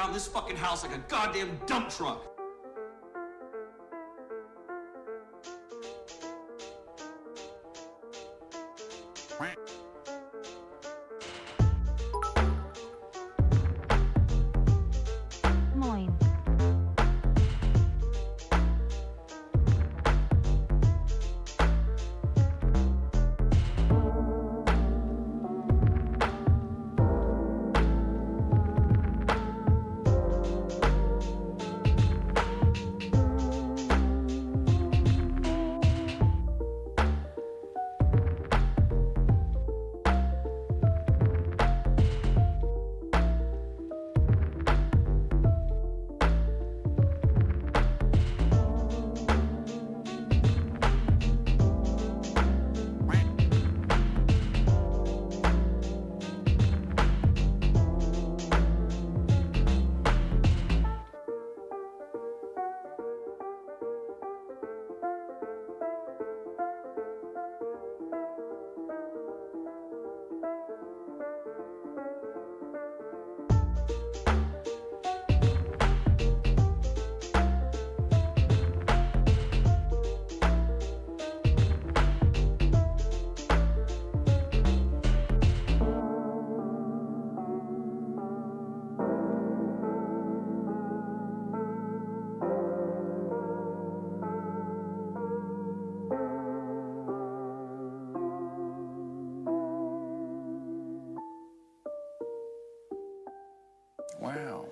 around this fucking house like a goddamn dump truck. Moin. Wow.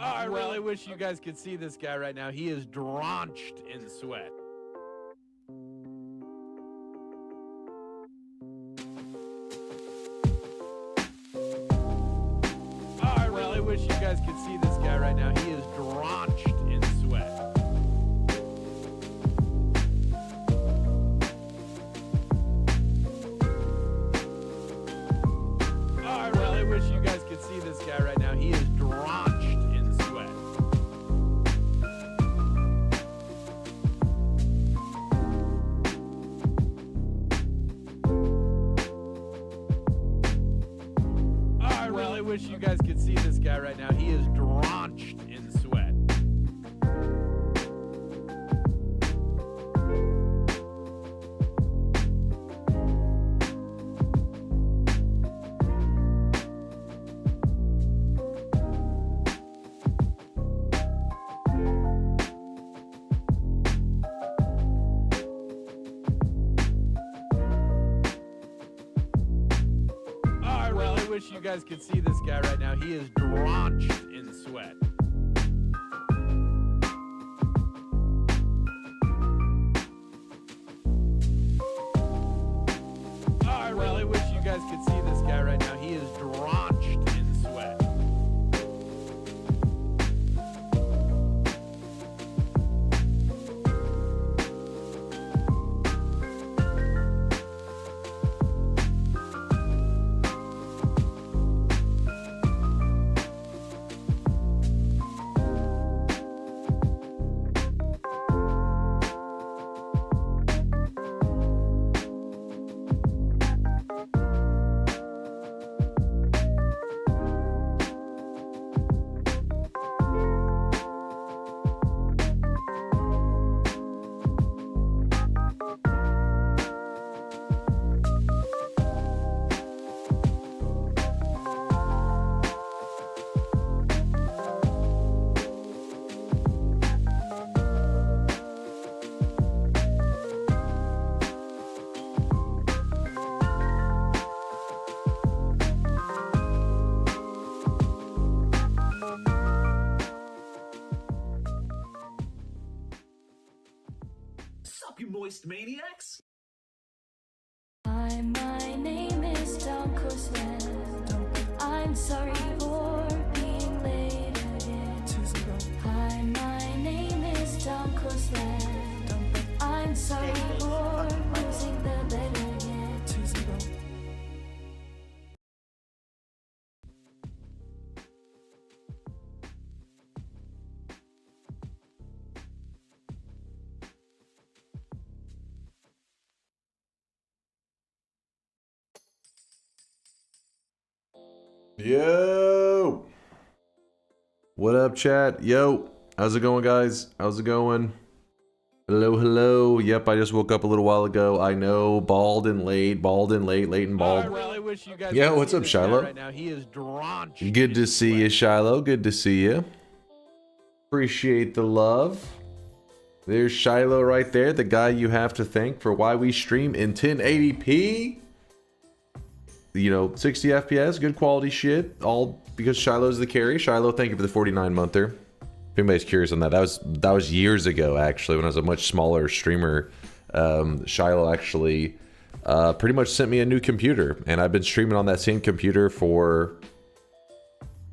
Oh, I really wish you guys could see this guy right now. He is drenched in sweat. Oh, I really wish you guys could see this guy right now. He is drenched in sweat. Oh, I really wish you guys could see this guy right now. He is drenched in sweat. Oh, I really wish you guys could see this guy right now. He is drenched in sweat. Oh, I really wish you guys could see this guy right now. He is drenched in sweat. Oh, I really wish you guys could see this guy right now. He is drenched in sweat. Sup, you moist maniacs? Hi, my name is DunkOrSlam. I'm sorry for being late again. Hi, my name is DunkOrSlam. I'm sorry for losing the bet again. Yo! What up, chat? Yo! How's it going, guys? How's it going? Hello, hello. Yep, I just woke up a little while ago. I know, bald and late, late and bald. I really wish you guys Yo, could what's see up, this guy Shiloh? right now. He is drenched. Good in to see you, sweat. Shiloh. Good to see you. Appreciate the love. There's Shiloh right there, the guy you have to thank for why we stream in 1080p. You know, 60 FPS, good quality shit. All because Shiloh's the carry. Shiloh, thank you for the 49-monther. If anybody's curious on that, that was years ago, actually, when I was a much smaller streamer. Shiloh actually pretty much sent me a new computer, and I've been streaming on that same computer for,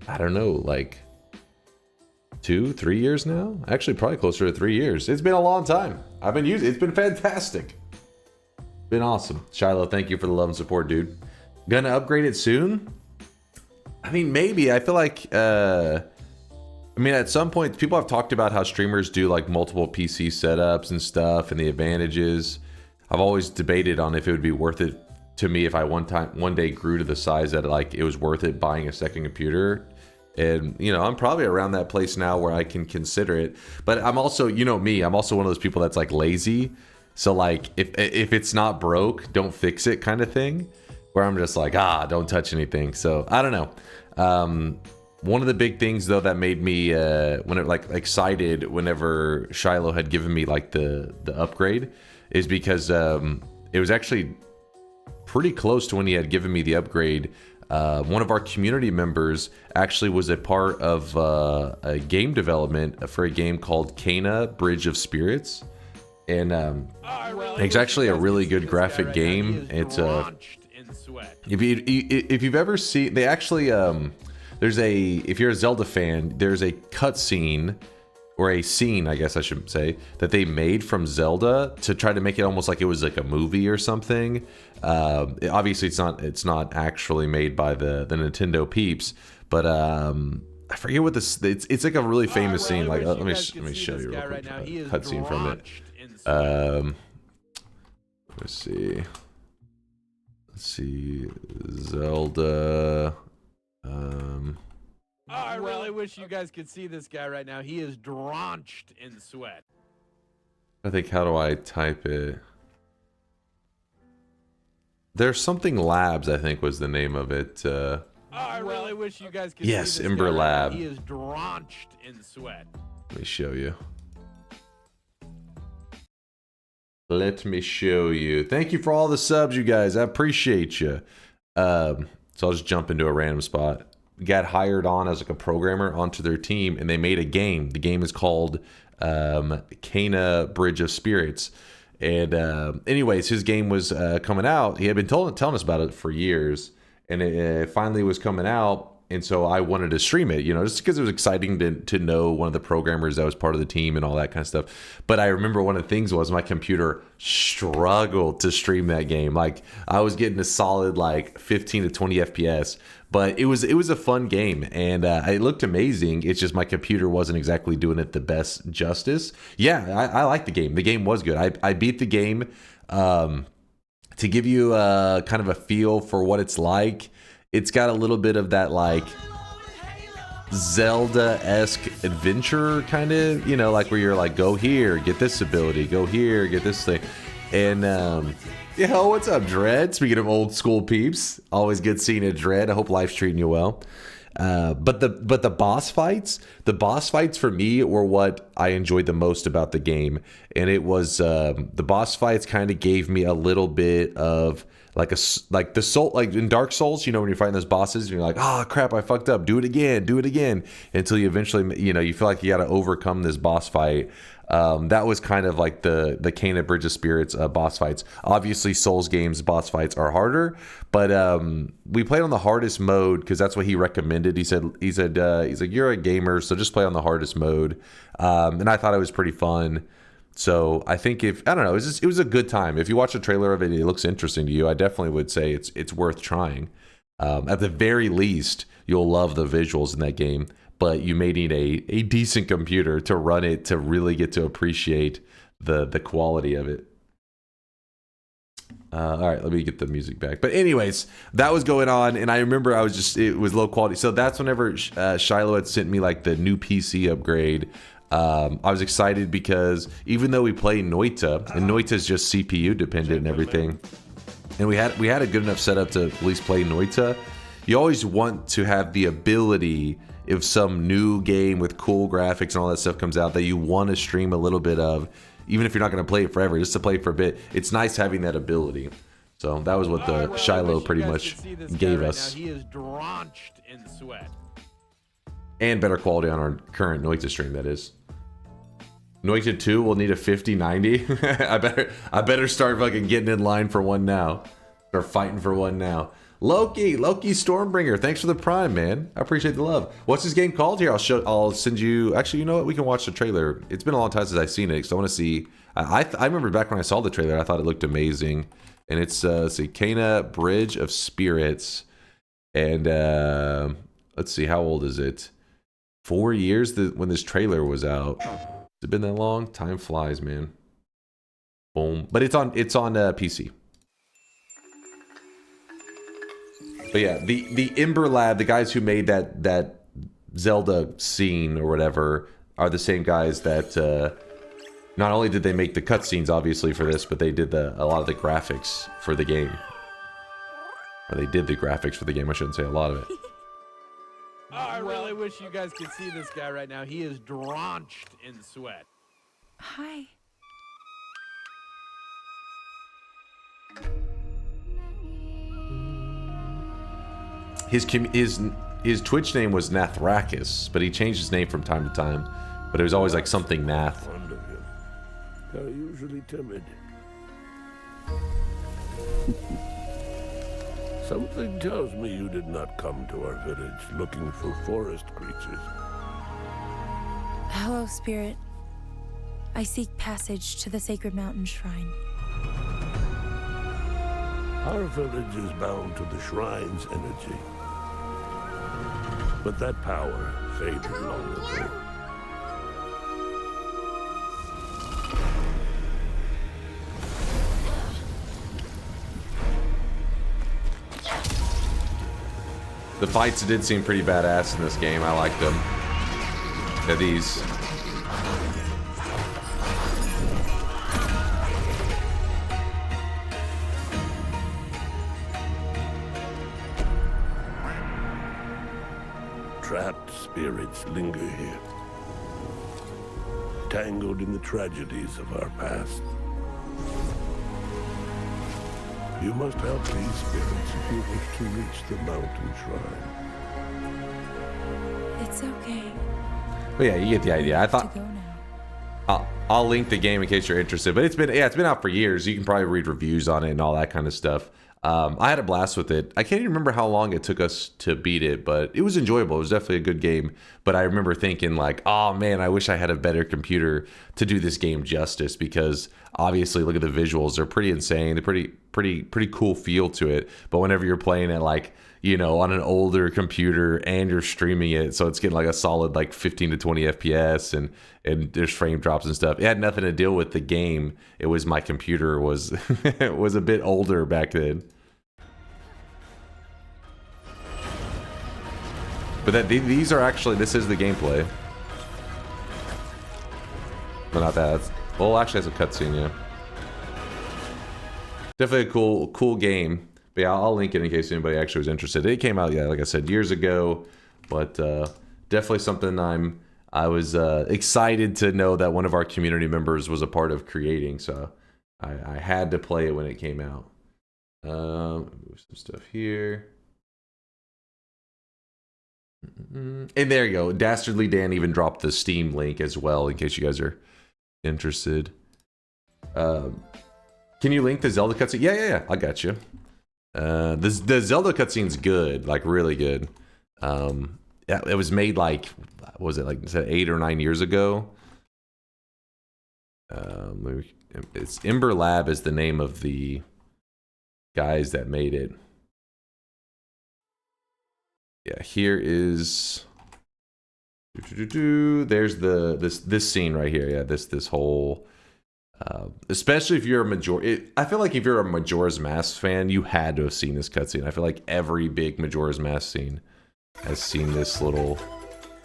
I don't know, like 2-3 years now. Actually, probably closer to 3 years. It's been a long time. I've been using it. It's been fantastic. Been awesome. Shiloh, thank you for the love and support, dude. Gonna upgrade it soon? I mean, maybe. I feel like I mean, at some point, people have talked about how streamers do like multiple PC setups and stuff and the advantages. I've always debated on if it would be worth it to me if I one day grew to the size that like it was worth it buying a second computer. And, you know, I'm probably around that place now where I can consider it. But I'm also, you know me, I'm also one of those people that's like lazy. So like if it's not broke, don't fix it kind of thing. Where I'm just like, don't touch anything. So I don't know. One of the big things though that made me excited whenever Shiloh had given me like the upgrade is because it was actually pretty close to when he had given me the upgrade. One of our community members actually was a part of a game development for a game called Kana Bridge of Spirits. And it's actually a really good graphic game. It's if you've ever seen, they actually if you're a Zelda fan, there's a cutscene or a scene, I guess I should say, that they made from Zelda to try to make it almost like it was like a movie or something. Obviously, it's not actually made by the Nintendo peeps, but I forget what this. It's like a really famous scene. Like let me show you real quick. Cutscene from it. Let's see. Zelda. I really wish you guys could see this guy right now. He is drenched in sweat. I think, how do I type it? There's something Labs, I think was the name of it. I really wish you guys could Yes, see this Ember guy right Lab. now. He is drenched in sweat. Let me show you. Let me show you. Thank you for all the subs, you guys. I appreciate you. So I'll just jump into a random spot. Got hired on as like a programmer onto their team, and they made a game. The game is called Kana Bridge of Spirits. And anyways, his game was coming out. He had been telling us about it for years, and it finally was coming out. And so I wanted to stream it, you know, just because it was exciting to know one of the programmers that was part of the team and all that kind of stuff. But I remember one of the things was my computer struggled to stream that game. Like I was getting a solid like 15 to 20 FPS, but it was a fun game, and it looked amazing. It's just my computer wasn't exactly doing it the best justice. Yeah, I like the game. The game was good. I beat the game. To give you kind of a feel for what it's like, it's got a little bit of that like Zelda-esque adventure kind of, you know, like where you're like, go here, get this ability, go here, get this thing. And yeah, what's up, Dread? Speaking of old school peeps, always good seeing a Dread. I hope life's treating you well. But the boss fights for me were what I enjoyed the most about the game. And it was the boss fights kind of gave me a little bit of like the soul, like in Dark Souls, you know, when you're fighting those bosses and you're like, crap, I fucked up, do it again, until you eventually, you know, you feel like you got to overcome this boss fight. That was kind of like the Kana Bridge of Spirits boss fights. Obviously, Souls games boss fights are harder, but we played on the hardest mode because that's what he recommended. He's like, you're a gamer, so just play on the hardest mode. And I thought it was pretty fun. So I think it was a good time. If you watch a trailer of it, it looks interesting to you, I definitely would say it's worth trying. At the very least, you'll love the visuals in that game, but you may need a decent computer to run it to really get to appreciate the quality of it. All right, let me get the music back. But anyways, that was going on, and I remember it was low quality. So that's whenever Shiloh had sent me like the new PC upgrade. I was excited because even though we play Noita, and Noita's just CPU dependent and everything, and we had a good enough setup to at least play Noita, you always want to have the ability, if some new game with cool graphics and all that stuff comes out, that you want to stream a little bit of, even if you're not going to play it forever, just to play it for a bit. It's nice having that ability. So that was what the Shiloh pretty much gave us. He is drenched in sweat. And better quality on our current Noita stream, that is. Noita 2 will need a 5090. I better start fucking getting in line for one now. Start fighting for one now. Loki Stormbringer, thanks for the prime, man. I appreciate the love. What's this game called? Here, I'll send you. Actually, you know what? We can watch the trailer. It's been a long time since I've seen it, so I want to see. I remember back when I saw the trailer, I thought it looked amazing. And it's Cana Bridge of Spirits, and let's see, how old is it? 4 years when this trailer was out. Has it been that long? Time flies, man. Boom. But it's on PC. But yeah, the Ember Lab, the guys who made that Zelda scene or whatever, are the same guys that not only did they make the cutscenes obviously for this, but they did a lot of the graphics for the game. Or they did the graphics for the game. I shouldn't say a lot of it. Oh, I really wish you guys could see this guy right now. He is drenched in sweat. Hi. His Twitch name was Nathrakis, but he changed his name from time to time. But it was always like something Nath. Fond of him. They're usually timid. Something tells me you did not come to our village looking for forest creatures. Hello, Spirit. I seek passage to the sacred mountain shrine. Our village is bound to the shrine's energy. But that power faded long ago. The fights did seem pretty badass in this game. I liked them. They're these. Trapped spirits linger here, tangled in the tragedies of our past. You must help these spirits if you wish to reach the mountain shrine. It's okay. But yeah, you get the idea. I thought To go now. I'll link the game in case you're interested. But it's been out for years. You can probably read reviews on it and all that kind of stuff. I had a blast with it. I can't even remember how long it took us to beat it, but it was enjoyable. It was definitely a good game. But I remember thinking like, oh man, I wish I had a better computer to do this game justice, because obviously look at the visuals. They're pretty insane. They're pretty cool feel to it. But whenever you're playing it like, you know, on an older computer and you're streaming it, so it's getting like a solid like 15 to 20 FPS and there's frame drops and stuff. It had nothing to deal with the game. It was my computer was was a bit older back then. But these are actually, this is the gameplay. But not that. Well, actually has a cutscene, yeah. Definitely a cool game. But yeah, I'll link it in case anybody actually was interested. It came out, yeah, like I said, years ago. But definitely something I was excited to know that one of our community members was a part of creating. So I had to play it when it came out. Move some stuff here. And there you go. Dastardly Dan even dropped the Steam link as well in case you guys are interested. Can you link the Zelda cutscene? Yeah. I got you. The Zelda cutscene's good, like really good. Yeah, it was made like, what was it, like 8 or 9 years ago? It's Ember Lab is the name of the guys that made it. Yeah, here is. There's this scene right here. Yeah, this whole Especially if you're a I feel like if you're a Majora's Mask fan, you had to have seen this cutscene. I feel like every big Majora's Mask scene has seen this little,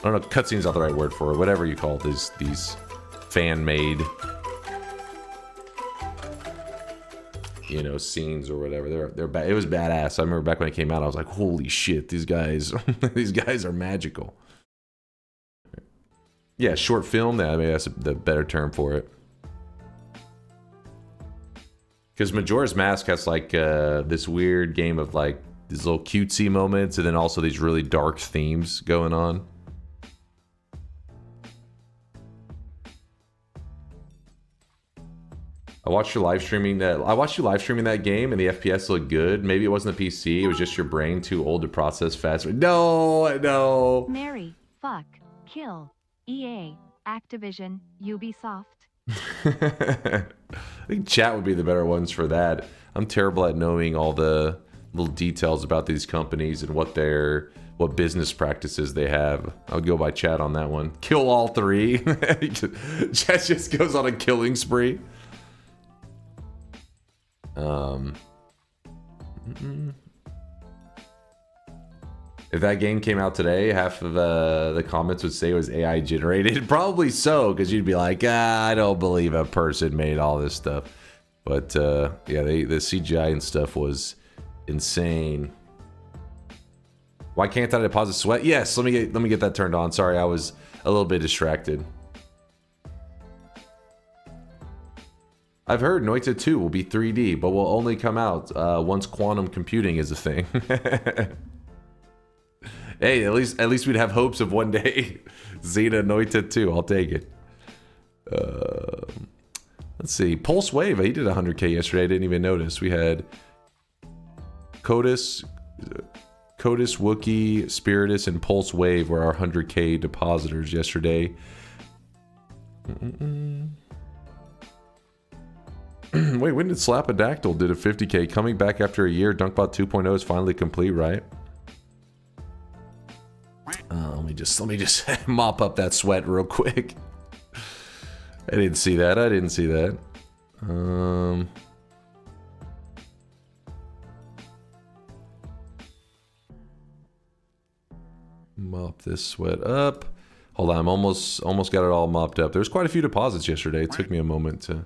I don't know, cutscene's not the right word for it, whatever you call it, these fan-made, you know, scenes or whatever. It was badass. I remember back when it came out, I was like, holy shit, these guys, these guys are magical. Yeah, short film, I mean, that's the better term for it. Because Majora's Mask has like this weird game of like these little cutesy moments and then also these really dark themes going on. I watched you live streaming that game and the FPS looked good. Maybe it wasn't the PC, it was just your brain too old to process faster. No. Marry, fuck, kill, EA, Activision, Ubisoft. I think chat would be the better ones for that. I'm terrible at knowing all the little details about these companies and what business practices they have. I would go by chat on that one. Kill all three. Chat just goes on a killing spree. If that game came out today, half of the comments would say it was AI generated. Probably so, because you'd be like, I don't believe a person made all this stuff. But yeah, the CGI and stuff was insane. Why can't I deposit sweat? Yes, let me get that turned on. Sorry, I was a little bit distracted. I've heard Noita 2 will be 3D, but will only come out once quantum computing is a thing. Hey, at least we'd have hopes of one day. Zeta Noita 2, I'll take it. Let's see. Pulse Wave, he did 100k yesterday. I didn't even notice. We had Codus, Wookie, Spiritus, and Pulse Wave were our 100k depositors yesterday. Wait, when did Slapadactyl did a 50k? Coming back after a year. DunkBot 2.0 is finally complete, right? Let me just mop up that sweat real quick. I didn't see that. Mop this sweat up. Hold on, I'm almost got it all mopped up. There's quite a few deposits yesterday. It took me a moment to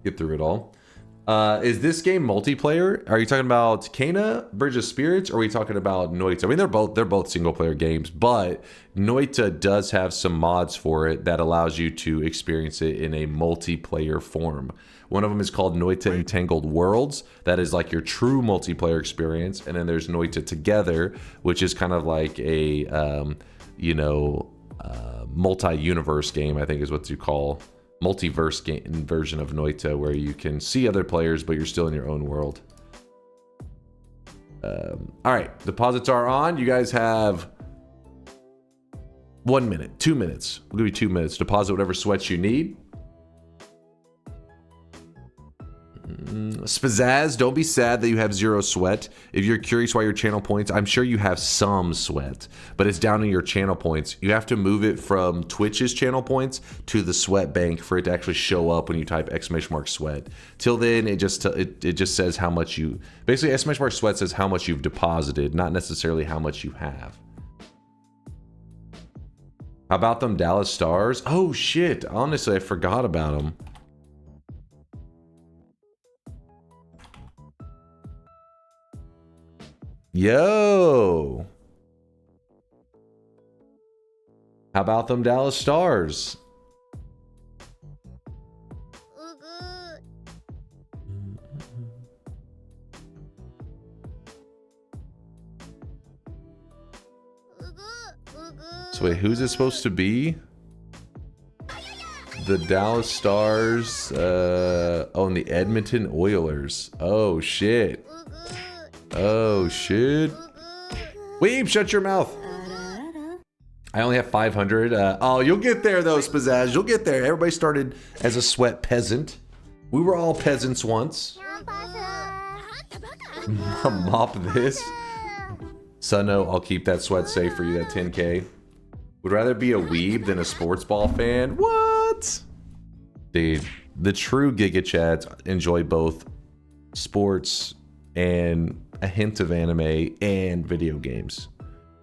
get through it all. Is this game multiplayer? Are you talking about Kana, Bridge of Spirits, or are we talking about Noita? I mean, they're both single player games, but Noita does have some mods for it that allows you to experience it in a multiplayer form. One of them is called Noita Entangled Worlds. That is like your true multiplayer experience. And then there's Noita Together, which is kind of like a, multi-universe game, I think is what you call multiverse game version of Noita, where you can see other players, but you're still in your own world. All right, deposits are on. You guys have 1 minute, 2 minutes. We'll give you 2 minutes. Deposit whatever sweats you need. Spazazz, don't be sad that you have 0 sweat. If you're curious why your channel points, I'm sure you have some sweat, but it's down in your channel points. You have to move it from Twitch's channel points to the sweat bank for it to actually show up when you type !sweat. Till then, it just says how much you, basically !sweat says how much you've deposited, not necessarily how much you have. How about them Dallas Stars? Oh shit, honestly, I forgot about them. Yo! How about them Dallas Stars? So wait, who's it supposed to be? The Dallas Stars, oh, and the Edmonton Oilers. Oh shit. Oh shit. Weeb, shut your mouth. I only have 500. Oh, you'll get there though, Spazazz. You'll get there. Everybody started as a sweat peasant. We were all peasants once. Mop this. Sunno, I'll keep that sweat safe for you, that 10k. Would rather be a weeb than a sports ball fan. What? Dude, the true Giga Chads enjoy both sports and a hint of anime and video games.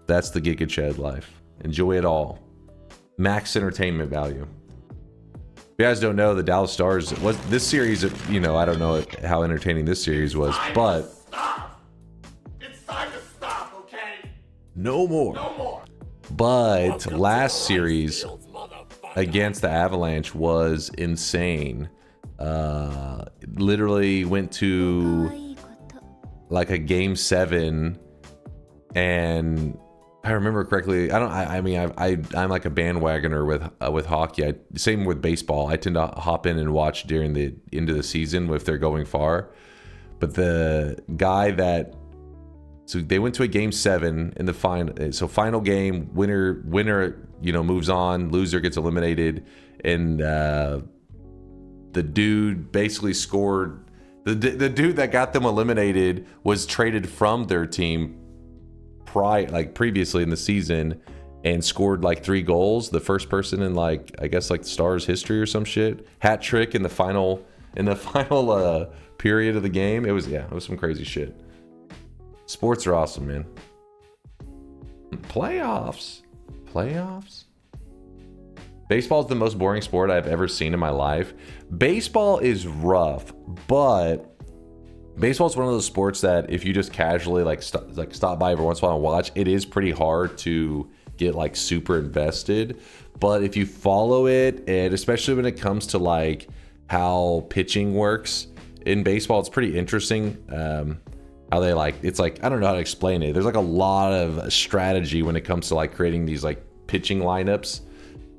That's the Giga Chad life. Enjoy it all. Max entertainment value. If you guys don't know, the Dallas Stars was this series. You know, I don't know how entertaining this series was, but It's time to stop, okay? no more. No more. But last series against the Avalanche was insane. Literally went to like a game 7, and I remember correctly. I'm like a bandwagoner with hockey. Same with baseball. I tend to hop in and watch during the end of the season if they're going far. But the guy so they went to a game 7 in the final. So final game, winner, moves on. Loser gets eliminated, and the dude basically scored. The dude that got them eliminated was traded from their team previously in the season, and scored like 3 goals. The first person in I guess the Stars history or some shit. Hat trick in the final period of the game. It was some crazy shit. Sports are awesome, man. Playoffs. Baseball is the most boring sport I've ever seen in my life. Baseball is rough, but baseball is one of those sports that if you just casually stop by every once in a while and watch, it is pretty hard to get super invested. But if you follow it, and especially when it comes to how pitching works in baseball, it's pretty interesting. How they it's I don't know how to explain it. There's a lot of strategy when it comes to creating these pitching lineups.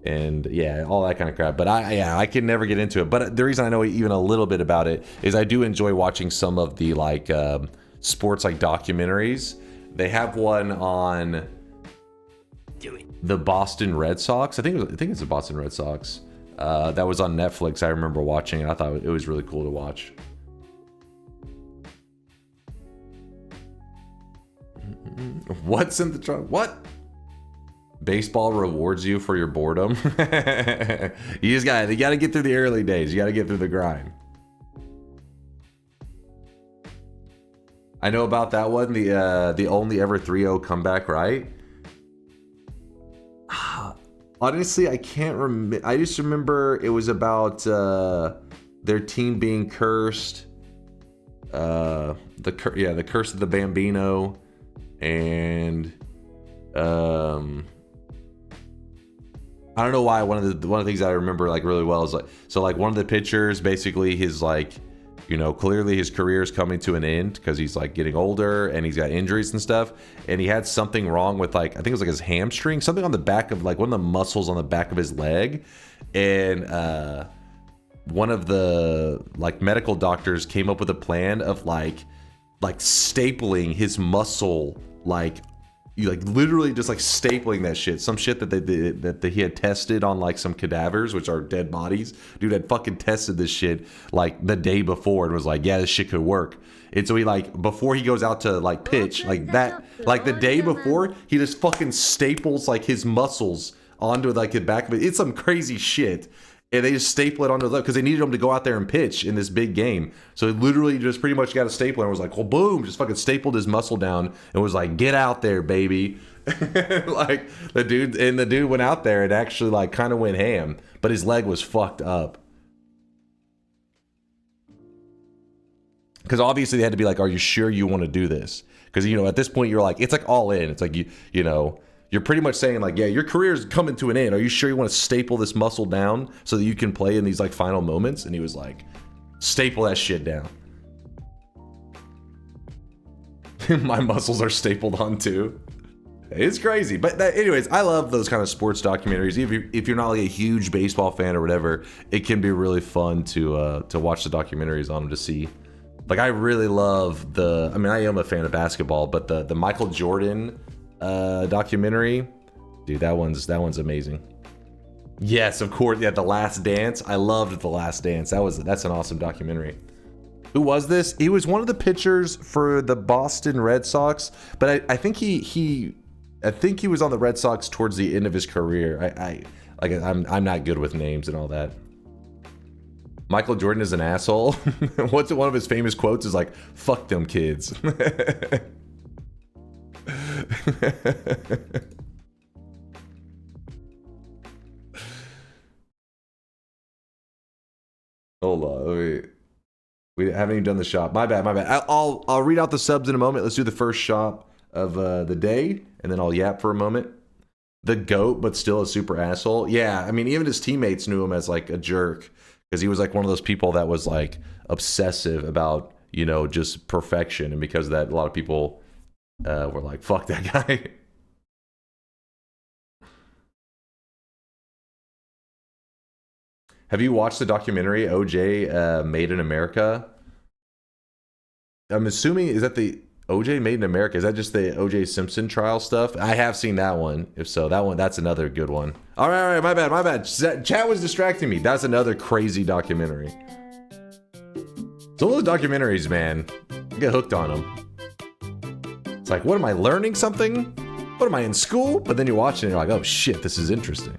And yeah, all that kind of crap. But I can never get into it. But the reason I know even a little bit about it is I do enjoy watching some of the sports documentaries. They have one on the Boston Red Sox. I think it's the Boston Red Sox. That was on Netflix. I remember watching it. I thought it was really cool to watch. What's in the trunk? What? Baseball rewards you for your boredom. You gotta get through the early days. You gotta get through the grind. I know about that one, the only ever 3-0 comeback, right? Honestly, I can't remember. I just remember it was about their team being cursed. The curse of the Bambino, and I don't know why one of the things that I remember really well is one of the pitchers, basically his clearly his career is coming to an end because he's getting older and he's got injuries and stuff, and he had something wrong with I think it was his hamstring, something on the back of one of the muscles on the back of his leg, and one of the medical doctors came up with a plan of stapling his muscle, literally just stapling that shit. Some shit that he had tested on some cadavers, which are dead bodies. Dude had fucking tested this shit the day before and was yeah, this shit could work. And so he before he goes out to pitch the day before, he just fucking staples his muscles onto the back of it. It's some crazy shit. And they just staple it onto the because they needed him to go out there and pitch in this big game. So he literally just pretty much got a stapler and was well, boom, just fucking stapled his muscle down and was get out there, baby. The dude went out there and actually kind of went ham, but his leg was fucked up. Because obviously they had to be are you sure you want to do this? Because at this point you're it's all in. It's you're pretty much saying yeah, your career is coming to an end. Are you sure you want to staple this muscle down so that you can play in these final moments? And he was staple that shit down. My muscles are stapled on too. It's crazy. But anyways, I love those kind of sports documentaries. If you're not a huge baseball fan or whatever, it can be really fun to watch the documentaries on them to see. I really love I am a fan of basketball, but the Michael Jordan documentary, dude, that one's amazing. Yes, of course. Yeah, The Last Dance. I loved The Last Dance. That's an awesome documentary. Who was this? He was one of the pitchers for the Boston Red Sox, but I think he was on the Red Sox towards the end of his career. I'm not good with names and all that. Michael Jordan is an asshole. What's one of his famous quotes is like, "Fuck them kids." Hold on, we haven't even done the shop. My bad, my bad. I'll read out the subs in a moment. Let's do the first shop of the day, and then I'll yap for a moment. The GOAT, but still a super asshole. Yeah, I mean, even his teammates knew him as like a jerk because he was like one of those people that was like obsessive about, you know, just perfection, and because of that, a lot of people were like, "Fuck that guy." Have you watched the documentary OJ Made in America? I'm assuming, is that the OJ Made in America? Is that just the OJ Simpson trial stuff? I have seen that one. If so, that's another good one. All right, my bad. Chat was distracting me. That's another crazy documentary. Some of those documentaries, man, I get hooked on them. It's like, what am I learning something? What am I in school? But then you watch it and you're like, oh shit, this is interesting.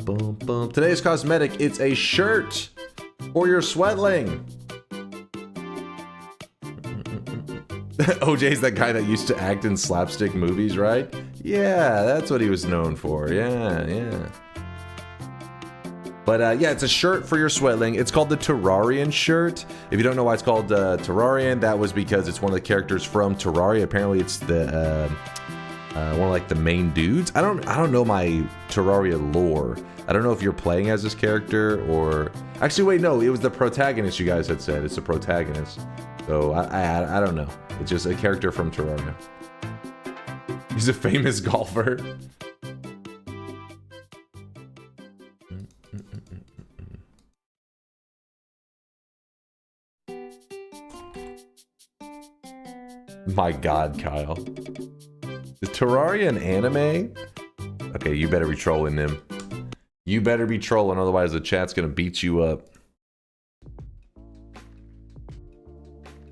Boom, boom. Today's cosmetic, it's a shirt for your sweatling. OJ's that guy that used to act in slapstick movies, right? Yeah, that's what he was known for. Yeah. But yeah, it's a shirt for your sweatling. It's called the Terrarian shirt. If you don't know why it's called Terrarian, that was because it's one of the characters from Terraria. Apparently, it's the one of like the main dudes. I don't know my Terraria lore. I don't know if you're playing as this character or... Actually, wait, no. It was the protagonist you guys had said. It's the protagonist. So, I don't know. It's just a character from Terraria. He's a famous golfer. My God, Kyle. Is Terraria an anime? Okay, you better be trolling them. You better be trolling, otherwise the chat's gonna beat you up.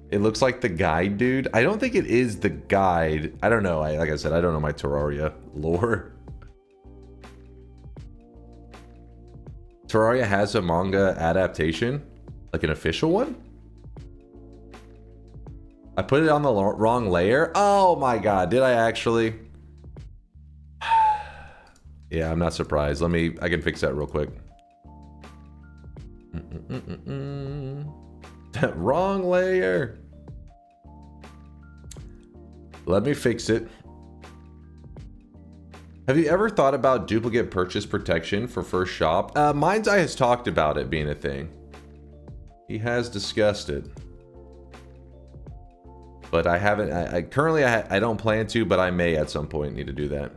It looks like the guide, dude. I don't think it is the guide. I don't know. Like I said, I don't know my Terraria lore. Terraria has a manga adaptation? Like an official one? I put it on the wrong layer? Oh my God, did I actually? Yeah, I'm not surprised. I can fix that real quick. Wrong layer. Let me fix it. Have you ever thought about duplicate purchase protection for first shop? Mind's Eye has talked about it being a thing. He has discussed it. But I haven't, currently I don't plan to, but I may at some point need to do that.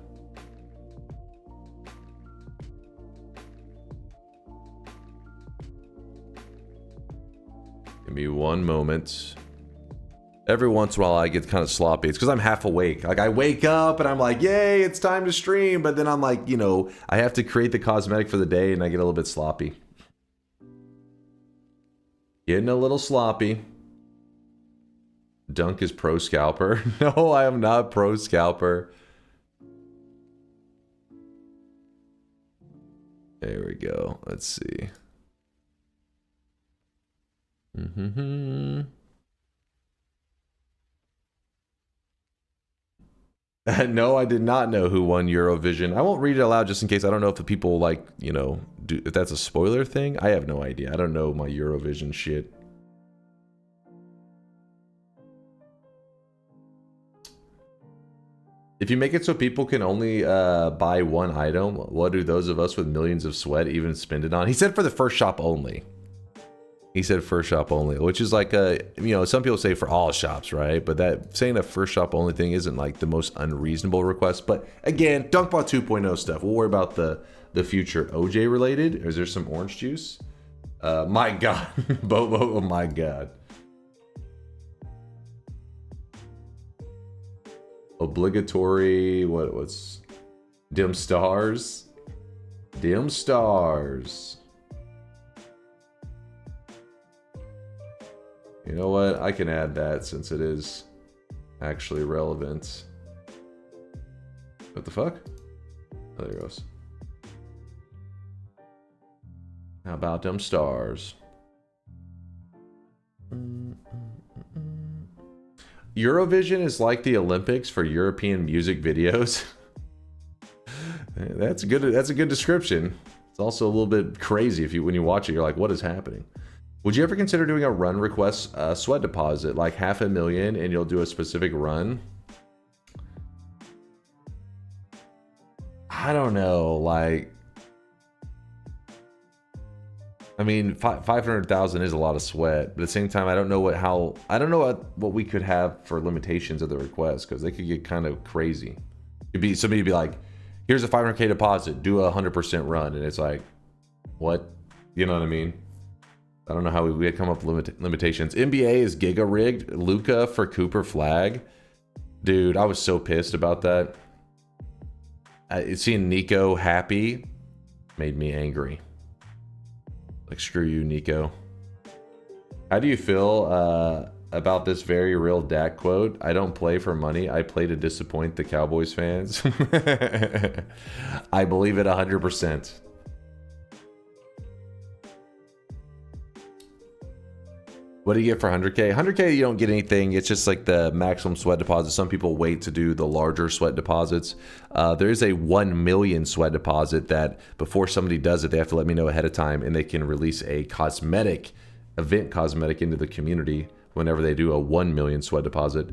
Give me one moment. Every once in a while I get kind of sloppy. It's because I'm half awake. Like I wake up and I'm like, yay, it's time to stream. But then I'm like, you know, I have to create the cosmetic for the day and I get a little bit sloppy. Getting a little sloppy. Dunk is pro scalper. No, I am not pro scalper. There we go. Let's see. No, I did not know who won Eurovision. I won't read it aloud just in case. I don't know if the people like, you know, if that's a spoiler thing. I have no idea. I don't know my Eurovision shit. If you make it so people can only buy one item, what do those of us with millions of sweat even spend it on? He said for the first shop only. He said first shop only, which is like a, you know, some people say for all shops, right? But that saying a first shop only thing isn't like the most unreasonable request. But again, DunkBot 2.0 stuff. We'll worry about the future. OJ related? Or is there some orange juice? My God. Bobo, oh my God. Obligatory, what's dim stars? Dim stars. You know what? I can add that since it is actually relevant. What the fuck? Oh, there it goes. How about them stars? Eurovision is like the Olympics for European music videos. That's good. That's a good description. It's also a little bit crazy when you watch it. You're like, what is happening? Would you ever consider doing a run request sweat deposit, like 500,000, and you'll do a specific run? I don't know. Like, I mean, 500,000 is a lot of sweat, but at the same time, I don't know what we could have for limitations of the request, because they could get kind of crazy. Somebody would be like, here's a 500K deposit, do a 100% run, and it's like, what? You know what I mean? I don't know how we had come up with limitations. NBA is giga rigged. Luca for Cooper flag. Dude, I was so pissed about that. Seeing Nico happy made me angry. Like, screw you, Nico. How do you feel about this very real Dak quote? I don't play for money. I play to disappoint the Cowboys fans. I believe it 100%. What do you get for 100K? 100K, you don't get anything. It's just like the maximum sweat deposit. Some people wait to do the larger sweat deposits. There is a 1 million sweat deposit that before somebody does it, they have to let me know ahead of time, and they can release a event cosmetic into the community whenever they do a 1 million sweat deposit.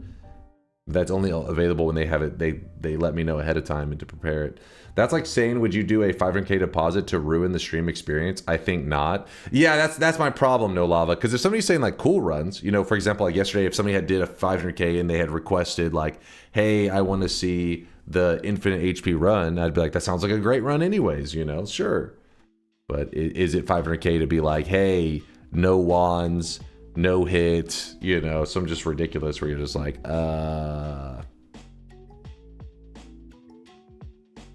That's only available when they have it. They let me know ahead of time and to prepare it. That's like saying, would you do a 500K deposit to ruin the stream experience? I think not. Yeah, that's my problem, No Lava. Because if somebody's saying like cool runs, you know, for example, like yesterday, if somebody did a 500K and they had requested like, hey, I want to see the infinite HP run, I'd be like, that sounds like a great run anyways, you know, sure. But is it 500K to be like, hey, no wands, no hit, you know, some just ridiculous where you're just like,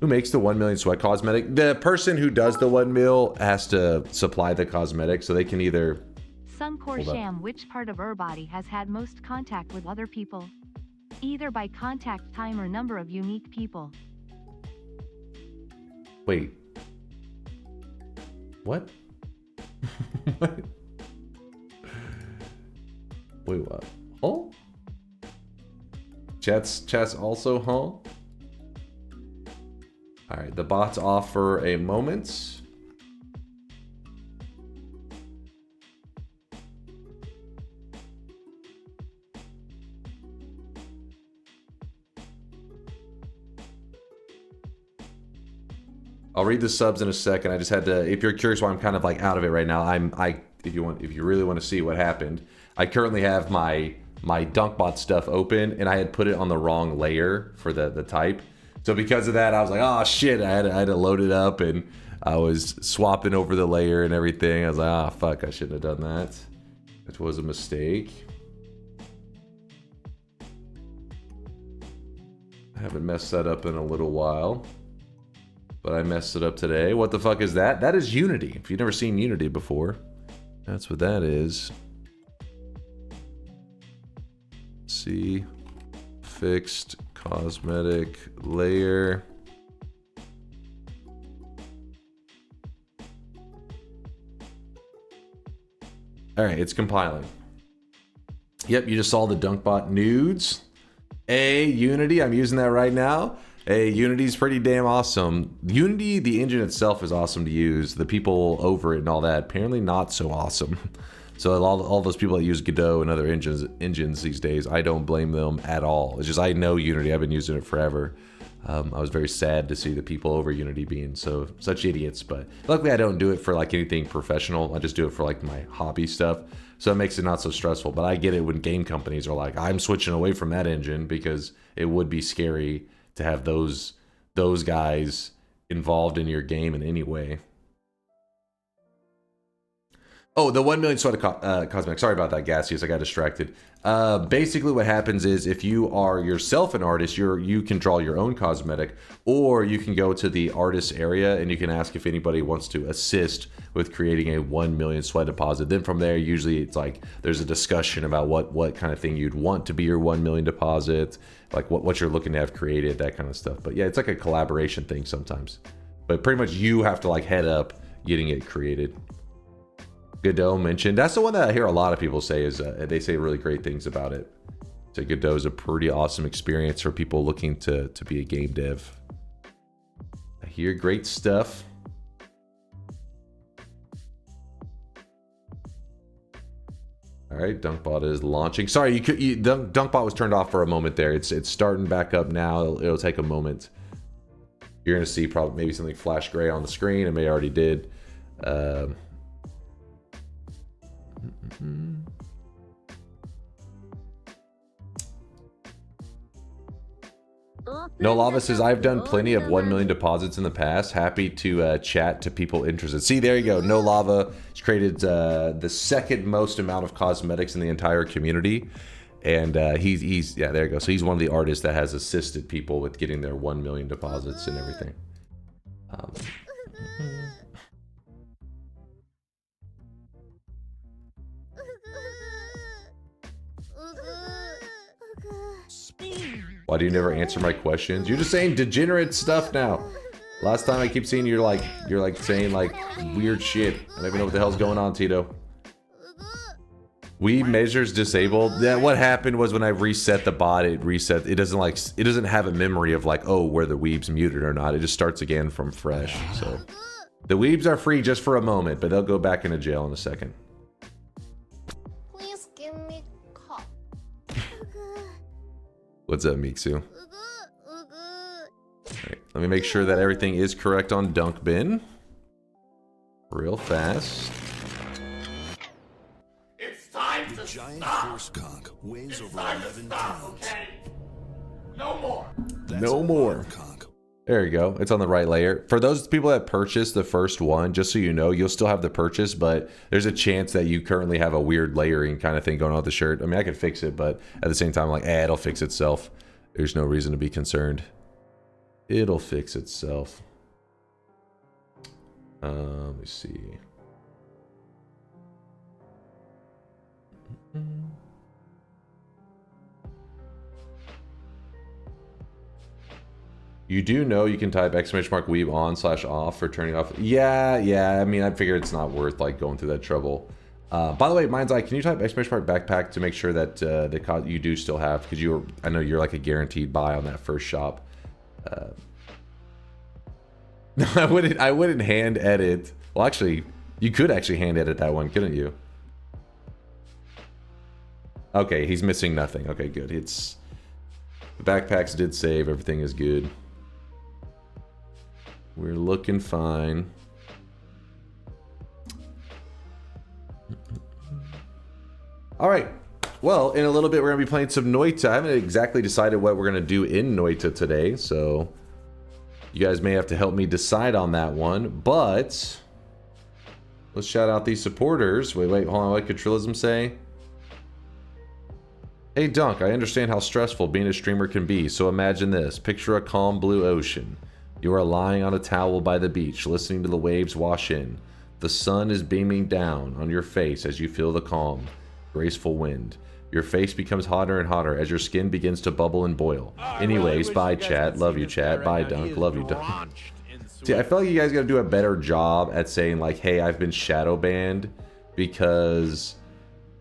Who makes the 1 million sweat cosmetic? The person who does the 1 mil has to supply the cosmetic, so they can either... DunkOrSlam, which part of your body has had most contact with other people? Either by contact time or number of unique people. Wait. What? What? Wait, what? Huh? Chat's also huh? Alright, the bots off for a moment. I'll read the subs in a second. I just had to, if you're curious why I'm kind of like out of it right now, if you really want to see what happened, I currently have my DunkBot stuff open, and I had put it on the wrong layer for the type. So because of that, I was like, oh shit, I had to load it up, and I was swapping over the layer and everything. I was like, ah, fuck, I shouldn't have done that. It was a mistake. I haven't messed that up in a little while, but I messed it up today. What the fuck is that? That is Unity. If you've never seen Unity before, that's what that is. See, fixed cosmetic layer. All right, it's compiling. Yep, you just saw the DunkBot nudes. Unity, I'm using that right now. Unity's pretty damn awesome. Unity, the engine itself is awesome to use. The people over it and all that, apparently not so awesome. So all those people that use Godot and other engines these days, I don't blame them at all. It's just I know Unity. I've been using it forever. I was very sad to see the people over Unity being such idiots, but luckily I don't do it for like anything professional. I just do it for like my hobby stuff. So it makes it not so stressful. But I get it when game companies are like, I'm switching away from that engine because it would be scary to have those guys involved in your game in any way. Oh, the 1 million sweat cosmetic. Sorry about that, Gaseous. I got distracted. Basically, what happens is if you are yourself an artist, you can draw your own cosmetic, or you can go to the artist area and you can ask if anybody wants to assist with creating a 1 million sweat deposit. Then from there, usually it's like there's a discussion about what kind of thing you'd want to be your 1 million deposit, like what you're looking to have created, that kind of stuff. But yeah, it's like a collaboration thing sometimes. But pretty much you have to like head up getting it created. Godot mentioned. That's the one that I hear a lot of people say is they say really great things about it. So Godot is a pretty awesome experience for people looking to be a game dev. I hear great stuff. All right, DunkBot is launching. Sorry, DunkBot was turned off for a moment there. It's starting back up now. It'll take a moment. You're gonna see probably maybe something flash gray on the screen. It may already did. No Lava says, I've done plenty of 1 million deposits in the past. Happy to chat to people interested. See, there you go. No Lava has created the second most amount of cosmetics in the entire community. And he's yeah, there you go. So he's one of the artists that has assisted people with getting their 1 million deposits and everything. Why do you never answer my questions? You're just saying degenerate stuff now. Last time I keep seeing you're like saying like weird shit. I don't even know what the hell's going on, Tito. Weeb measures disabled. Yeah, what happened was when I reset the bot, it doesn't have a memory of like, oh, where the weeb's muted or not. It just starts again from fresh. So the weebs are free just for a moment, but they'll go back into jail in a second. Please give me cup. What's up, Miksu? Right, let me make sure that everything is correct on Dunk Bin. Real fast. It's time to Giant stop. horse conch weighs It's over time to 11 stop, pounds. okay? No more. That's No a more. wild conch. There you go. It's on the right layer. For those people that purchased the first one, just so you know, you'll still have the purchase, but there's a chance that you currently have a weird layering kind of thing going on with the shirt. I mean, I could fix it, but at the same time, I'm like, it'll fix itself. There's no reason to be concerned. It'll fix itself. Let me see. You do know you can type !weeb on/off for turning off. Yeah. I mean, I figure it's not worth like going through that trouble. By the way, Mind's Eye, can you type !backpack to make sure that you do still have, because I know you're like a guaranteed buy on that first shop. I wouldn't hand edit. Well, actually, you could actually hand edit that one, couldn't you? Okay, he's missing nothing. Okay, good. The backpacks did save. Everything is good. We're looking fine. All right. Well, in a little bit, we're going to be playing some Noita. I haven't exactly decided what we're going to do in Noita today, so you guys may have to help me decide on that one. But let's shout out these supporters. Wait, hold on. What could Trillism say? Hey, Dunk, I understand how stressful being a streamer can be, so imagine this. Picture a calm blue ocean. You are lying on a towel by the beach, listening to the waves wash in. The sun is beaming down on your face as you feel the calm, graceful wind. Your face becomes hotter and hotter as your skin begins to bubble and boil. Anyways, bye, chat. Love you, chat. Bye, Dunk. Love you, Dunk. See, I feel like you guys gotta do a better job at saying, like, hey, I've been shadow banned, because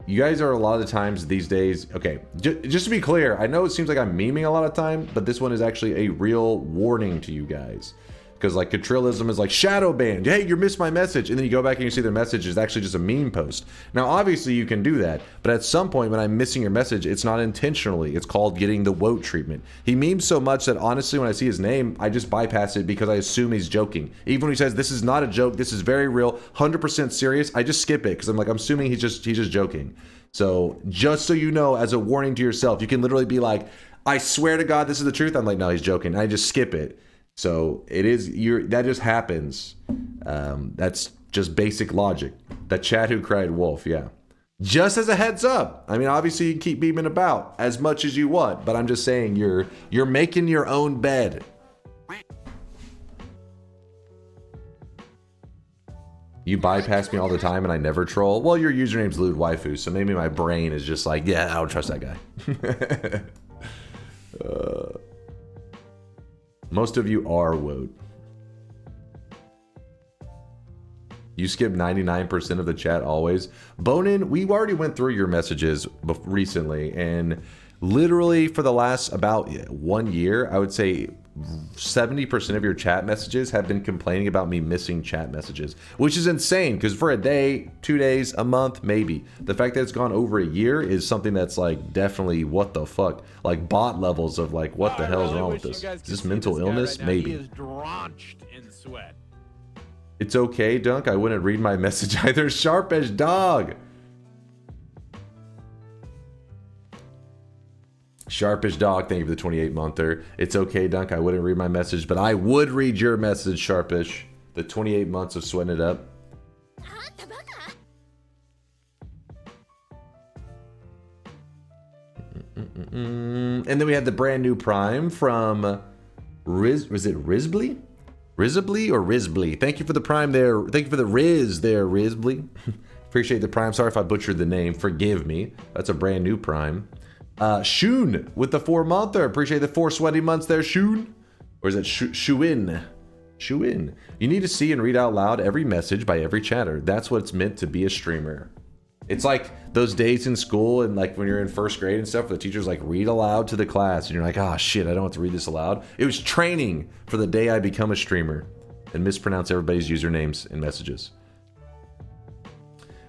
you guys are a lot of the times these days. Okay, just to be clear, I know it seems like I'm memeing a lot of time, but this one is actually a real warning to you guys. Because like Catrillism is like shadow banned. Hey, you missed my message. And then you go back and you see their message is actually just a meme post. Now, obviously you can do that, but at some point when I'm missing your message, it's not intentionally. It's called getting the woke treatment. He memes so much that honestly, when I see his name, I just bypass it because I assume he's joking. Even when he says this is not a joke, this is very real, 100% serious, I just skip it because I'm assuming he's just joking. So just so you know, as a warning to yourself, you can literally be like, I swear to God, this is the truth. I'm like, no, he's joking. I just skip it. So it is, that just happens. That's just basic logic. The chat who cried wolf, yeah. Just as a heads up. I mean, obviously you can keep beaming about as much as you want, but I'm just saying you're making your own bed. You bypass me all the time and I never troll. Well, your username's Lewd Waifu, so maybe my brain is just like, yeah, I don't trust that guy. Most of you are woke. You skip 99% of the chat always. Bonin, we already went through your messages recently, and literally for the last about 1 year, I would say 70% of your chat messages have been complaining about me missing chat messages, which is insane because for a day, 2 days, a month, maybe. The fact that it's gone over a year is something that's like definitely what the fuck, like bot levels of like what the hell is wrong with this? Is this mental illness? Maybe. He is drenched in sweat. It's okay, Dunk. I wouldn't read my message either. Sharpish dog. Sharpish dog, thank you for the 28-monther. It's okay, Dunk. I wouldn't read my message, but I would read your message, Sharpish. The 28 months of sweating it up. And then we had the brand new Prime from was it Rizbly? Rizbly or Rizbly? Thank you for the Prime there. Thank you for the Riz there, Rizbly. Appreciate the Prime. Sorry if I butchered the name. Forgive me. That's a brand new Prime. Shun with the 4-monther. Appreciate the 4 sweaty months there, Shun. Or is it Shuin? Shuin. You need to see and read out loud every message by every chatter. That's what it's meant to be a streamer. It's like those days in school and like when you're in 1st grade and stuff, where the teacher's like, read aloud to the class. And you're like, oh shit, I don't have to read this aloud. It was training for the day I become a streamer and mispronounce everybody's usernames and messages.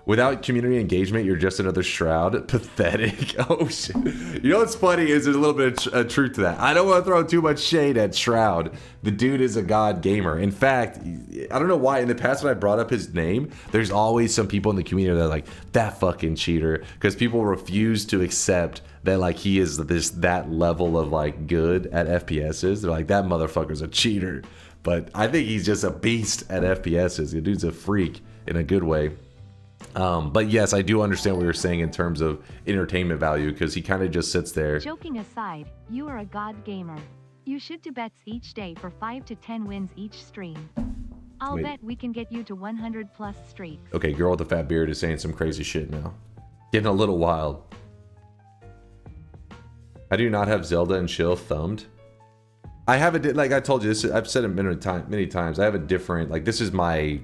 Without community engagement, you're just another Shroud. Pathetic. Oh, shit. You know what's funny is there's a little bit of truth to that. I don't want to throw too much shade at Shroud. The dude is a god gamer. In fact, I don't know why. In the past when I brought up his name, there's always some people in the community that are like, that fucking cheater. Because people refuse to accept that like he is that level of like good at FPSs. They're like, that motherfucker's a cheater. But I think he's just a beast at FPSs. The dude's a freak in a good way. But yes, I do understand what you're saying in terms of entertainment value, because he kind of just sits there. Joking aside, you are a god gamer. You should do bets each day for 5 to 10 wins each stream. I'll bet we can get you to 100 plus streaks. Okay, girl with the fat beard is saying some crazy shit now. Getting a little wild. How do you not have Zelda and Chill thumbed? I have it, like I told you, this. I've said it many times. I have a different, like this is my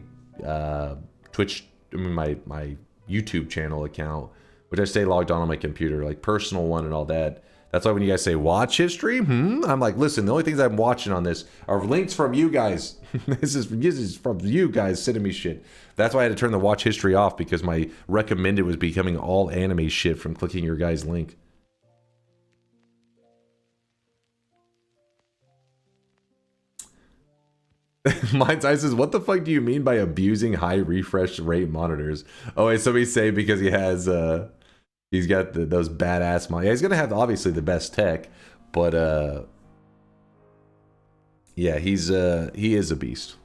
Twitch, my YouTube channel account, which I stay logged on my computer, like personal one and all that. That's why when you guys say watch history, I'm like, listen, the only things I'm watching on this are links from you guys. this is from you guys sending me shit. That's why I had to turn the watch history off, because my recommended was becoming all anime shit from clicking your guys' link. Mine's Ice says, what the fuck do you mean by abusing high refresh rate monitors? Oh, wait, somebody say because he has, he's got those badass monitors. Yeah, he's gonna have obviously the best tech, but yeah, he is a beast.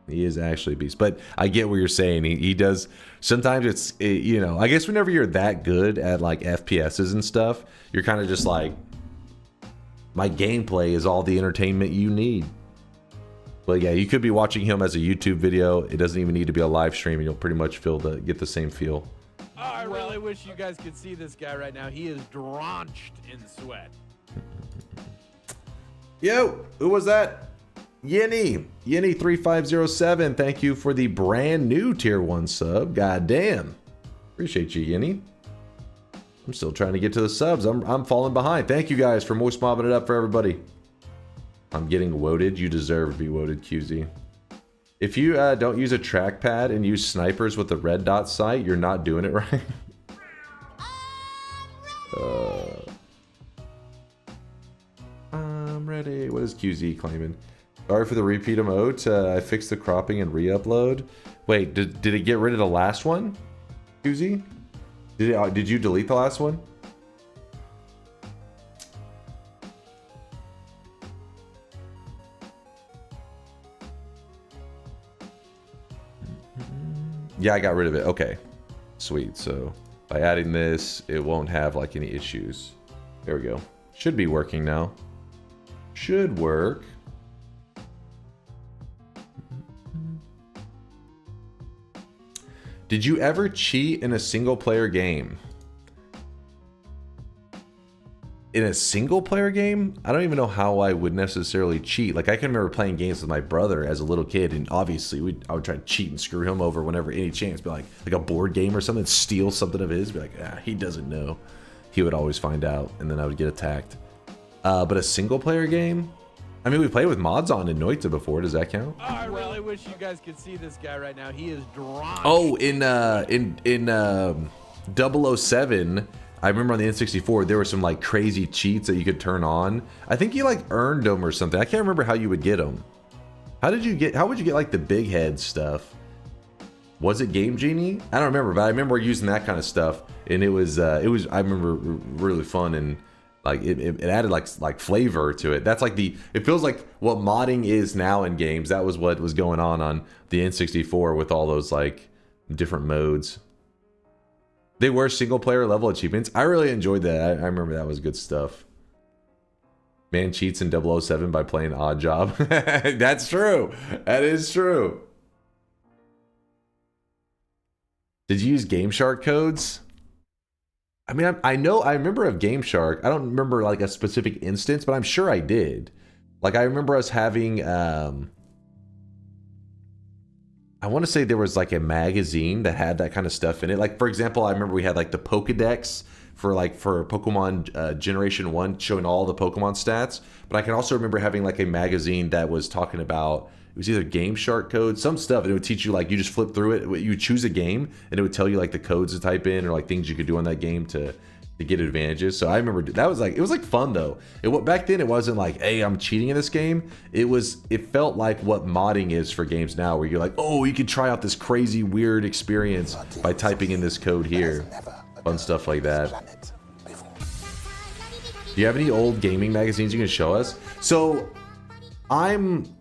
He is actually a beast. But I get what you're saying. He does. Sometimes you know, I guess whenever you're that good at like FPSs and stuff, you're kind of just like, my gameplay is all the entertainment you need. But yeah, you could be watching him as a YouTube video. It doesn't even need to be a live stream, and you'll pretty much get the same feel. Oh, I really wish you guys could see this guy right now. He is drenched in sweat. Yo, who was that? Yinny3507. Thank you for the brand new tier 1 sub. God damn. Appreciate you, Yinny. I'm still trying to get to the subs. I'm falling behind. Thank you guys for moist mobbing it up for everybody. I'm getting woted. You deserve to be woted, QZ. If you don't use a trackpad and use snipers with the red dot sight, you're not doing it right. I'm ready. What is QZ claiming? Sorry for the repeat emote. I fixed the cropping and re-upload. Wait, did it get rid of the last one? QZ? Did you delete the last one? Yeah, I got rid of it. Okay. Sweet. So by adding this, it won't have like any issues. There we go. Should be working now. Should work. Did you ever cheat in a single player game? in a single player game, I don't even know how I would necessarily cheat. Like, I can remember playing games with my brother as a little kid, and obviously I would try to cheat and screw him over whenever any chance. Be like a board game or something, steal something of his. Be like, he doesn't know. He would always find out, and then I would get attacked. But a single player game, I mean, we played with mods on in Noita before. Does that count? Oh, I really wish you guys could see this guy right now. He is drawn. Oh, in 007, I remember on the N64 there were some like crazy cheats that you could turn on. I think you like earned them or something. I can't remember how you would get them. How would you get like the big head stuff? Was it Game Genie? I don't remember, but I remember using that kind of stuff, and it was I remember really fun, and like it added like flavor to it. That's like it feels like what modding is now in games. That was what was going on the N64 with all those like different modes. They were single player level achievements. I really enjoyed that. I remember that was good stuff. Man cheats in 007 by playing Odd Job. That's true. That is true. Did you use Game Shark codes? I mean, I remember of Game Shark. I don't remember like a specific instance, but I'm sure I did. Like, I remember us having, I want to say there was like a magazine that had that kind of stuff in it. Like, for example, I remember we had like the Pokedex for Pokemon Generation 1 showing all the Pokemon stats. But I can also remember having like a magazine that was talking about, it was either Game Shark code, some stuff, and it would teach you, like, you just flip through it, you would choose a game, and it would tell you like the codes to type in or like things you could do on that game to get advantages. So I remember that was like, it was like fun though. Back then it wasn't like, hey, I'm cheating in this game. It felt like what modding is for games now, where you're like, oh, you can try out this crazy weird experience by typing in this code here. Fun stuff like that. Do you have any old gaming magazines you can show us? So I'm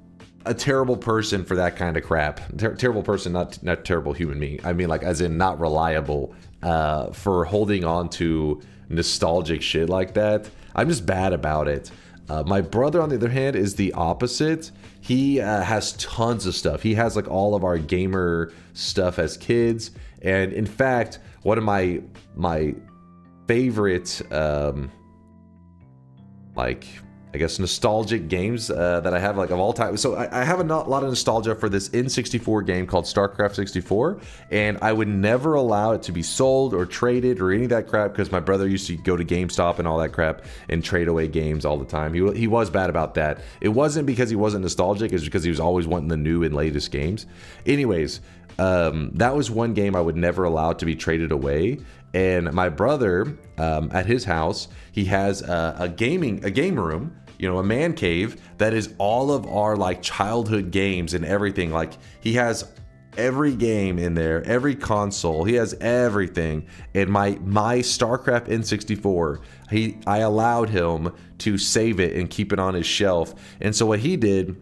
a terrible person for that kind of crap. Terrible person, not terrible human being. I mean, like, as in not reliable for holding on to nostalgic shit like that. I'm just bad about it. My brother, on the other hand, is the opposite. He has tons of stuff. He has like all of our gamer stuff as kids, and in fact, one of my favorite like, I guess, nostalgic games that I have, like, of all time. So I have a lot of nostalgia for this N64 game called StarCraft 64, and I would never allow it to be sold or traded or any of that crap, because my brother used to go to GameStop and all that crap and trade away games all the time. He was bad about that. It wasn't because he wasn't nostalgic, it was because he was always wanting the new and latest games. Anyways, that was one game I would never allow to be traded away. And my brother, at his house, he has a game room, you know, a man cave that is all of our like childhood games and everything. Like, he has every game in there, every console, he has everything. And my StarCraft N64, I allowed him to save it and keep it on his shelf. And so what he did,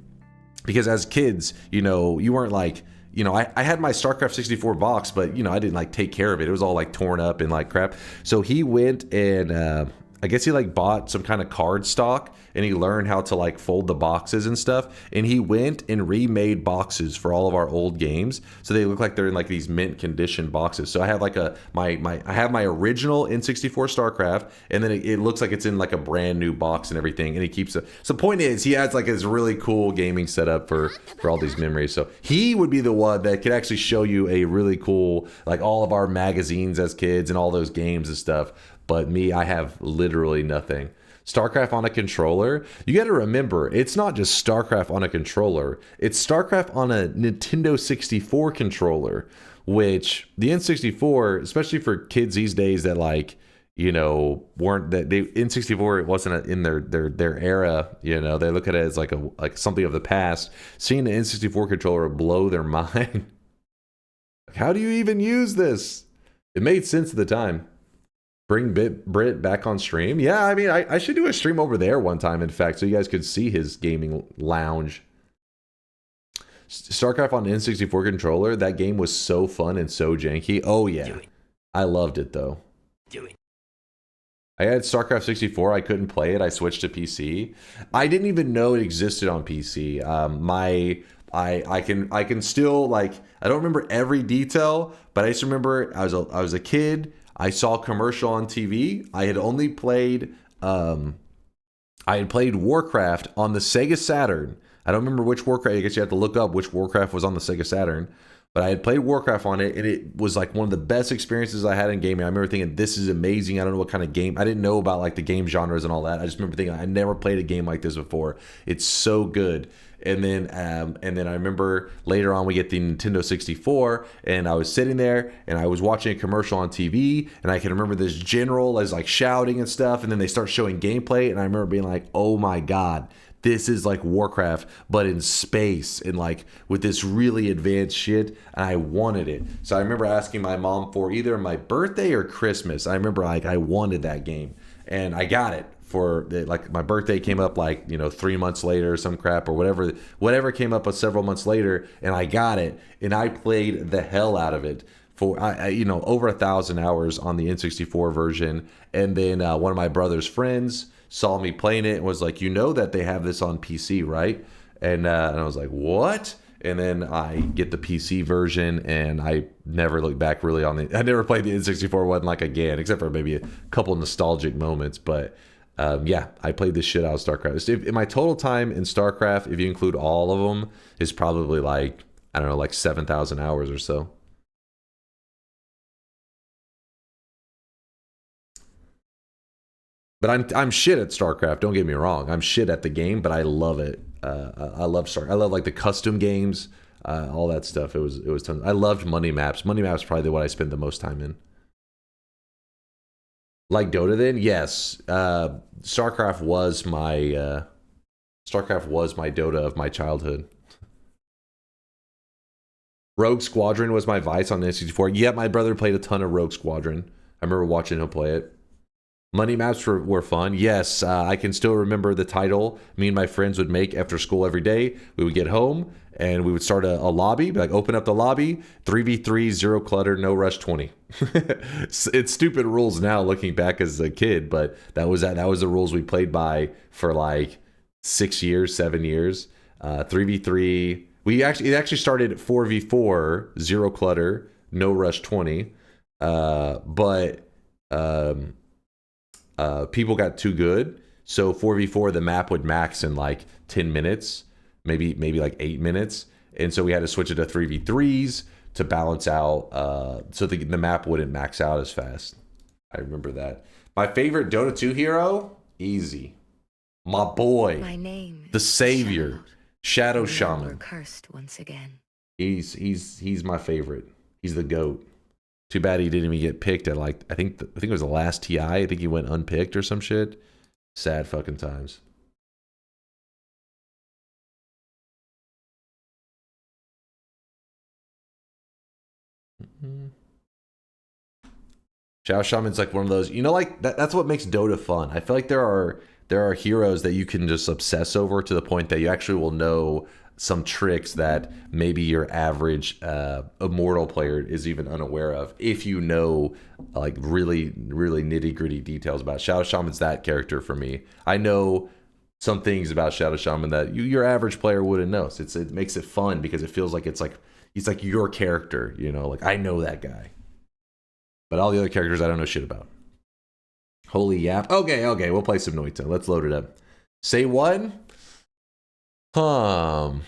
because as kids, you know, you weren't like, you know, I had my StarCraft 64 box, but, you know, I didn't like take care of it. It was all like torn up and like crap. So he went and I guess he like bought some kind of card stock, and he learned how to like fold the boxes and stuff. And he went and remade boxes for all of our old games, so they look like they're in like these mint condition boxes. So I have like I have my original N64 StarCraft, and then it looks like it's in like a brand new box and everything. And he keeps it. So the point is, he has like his really cool gaming setup for all these memories. So he would be the one that could actually show you a really cool, like, all of our magazines as kids and all those games and stuff. But me, I have literally nothing. StarCraft on a controller. You got to remember, it's not just StarCraft on a controller. It's StarCraft on a Nintendo 64 controller, which the N64, especially for kids these days that, like, you know, weren't that they N64, it wasn't in their era, you know, they look at it as like something of the past. Seeing the N64 controller blow their mind. How do you even use this? It made sense at the time. Bring Brit back on stream. Yeah, I mean, I should do a stream over there one time, in fact, so you guys could see his gaming lounge. StarCraft on N64 controller, that game was so fun and so janky. Oh yeah, I loved it though. I had StarCraft 64. I couldn't play it. I switched to PC. I didn't even know it existed on PC. I can still, like, I don't remember every detail, but I just remember I was a kid. I saw a commercial on TV. I had only played I had played Warcraft on the Sega Saturn. I don't remember which Warcraft. I guess you have to look up which Warcraft was on the Sega Saturn. But I had played Warcraft on it, and it was like one of the best experiences I had in gaming. I remember thinking, this is amazing. I don't know what kind of game. I didn't know about like the game genres and all that. I just remember thinking, I never played a game like this before. It's so good. And then I remember later on we get the Nintendo 64, and I was sitting there and I was watching a commercial on TV, and I can remember this general as like shouting and stuff, and then they start showing gameplay, and I remember being like, oh my god, this is like Warcraft, but in space and like with this really advanced shit, and I wanted it. So I remember asking my mom for either my birthday or Christmas. I remember like I wanted that game, and I got it for like my birthday came up like 3 months later or some crap or whatever came up several months later, and I got it, and I played the hell out of it for over 1,000 hours on the N64 version. And then one of my brother's friends saw me playing it and was like, that they have this on PC, right? And I was like, what? And then I get the PC version, and I never looked back really on I never played the N64 one like again, except for maybe a couple nostalgic moments. But yeah, I played this shit out of StarCraft. My total time in StarCraft, if you include all of them, is probably like, I don't know, like 7,000 hours or so. But I'm shit at StarCraft. Don't get me wrong. I'm shit at the game, but I love it. I love StarCraft. I love like the custom games, all that stuff. It was tons. I loved money maps. Money maps probably what I spent the most time in. Like Dota, then yes. StarCraft was my Dota of my childhood. Rogue Squadron was my vice on the N64. Yeah, my brother played a ton of Rogue Squadron. I remember watching him play it. Money maps were fun. Yes, I can still remember the title me and my friends would make after school every day. We would get home and we would start a lobby, like open up the lobby, 3v3, 0 clutter, no rush 20. It's stupid rules now looking back as a kid, but that was the rules we played by for like 6 years, 7 years. 3v3. It actually started 4v4, 0 clutter, no rush 20. But people got too good, so 4v4 the map would max in like 10 minutes, maybe like 8 minutes, and so we had to switch it to 3v3s to balance out so the map wouldn't max out as fast. I remember that. My favorite Dota 2 hero, easy, my boy, my name, the savior, Shadow Shaman. Cursed once again. He's my favorite. He's the GOAT. Too bad he didn't even get picked at like I think it was the last TI. I think he went unpicked or some shit. Sad fucking times. Shadow Shaman's like one of those, like that's what makes Dota fun. I feel like there are heroes that you can just obsess over to the point that you actually will know some tricks that maybe your average immortal player is even unaware of, if you know like really really nitty gritty details about Shadow Shaman's that character for me. I know some things about Shadow Shaman that your average player wouldn't know. So it makes it fun because it feels like he's like your character, like I know that guy. But all the other characters I don't know shit about. Holy yap. Okay, we'll play some Noita. Let's load it up. Say one. One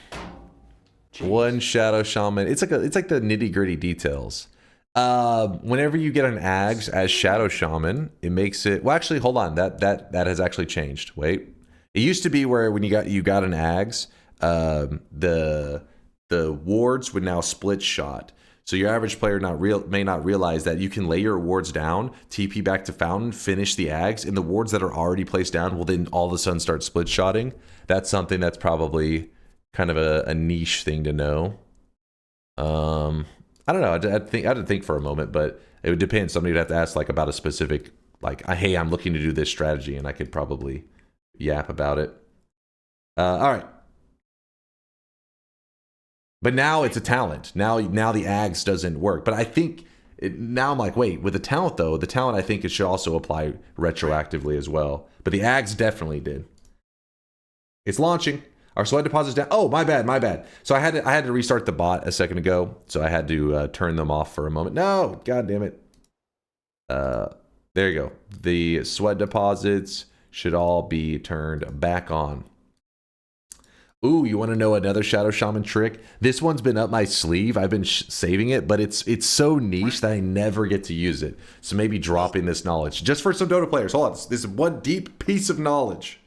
Shadow Shaman. It's like the nitty gritty details. Whenever you get an Ags as Shadow Shaman, it makes it. Well, actually, hold on. That has actually changed. Wait, it used to be where when you got an Ags, the wards would now split shot. So your average player may not realize that you can lay your wards down, TP back to Fountain, finish the Ags, and the wards that are already placed down will then all of a sudden start split shotting. That's something that's probably kind of a niche thing to know. I don't know. I had to think for a moment, but it would depend. Somebody would have to ask like about a specific, like, hey, I'm looking to do this strategy, and I could probably yap about it. All right. But now it's a talent. Now the Ags doesn't work. But I think now I'm like, wait, with the talent though, I think it should also apply retroactively as well. But the Ags definitely did. It's launching. Our sweat deposits down. Oh, my bad. So I had to restart the bot a second ago. So I had to turn them off for a moment. No, god damn it. There you go. The sweat deposits should all be turned back on. Ooh, you want to know another Shadow Shaman trick? This one's been up my sleeve. I've been saving it, but it's so niche that I never get to use it. So maybe dropping this knowledge. Just for some Dota players. Hold on. This is one deep piece of knowledge.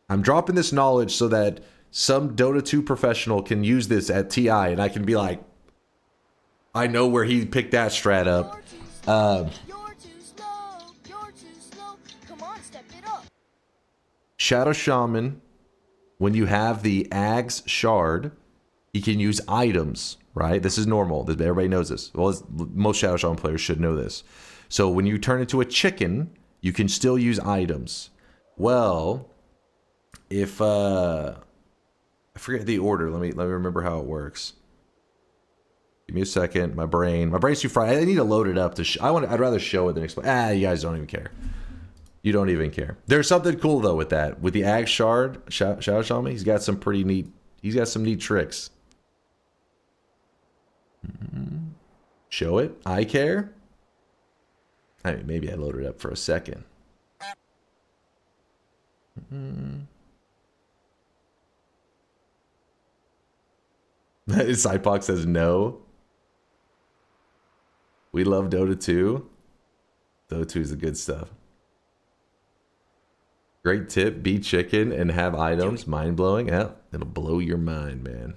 I'm dropping this knowledge so that some Dota 2 professional can use this at TI, and I can be like, I know where he picked that strat up. You're too slow. Come on, step it up. Shadow Shaman, when you have the Ag's shard, he can use items, right? This is normal. Everybody knows this. Well, most Shadow Shaman players should know this. So when you turn into a chicken, you can still use items. Well, if I forget the order. Let me remember how it works. Give me a second. My brain's too fried. I need to load it up to. I'd rather show it than explain. You guys don't even care. You don't even care. There's something cool though with that. With the Ag Shard, Shadow Shaman, he's got some pretty neat. He's got some neat tricks. Show it. I care. I mean, maybe I load it up for a second. Cypox says no. We love Dota 2. Dota 2 is the good stuff. Great tip. Be chicken and have items. Mind blowing. Yeah, it'll blow your mind, man.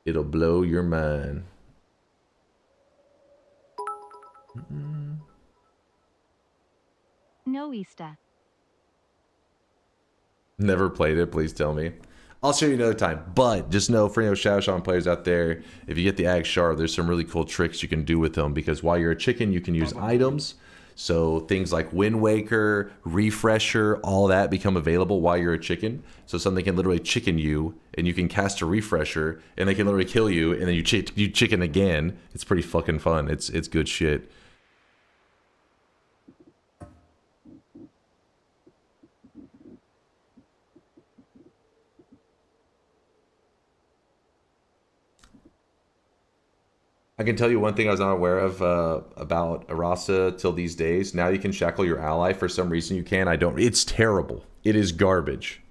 It'll blow your mind. Noita. Never played it. Please tell me. I'll show you another time. But just know for Shadow Shaman players out there, if you get the Ag Shard, there's some really cool tricks you can do with them. Because while you're a chicken, you can use items. So things like Wind Waker, Refresher, all that become available while you're a chicken. So something can literally chicken you, and you can cast a Refresher, and they can literally kill you, and then you chicken again. It's pretty fucking fun. It's good shit. I can tell you one thing I was not aware of about Arasa till these days. Now you can shackle your ally. For some reason you can. I don't. It's terrible. It is garbage.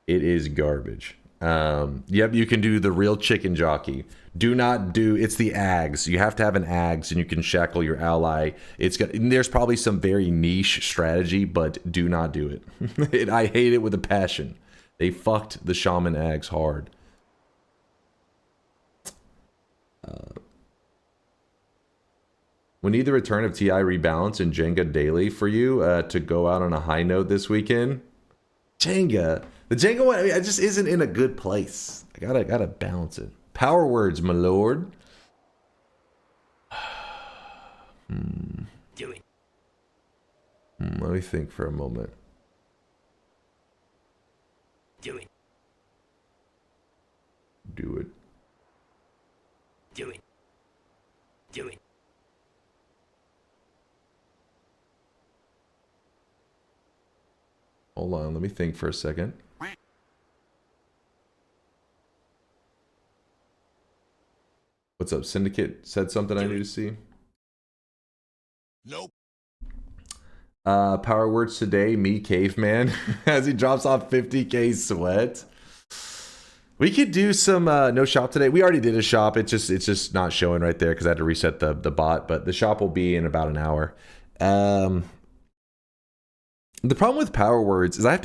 It is garbage. Yep, you can do the real chicken jockey. Do not do. It's the Ags. You have to have an Ags, and you can shackle your ally. There's probably some very niche strategy, but do not do it. I hate it with a passion. They fucked the Shaman Ags hard. We need the return of TI Rebalance and Jenga Daily for you to go out on a high note this weekend. Jenga. The Jenga one, it just isn't in a good place. I gotta balance it. Power words, my lord. Do it. Let me think for a moment. Do it. Do it. Do it. Do it. Hold on, let me think for a second. What's up? Syndicate said something I need to see. Nope. Power words today, me caveman, as he drops off 50k sweat. We could do some no shop today. We already did a shop. It's just not showing right there because I had to reset the bot, but the shop will be in about an hour. The problem with power words is I have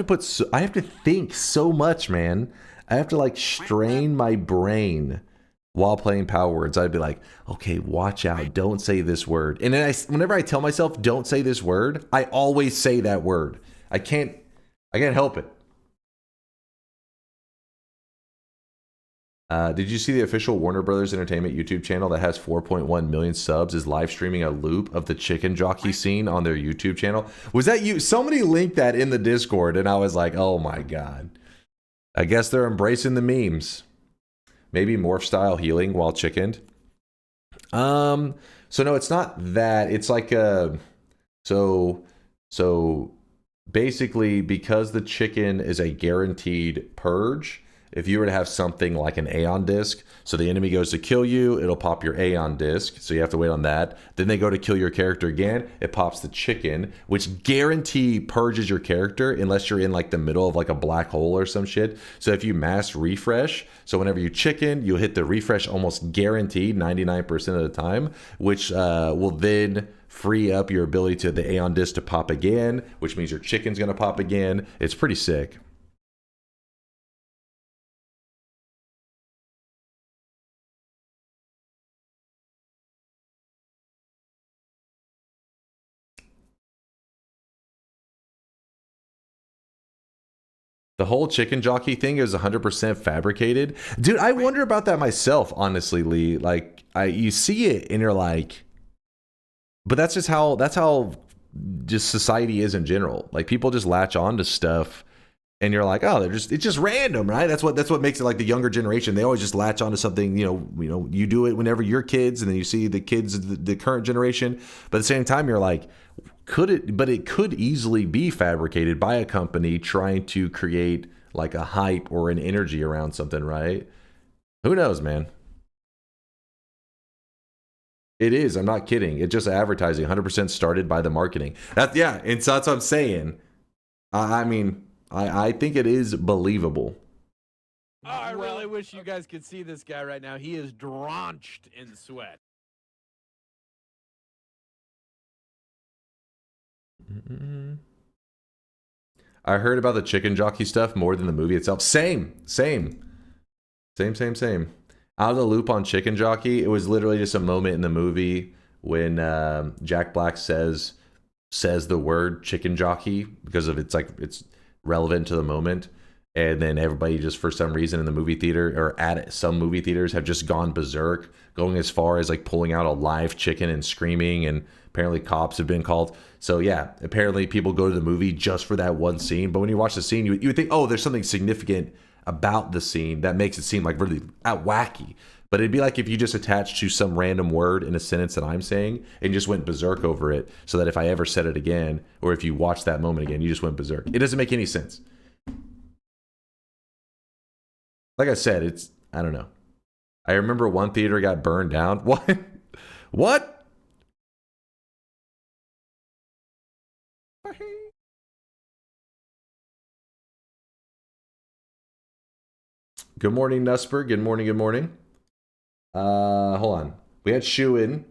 to think so much, man. I have to like strain my brain while playing power words. I'd be like, okay, watch out, don't say this word. And then whenever I tell myself don't say this word, I always say that word. I can't help it. Did you see the official Warner Brothers Entertainment YouTube channel that has 4.1 million subs is live streaming a loop of the chicken jockey scene on their YouTube channel? Was that you? Somebody linked that in the Discord, and I was like, oh my god. I guess they're embracing the memes. Maybe morph style healing while chickened. So no, it's not that. It's like so basically because the chicken is a guaranteed purge, if you were to have something like an Aeon disc, so the enemy goes to kill you, it'll pop your Aeon disc, so you have to wait on that. Then they go to kill your character again, it pops the chicken, which guarantee purges your character unless you're in like the middle of like a black hole or some shit. So if you mass refresh, so whenever you chicken, you'll hit the refresh almost guaranteed 99% of the time, which will then free up your ability to the Aeon disc to pop again, which means your chicken's gonna pop again. It's pretty sick. The whole chicken jockey thing is 100% fabricated. Dude, I wonder about that myself, honestly, Lee. Like, you see it and you're like, but that's how just society is in general. Like, people just latch on to stuff and you're like, oh, it's just random, right? That's what makes it like the younger generation. They always just latch on to something, you do it whenever you're kids and then you see the kids of the current generation. But at the same time, you're like, it could easily be fabricated by a company trying to create like a hype or an energy around something, right? Who knows, man? It is. I'm not kidding. It's just advertising. 100% started by the marketing. And so that's what I'm saying. I mean, I think it is believable. Oh, I really wish you guys could see this guy right now. He is drenched in sweat. I heard about the chicken jockey stuff more than the movie itself. Same. Out of the loop on chicken jockey. It was literally just a moment in the movie when Jack Black says the word chicken jockey because of it's relevant to the moment. And then everybody just for some reason in the movie theater or at some movie theaters have just gone berserk, going as far as like pulling out a live chicken and screaming, and apparently cops have been called. So yeah, apparently people go to the movie just for that one scene. But when you watch the scene, you would think, oh, there's something significant about the scene that makes it seem like really wacky. But it'd be like if you just attached to some random word in a sentence that I'm saying and just went berserk over it, so that if I ever said it again, or if you watch that moment again, you just went berserk. It doesn't make any sense. Like I said, I don't know. I remember one theater got burned down. What? What? Good morning, Nusper. Good morning. Hold on. We had Shun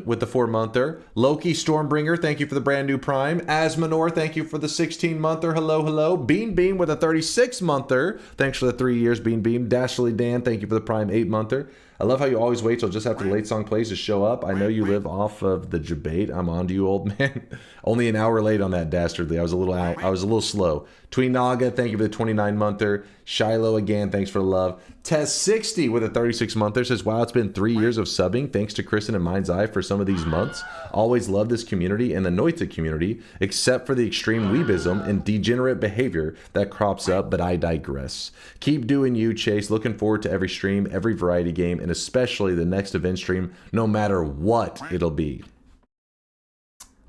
with the 4-monther. Loki Stormbringer, thank you for the brand new Prime. Asmonor, thank you for the 16-monther. Hello. Bean with a 36-monther. Thanks for the 3 years, Bean. Dashly Dan, thank you for the Prime 8-monther. I love how you always wait till just after the late song plays to show up. I know you live off of the debate. I'm on to you, old man. Only an hour late on that, dastardly. I was a little slow. Tween Naga, thank you for the 29-monther. Shiloh again, thanks for the love. Test60 with a 36-monther says, wow, it's been 3 years of subbing. Thanks to Kristen and Mind's Eye for some of these months. Always love this community and the Noita community, except for the extreme weebism and degenerate behavior that crops up, but I digress. Keep doing you, Chase. Looking forward to every stream, every variety game, and especially the next event stream, no matter what it'll be.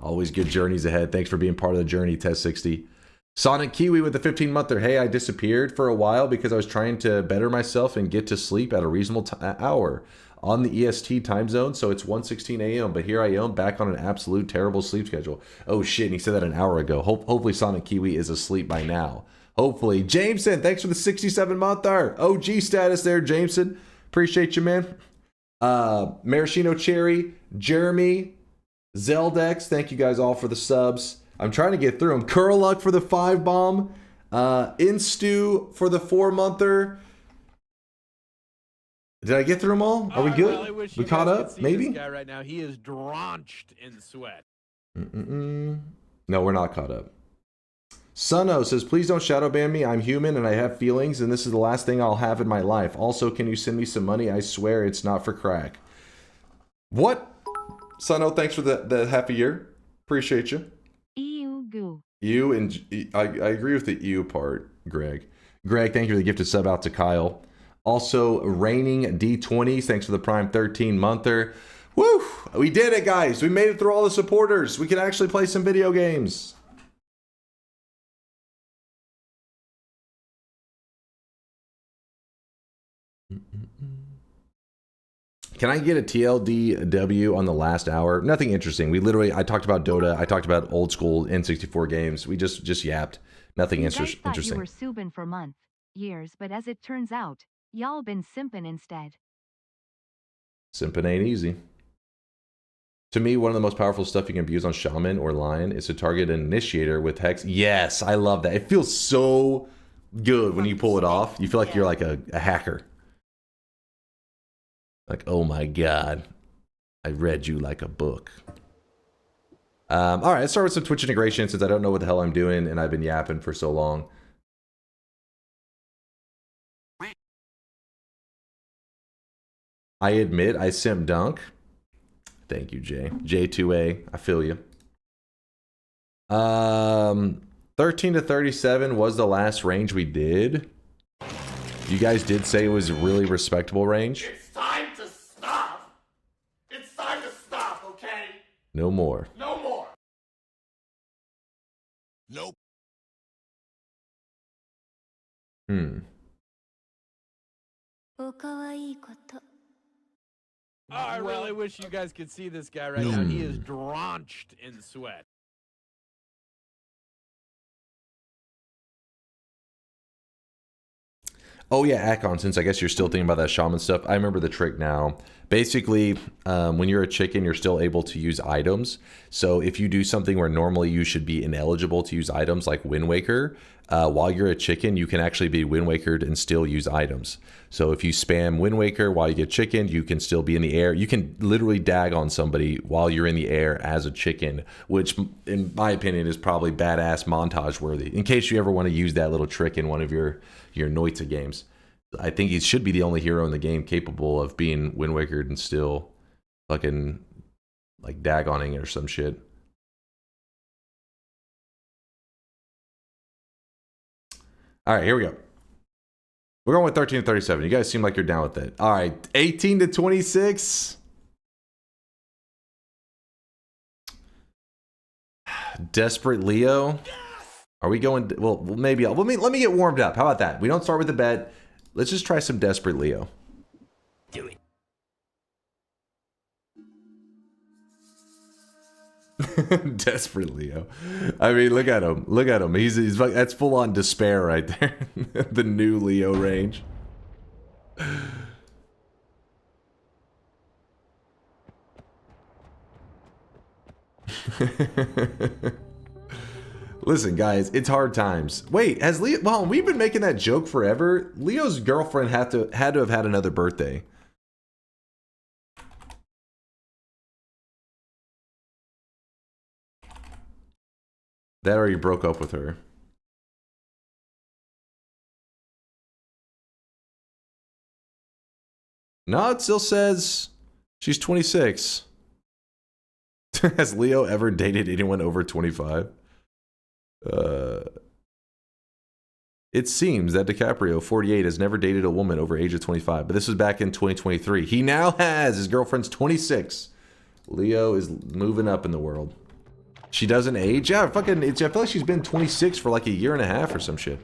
Always good journeys ahead. Thanks for being part of the journey, Test60. Sonic Kiwi with the 15-monther. Hey, I disappeared for a while because I was trying to better myself and get to sleep at a reasonable hour on the EST time zone, so it's 1:16 a.m. But here I am back on an absolute terrible sleep schedule. Oh shit, and he said that an hour ago. Hopefully Sonic Kiwi is asleep by now. Hopefully. Jameson, thanks for the 67-monther. OG status there, Jameson. Appreciate you, man. Maraschino Cherry, Jeremy, Zeldex, thank you guys all for the subs. I'm trying to get through them. Curluck for the 5-bomb. Instu for the 4-monther. Did I get through them all? Are we good? We caught up? Maybe? This guy right now, he is drenched in sweat. No, we're not caught up. Suno says, please don't shadow ban me. I'm human and I have feelings, and this is the last thing I'll have in my life. Also, can you send me some money? I swear it's not for crack. What? Suno, thanks for the half a year. Appreciate you. Goo. You and I agree with the EU part, Greg. Greg, thank you for the gifted sub out to Kyle. Also, reigning D20s, thanks for the Prime 13-monther. Woo! We did it, guys. We made it through all the supporters. We can actually play some video games. Can I get a TLDW on the last hour? Nothing interesting. I talked about Dota. I talked about old school N64 games. We just yapped. Nothing You guys thought interesting. you were subin for months, years, but as it turns out, y'all been simpin' instead. Simping ain't easy. To me, one of the most powerful stuff you can abuse on Shaman or Lion is to target an initiator with Hex. Yes, I love that. It feels so good when you pull it off. You feel like you're like a hacker. Like, oh my god, I read you like a book. All right, let's start with some Twitch integration since I don't know what the hell I'm doing and I've been yapping for so long. I admit I simp dunk. Thank you, Jay. J2A, I feel you. 13 to 37 was the last range we did. You guys did say it was a really respectable range. It's time to stop. It's time to stop, okay? No more. No more. Nope. I really wish you guys could see this guy right now. He is drenched in sweat. Oh yeah, Akon, since I guess you're still thinking about that shaman stuff, I remember the trick now. Basically, when you're a chicken, you're still able to use items. So if you do something where normally you should be ineligible to use items like Wind Waker, while you're a chicken, you can actually be Wind Wakered and still use items. So if you spam Wind Waker while you get chicken, you can still be in the air. You can literally dag on somebody while you're in the air as a chicken, which in my opinion is probably badass montage worthy. In case you ever want to use that little trick in one of your Noita games. I think he should be the only hero in the game capable of being Wind Wakered and still fucking like dagoning or some shit. All right, here we go. We're going with 13 to 37. You guys seem like you're down with it. All right, 18 to 26. Desperate Leo. Are we going? Well, maybe. Let me get warmed up. How about that? We don't start with the bet. Let's just try some Desperate Leo. Do it. Desperate Leo. I mean, look at him. Look at him. He's like, that's full on despair right there. The new Leo range. Listen, guys, it's hard times. Wait, has Leo? Well, we've been making that joke forever. Leo's girlfriend had to have had another birthday. That or you broke up with her. No, it still says she's 26. Has Leo ever dated anyone over 25? It seems that DiCaprio, 48, has never dated a woman over age of 25, but this was back in 2023. He now has, his girlfriend's 26. Leo is moving up in the world. She doesn't age? Yeah, fucking, I feel like she's been 26 for like a year and a half or some shit.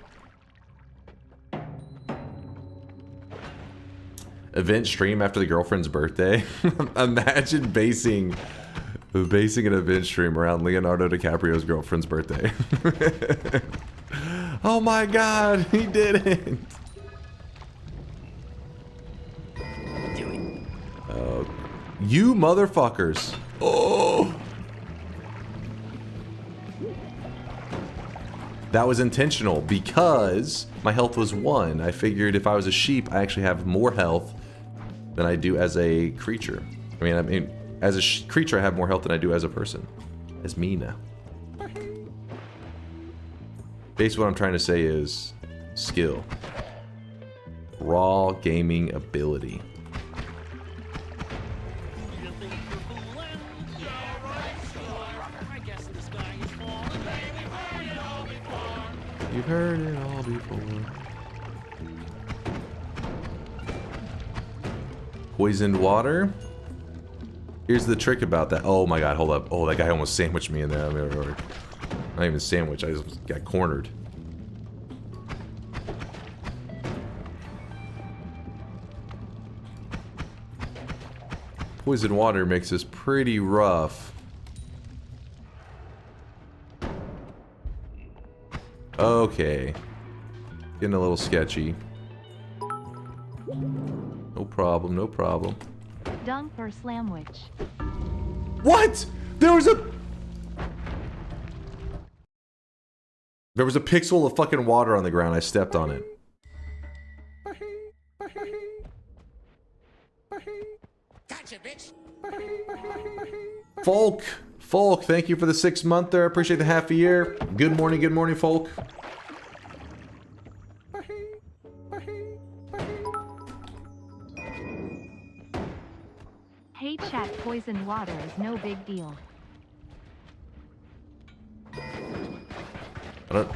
Event stream after the girlfriend's birthday. Imagine basing an event stream around Leonardo DiCaprio's girlfriend's birthday. Oh my god, he didn't. Oh, you motherfuckers. Oh. That was intentional because my health was 1. I figured if I was a sheep, I actually have more health than I do as a creature. I mean, as a creature, I have more health than I do as a person. As me now. Basically, what I'm trying to say is skill. Raw gaming ability. You've heard it all before. Poisoned water. Here's the trick about that. Oh my god, hold up. Oh, that guy almost sandwiched me in there. Not even sandwich, I just got cornered. poison water makes this pretty rough. Okay. Getting a little sketchy. No problem, no problem. DunkOrSlam witch. What? There was a pixel of fucking water on the ground. I stepped on it. Gotcha, bitch. Folk, thank you for the 6-monther. I appreciate the half a year. Good morning, Folk. Hey chat, poison water is no big deal.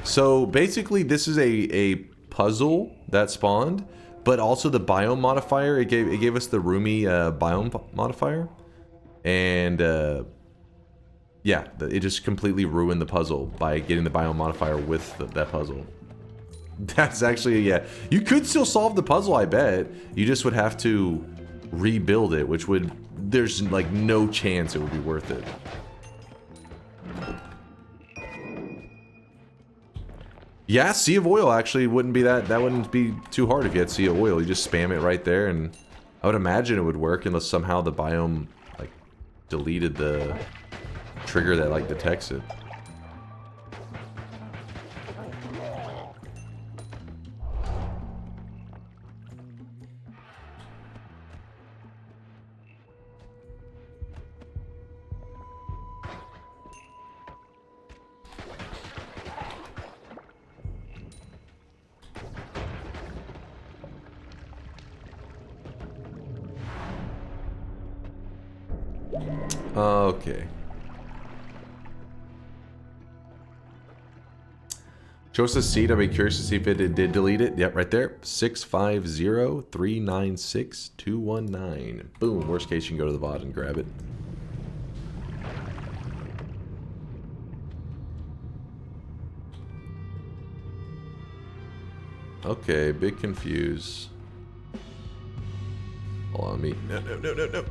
So basically, this is a puzzle that spawned, but also the biome modifier. It gave us the roomy biome modifier, and yeah, it just completely ruined the puzzle by getting the biome modifier with that puzzle. That's actually, yeah, you could still solve the puzzle. I bet you just would have to rebuild it, which would, there's like no chance it would be worth it. Yeah, Sea of Oil actually wouldn't be that wouldn't be too hard if you had Sea of Oil. You just spam it right there, and I would imagine it would work unless somehow the biome like deleted the trigger that like detects it. Okay. Show us the seed. I'd be curious to see if it did delete it. Yep, right there. 650-396-219. Boom. Worst case, you can go to the VOD and grab it. Okay, big confused. Hold on, me. No.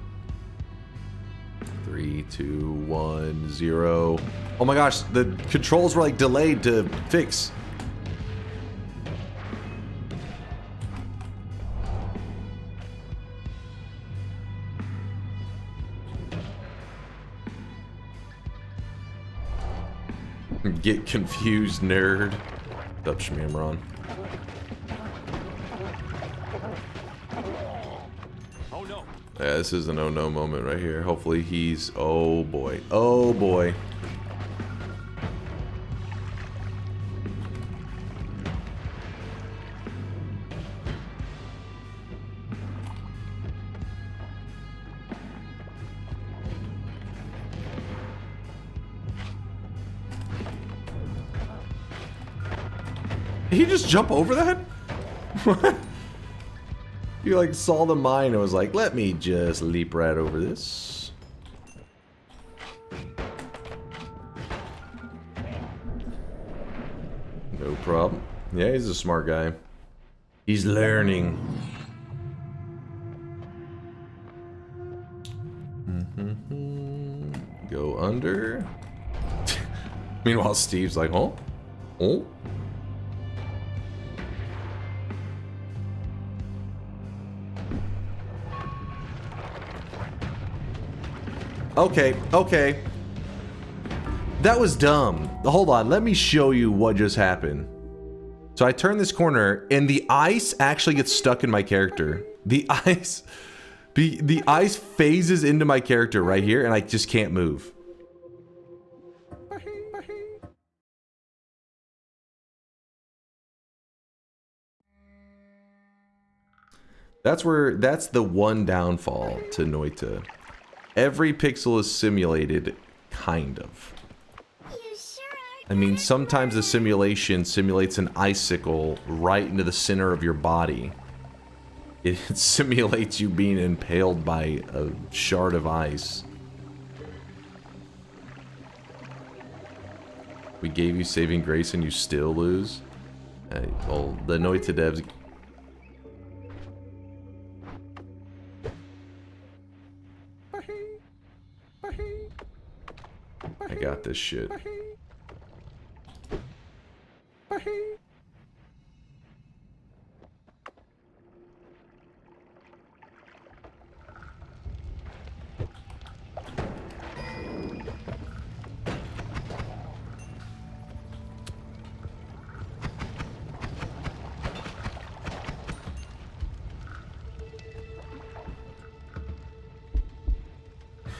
3, 2, 1, 0. Oh my gosh, the controls were like delayed to fix. Get confused, nerd. What's up, Shmamron? Yeah, this is an oh-no moment right here. Hopefully he's... Oh, boy. Oh, boy. Did he just jump over that? What? You like saw the mine and was like, let me just leap right over this. No problem. Yeah, he's a smart guy. He's learning. Go under. Meanwhile, Steve's like, huh? Oh? Okay. That was dumb. Hold on, let me show you what just happened. So I turn this corner, and the ice actually gets stuck in my character. The ice phases into my character right here, and I just can't move. That's the one downfall to Noita. Every pixel is simulated, kind of. I mean, sometimes the simulation simulates an icicle right into the center of your body. It simulates you being impaled by a shard of ice. We gave you saving grace and you still lose? Well, the Noita devs... I got this shit.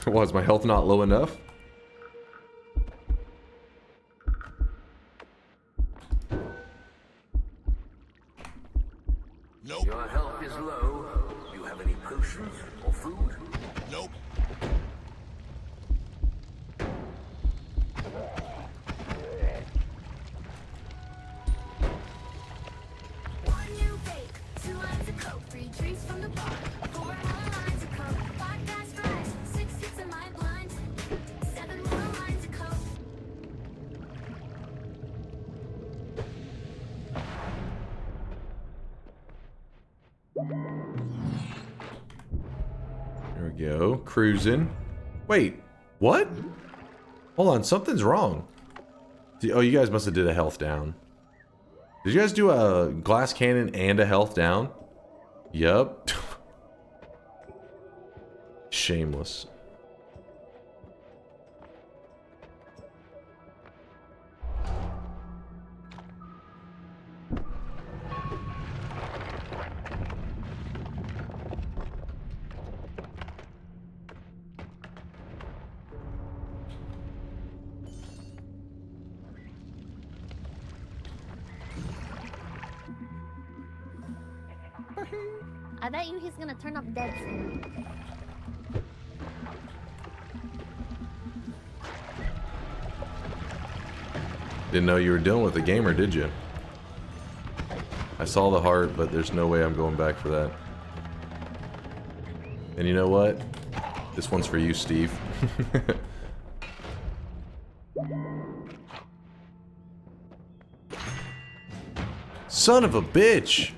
Was my health not low enough? Nope. Your health is low. You have any potions or food? Nope. One new bake, 2 lines of coke, 3 drinks from the bar, 4 more lines of coke, 5 fast fries, 6 hits in my blunt, 7 more lines of coke. There we go. Cruising. Wait, what? Hold on, something's wrong. Oh, you guys must have did a health down. Did you guys do a glass cannon and a health down? Yup. Shameless. I bet you he's gonna turn up dead soon. Didn't know you were dealing with a gamer, did you? I saw the heart, but there's no way I'm going back for that. And you know what? This one's for you, Steve. Son of a bitch!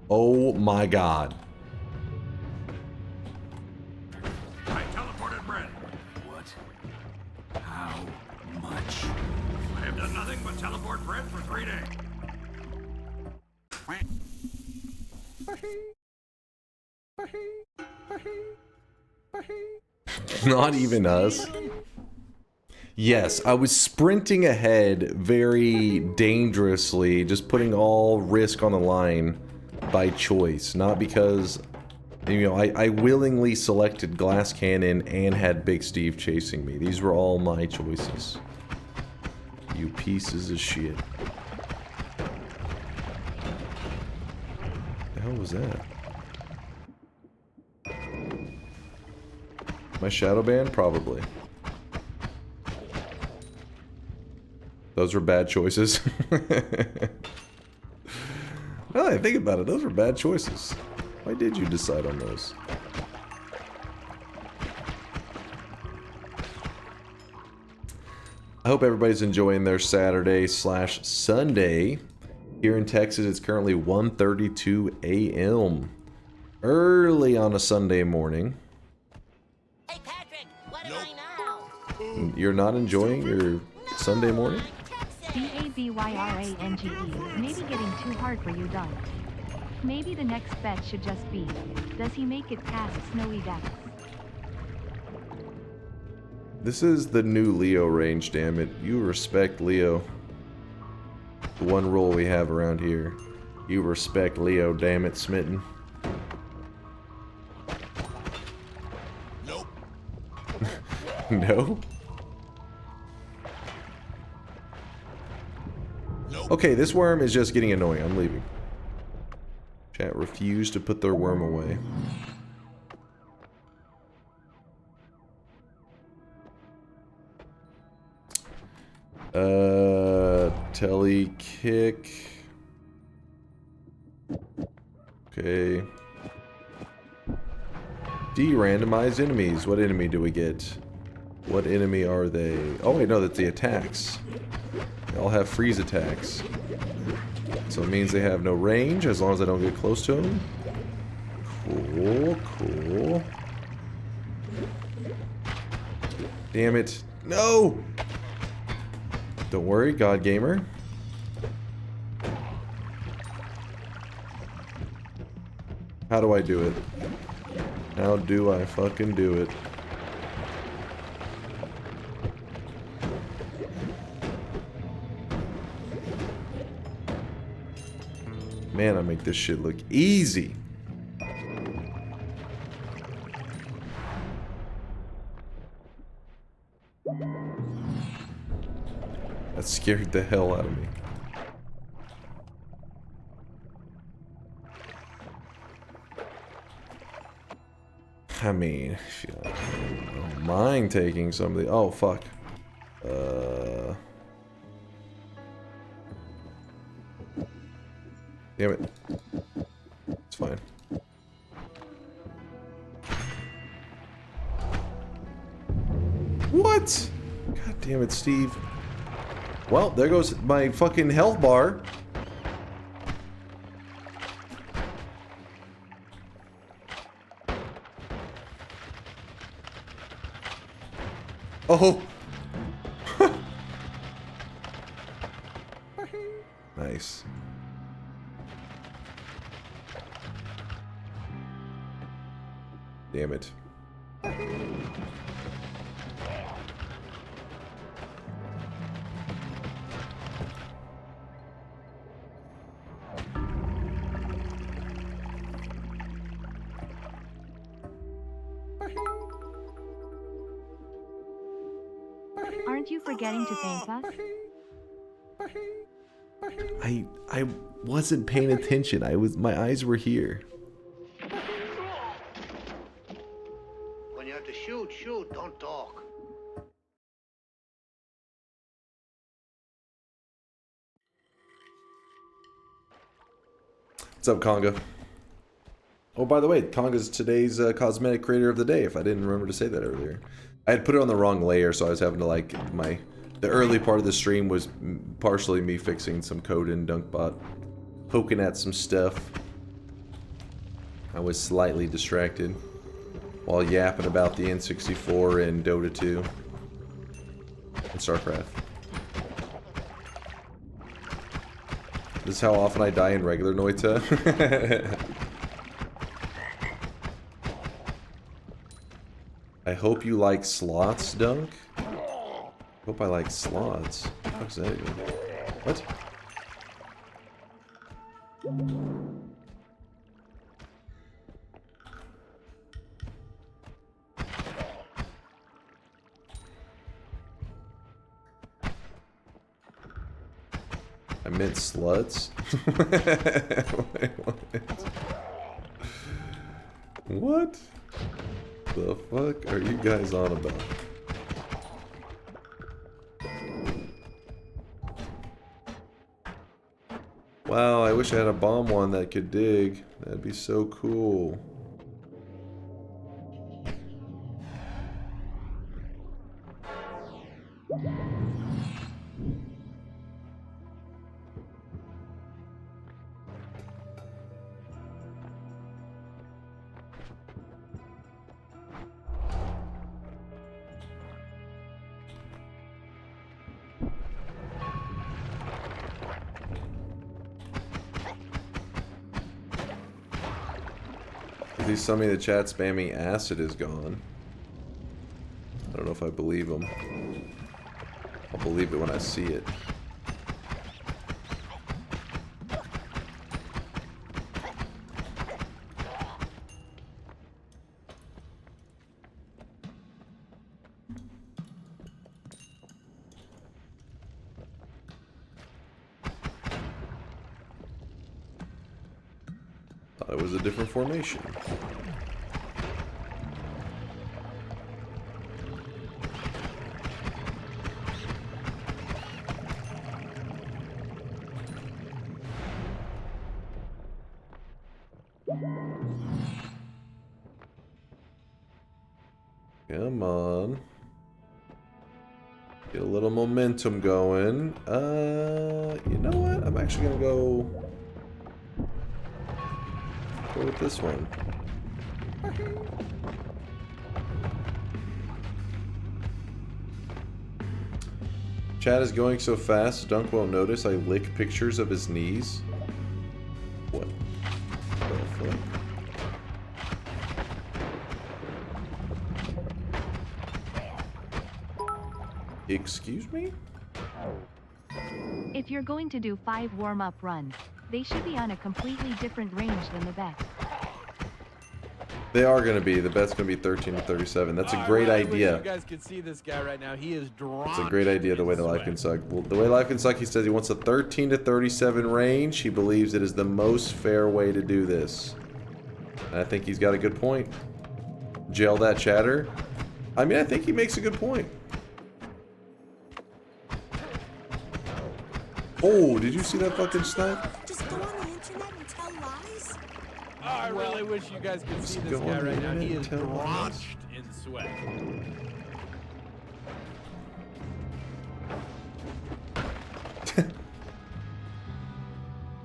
Oh my god. I teleported bread. What? How much? I have done nothing but teleport bread for 3 days. Not even us. Yes, I was sprinting ahead very dangerously, just putting all risk on the line by choice, not because, you know, I willingly selected glass cannon and had Big Steve chasing me. These were all my choices. You pieces of shit. The hell was that? My shadow band? Probably. Those were bad choices. Now that I think about it, those were bad choices. Why did you decide on those? I hope everybody's enjoying their Saturday/Sunday. Here in Texas, it's currently 1:32 a.m. Early on a Sunday morning. Hey Patrick, what do I know? You're not enjoying your Sunday morning? DABYRANGE. Maybe getting too hard for you, Dunk. Maybe the next bet should just be, does he make it past snowy depths? This is the new Leo range, damn it. You respect Leo. The one rule we have around here. You respect Leo, damn it, Smitten. Nope. No? Okay, this worm is just getting annoying. I'm leaving. Chat refused to put their worm away. Telly kick. Okay. De-randomized enemies. What enemy do we get? What enemy are they? Oh wait, no, that's the attacks. They all have freeze attacks. So it means they have no range as long as I don't get close to them. Cool, cool. Damn it. No! Don't worry, God Gamer. How do I do it? How do I fucking do it? Man, I make this shit look easy. That scared the hell out of me. I mean, if you don't mind taking some of the... Oh, fuck. Damn it. It's fine. What? God damn it, Steve. Well, there goes my fucking health bar. Oh! Nice. Damn it. Aren't you forgetting to thank us? I wasn't paying attention. My eyes were here. When you have to shoot, shoot, don't talk. What's up, Conga? Oh, by the way, Conga's today's cosmetic creator of the day, if I didn't remember to say that earlier. I had put it on the wrong layer, so I was having to, like, the early part of the stream was partially me fixing some code in DunkBot, poking at some stuff. I was slightly distracted while yapping about the N64 and Dota 2 and StarCraft. This is how often I die in regular Noita. I hope you like slots, Dunk. Hope I like slots. What the fuck's that even? What? I meant sluts? Wait, what? The fuck are you guys on about? Wow, I wish I had a bomb one that could dig. That'd be so cool. At least somebody in the chat spamming acid is gone. I don't know if I believe him. I'll believe it when I see it. Thought it was a different formation. Come on. Get a little momentum going. You know what? I'm actually gonna go with this one. Chat is going so fast, Dunk won't notice I lick pictures of his knees. What the fuck? Excuse me? If you're going to do 5 warm-up runs, they should be on a completely different range than the bet. They are going to be. The bet's going to be 13 to 37. That's a great I wish idea. you guys could see this guy right now. He is drawn. It's a great idea the way the life can suck. Well, the way life can suck, he says he wants a 13 to 37 range. He believes it is the most fair way to do this. And I think he's got a good point. Jail that chatter. I mean, I think he makes a good point. Oh, did you see that fucking snipe? Just go on the internet and tell lies? I really wish you guys could see this go guy on the right now. He internet is and tell lies. drenched in sweat.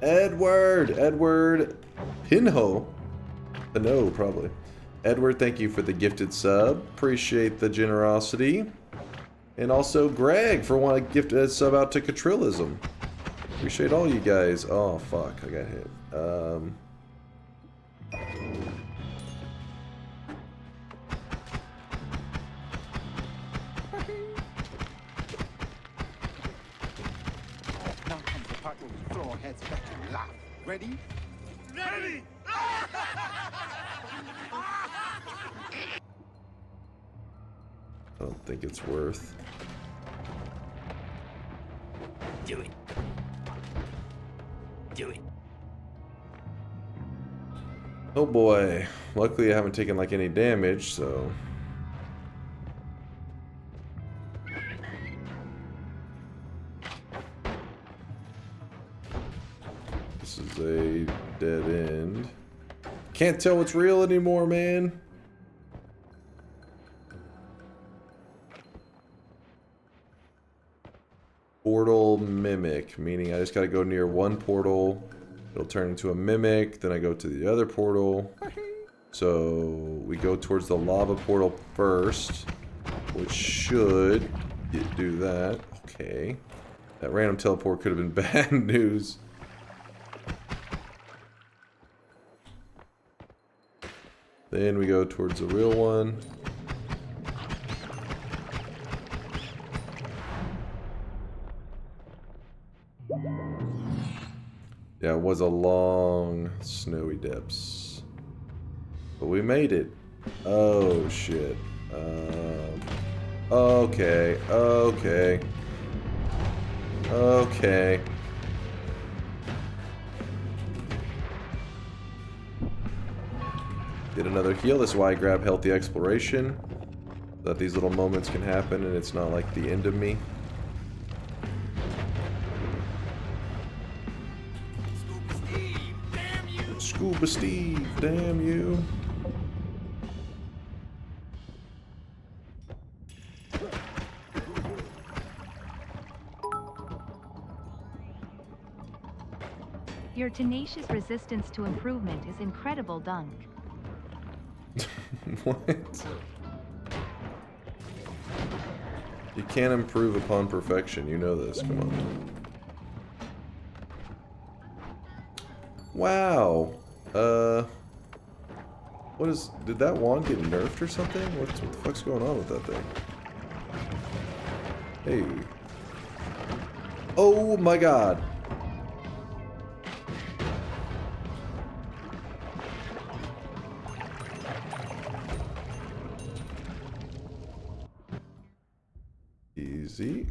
Edward Pinho. No, probably. Edward, thank you for the gifted sub. Appreciate the generosity. And also Greg for wanting to gift a sub out to Catrillism. Appreciate all you guys. Oh, fuck. I got hit. Now comes the part where we throw our heads back and laugh. Ready? Ready! I don't think it's worth. Do it. Do it. Oh boy. Luckily I haven't taken like any damage, so. This is a dead end. Can't tell what's real anymore, man. Portal mimic, meaning I just gotta go near one portal. It'll turn into a mimic, then I go to the other portal. So we go towards the lava portal first, which should do that. Okay. That random teleport could have been bad news. Then we go towards the real one. Yeah, it was a long, snowy depths. But we made it. Oh, shit. Okay, okay. Okay. Get another heal. This is why I grab healthy exploration. So that these little moments can happen and it's not like the end of me. Scuba Steve, damn you. Your tenacious resistance to improvement is incredible, Dunk. What? You can't improve upon perfection, you know this, come on. Wow. What is... Did that wand get nerfed or something? What the fuck's going on with that thing? Hey. Oh my god. Easy.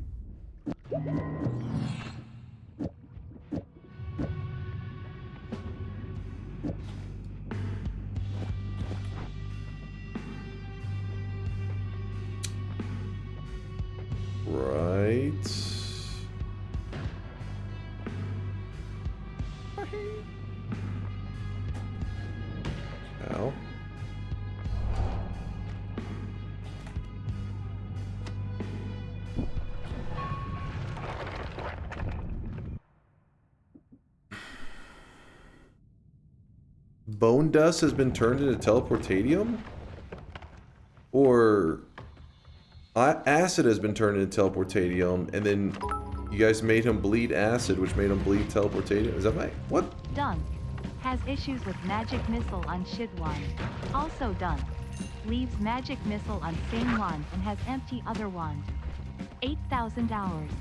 Right. Ow. Bone dust has been turned into teleportatium? Or acid has been turned into teleportatium, and then you guys made him bleed acid, which made him bleed teleportatium? Is that right? What? Dunk has issues with magic missile on shit wand. Also Dunk leaves magic missile on same wand and has empty other wand. 8,000 hours.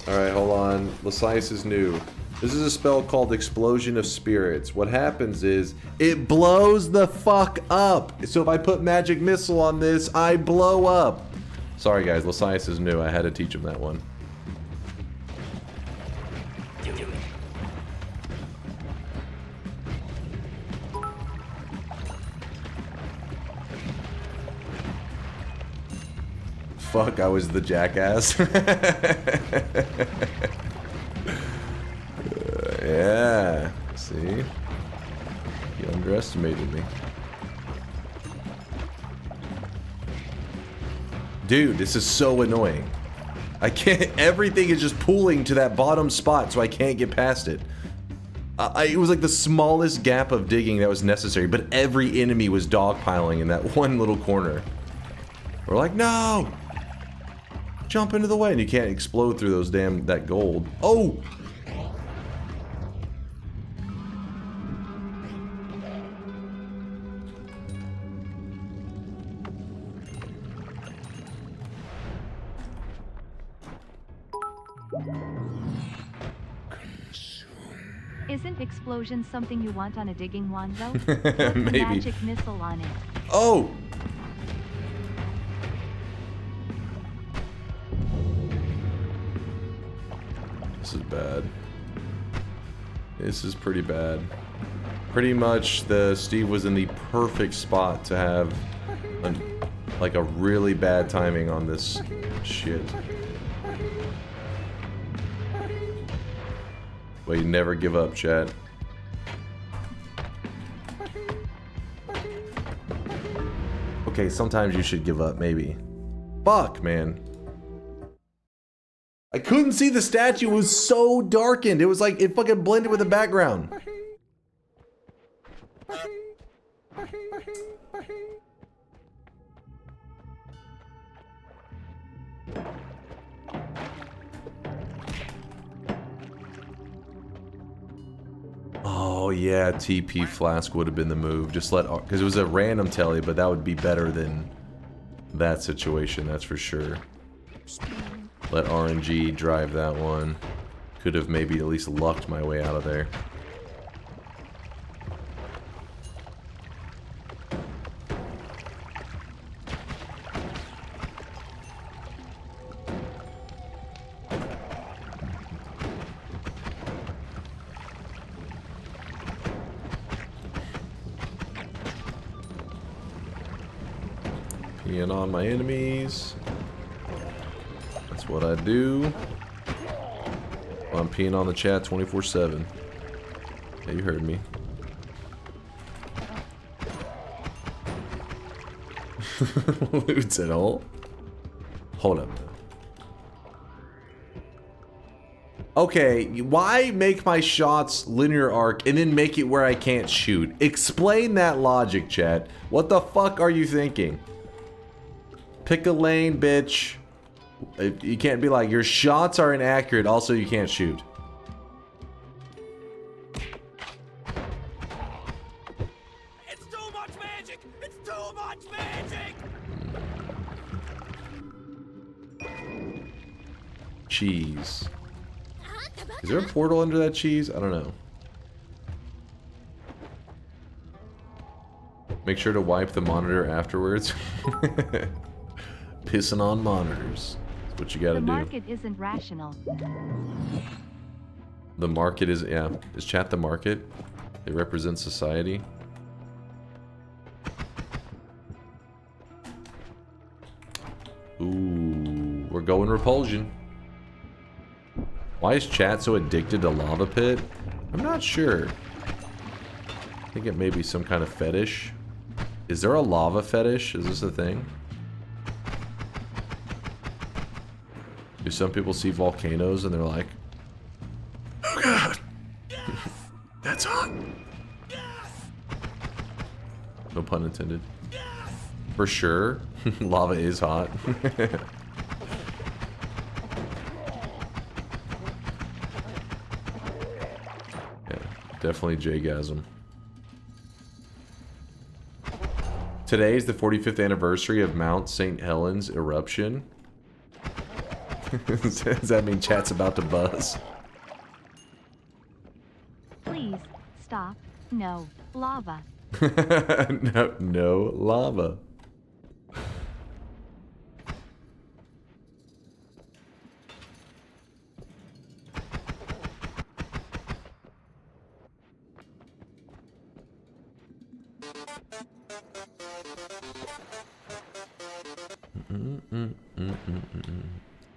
Alright, hold on. Lasias is new. This is a spell called Explosion of Spirits. What happens is, it blows the fuck up! So if I put magic missile on this, I blow up! Sorry guys, Lasias is new. I had to teach him that one. Fuck, I was the jackass. Yeah, see? You underestimated me. Dude, this is so annoying. I can't, everything is just pooling to that bottom spot, so I can't get past it. It was like the smallest gap of digging that was necessary, but every enemy was dogpiling in that one little corner. We're like, no! Jump into the way, and you can't explode through those that gold. Oh! Isn't explosion something you want on a digging wand though? Put the Maybe. magic missile on it. Oh! This is bad. This is pretty bad. Pretty much Steve was in the perfect spot to have like a really bad timing on this shit. But you never give up, chat. Okay, sometimes you should give up, maybe. Fuck, man. I couldn't see the statue. It was so darkened. It was like, it fucking blended with the background. Oh yeah, TP Flask would have been the move. Just let, because it was a random telly, but that would be better than that situation, that's for sure. Let RNG drive that one. Could have maybe at least lucked my way out of there. Peeing on my enemies. That's what I do. I'm peeing on the chat 24/7. Yeah, you heard me. Loots at all? Hold up. Okay, why make my shots linear arc and then make it where I can't shoot? Explain that logic, chat. What the fuck are you thinking? Pick a lane, bitch. You can't be like, your shots are inaccurate, also you can't shoot. It's too much magic! It's too much magic! Cheese. Is there a portal under that cheese? I don't know. Make sure to wipe the monitor afterwards. Pissing on monitors. That's what you gotta do. The market isn't rational. The market is, yeah. Is chat the market? They represent society. Ooh, we're going repulsion. Why is chat so addicted to lava pit? I'm not sure. I think it may be some kind of fetish. Is there a lava fetish? Is this a thing? Do some people see volcanoes and they're like, oh god, that's hot. pun intended. For sure. Lava is hot. Yeah, definitely J-gasm. Today is the 45th anniversary of Mount St. Helens eruption. Does that mean chat's about to buzz? Please, stop. No, lava. No lava.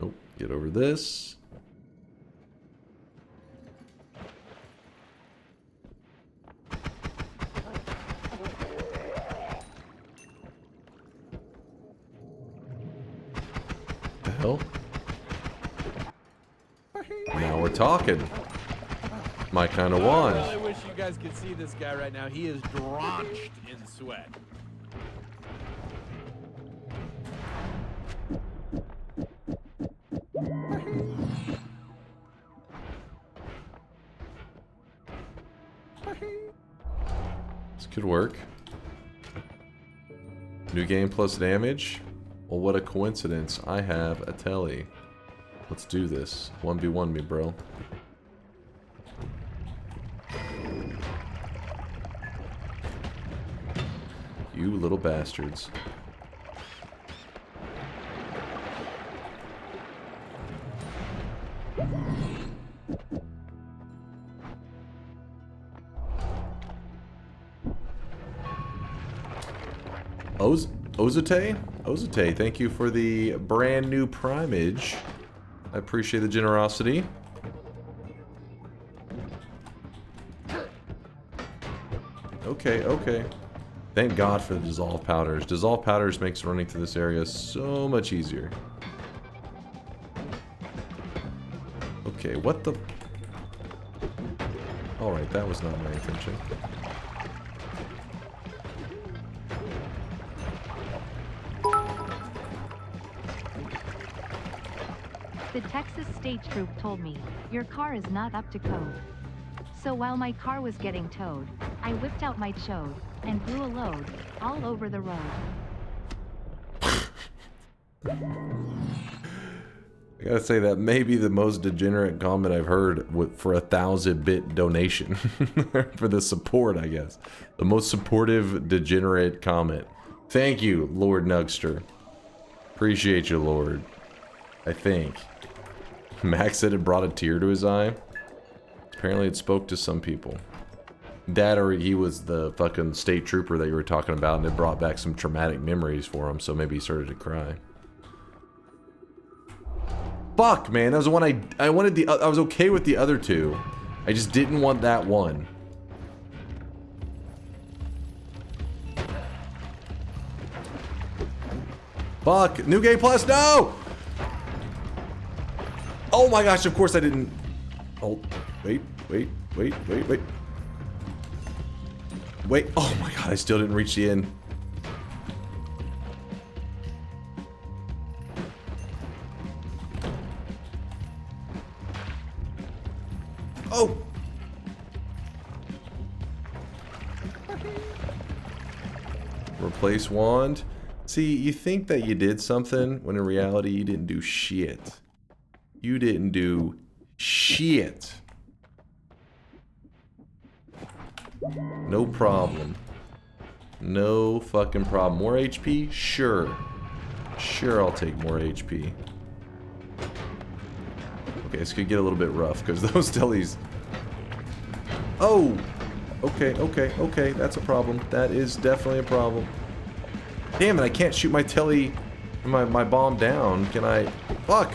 Oh, get over this. The hell? Now we're talking. My kind of wand. I really wish you guys could see this guy right now. He is drenched in sweat. This could work. New game plus damage. Well, what a coincidence. I have a telly. Let's do this. 1v1 me, bro. You little bastards. Ozate, thank you for the brand new primage. I appreciate the generosity. Okay. Thank God for the dissolve powders. Dissolve powders makes running through this area so much easier. Okay, what the... Alright, that was not my intention. The Texas State Troop told me, your car is not up to code. So while my car was getting towed, I whipped out my chode and blew a load all over the road. I gotta say, that may be the most degenerate comment I've heard for a 1,000-bit donation. For the support, I guess. The most supportive, degenerate comment. Thank you, Lord Nugster. Appreciate you, Lord. I think. Max said it brought a tear to his eye. Apparently it spoke to some people. That, or he was the fucking state trooper that you were talking about, and it brought back some traumatic memories for him, so maybe he started to cry. Fuck, man, that was the one I wanted. I was okay with the other two. I just didn't want that one. Fuck, New Game Plus, no! Oh my gosh, of course I didn't. Oh, wait. Wait, oh my god, I still didn't reach the end. Oh! Replace wand. See, you think that you did something, when in reality you didn't do shit. You didn't do shit. No problem. No fucking problem. More HP? Sure. Sure, I'll take more HP. Okay, this could get a little bit rough, because those tellies... Oh! Okay, that's a problem. That is definitely a problem. Damn it, I can't shoot my telly... My bomb down. Can I... Fuck!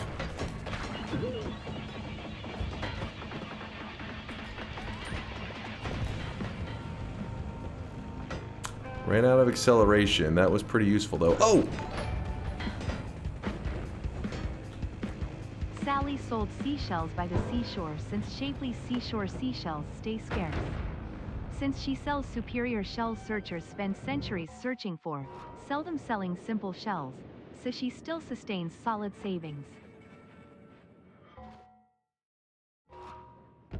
Ran out of acceleration. That was pretty useful, though. Oh! Sally sold seashells by the seashore since shapely seashore seashells stay scarce. Since she sells superior shells, searchers spend centuries searching for, seldom selling simple shells, so she still sustains solid savings.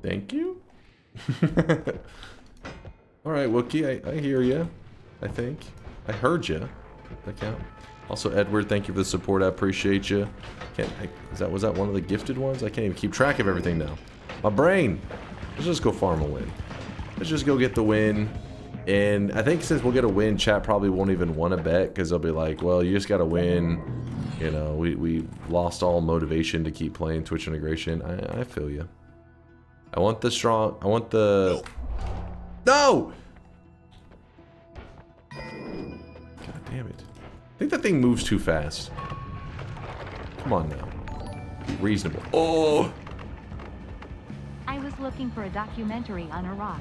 Thank you. All right, Wookie, I hear you. I think I heard you. That count. Also, Edward, thank you for the support. I appreciate you. Was that one of the gifted ones? I can't even keep track of everything now. My brain. Let's just go farm a win. Let's just go get the win. And I think since we'll get a win, chat probably won't even want to bet because they'll be like, well, you just got to win. You know, we lost all motivation to keep playing Twitch integration. I feel you. I want the strong. I want the. No! God damn it. I think that thing moves too fast. Come on now. Be reasonable. Oh! I was looking for a documentary on Iraq,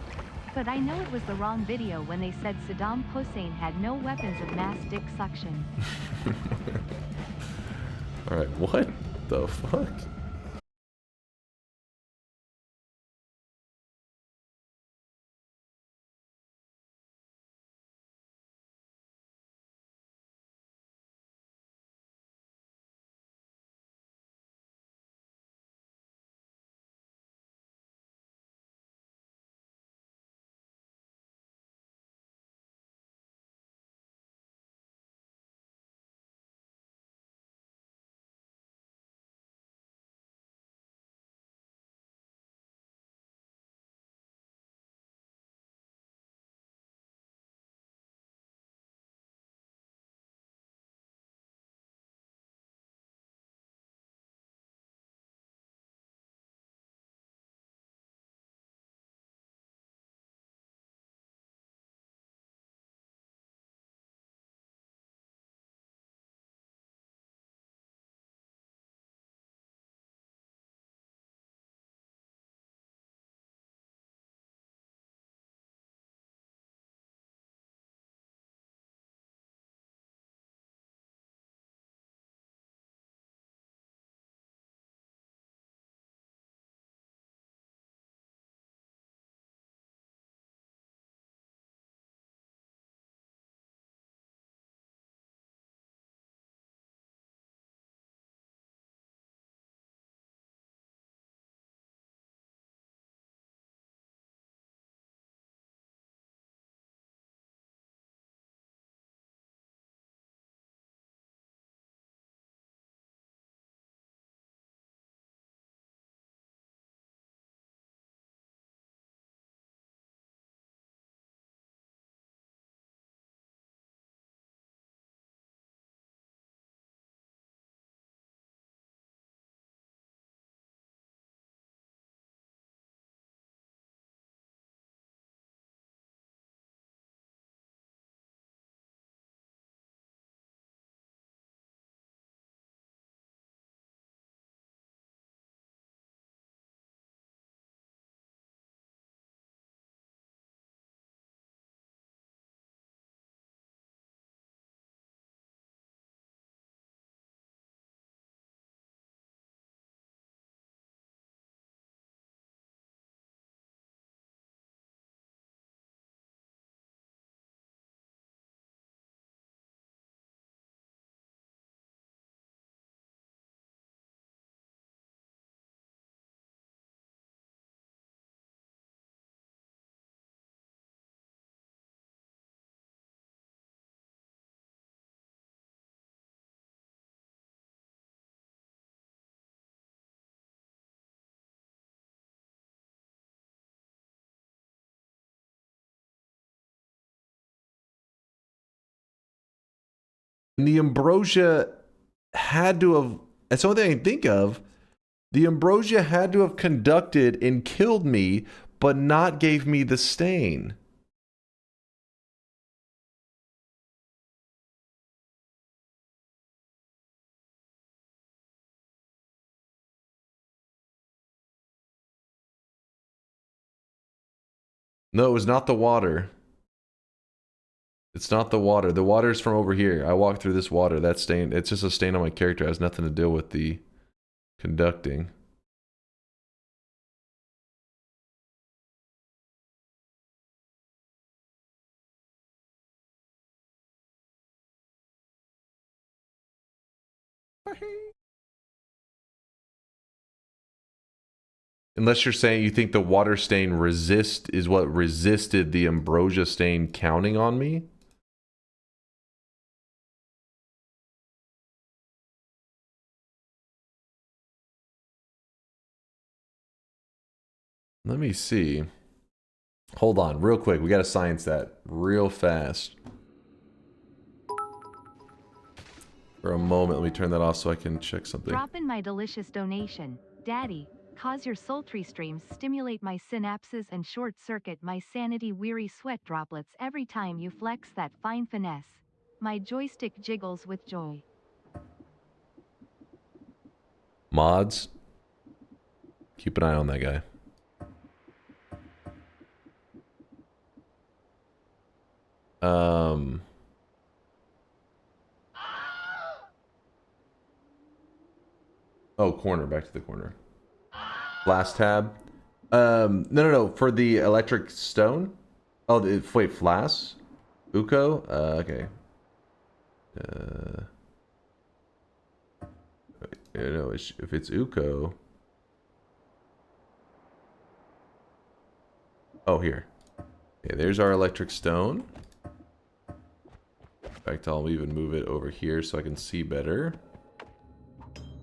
but I know it was the wrong video when they said Saddam Hussein had no weapons of mass dick suction. Alright, what the fuck? And the ambrosia had to have, that's the only thing I can think of. The ambrosia had to have conducted and killed me, but not gave me the stain. No, it was not the water. It's not the water. The water's from over here. I walked through this water. That stain, it's just a stain on my character. It has nothing to do with the conducting. Unless you're saying you think the water stain is what resisted the ambrosia stain counting on me. Let me see. Hold on, real quick. We got to science that real fast. For a moment, let me turn that off so I can check something. Drop in my delicious donation, Daddy. Cause your sultry streams stimulate my synapses and short-circuit my sanity-weary sweat droplets every time you flex that fine finesse. My joystick jiggles with joy. Mods, keep an eye on that guy. Oh, corner, back to the corner. Last tab. No. For the electric stone. Oh, wait, Flask? Uko? Okay. No, if it's Uko. Oh, here. Okay, there's our electric stone. In fact, I'll even move it over here so I can see better.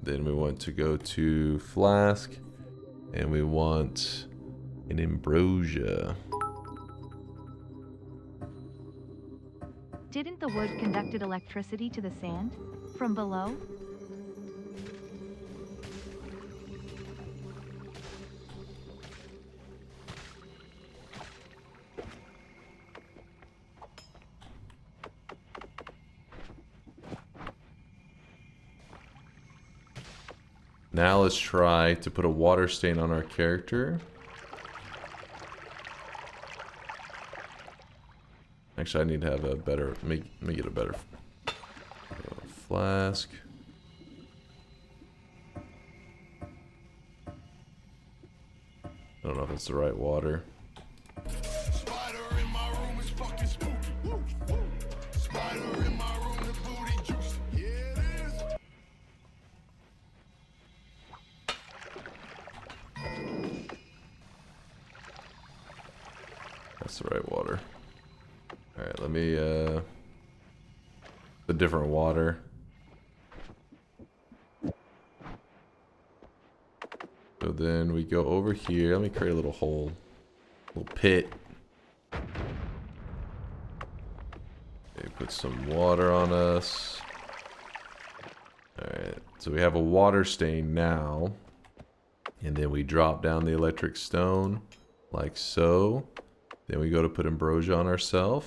Then we want to go to Flask. And we want an ambrosia. Didn't the wood conducted electricity to the sand? From below? Now let's try to put a water stain on our character. Actually, I need to have a better, make it a better flask. I don't know if it's the right water. That's the right water. Alright, let me, the different water. So then we go over here. Let me create a little hole. Little pit. Okay, put some water on us. Alright, so we have a water stain now. And then we drop down the electric stone, like so. Then we go to put ambrosia on ourselves.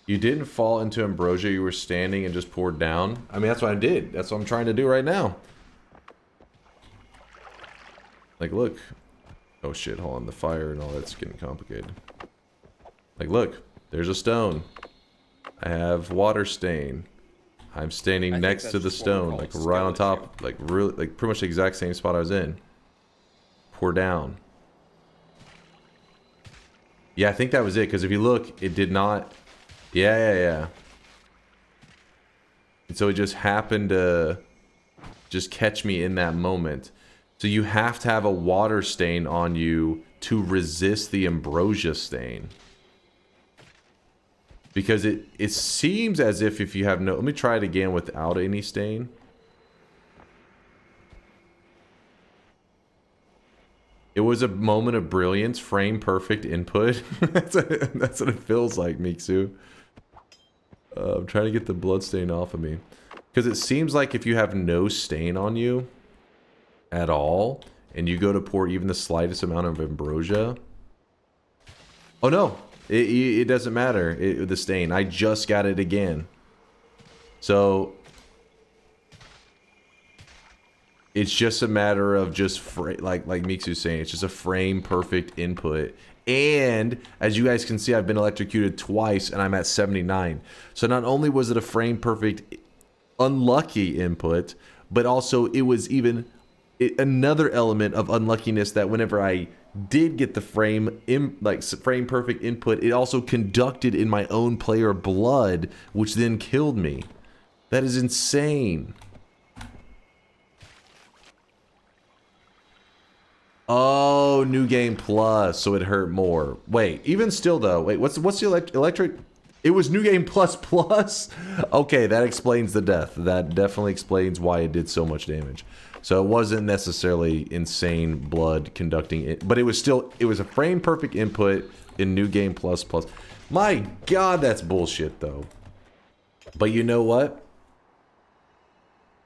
You didn't fall into ambrosia, you were standing and just poured down. I mean, that's what I did. That's what I'm trying to do right now. Like, look. Oh shit, hold on. The fire and all that's getting complicated. Like, look. There's a stone. I have water stain. I'm standing next to the stone, like right on top, like really, like pretty much the exact same spot I was in. Pour down. Yeah, I think that was it, because if you look, it did not... Yeah. And so it just happened to just catch me in that moment. So you have to have a water stain on you to resist the ambrosia stain. Because it seems as if you have no... Let me try it again without any stain. It was a moment of brilliance, frame perfect input. That's what it feels like, Miksu. I'm trying to get the blood stain off of me. Because it seems like if you have no stain on you at all, and you go to pour even the slightest amount of ambrosia... Oh no! It doesn't matter, the stain. I just got it again. So... It's just a matter of just, like Miksu's saying, it's just a frame perfect input. And, as you guys can see, I've been electrocuted twice, and I'm at 79. So not only was it a frame perfect unlucky input, but also it was even another element of unluckiness that whenever I did get the frame perfect input, it also conducted in my own player blood, which then killed me. That is insane. Oh, new game plus, so it hurt more. Wait, even still though, wait, what's the electric? It was new game plus plus? Okay, that explains the death. That definitely explains why it did so much damage. So it wasn't necessarily insane blood conducting it, but it was a frame perfect input in new game plus plus. My God, that's bullshit though. But you know what?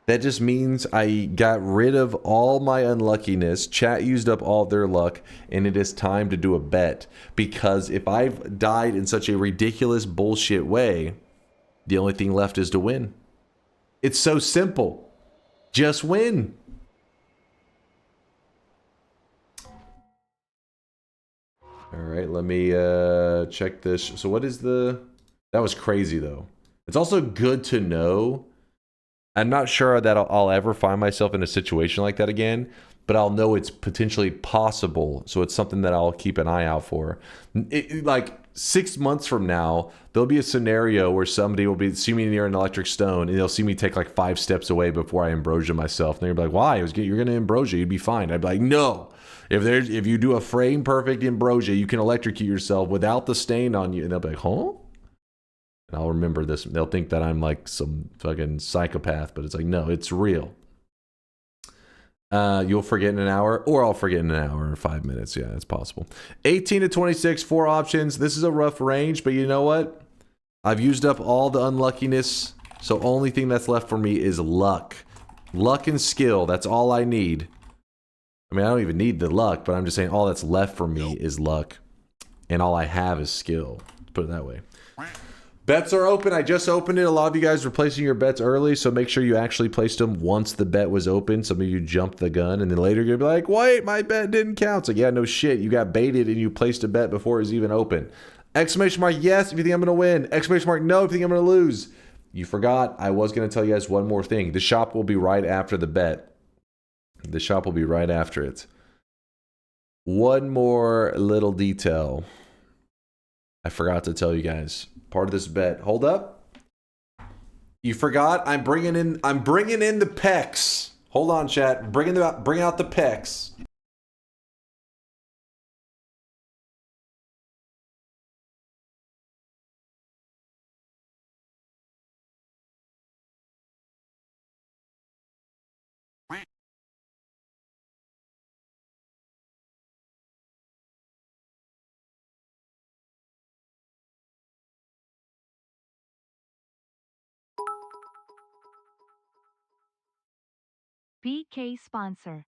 That just means I got rid of all my unluckiness. Chat used up all their luck, and it is time to do a bet. Because if I've died in such a ridiculous bullshit way, the only thing left is to win. It's so simple. Just win. All right, let me check this. So what is the... That was crazy, though. It's also good to know. I'm not sure that I'll ever find myself in a situation like that again, but I'll know it's potentially possible. So it's something that I'll keep an eye out for. Like 6 months from now, there'll be a scenario where somebody will see me near an electric stone and they'll see me take like 5 steps away before I ambrosia myself. And they'll be like, why? You're going to ambrosia. You'd be fine. I'd be like, no. If you do a frame perfect ambrosia, you can electrocute yourself without the stain on you. And they'll be like, huh? And I'll remember this. They'll think that I'm like some fucking psychopath, but it's like, no, it's real. You'll forget in an hour, or I'll forget in an hour or 5 minutes. Yeah, it's possible. 18 to 26, 4 options. This is a rough range, but you know what? I've used up all the unluckiness, so only thing that's left for me is luck. Luck and skill, that's all I need. I mean, I don't even need the luck, but I'm just saying all that's left for me is luck. And all I have is skill. Put it that way. Bets are open. I just opened it. A lot of you guys were placing your bets early, so make sure you actually placed them once the bet was open. Some of you jumped the gun, and then later you're going to be like, wait, my bet didn't count. It's like, yeah, no shit. You got baited, and you placed a bet before it was even open. Exclamation mark, yes, if you think I'm going to win. Exclamation mark, no, if you think I'm going to lose. You forgot. I was going to tell you guys one more thing. The shop will be right after the bet. The shop will be right after it. One more little detail I forgot to tell you guys. Part of this bet. Hold up. You forgot. I'm bringing in the pecs. Hold on, chat. Bring out the pecs. BK sponsor.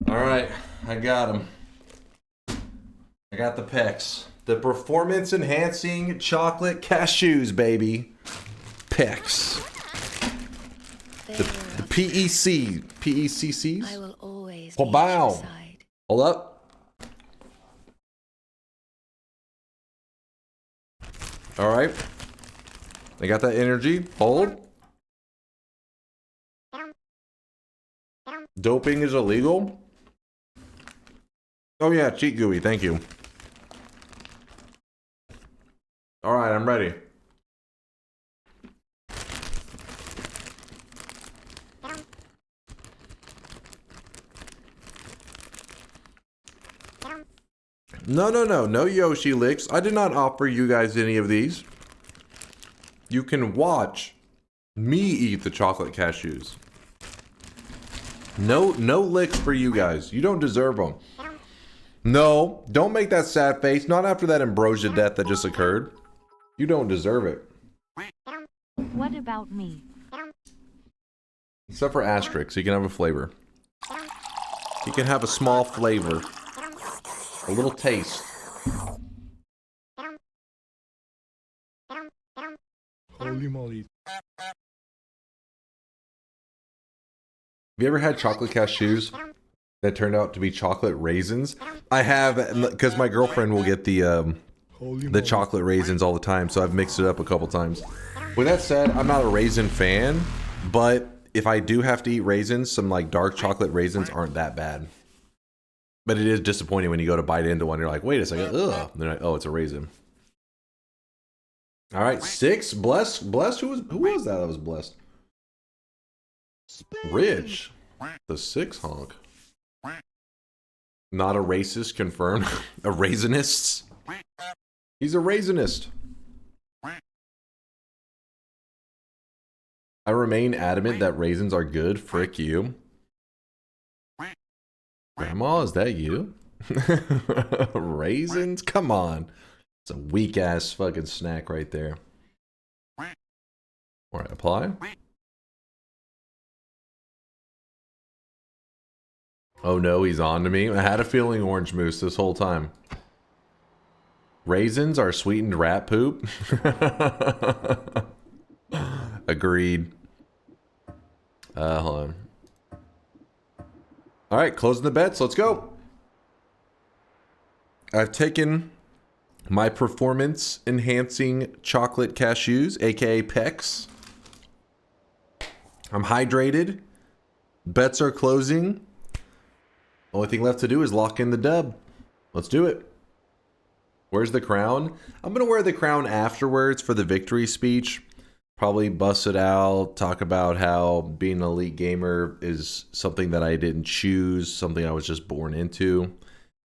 All right, I got them. I got the pecs. The performance enhancing chocolate cashews, baby. Pecs. The PECCs. I will always Oh, be bow. at your side. Hold up. All right. I got that energy. Hold. Doping is illegal. Oh yeah, cheat gooey. Thank you. All right, I'm ready. No Yoshi licks. I did not offer you guys any of these. You can watch me eat the chocolate cashews. No licks for you guys. You don't deserve them. No, don't make that sad face. Not after that ambrosia death that just occurred. You don't deserve it. What about me? Except for asterisks, you can have a flavor. You can have a small flavor. A little taste. Holy moly. Have you ever had chocolate cashews that turned out to be chocolate raisins. I have, because my girlfriend will get the chocolate raisins all the time, so I've mixed it up a couple times. With that said, I'm not a raisin fan, but if I do have to eat raisins, some like dark chocolate raisins aren't that bad. But it is disappointing when you go to bite into one, you're like, wait a second, ugh. And they're like, oh, it's a raisin. All right, 6, blessed. Who was that was blessed? Rich, the 6 honk. Not a racist, confirmed. A raisinist. He's a raisinist. I remain adamant that raisins are good. Frick you. Grandma, is that you? Raisins? Come on. It's a weak ass fucking snack right there. Alright, apply. Oh no, he's on to me. I had a feeling orange mousse this whole time. Raisins are sweetened rat poop. Agreed. Hold on. Alright, closing the bets. Let's go. I've taken my performance enhancing chocolate cashews, aka PECs. I'm hydrated. Bets are closing. Only thing left to do is lock in the dub. Let's do it. Where's the crown? I'm going to wear the crown afterwards for the victory speech. Probably bust it out, talk about how being an elite gamer is something that I didn't choose, something I was just born into,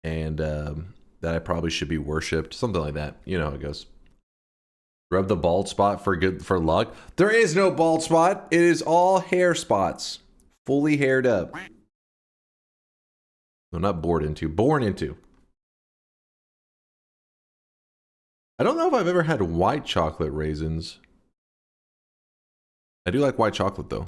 and that I probably should be worshipped, something like that. You know how it goes. Rub the bald spot for luck. There is no bald spot. It is all hair spots, fully haired up. No, not bored into, born into. I don't know if I've ever had white chocolate raisins. I do like white chocolate though.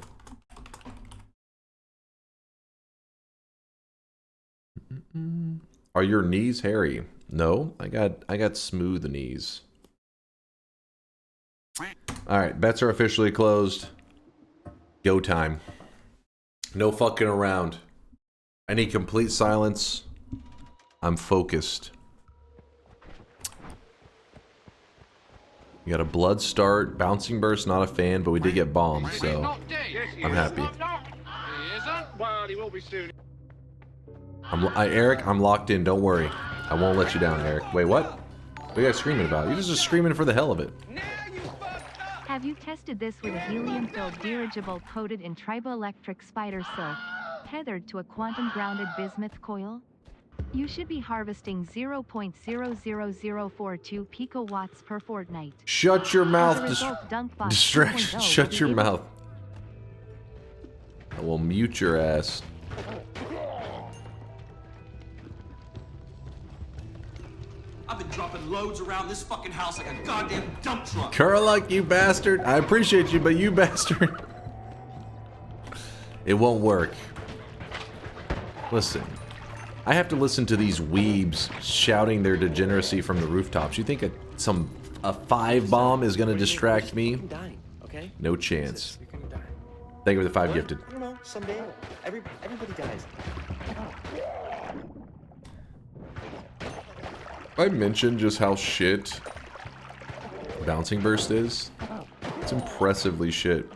Are your knees hairy? No, I got smooth knees. All right, bets are officially closed. Go time. No fucking around. I need complete silence. I'm focused. We got a blood start, bouncing burst, not a fan, but we did get bombed, so I'm happy. Eric, I'm locked in, don't worry. I won't let you down, Eric. Wait, what? What are you guys screaming about? You're just screaming for the hell of it. Have you tested this with a helium-filled dirigible coated in triboelectric spider silk, tethered to a quantum-grounded bismuth coil? You should be harvesting 0.00042 picowatts per fortnight. Shut your mouth, DunkOrSlam distraction. Shut your mouth. I will mute your ass. I've been dropping loads around this fucking house like a goddamn dump truck. Roguelike, you bastard. I appreciate you, but you bastard. It won't work. Listen. I have to listen to these weebs shouting their degeneracy from the rooftops. You think a 5 bomb is gonna distract me? No chance. Thank you for the 5 gifted. I don't know, someday everybody dies. I mentioned just how shit bouncing burst is. It's impressively shit.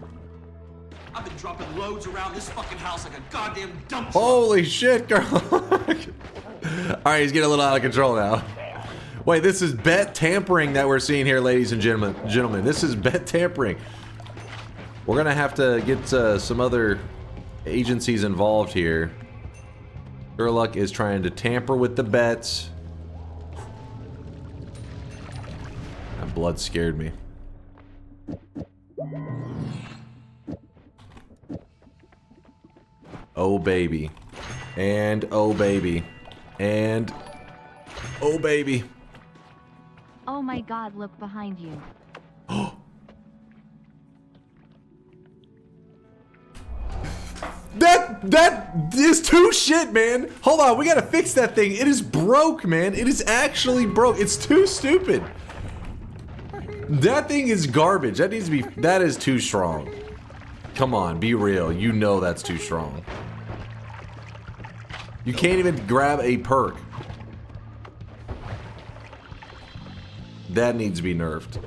I've been dropping loads around this fucking house like a goddamn dump truck. Holy shit, girl. Alright, he's getting a little out of control now. Wait, this is bet tampering that we're seeing here, ladies and gentlemen. This is bet tampering. We're gonna have to get some other agencies involved here. Roguelike is trying to tamper with the bets. That blood scared me. Oh baby. And oh baby. And oh baby. Oh my god, look behind you. That is too shit, man. Hold on, we gotta fix that thing. It is broke, man. It is actually broke. It's too stupid. That thing is garbage. That needs to be, that is too strong. Come on, be real. You know that's too strong. You can't even grab a perk. That needs to be nerfed.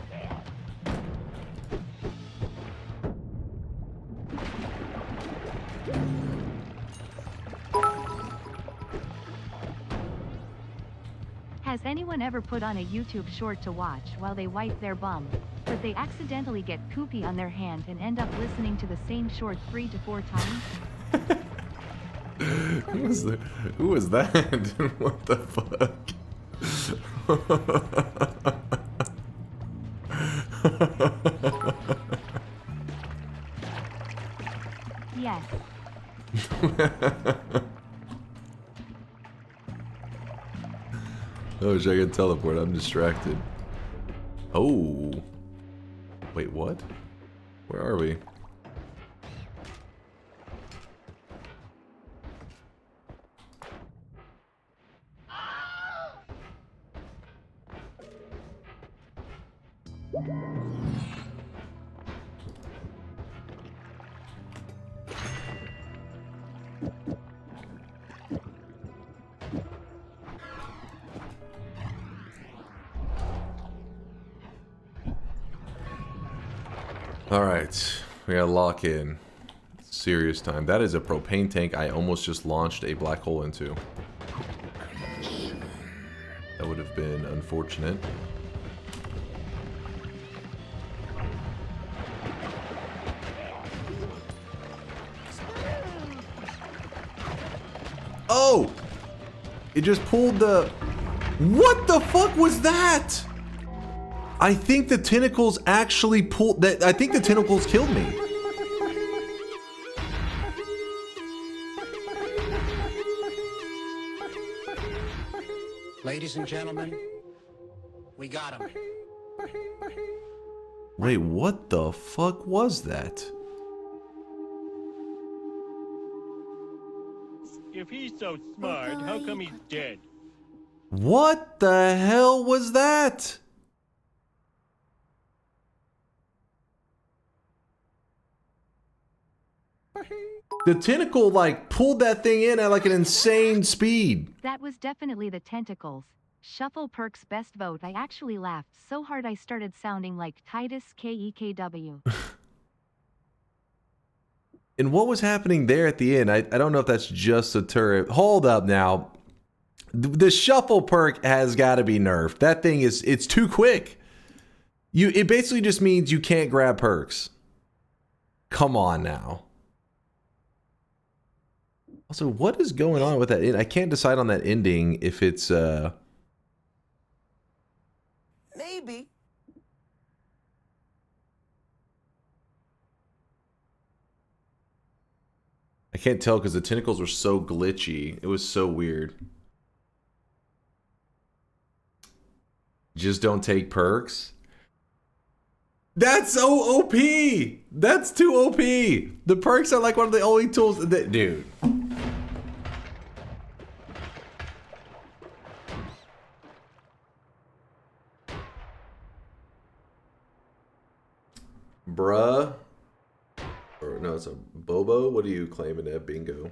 Has anyone ever put on a YouTube short to watch while they wipe their bum, but they accidentally get poopy on their hand and end up listening to the same short 3 to 4 times? Who was that? What the fuck? Yes. I wish I could teleport. I'm distracted. Oh. Wait, what? Where are we? Alright, we gotta lock in. Serious time. That is a propane tank I almost just launched a black hole into. That would have been unfortunate. Oh! It just pulled the... What the fuck was that? I think the tentacles actually pulled that. I think the tentacles killed me. Ladies and gentlemen, we got him. Wait, what the fuck was that? If he's so smart, how come he's dead? What the hell was that? The tentacle like pulled that thing in at like an insane speed. That was definitely the tentacles. Shuffle perks best vote. I actually laughed so hard I started sounding like Titus KEKW. And what was happening there at the end? I don't know if that's just a turret. Hold up now. The shuffle perk has got to be nerfed. That thing is, it's too quick. It basically just means you can't grab perks. Come on now. Also, what is going on with that? I can't decide on that ending if it's Maybe. I can't tell because the tentacles were so glitchy. It was so weird. Just don't take perks. That's so OP. That's too OP. The perks are like one of the only tools that, dude. Bruh. Or no, it's a Bobo. What are you claiming at bingo?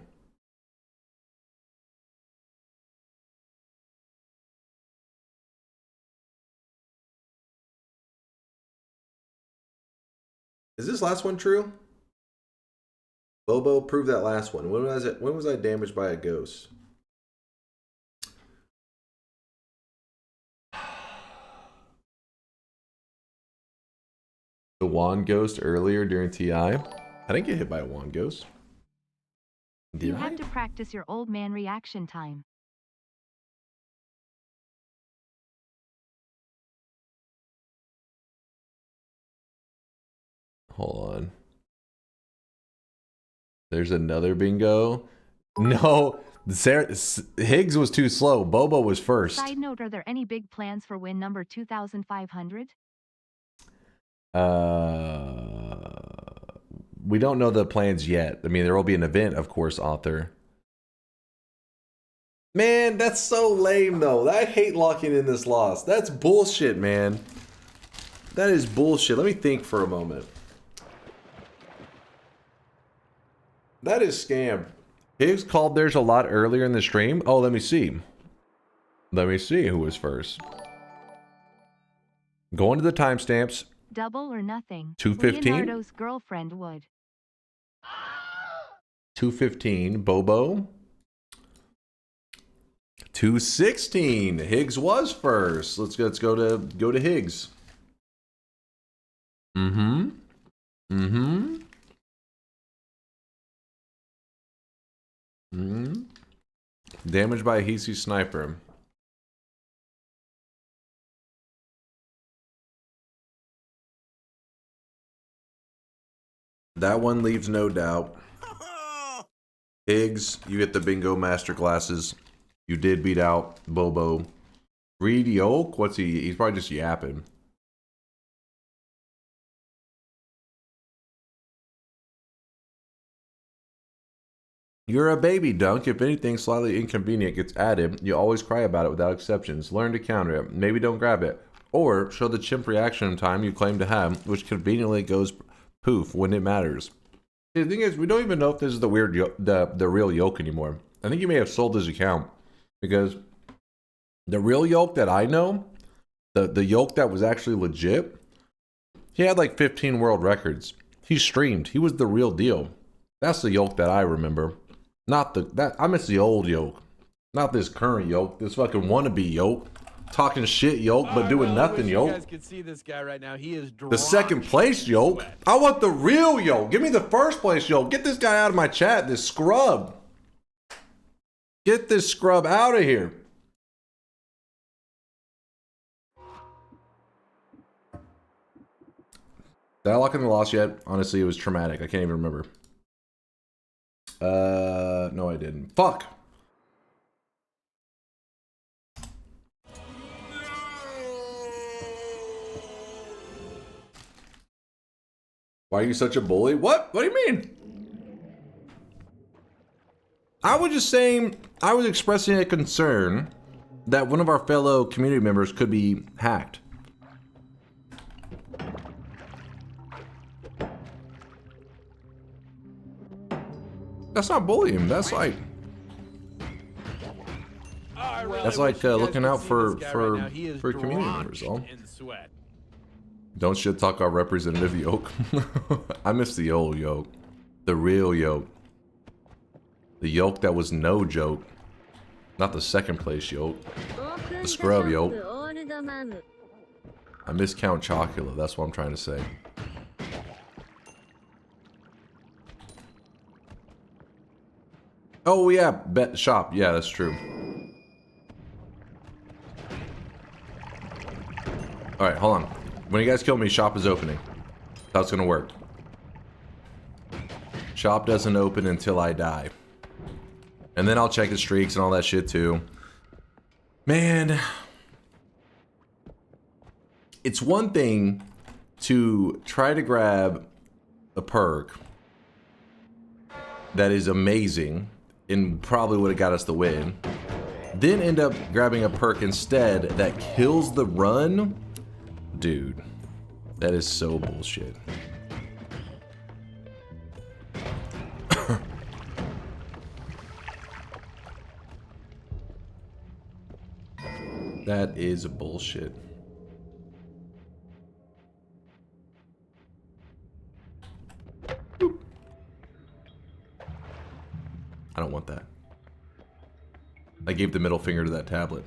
Is this last one true? Bobo, prove that last one. When was it? When was I damaged by a ghost? The wand ghost earlier during TI. I didn't get hit by a wand ghost. Did You I? have to practice your old man reaction time. Hold on. There's another bingo. No, Higgs was too slow. Bobo was first. Side note, are there any big plans for win number 2500? We don't know the plans yet. I mean, there will be an event, of course, author. Man, that's so lame, though. I hate locking in this loss. That's bullshit, man. That is bullshit. Let me think for a moment. That is scam. Higgs called theirs a lot earlier in the stream. Oh, let me see. Let me see who was first. Going to the timestamps. Double or nothing. 215. Leonardo's girlfriend would. 215. Bobo. 216. Higgs was first. Let's go to Higgs. Mm-hmm. Mm-hmm. Mm-hmm. Damaged by a Hisi sniper. That one leaves no doubt. Higgs, you get the bingo master glasses. You did beat out Bobo. Reed Yoke? What's he? He's probably just yapping. You're a baby, Dunk. If anything slightly inconvenient gets added, you always cry about it without exceptions. Learn to counter it. Maybe don't grab it. Or show the chimp reaction time you claim to have, which conveniently goes poof when it matters. The thing is, we don't even know if this is the weird, the real Yoke anymore. I think you may have sold his account. Because the real Yoke that I know, the Yoke that was actually legit, he had like 15 world records. He streamed. He was the real deal. That's the Yoke that I remember. Not I miss the old Yoke. Not this current Yoke. This fucking wannabe Yoke. Talking shit Yoke, but doing nothing Yoke. You guys can see this guy right now. He is the second place Yoke. I want the real Yoke. Give me the first place Yoke. Get this guy out of my chat. This scrub. Get this scrub out of here. Did I lock in the loss yet? Honestly, it was traumatic. I can't even remember. No, I didn't. Fuck. Why are you such a bully? What? What do you mean? I was just saying, I was expressing a concern that one of our fellow community members could be hacked. That's not bullying. That's like looking out for community members. All. Don't shit talk our representative Yoke. I miss the old Yoke, the real Yoke, the Yoke that was no joke, not the second place Yoke, the scrub Yoke. I miss Count Chocula. That's what I'm trying to say. Oh yeah, bet shop. Yeah, that's true. All right, hold on. When you guys kill me, shop is opening. That's how it's gonna work. Shop doesn't open until I die. And then I'll check his streaks and all that shit too. Man. It's one thing to try to grab a perk that is amazing and probably would have got us the win. Then end up grabbing a perk instead that kills the run. Dude, that is so bullshit. That is bullshit. Boop. I don't want that. I gave the middle finger to that tablet.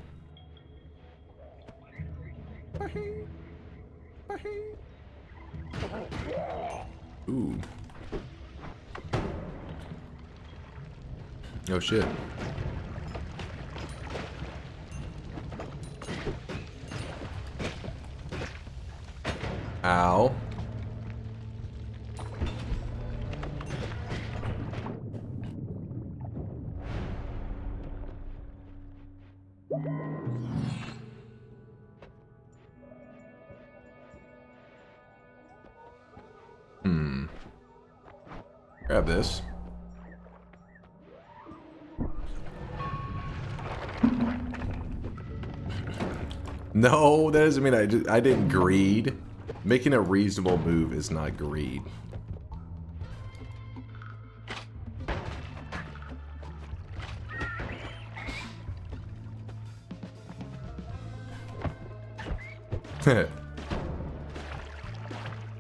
Ooh. Oh shit. Ow. Grab this. No, that doesn't mean I didn't greed. Making a reasonable move is not greed.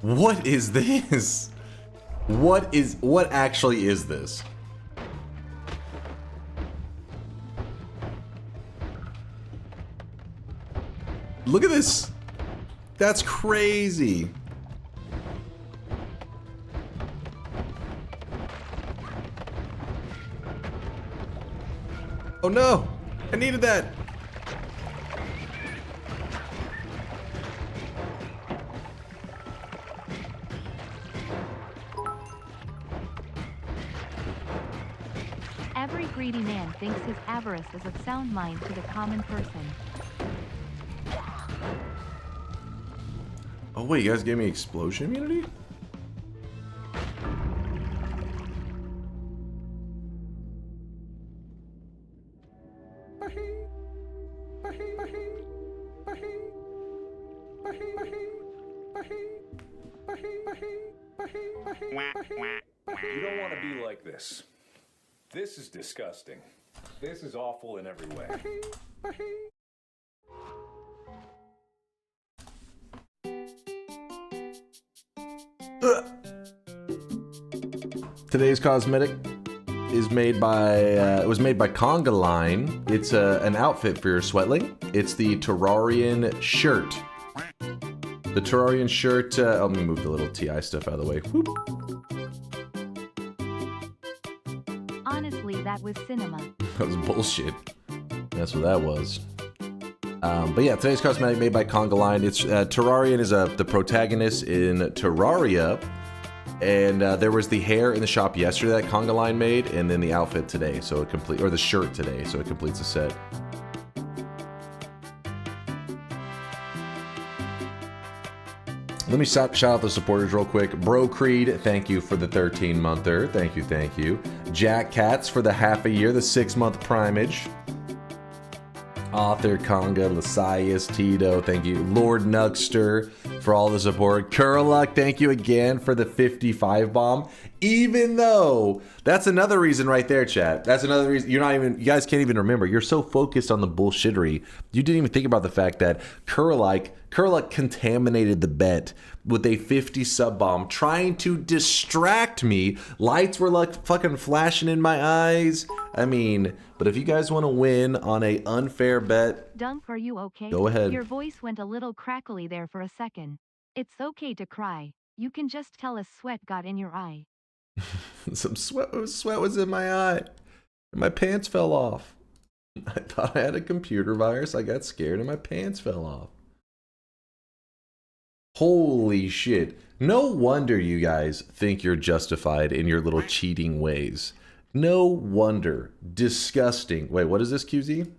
What is this? What actually is this? Look at this. That's crazy. Oh no, I needed that. Every greedy man thinks his avarice is of sound mind to the common person. Oh wait, you guys gave me explosion immunity? You don't want to be like this. This is disgusting. This is awful in every way. Today's cosmetic is made by it was made by Conga Line. It's an outfit for your sweatling. It's the Terrarian shirt. The Terrarian shirt. Let me move the little TI stuff out of the way. Whoop. Honestly, that was cinema. That was bullshit. That's what that was. But yeah, today's cosmetic made by Conga Line. It's Terrarian is the protagonist in Terraria, and there was the hair in the shop yesterday that Conga Line made, and then the outfit today, so it complete or the shirt today, so it completes the set. Let me shout out the supporters real quick. Bro Creed, thank you for the 13-monther. Thank you, thank you. Jack Katz for the half a year, the 6-month primage. Author, Conga, Lasias, Tito, thank you. Lord Nuxter for all the support. Kurluk, thank you again for the 55 bomb. Even though, that's another reason right there, chat. That's another reason, you guys can't even remember. You're so focused on the bullshittery. You didn't even think about the fact that Kurluk contaminated the bet with a 50 sub bomb, trying to distract me. Lights were like fucking flashing in my eyes. I mean, but if you guys want to win on a unfair bet, Dunk, are you okay? Go ahead. Your voice went a little crackly there for a second. It's okay to cry. You can just tell a sweat got in your eye. some sweat was in my eye. My pants fell off. I thought I had a computer virus. I got scared and my pants fell off. Holy shit. No wonder you guys think you're justified in your little cheating ways. No wonder. Disgusting. Wait, what is this, QZ?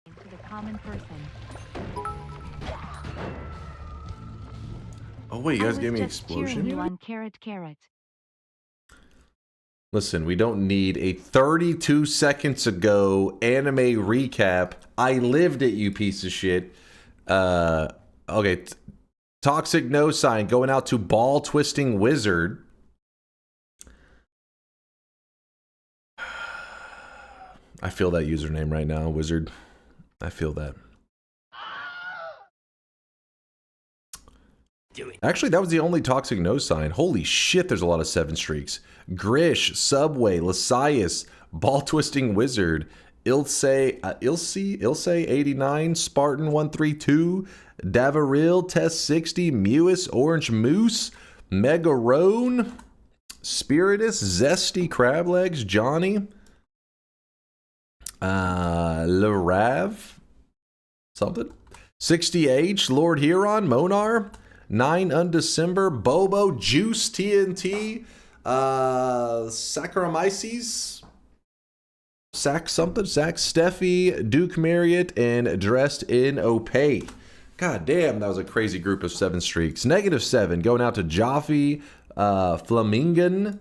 To the common person. Oh wait, you guys gave me I was just cheering explosion? you on carrot. Listen, we don't need a 32 seconds ago anime recap. I lived it, you piece of shit. Okay. Toxic no sign going out to Ball Twisting Wizard. I feel that username right now, Wizard. I feel that. Actually, that was the only toxic no sign. Holy shit, there's a lot of 7 streaks. Grish, Subway, Lasias, Ball Twisting Wizard, Ilse 89, Spartan 132, Davaril, Test 60, Mewis, Orange Moose, Megarone, Spiritus, Zesty, Crab Legs, Johnny, Larav, something, 60H, Lord Huron, Monar, 9 Undecember, Bobo, Juice, TNT, Saccharomyces, Sack something, Sack Steffi, Duke Marriott, and Dressed in Opay. God damn, that was a crazy group of 7 streaks. -7 going out to Jaffe, Flamingan,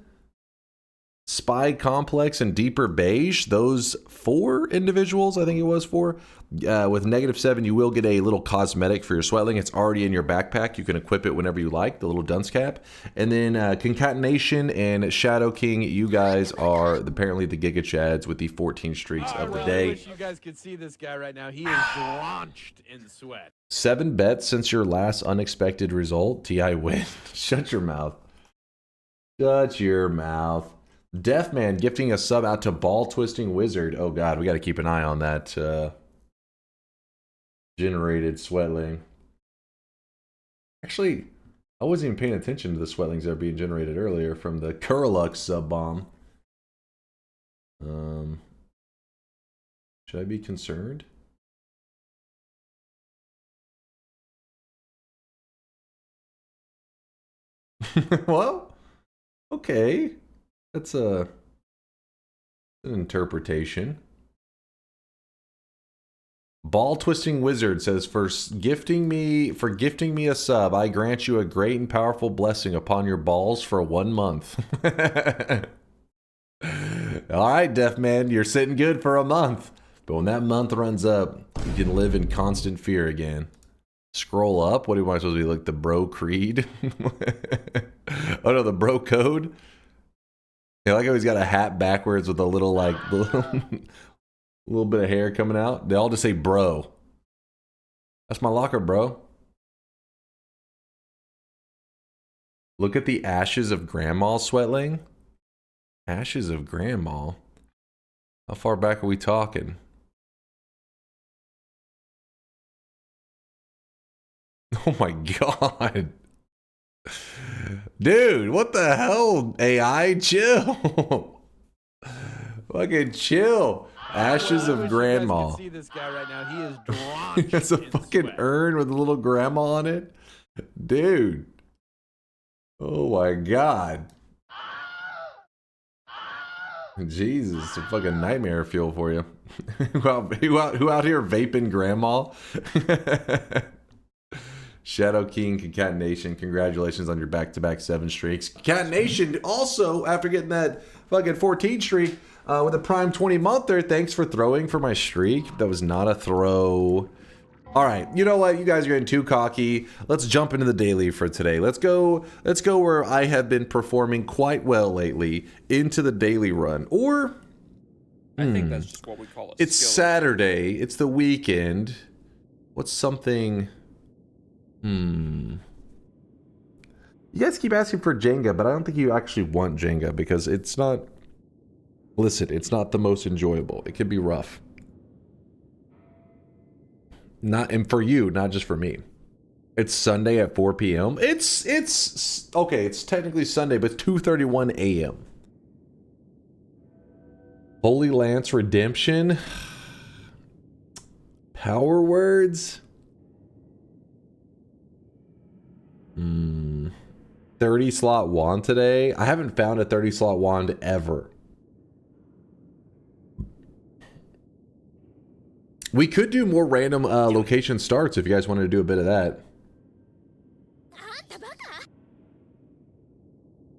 Spy Complex and Deeper Beige. Those 4 individuals, I think it was 4. With -7, you will get a little cosmetic for your Sweatling. It's already in your backpack. You can equip it whenever you like, the little dunce cap. And then Concatenation and Shadow King, you guys are apparently the Giga Chads with the 14 streaks of the day. I wish you guys could see this guy right now. He is drenched in sweat. 7 bets since your last unexpected result. TI win. Shut your mouth. Shut your mouth. Deathman gifting a sub out to Ball Twisting Wizard. Oh god, we got to keep an eye on that generated Sweatling. Actually, I wasn't even paying attention to the Sweatlings that are being generated earlier from the Kurlux sub bomb. Should I be concerned? Well, okay. That's an interpretation. Ball Twisting Wizard says, for gifting me a sub, I grant you a great and powerful blessing upon your balls for 1 month. All right, Deaf Man, you're sitting good for a month. But when that month runs up, you can live in constant fear again. Scroll up. What am I supposed to be, like the bro creed? Oh no, the bro code. Yeah, like how he's got a hat backwards with a little like little bit of hair coming out. They all just say bro. That's my locker, bro. Look at the ashes of Grandma, Sweatling. Ashes of Grandma. How far back are we talking? Oh my god. Dude, what the hell? AI, chill. Fucking chill. Ashes of Grandma. See this guy right now. He is drenched. It's a fucking urn with a little grandma on it. Dude. Oh my god. Jesus, it's a fucking nightmare fuel for you. who out here vaping grandma? Shadow King, Concatenation, congratulations on your back-to-back 7 streaks. Concatenation, also, after getting that fucking 14 streak with a prime 20-monther, thanks for throwing for my streak. That was not a throw. All right, you know what? You guys are getting too cocky. Let's jump into the daily for today. Let's go where I have been performing quite well lately, into the daily run. Or, I think that's just what we call it. It's Saturday. It's the weekend. What's something... You guys keep asking for Jenga, but I don't think you actually want Jenga because it's not... Listen, it's not the most enjoyable. It can be rough. And for you, not just for me. It's Sunday at 4 p.m. It's okay, it's technically Sunday, but it's 2:31 a.m. Holy Lance Redemption. Power Words. 30 slot wand today. I haven't found a 30 slot wand ever. We could do more random location starts if you guys wanted to do a bit of that.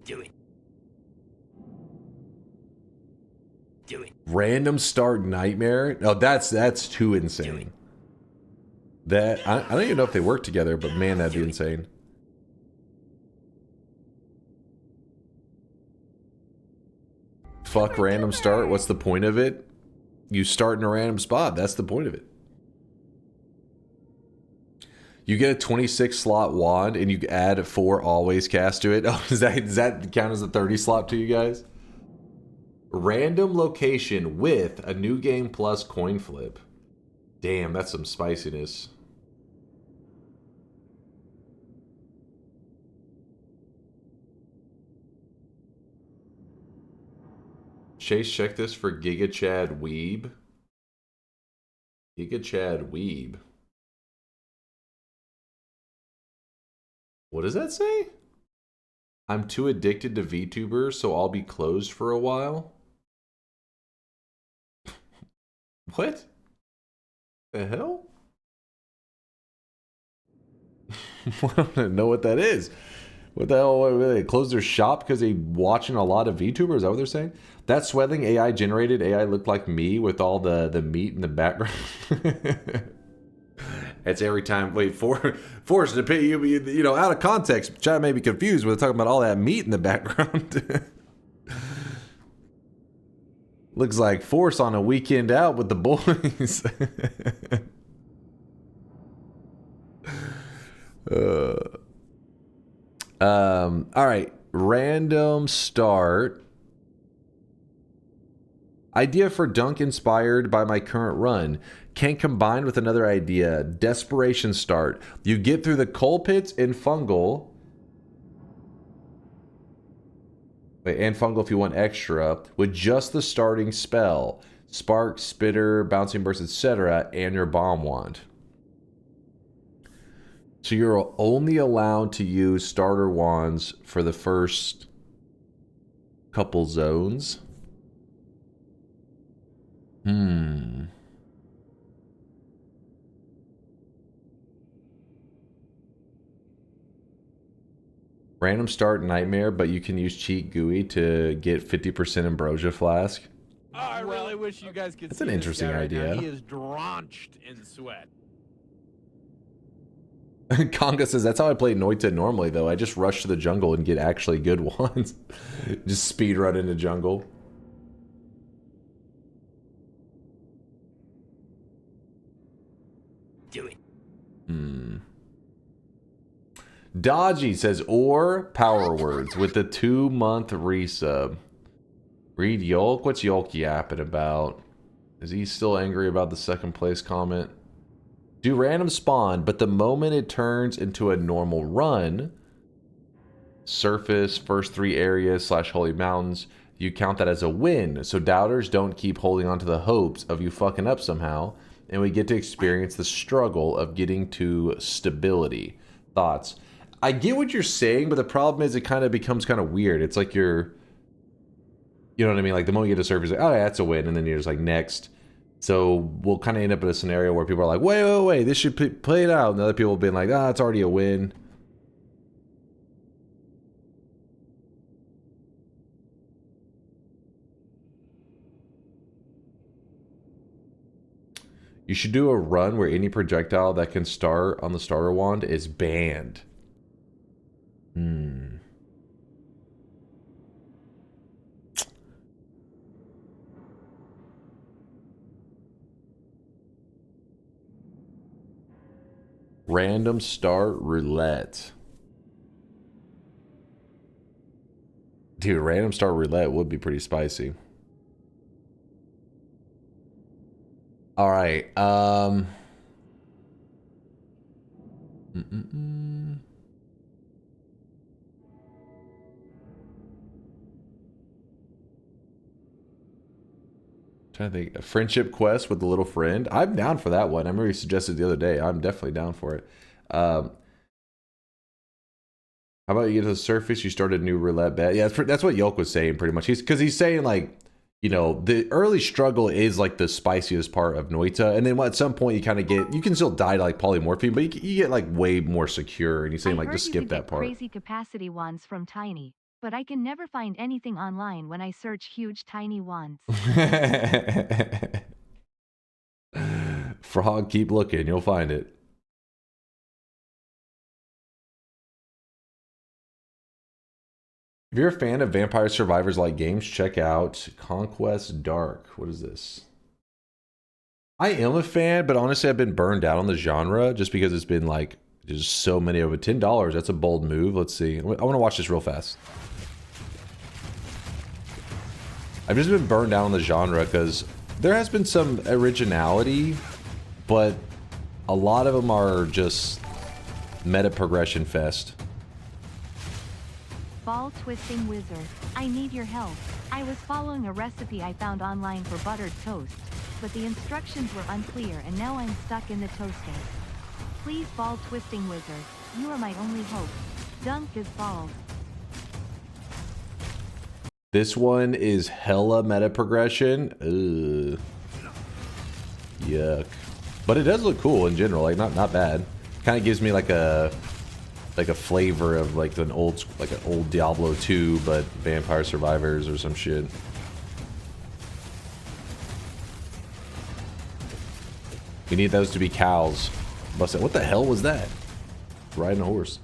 Do it. Do it. Random start nightmare? Oh, that's too insane. That I don't even know if they work together, but man, that'd be insane. Fuck random start. What's the point of it? You start in a random spot. That's the point of it. You get a 26 slot wand and you add 4 always cast to it. Oh, does that count as a 30 slot to you guys? Random location with a new game plus coin flip. Damn, that's some spiciness. Chase, check this for Giga Chad Weeb. Giga Chad Weeb. What does that say? I'm too addicted to VTubers, so I'll be closed for a while. What? The hell? I don't know what that is. What the hell? What, they closed their shop because they watching a lot of VTubers? Is that what they're saying? That sweating AI generated AI looked like me with all the meat in the background. It's every time. Wait, forced to pay you know, out of context. Try to make me confused when they're talking about all that meat in the background. Looks like Force on a weekend out with the boys. All right. Random start. Idea for dunk inspired by my current run. Can combine with another idea. Desperation start. You get through the coal pits in Fungal. Wait, and Fungal if you want extra. With just the starting spell. Spark, Spitter, Bouncing Burst, etc. And your bomb wand. So you're only allowed to use starter wands for the first couple zones. Random start nightmare, but you can use cheat GUI to get 50% ambrosia flask. Oh, I really wish you guys could That's see an interesting this guy idea. Right now. He is drenched in sweat. Conga says, that's how I play Noita normally, though. I just rush to the jungle and get actually good ones. Just speed run into jungle. Do it. Dodgy says, or power words with the 2-month resub. Read Yolk. What's Yolk yapping about? Is he still angry about the second place comment? Do random spawn, but the moment it turns into a normal run, surface, first 3 areas / holy mountains, you count that as a win. So doubters don't keep holding on to the hopes of you fucking up somehow, and we get to experience the struggle of getting to stability. Thoughts? I get what you're saying, but the problem is it kind of becomes kind of weird. It's like you're, you know what I mean? Like the moment you get to surface, like, oh yeah, that's a win, and then you're just like next. So we'll kind of end up in a scenario where people are like, wait, this should play it out. And other people being like, it's already a win. You should do a run where any projectile that can start on the starter wand is banned. Random start roulette. Dude, random start roulette would be pretty spicy. All right. Trying to think. A friendship quest with the little friend. I'm down for that one. I remember you suggested the other day. I'm definitely down for it. How about you get to the surface, you start a new roulette bet? Yeah, that's what Yolk was saying pretty much. He's saying like, you know, the early struggle is like the spiciest part of Noita, and then at some point you kind of get, you can still die to like polymorphine, but you get like way more secure, and he's saying like just skip that part. Crazy capacity wands from Tiny, but I can never find anything online when I search huge tiny wands. Frog, keep looking, you'll find it. If you're a fan of Vampire Survivors-like games, check out Conquest Dark. What is this? I am a fan, but honestly, I've been burned out on the genre just because it's been like, there's so many of it. $10, that's a bold move. Let's see. I want to watch this real fast. I've just been burned out on the genre because there has been some originality, but a lot of them are just meta progression fest. Ball twisting wizard, I need your help. I was following a recipe I found online for buttered toast, but the instructions were unclear and now I'm stuck in the toaster. Please, ball twisting wizard, you are my only hope. Dunk is balls. This one is hella meta progression. Ugh. Yuck. But it does look cool in general, like not bad. Kind of gives me like a like a flavor of like an old Diablo 2, but Vampire Survivors or some shit. We need those to be cows. What the hell was that? Riding a horse.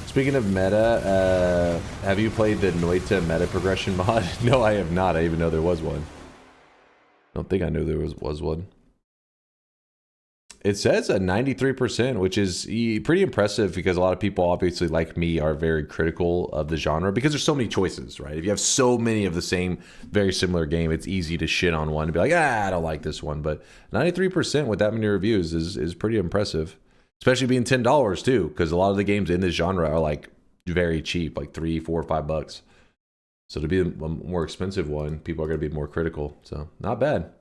Speaking of meta, have you played the Noita meta progression mod? No, I have not. I didn't even know there was one. I don't think I knew there was one. It says a 93%, which is pretty impressive because a lot of people, obviously, like me, are very critical of the genre because there's so many choices, right? If you have so many of the same, very similar game, it's easy to shit on one and be like, I don't like this one. But 93% with that many reviews is pretty impressive, especially being $10 too, because a lot of the games in this genre are like very cheap, like $3, $4, $5. So to be a more expensive one, people are going to be more critical. So not bad.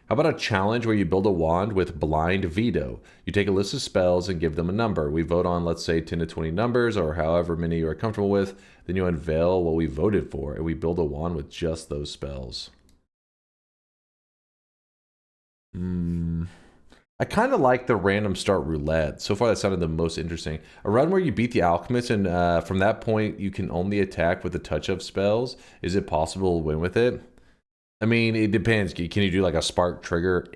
How about a challenge where you build a wand with blind veto? You take a list of spells and give them a number. We vote on, let's say, 10 to 20 numbers or however many you are comfortable with. Then you unveil what we voted for, and we build a wand with just those spells. I kind of like the random start roulette. So far, that sounded the most interesting. A run where you beat the alchemist, and from that point, you can only attack with the touch of spells. Is it possible to win with it? I mean, it depends. Can you do like a spark trigger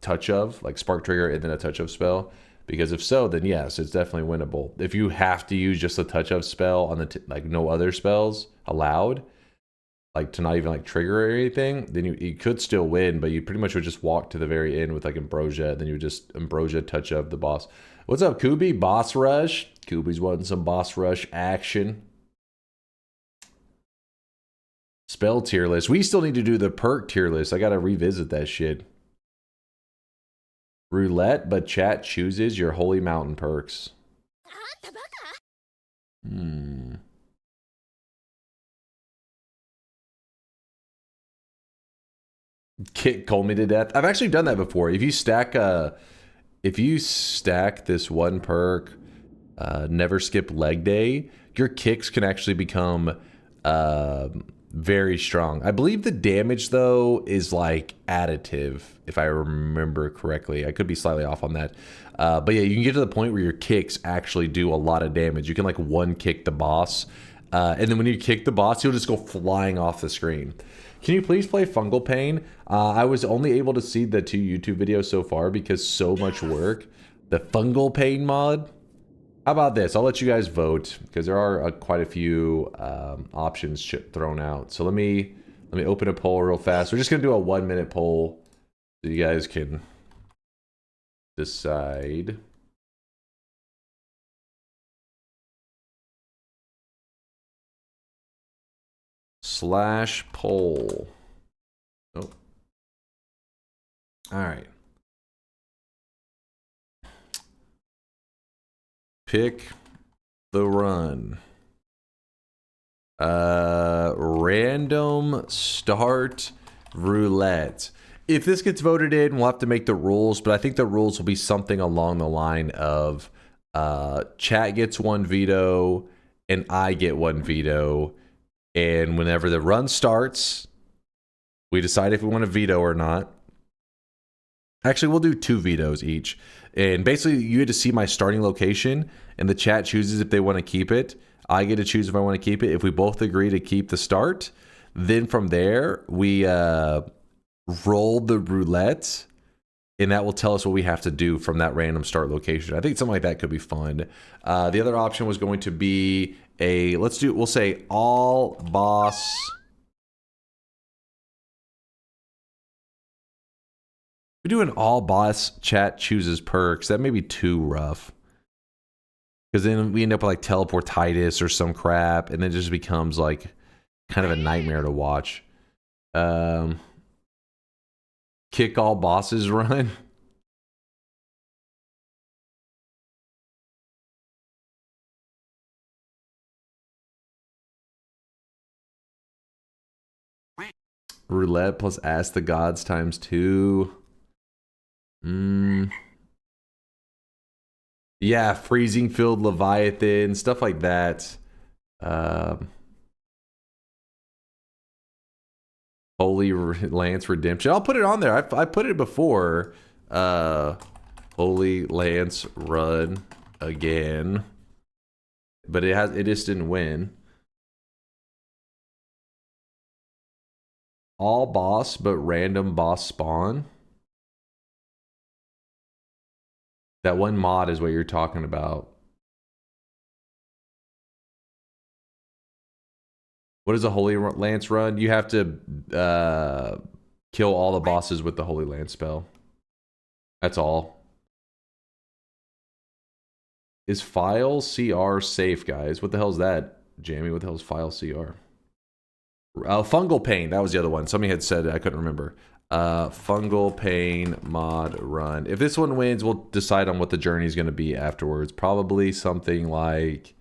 touch of, like spark trigger and then a touch of spell? Because if so, then yes, it's definitely winnable. If you have to use just a touch of spell on the like no other spells allowed, like to not even like trigger or anything, then you could still win, but you pretty much would just walk to the very end with like Ambrosia, then you would just Ambrosia touch of the boss. What's up, Kubi? Boss rush? Kubi's wanting some boss rush action. Spell tier list. We still need to do the perk tier list. I gotta revisit that shit. Roulette, but chat chooses your holy mountain perks. Kick Call Me to Death. I've actually done that before. If you stack this one perk, Never Skip Leg Day, your kicks can actually become very strong. I believe the damage though is like additive, if I remember correctly. I could be slightly off on that. But yeah, you can get to the point where your kicks actually do a lot of damage. You can like one kick the boss, and then when you kick the boss, you'll just go flying off the screen. Can you please play Fungal Pain? I was only able to see the 2 YouTube videos so far because so much work. The Fungal Pain mod. How about this? I'll let you guys vote because there are quite a few options thrown out. So let me open a poll real fast. We're just gonna do a 1-minute poll so you guys can decide. /poll. Oh. All right. Pick the run. Random start roulette. If this gets voted in, we'll have to make the rules, but I think the rules will be something along the line of chat gets 1 veto and I get 1 veto. And whenever the run starts, we decide if we want to veto or not. Actually, we'll do 2 vetoes each. And basically, you get to see my starting location, and the chat chooses if they want to keep it. I get to choose if I want to keep it. If we both agree to keep the start, then from there, we roll the roulette, and that will tell us what we have to do from that random start location. I think something like that could be fun. The other option was going to be we'll say all boss. We do an all boss chat chooses perks. That may be too rough. Because then we end up with like teleportitis or some crap, and it just becomes like kind of a nightmare to watch. Kick all bosses run. Roulette plus Ask the Gods times 2. Yeah, Freezing Field, Leviathan, stuff like that. Holy Lance Redemption. I'll put it on there. I put it before. Holy Lance Run again. But it just didn't win. All boss, but random boss spawn. That one mod is what you're talking about. What is a Holy Lance run? You have to kill all the bosses with the Holy Lance spell. That's all. Is file CR safe, guys? What the hell is that, Jamie? What the hell is file CR? Fungal Pain. That was the other one. Somebody had said it. I couldn't remember. Fungal Pain mod run. If this one wins, we'll decide on what the journey is going to be afterwards. Probably something like...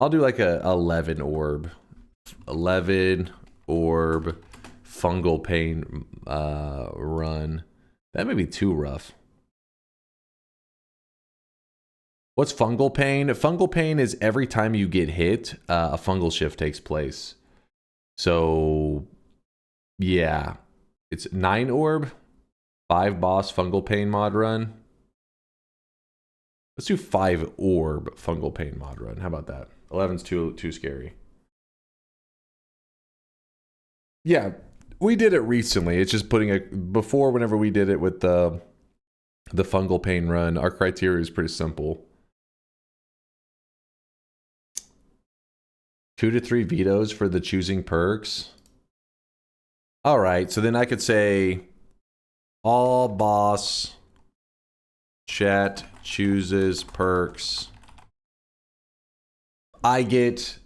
I'll do like a 11 orb. 11 orb Fungal Pain run. That may be too rough. What's Fungal Pain? Fungal Pain is every time you get hit, a fungal shift takes place. So, yeah. It's 9 orb, 5 boss Fungal Pain mod run. Let's do 5 orb Fungal Pain mod run. How about that? 11's too scary. Yeah, we did it recently. It's just putting a... Before, whenever we did it with the Fungal Pain run, our criteria is pretty simple. 2 to 3 vetoes for the choosing perks. All right, so then I could say all boss chat chooses perks. I get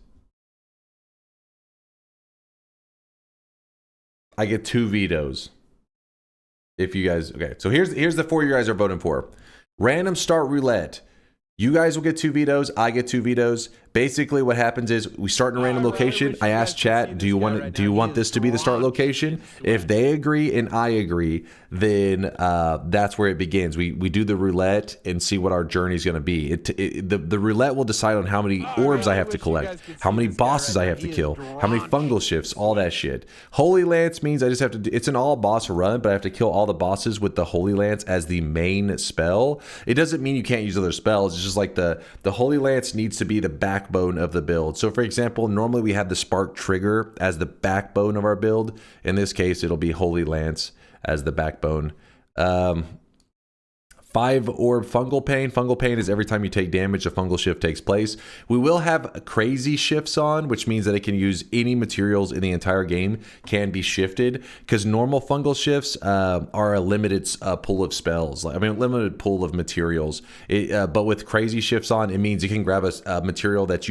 2 vetoes. If you guys, okay, so here's the 4 you guys are voting for. Random start roulette. You guys will get 2 vetoes. I get 2 vetoes. Basically, what happens is we start in a random location. I ask chat, do you want this to be the start location? If they agree and I agree, then that's where it begins. We do the roulette and see what our journey is going to be. The roulette will decide on how many orbs I have to collect, how many bosses I have to kill, how many fungal shifts, all that shit. Holy Lance means I just have to do, it's an all boss run, but I have to kill all the bosses with the Holy Lance as the main spell. It doesn't mean you can't use other spells. It's just like the Holy Lance needs to be the backbone of the build. So for example, normally we have the Spark Trigger as the backbone of our build. In this case, it'll be Holy Lance as the backbone. 5 orb Fungal Pain. Fungal Pain is every time you take damage, a fungal shift takes place. We will have crazy shifts on, which means that it can use any materials in the entire game can be shifted, because normal fungal shifts are a limited pool of spells. I mean, limited pool of materials. But with crazy shifts on, it means you can grab a material that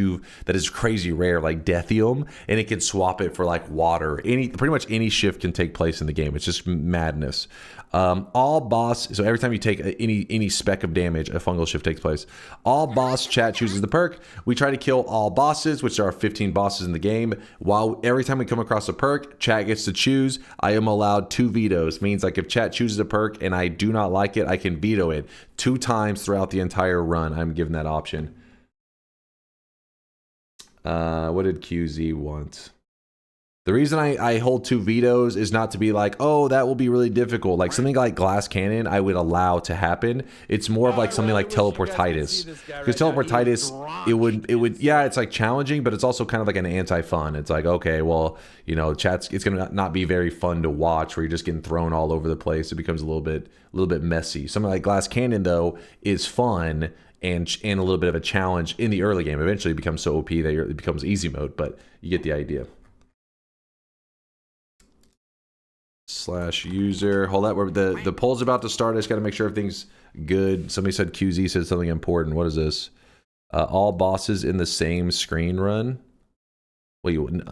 is crazy rare, like Deathium, and it can swap it for like water. Pretty much any shift can take place in the game. It's just madness. All boss, so every time you take any speck of damage, a fungal shift takes place. All boss chat chooses the perk. We try to kill all bosses, which there are 15 bosses in the game. While every time we come across a perk, chat gets to choose. I am allowed 2 vetoes. Means like if chat chooses a perk and I do not like it, I can veto it 2 times throughout the entire run. I'm given that option. What did QZ want? The reason I hold 2 vetoes is not to be like, oh, that will be really difficult. Like something like Glass Cannon, I would allow to happen. It's more of like something like Teleportitis. Because Teleportitis, it would, yeah, it's like challenging, but it's also kind of like an anti-fun. It's like, okay, well, you know, it's going to not be very fun to watch where you're just getting thrown all over the place. It becomes a little bit messy. Something like Glass Cannon, though, is fun and a little bit of a challenge in the early game. Eventually it becomes so OP that it becomes easy mode, but you get the idea. /user. Hold that. The poll's about to start. I just got to make sure everything's good. Somebody said QZ said something important. What is this? All bosses in the same screen run. Well, you wouldn't.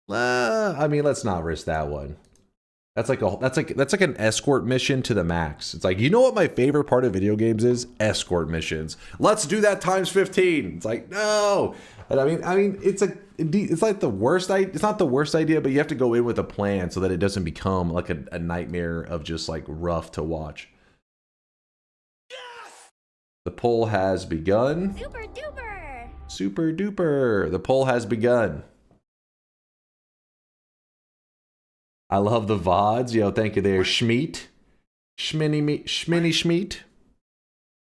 I mean, let's not risk that one. That's like an escort mission to the max. It's like, you know what my favorite part of video games is? Escort missions. Let's do that times 15. It's like, no. And I mean, it's like the worst. It's not the worst idea, but you have to go in with a plan so that it doesn't become like a nightmare of just like rough to watch. Yes! The poll has begun. Super duper. Super duper. The poll has begun. I love the VODs. Yo, thank you there, Schmeat. Schminny Schmeat.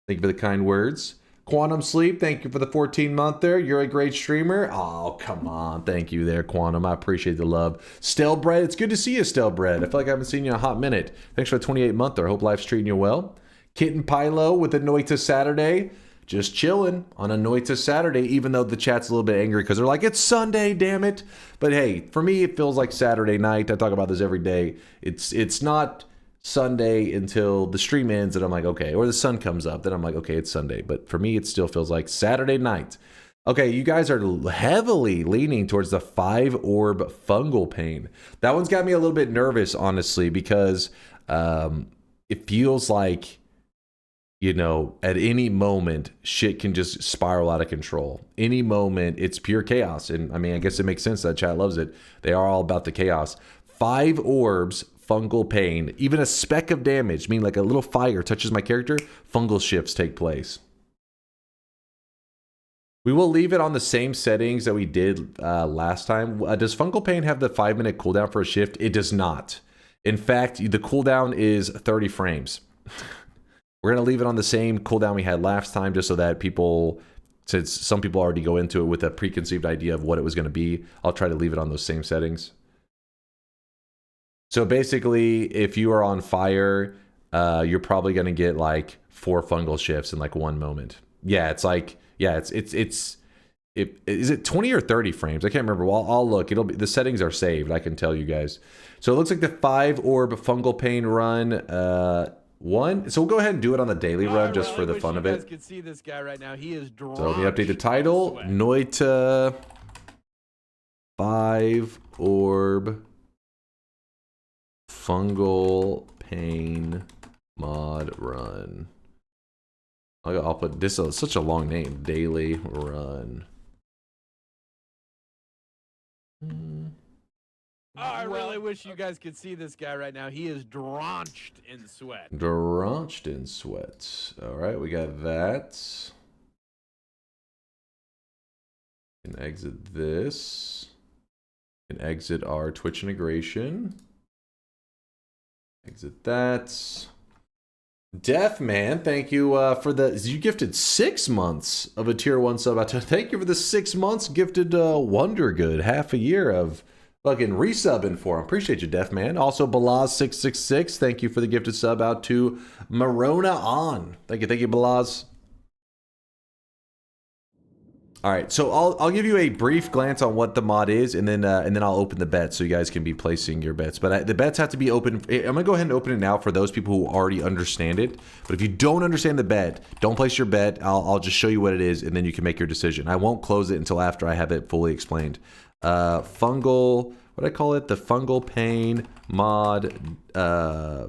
Thank you for the kind words. Quantum Sleep, thank you for the 14-monther. You're a great streamer. Oh, come on. Thank you there, Quantum. I appreciate the love. Stelbread, it's good to see you, Stelbread. I feel like I haven't seen you in a hot minute. Thanks for the 28-monther. Hope life's treating you well. Kitten Pylo with the Noita Saturday. Just chilling on a Noita Saturday, even though the chat's a little bit angry because they're like, it's Sunday, damn it. But hey, for me, it feels like Saturday night. I talk about this every day. It's not Sunday until the stream ends and I'm like, okay, or the sun comes up, then I'm like, okay, it's Sunday. But for me, it still feels like Saturday night. Okay, you guys are heavily leaning towards the 5-orb fungal pain. That one's got me a little bit nervous, honestly, because it feels like, you know, at any moment, shit can just spiral out of control. Any moment, it's pure chaos. And I mean, I guess it makes sense that chat loves it. They are all about the chaos. 5 orbs, fungal pain, even a speck of damage, meaning like a little fire touches my character, fungal shifts take place. We will leave it on the same settings that we did last time. Does fungal pain have the 5-minute cooldown for a shift? It does not. In fact, the cooldown is 30 frames. We're going to leave it on the same cooldown we had last time, just so that people, since some people already go into it with a preconceived idea of what it was going to be, I'll try to leave it on those same settings. So basically, if you are on fire, you're probably going to get like 4 fungal shifts in like 1 moment. Yeah, it's like, yeah, is it 20 or 30 frames? I can't remember. Well, I'll look. It'll be, the settings are saved, I can tell you guys. So it looks like the 5-orb fungal pain run, one. So we'll go ahead and do it on the daily run just for the fun of it. You guys can see this guy right now. He is So let me update the title. Noita 5-orb fungal pain mod run. I'll put this. Such a long name. Daily run. Oh, I really wish you guys could see this guy right now. He is drenched in sweat. Drenched in sweat. All right, we got that. Can exit this. Can exit our Twitch integration. Exit that. Def Man, thank you for the. You gifted 6 months of a tier 1 sub. Thank you for the 6 months gifted Wonder Good. Half a year of fucking resubbing for him. Appreciate you, Def Man. Also, Balaz666, thank you for the gifted sub out to Marona On. Thank you, Balaz. All right, so I'll give you a brief glance on what the mod is, and then I'll open the bets so you guys can be placing your bets. But the bets have to be open. I'm gonna go ahead and open it now for those people who already understand it. But if you don't understand the bet, don't place your bet. I'll just show you what it is, and then you can make your decision. I won't close it until after I have it fully explained. Fungal, what do I call it? The fungal pain mod. I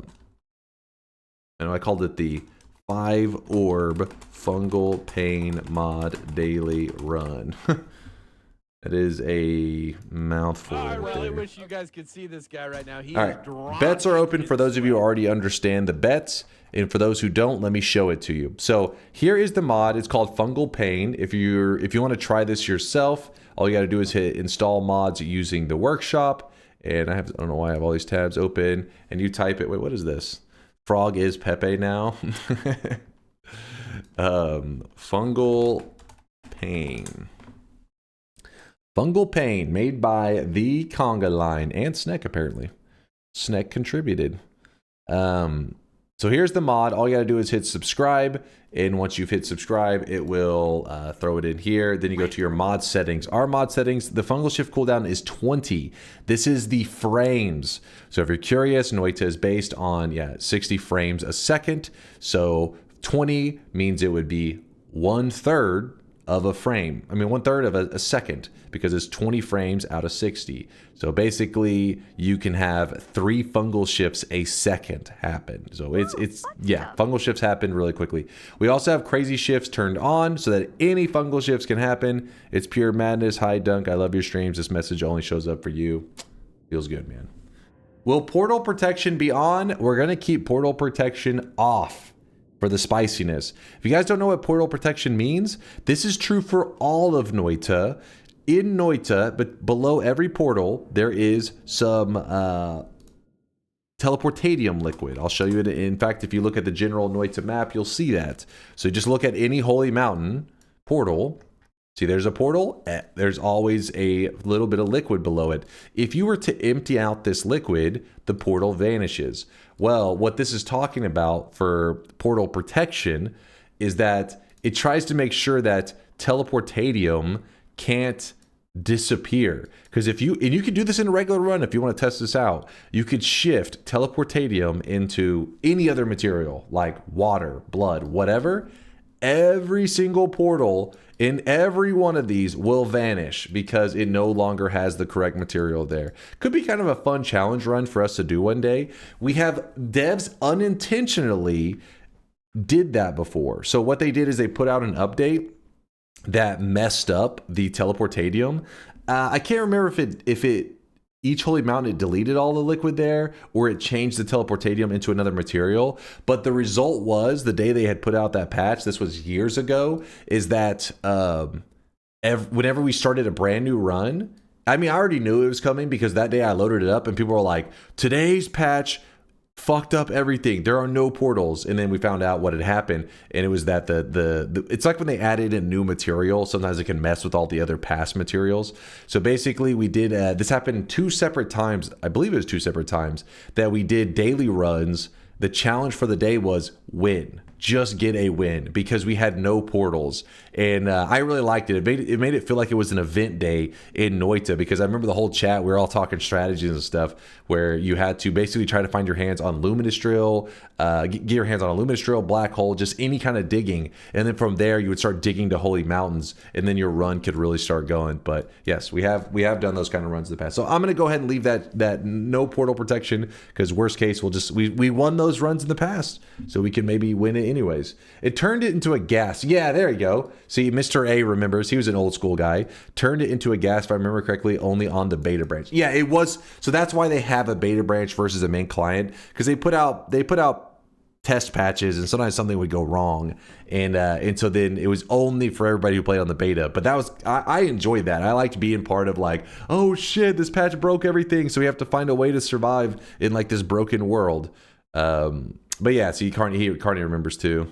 know I called it the 5-orb fungal pain mod daily run. That is a mouthful. I really wish you guys could see this guy right now. He All is right, bets are open for those of you who already understand the bets, and for those who don't, let me show it to you. So here is the mod. It's called Fungal Pain. If you want to try this yourself, all you got to do is hit install mods using the workshop. And I don't know why I have all these tabs open. And you type it. Wait, what is this? Frog is Pepe now. Fungal Pain. Fungal Pain, made by the Conga Line and Sneck, apparently. Sneck contributed. So here's the mod. All you gotta do is hit subscribe, and once you've hit subscribe, it will throw it in here. Then you go to your mod settings. Our mod settings, the fungal shift cooldown is 20. This is the frames. So if you're curious, Noita is based on 60 frames a second. So 20 means it would be 1/3 of a frame. I mean, 1/3 of a second, because it's 20 frames out of 60. So basically, you can have 3 fungal shifts a second happen. So yeah, fungal shifts happen really quickly. We also have crazy shifts turned on so that any fungal shifts can happen. It's pure madness. Hi, Dunk. I love your streams. This message only shows up for you. Feels good, man. Will portal protection be on? We're going to keep portal protection off for the spiciness. If you guys don't know what portal protection means, this is true for all of Noita. In Noita, but below every portal, there is some teleportadium liquid. I'll show you it. In fact, if you look at the general Noita map, you'll see that. So just look at any holy mountain portal. See, there's a portal. There's always a little bit of liquid below it. If you were to empty out this liquid, the portal vanishes. Well, what this is talking about for portal protection is that it tries to make sure that teleportadium can't disappear. Because if you, and you can do this in a regular run if you want to test this out, you could shift teleportadium into any other material like water, blood, whatever. Every single portal in every one of these will vanish because it no longer has the correct material there. Could be kind of a fun challenge run for us to do one day. We have devs unintentionally did that before. So what they did is they put out an update that messed up the teleportadium. I can't remember if it each holy mountain, it deleted all the liquid there, or it changed the teleportadium into another material. But the result was, the day they had put out that patch, this was years ago, is that whenever we started a brand new run, I mean, I already knew it was coming because that day I loaded it up and people were like, today's patch fucked up everything. There are no portals. And then we found out what had happened, and it was that the it's like when they added in new material, sometimes it can mess with all the other past materials. So basically we did this happened 2 separate times. I believe it was 2 separate times that we did daily runs. The challenge for the day was win. Just get a win, because we had no portals. And I really liked it. It made it feel like it was an event day in Noita, because I remember the whole chat, we were all talking strategies and stuff, where you had to basically try to find your hands on Luminous Drill, get your hands on a Luminous Drill, Black Hole, just any kind of digging. And then from there, you would start digging to Holy Mountains, and then your run could really start going. But yes, we have done those kind of runs in the past. So I'm going to go ahead and leave that no portal protection, because worst case, we won those runs in the past, so we can maybe win it anyways. It turned it into a gas. Yeah, there you go. See, Mr. A remembers. He was an old school guy. Turned it into a gas, if I remember correctly, only on the beta branch. Yeah, it was. So that's why they have a beta branch versus a main client, because they put out test patches, and sometimes something would go wrong, and so then it was only for everybody who played on the beta. But that was, I enjoyed that. I liked being part of, like, oh shit, this patch broke everything, so we have to find a way to survive in like this broken world. But yeah, see, Carney remembers too.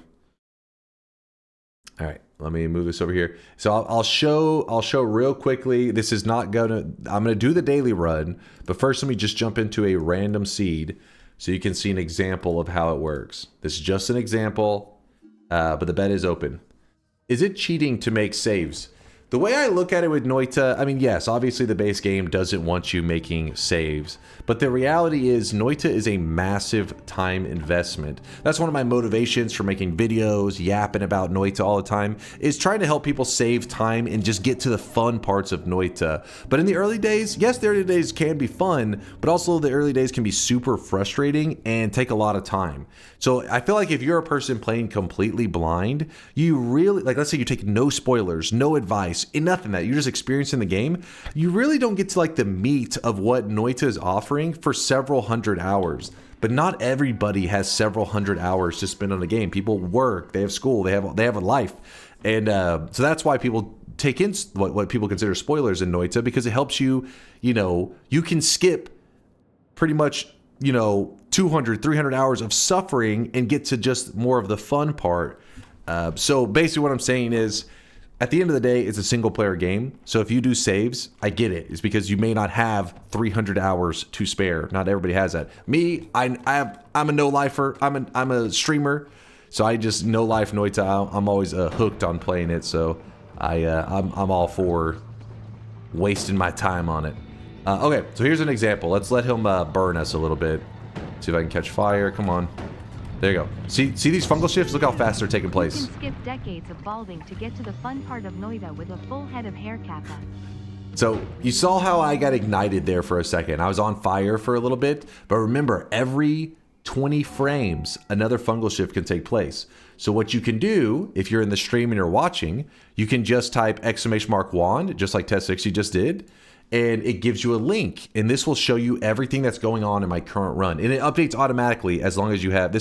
All right, let me move this over here. So I'll show real quickly. This is not I'm gonna do the daily run, but first let me just jump into a random seed so you can see an example of how it works. This is just an example, but the bet is open. Is it cheating to make saves? The way I look at it with Noita, I mean, yes, obviously the base game doesn't want you making saves, but the reality is Noita is a massive time investment. That's one of my motivations for making videos, yapping about Noita all the time, is trying to help people save time and just get to the fun parts of Noita. But in the early days, yes, the early days can be fun, but also the early days can be super frustrating and take a lot of time. So I feel like if you're a person playing completely blind, you really, like, let's say you take no spoilers, no advice, nothing, that you're just experiencing the game, you really don't get to like the meat of what Noita is offering for several hundred hours. But not everybody has several hundred hours to spend on the game. People work, they have school, they have a life, and so that's why people take in what people consider spoilers in Noita, because it helps you, you can skip pretty much 200, 300 hours of suffering and get to just more of the fun part. So basically what I'm saying is, at the end of the day, it's a single player game. So if you do saves, I get it. It's because you may not have 300 hours to spare. Not everybody has that. Me, I'm a no-lifer. I'm a streamer. So I just no-life Noita. I'm always hooked on playing it. So I'm all for wasting my time on it. Okay, so here's an example. Let's let him burn us a little bit. See if I can catch fire. Come on. There you go. See these fungal shifts? Look how fast they're taking place. You can skip decades of balding to get to the fun part of Noita with a full head of hair kappa. So you saw how I got ignited there for a second. I was on fire for a little bit, but remember, every 20 frames, another fungal shift can take place. So what you can do, if you're in the stream and you're watching, you can just type !wand, just like Test60 just did, and it gives you a link, and this will show you everything that's going on in my current run, and it updates automatically as long as you have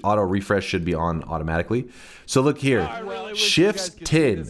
auto refresh should be on automatically. So look here, shifts 10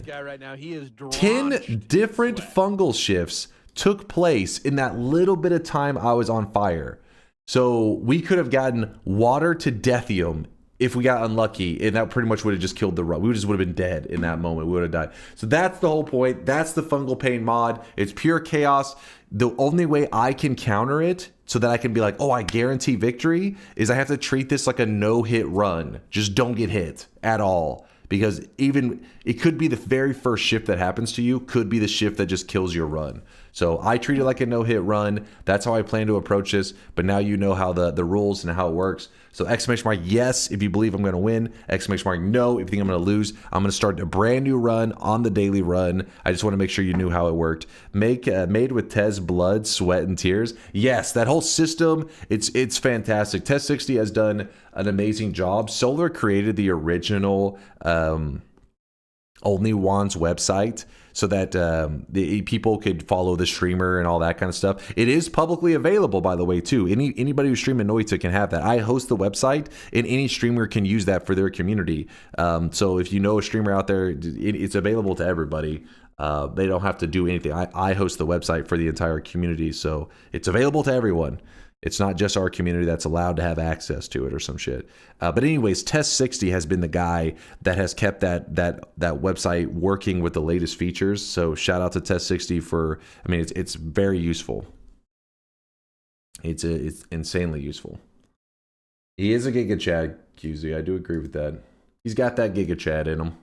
different fungal shifts took place in that little bit of time I was on fire. So we could have gotten water to Deathium if we got unlucky, and that pretty much would have just killed the run. We just would have been dead in that moment. We would have died. So that's the whole point. That's the Fungal Pain mod. It's pure chaos. The only way I can counter it so that I can be like, oh, I guarantee victory, is I have to treat this like a no-hit run. Just don't get hit at all. Because even, it could be the very first shift that happens to you, could be the shift that just kills your run. So I treat it like a no-hit run. That's how I plan to approach this. But now you know how the rules and how it works. So ! Yes, if you believe I'm going to win. ! No, if you think I'm going to lose. I'm going to start a brand new run on the daily run. I just want to make sure you knew how it worked. Made with Tez blood, sweat, and tears. Yes, that whole system, it's fantastic. Test60 has done an amazing job. Solar created the original Only Wands website so that the people could follow the streamer and all that kind of stuff. It is publicly available, by the way, too. Anybody who's streaming Noita can have that. I host the website, and any streamer can use that for their community. So if you know a streamer out there, it's available to everybody. They don't have to do anything. I host the website for the entire community, so it's available to everyone. It's not just our community that's allowed to have access to it or some shit. But anyways, Test60 has been the guy that has kept that website working with the latest features. So shout out to Test60 for, I mean, it's very useful. It's insanely useful. He is a Giga Chad, QZ. I do agree with that. He's got that Giga Chad in him.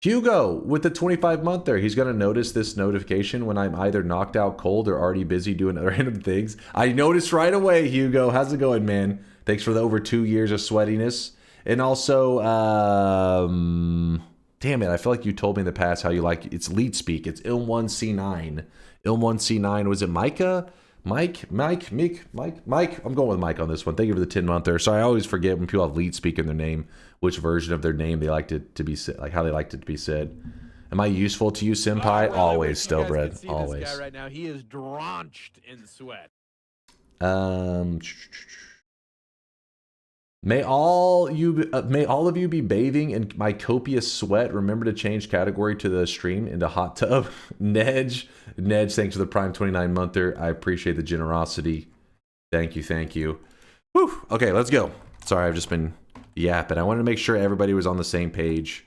Hugo with the 25-month there. He's going to notice this notification when I'm either knocked out cold or already busy doing random things. I noticed right away, Hugo. How's it going, man? Thanks for the over 2 years of sweatiness. And also, damn it, I feel like you told me in the past how you like, it's lead speak. It's Ilm1C9. Ilm1C9, was it Micah? Mike. I'm going with Mike on this one. Thank you for the 10-month there. Sorry, I always forget when people have lead speak in their name, which version of their name they like it to be said, like how they liked it to be said. Am I useful to you, Senpai? Always, Stillbread. Always. This guy right now, he is drenched in sweat. May all of you be bathing in my copious sweat. Remember to change category to the stream into hot tub. Nedge, thanks for the Prime 29-monther. I appreciate the generosity. Thank you. Whew. Okay, let's go. Sorry, I've just been yapping. I wanted to make sure everybody was on the same page.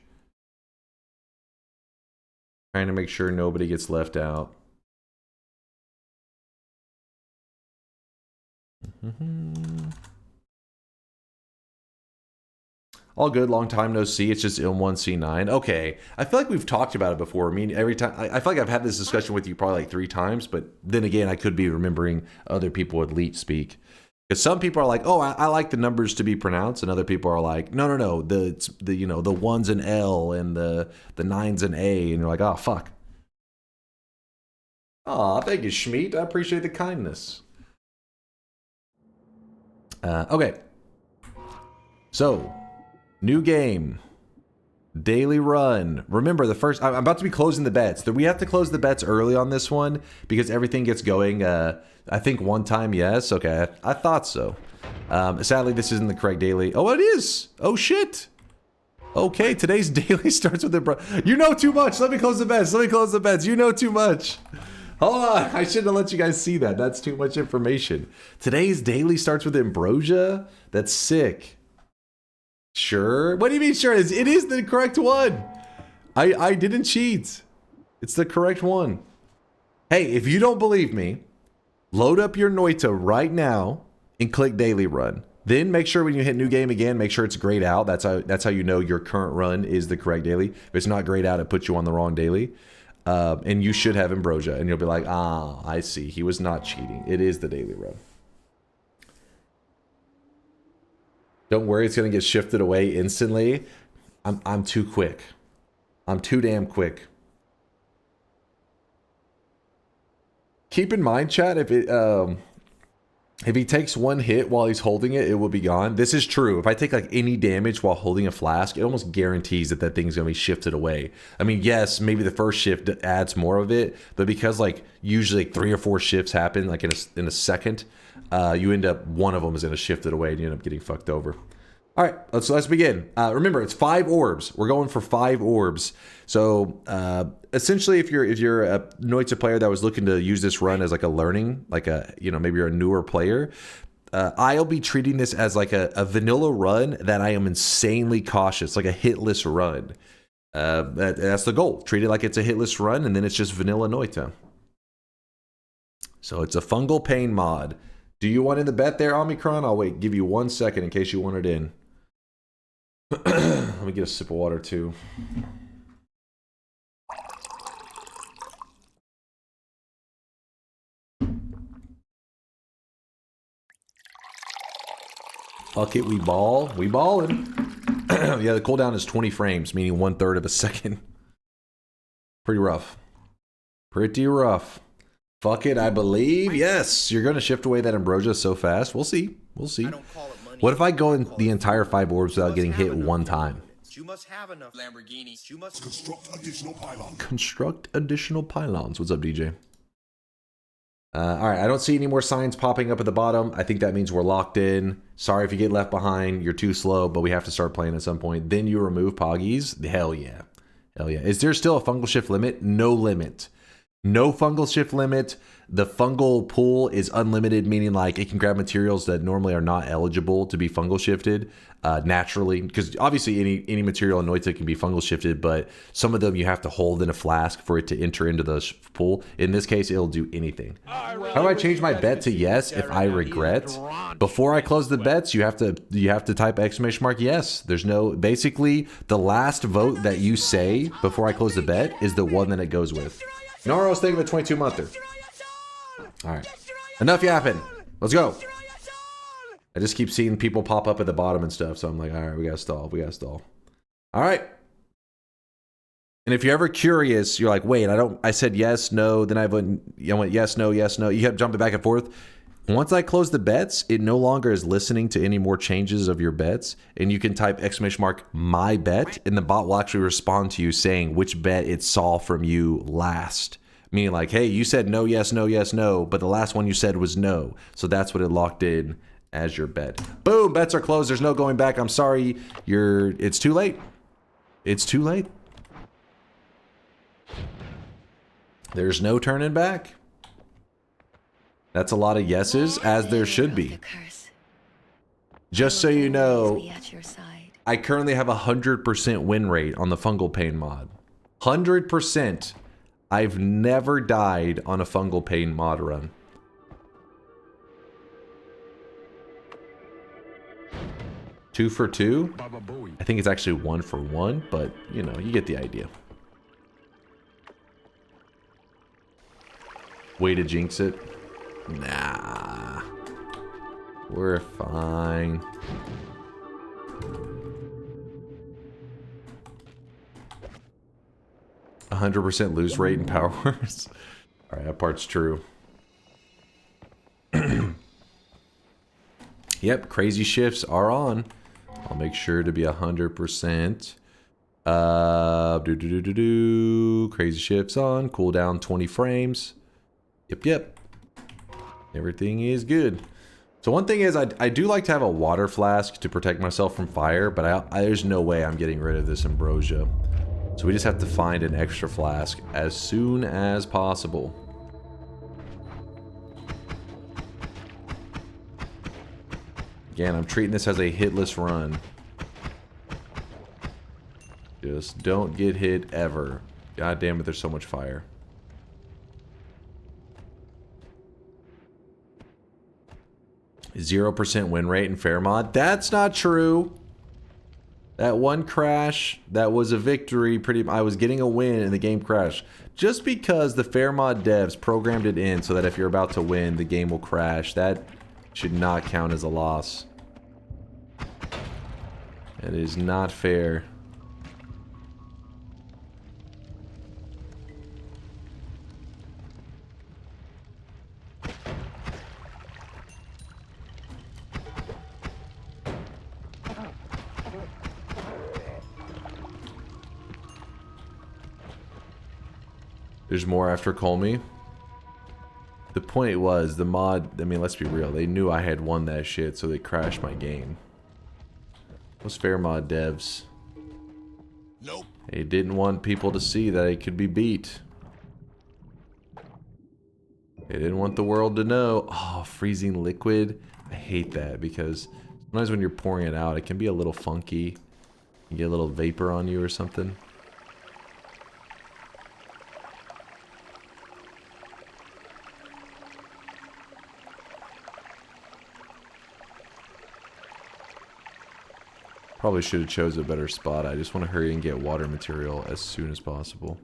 Trying to make sure nobody gets left out. All good, long time no see. It's just Ilm1C9. Okay, I feel like we've talked about it before. I mean, every time I feel like I've had this discussion with you probably like 3 times, but then again, I could be remembering other people with leet speak. Because some people are like, oh, I like the numbers to be pronounced, and other people are like, no, the ones an L and the nines an A, and you're like, oh fuck. Aw, thank you, Schmeat. I appreciate the kindness. Okay. So, new game. Daily run. Remember, I'm about to be closing the bets. We have to close the bets early on this one because everything gets going. I think one time, yes. Okay, I thought so. Sadly, this isn't the correct daily. Oh, it is. Oh, shit. Okay, today's daily starts with the... You know too much. Let me close the bets. You know too much. Hold on. I shouldn't have let you guys see that. That's too much information. Today's daily starts with ambrosia. That's sick. Sure. What do you mean sure? It is the correct one. I didn't cheat. It's the correct one. Hey, if you don't believe me, load up your Noita right now and click daily run. Then make sure when you hit new game again, make sure it's grayed out. That's how you know your current run is the correct daily. If it's not grayed out, it puts you on the wrong daily. And you should have ambrosia, and you'll be like, ah, I see. He was not cheating. It is the daily run. Don't worry, it's gonna get shifted away instantly. I'm too quick. I'm too damn quick. Keep in mind, chat, if he takes one hit while he's holding it, it will be gone. This is true. If I take like any damage while holding a flask, it almost guarantees that that thing's gonna be shifted away. I mean, yes, maybe the first shift adds more of it, but because like usually like 3 or 4 shifts happen like in a second, you end up one of them is gonna shift it away and you end up getting fucked over. All right, let's begin. Remember, it's 5 orbs. We're going for 5 orbs. So essentially, if you're a Noita player that was looking to use this run as like a learning, like a maybe you're a newer player, I'll be treating this as like a vanilla run that I am insanely cautious, like a hitless run. That's the goal. Treat it like it's a hitless run, and then it's just vanilla Noita. So it's a fungal pain mod. Do you want in the bet there, Omicron? I'll wait. Give you 1 second in case you want it in. Let me get a sip of water too. Fuck it, we ball. We ballin'. Yeah, the cooldown is 20 frames, meaning 1/3 of a second. Pretty rough. Pretty rough. Fuck it, I believe. Yes, you're gonna shift away that ambrosia so fast. We'll see. We'll see. What if I go in the entire 5 orbs without getting hit one time? You must have enough Lamborghinis. You must construct additional pylons. Construct additional pylons. What's up, DJ? All right, I don't see any more signs popping up at the bottom. I think that means we're locked in. Sorry if you get left behind. You're too slow, but we have to start playing at some point. Then you remove Poggies. Hell yeah. Hell yeah. Is there still a fungal shift limit? No limit. No fungal shift limit. The fungal pool is unlimited, meaning like it can grab materials that normally are not eligible to be fungal shifted naturally. Because obviously any material in Noita can be fungal shifted, but some of them you have to hold in a flask for it to enter into the pool. In this case, it'll do anything. How do I change my bet to yes if I regret? Before I close the bets, you have to type ! Yes. There's no, basically the last vote that you say before I close the bet is the one that it goes with. Naro's thinking of a 22-monther. All right, enough yapping. Let's go. I just keep seeing people pop up at the bottom and stuff, so I'm like, all right, we gotta stall. We gotta stall. All right. And if you're ever curious, you're like, wait, I said yes, no, then I went yes, no, yes, no. You kept jumping back and forth. Once I close the bets, it no longer is listening to any more changes of your bets, and you can type ! my bet, and the bot will actually respond to you saying which bet it saw from you last. Meaning like, hey, you said no, yes, no, yes, no, but the last one you said was no. So that's what it locked in as your bet. Boom, bets are closed. There's no going back. I'm sorry. It's too late. It's too late. There's no turning back. That's a lot of yeses, as there should be. Just so you know, I currently have a 100% win rate on the fungal pain mod. 100%. I've never died on a fungal pain mod run. Two for two? I think it's actually 1 for 1, but you know, you get the idea. Way to jinx it. Nah. We're fine. A 100% lose rate in Power Wars. Alright, that part's true. Yep, crazy shifts are on. I'll make sure to be 100%. Crazy shifts on. Cooldown 20 frames. Yep. Everything is good. So one thing is, I do like to have a water flask to protect myself from fire, but there's no way I'm getting rid of this ambrosia. So we just have to find an extra flask as soon as possible. Again, I'm treating this as a hitless run. Just don't get hit ever. God damn it, there's so much fire. %0 win rate in fair mod. That's not true. That one crash, that was a victory. I was getting a win and the game crashed. Just because the fair mod devs programmed it in so that if you're about to win, the game will crash. That should not count as a loss. That is not fair. There's more after Call Me. The point was, the mod, I mean, let's be real, they knew I had won that shit, so they crashed my game. Those fair mod devs. Nope. They didn't want people to see that it could be beat. They didn't want the world to know. Oh, freezing liquid. I hate that because sometimes when you're pouring it out, it can be a little funky. You get a little vapor on you or something. Probably should have chose a better spot. I just want to hurry and get water material as soon as possible.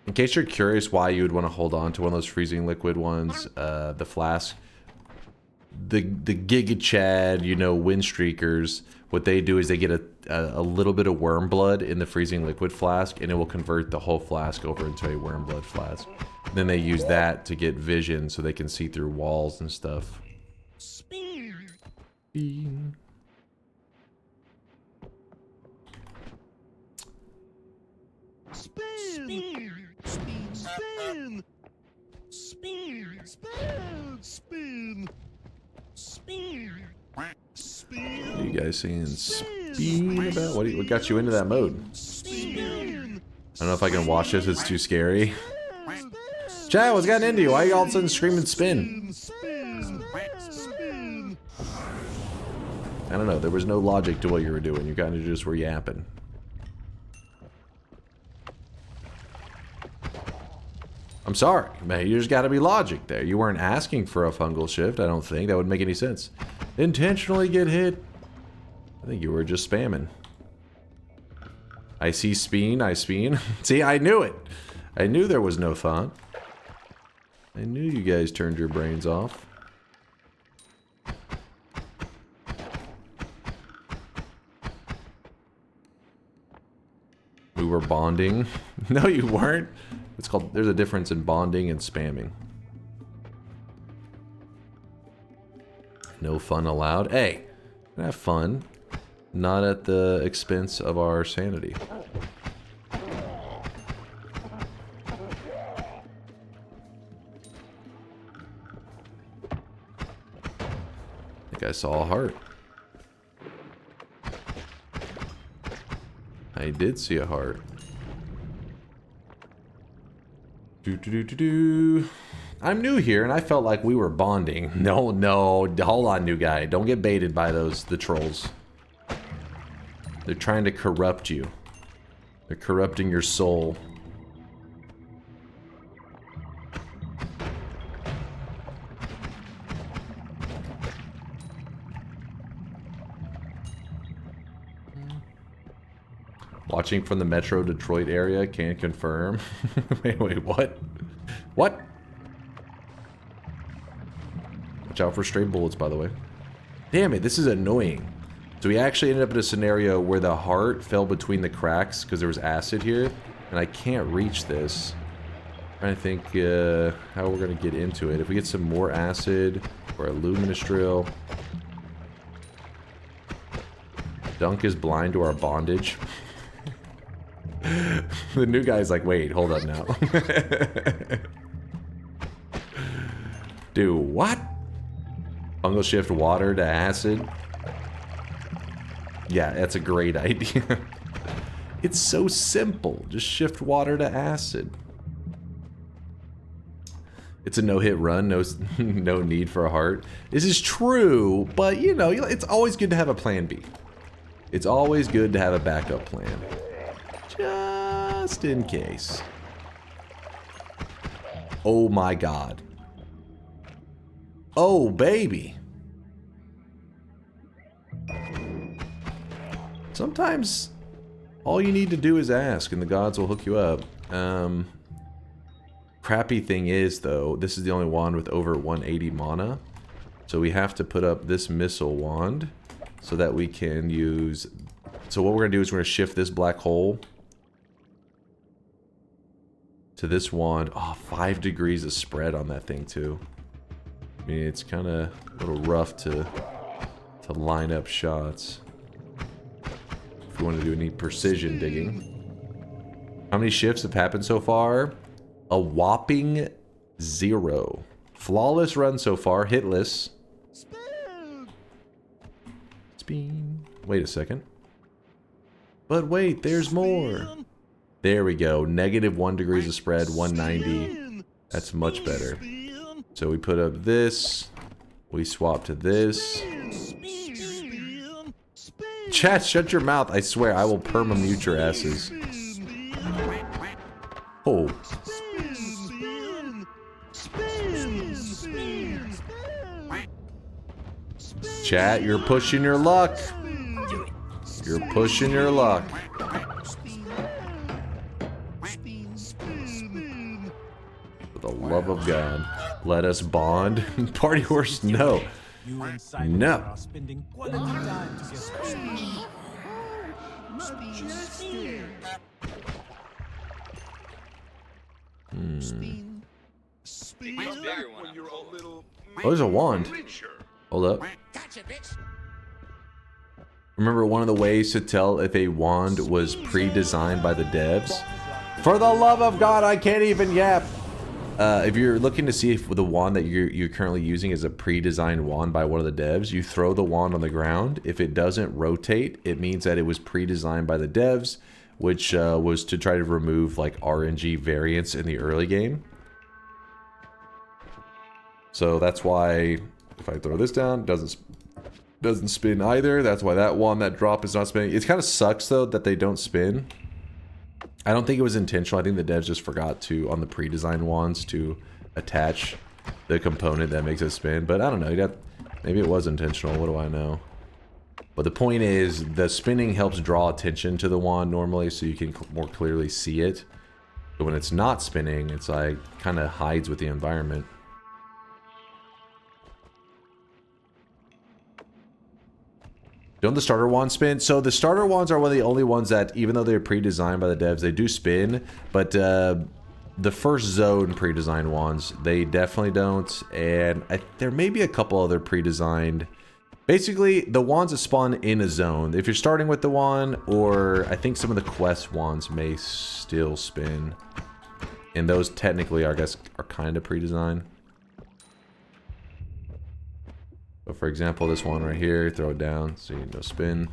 In case you're curious why you would want to hold on to one of those freezing liquid ones, the flask, the Giga Chad, you know, wind streakers, what they do is they get a little bit of worm blood in the freezing liquid flask, and it will convert the whole flask over into a worm blood flask. Then they use that to get vision so they can see through walls and stuff. Spin. Spin. Spin. Spin. Spin. Spin. Spin. Spin. Spin. Spin. What are you guys saying spin about? What got you into that mode? Spin. I don't know if I can watch this, it's too scary. Chad, what's gotten into you? Why are you all of a sudden screaming spin? I don't know, there was no logic to what you were doing. You kind of just were yapping. I'm sorry, man, you just gotta be logic there. You weren't asking for a fungal shift, I don't think. That would make any sense. Intentionally get hit? I think you were just spamming. I see spin, I spin. See, I knew it. I knew there was no thought. I knew you guys turned your brains off. We were bonding. No, you weren't. It's called, there's a difference in bonding and spamming. No fun allowed. Hey, have fun. Not at the expense of our sanity. I think I saw a heart. I did see a heart. I'm new here and I felt like we were bonding. No, hold on, new guy. Don't get baited by the trolls. They're trying to corrupt you. They're corrupting your soul. Watching from the Metro Detroit area, can't confirm. wait, what? What? Watch out for stray bullets, by the way. Damn it, this is annoying. So we actually ended up in a scenario where the heart fell between the cracks because there was acid here, and I can't reach this. I'm trying to think how we're gonna get into it. If we get some more acid or a luminous drill. Dunk is blind to our bondage. The new guy's like, wait, hold up now. Do what? Fungal shift water to acid? Yeah, that's a great idea. It's so simple. Just shift water to acid. It's a no-hit run, no need for a heart. This is true, but you know, it's always good to have a plan B. It's always good to have a backup plan. Just in case. Oh my god. Oh baby. Sometimes all you need to do is ask and the gods will hook you up. Crappy thing is though, this is the only one with over 180 mana. So we have to put up this missile wand so that we can use... So what we're going to do is we're going to shift this black hole to this wand. Oh, 5 degrees of spread on that thing too. I mean, it's kind of a little rough to line up shots. If you want to do any precision digging. How many shifts have happened so far? A whopping 0. Flawless run so far, hitless. Spin. Wait a second. But wait, there's more. There we go. -1 degrees of spread, 190. That's much better. So we put up this. We swap to this. Chat, shut your mouth. I swear, I will perma-mute your asses. Oh. Chat, you're pushing your luck. You're pushing your luck. For the love of God, let us bond. Party horse, no. No. Oh, there's a wand. Hold up. Remember one of the ways to tell if a wand was pre-designed by the devs? For the love of God, I can't even yap! If you're looking to see if the wand that you're currently using is a pre-designed wand by one of the devs, you throw the wand on the ground. If it doesn't rotate, it means that it was pre-designed by the devs, which was to try to remove like RNG variants in the early game. So that's why if I throw this down, it doesn't spin either. That's why that wand, that drop is not spinning. It kind of sucks though that they don't spin. I don't think it was intentional. I think the devs just forgot to, on the pre-designed wands, to attach the component that makes it spin. But I don't know. Maybe it was intentional. What do I know? But the point is, the spinning helps draw attention to the wand normally, so you can more clearly see it. But when it's not spinning, it's like kind of hides with the environment. Don't the starter wands spin? So the starter wands are one of the only ones that, even though they're pre-designed by the devs, they do spin. But the first zone pre-designed wands, they definitely don't. And there may be a couple other pre-designed. Basically, the wands that spawn in a zone. If you're starting with the wand, or I think some of the quest wands may still spin. And those technically, I guess, are kind of pre-designed. But for example, this one right here, throw it down, so you no spin.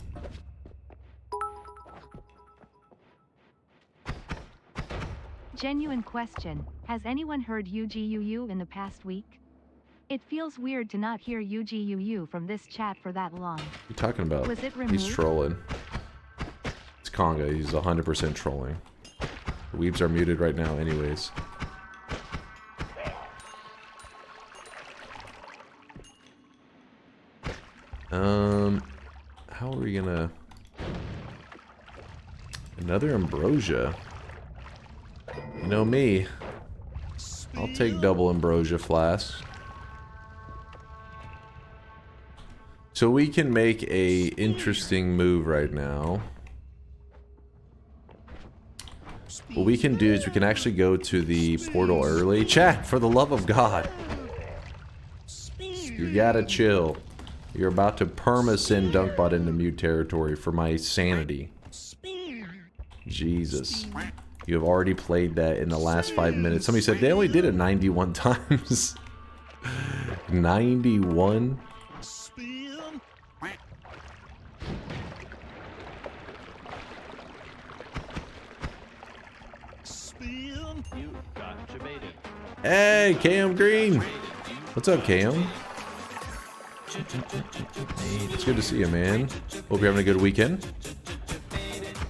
Genuine question. Has anyone heard UGUU in the past week? It feels weird to not hear UGUU from this chat for that long. What are you talking about? Was it removed? He's trolling. It's Conga, he's 100% trolling. The weebs are muted right now anyways. How are we gonna... Another ambrosia. You know me. I'll take double ambrosia flasks. So we can make a interesting move right now. What we can do is we can actually go to the portal early. Chat, for the love of God. You gotta chill. You're about to perma-send DunkBot into mute territory for my sanity. Jesus. You have already played that in the last 5 minutes. Somebody said they only did it 91 times. 91? Hey, KM Green! What's up, KM? It's good to see you, man. Hope you're having a good weekend.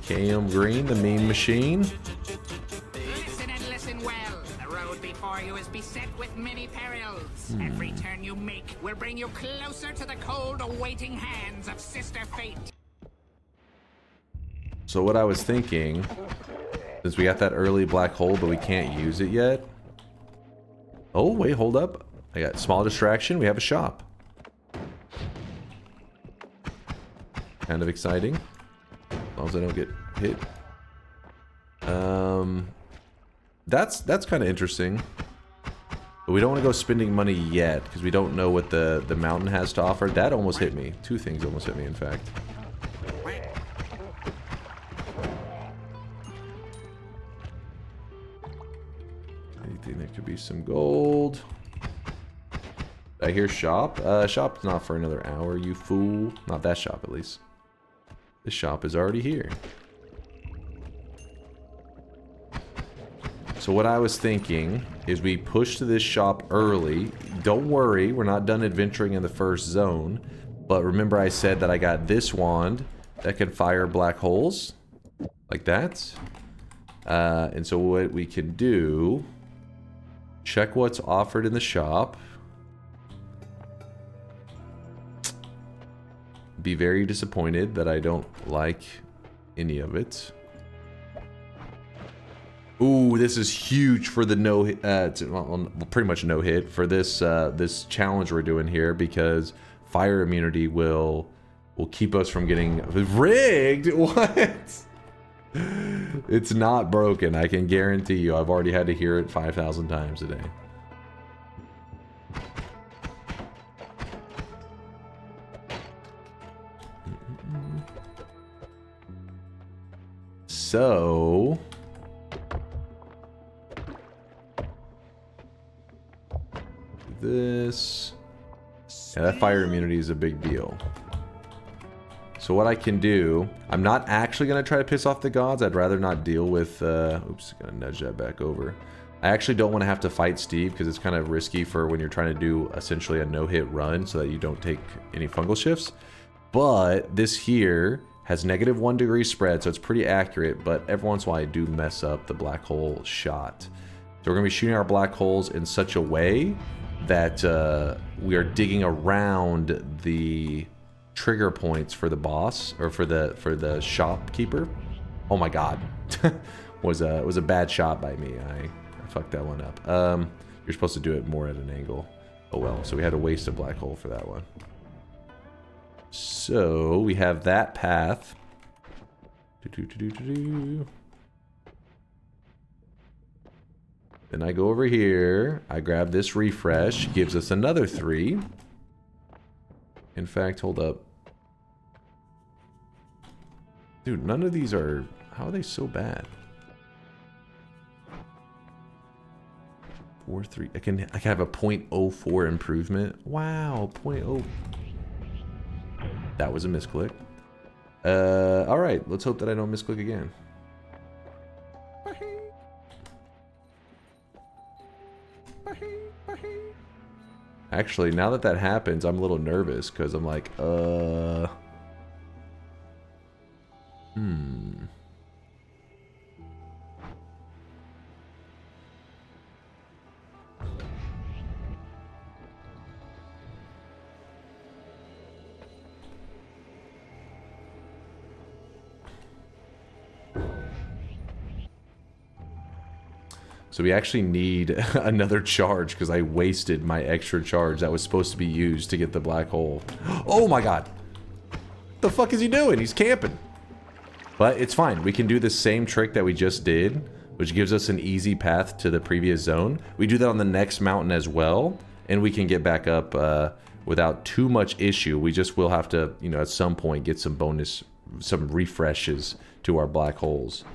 KM Green, the meme machine. Listen and listen well. The road before you is beset with many perils. Every turn you make will bring you closer to the cold, awaiting hands of Sister Fate. So what I was thinking, since we got that early black hole, but we can't use it yet. Oh, wait, hold up. I got small distraction. We have a shop. kind of exciting. As long as I don't get hit. That's kind of interesting. But we don't want to go spending money yet, because we don't know what the mountain has to offer. That almost hit me. Two things almost hit me, in fact. Anything that could be some gold. I hear shop. Shop's not for another hour, you fool. Not that shop, at least. This shop is already here. So what I was thinking is we push to this shop early. Don't worry, we're not done adventuring in the first zone. But remember I said that I got this wand that can fire black holes. Like that. And so what we can do... Check what's offered in the shop. Be very disappointed that I don't like any of it. Ooh, this is huge for the no hit, well, pretty much no hit for this this challenge we're doing here, because fire immunity will keep us from getting rigged. What? It's not broken. I can guarantee you. I've already had to hear it 5,000 times a day. So this, yeah, that fire immunity is a big deal. So what I can do, I'm not actually going to try to piss off the gods. I'd rather not deal with, oops, gonna nudge that back over. I actually don't want to have to fight Steve, because it's kind of risky for when you're trying to do essentially a no-hit run so that you don't take any fungal shifts. But this here has -1 degree spread, so it's pretty accurate, but every once in a while I do mess up the black hole shot. So we're going to be shooting our black holes in such a way that we are digging around the trigger points for the boss, or for the shopkeeper. Oh my god. was a bad shot by me. I fucked that one up. You're supposed to do it more at an angle. Oh well, so we had to waste a black hole for that one. So we have that path. Then I go over here, I grab this refresh, gives us another 3. In fact, hold up. Dude, none of these are... How are they so bad? 4, 3... I can have a 0.04 improvement. Wow, 0.0... That was a misclick. Alright, let's hope that I don't misclick again. Actually, now that that happens, I'm a little nervous, because I'm like, So we actually need another charge, because I wasted my extra charge that was supposed to be used to get the black hole. Oh my god! What the fuck is he doing? He's camping. But it's fine. We can do the same trick that we just did, which gives us an easy path to the previous zone. We do that on the next mountain as well, and we can get back up without too much issue. We just will have to, you know, at some point get some some refreshes to our black holes.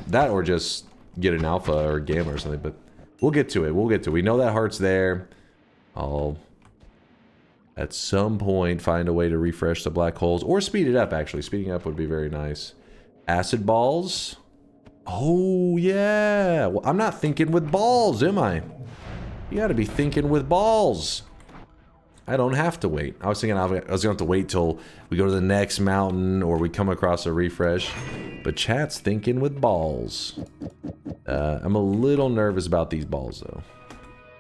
That or just get an alpha or a gamma or something, but we'll get to it. We'll get to it. We know that heart's there. I'll at some point find a way to refresh the black holes, or speed it up. Actually, speeding up would be very nice. Acid balls. Oh yeah. Well, I'm not thinking with balls, am I? You gotta be thinking with balls. I don't have to wait. I was thinking I was gonna have to wait till we go to the next mountain or we come across a refresh. But chat's thinking with balls. I'm a little nervous about these balls though,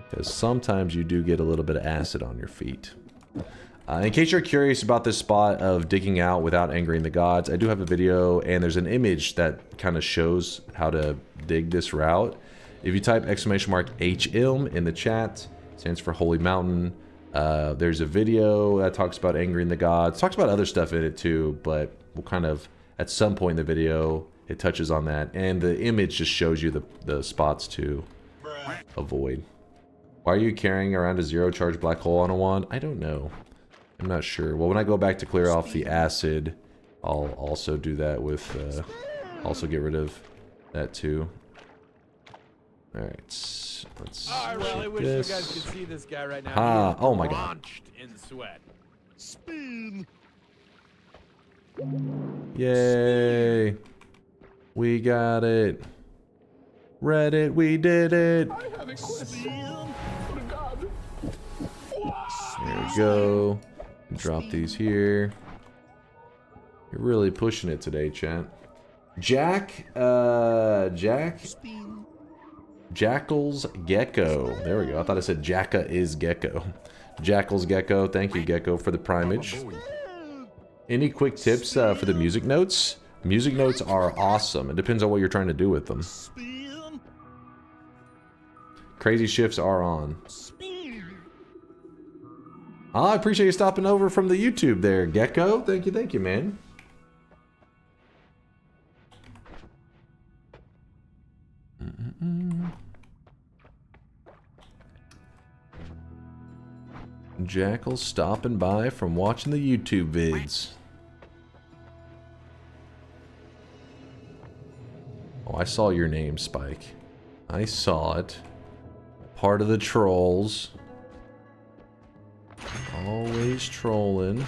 because sometimes you do get a little bit of acid on your feet. In case you're curious about this spot of digging out without angering the gods, I do have a video, and there's an image that kind of shows how to dig this route. If you type !HILM in the chat, stands for Holy Mountain, There's a video that talks about angering the gods. Talks about other stuff in it too, but we'll kind of, at some point in the video, it touches on that. And the image just shows you the spots to avoid. Why are you carrying around a 0 charge black hole on a wand? I don't know. I'm not sure. Well, when I go back to clear off the acid, I'll also do that with, also get rid of that too. Alright, let's I really wish this. you guys could see this guy right now. Ah, oh my god. Drenched in sweat. Spin. Yay. We got it. Reddit, we did it. I have a question. For God. There we go. Drop these here. You're really pushing it today, chat. Jack, Jackal's Gecko. There we go. I thought I said Jacka is Gecko. Jackal's Gecko. Thank you, Gecko, for the primage. Any quick tips for the music notes? Music notes are awesome. It depends on what you're trying to do with them. Crazy shifts are on. I appreciate you stopping over from the YouTube there, Gecko. Thank you, man. Jackal stopping by from watching the YouTube vids. Oh, I saw your name, Spike. I saw it. Part of the trolls. Always trolling.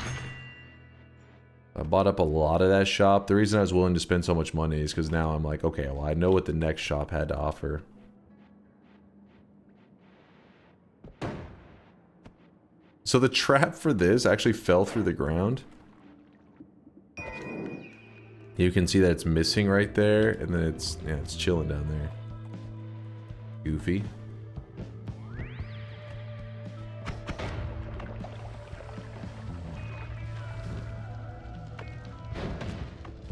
I bought up a lot of that shop. The reason I was willing to spend so much money is because now I'm like, okay, well, I know what the next shop had to offer. So the trap for this actually fell through the ground. You can see that it's missing right there, and then it's, yeah, it's chilling down there. Goofy.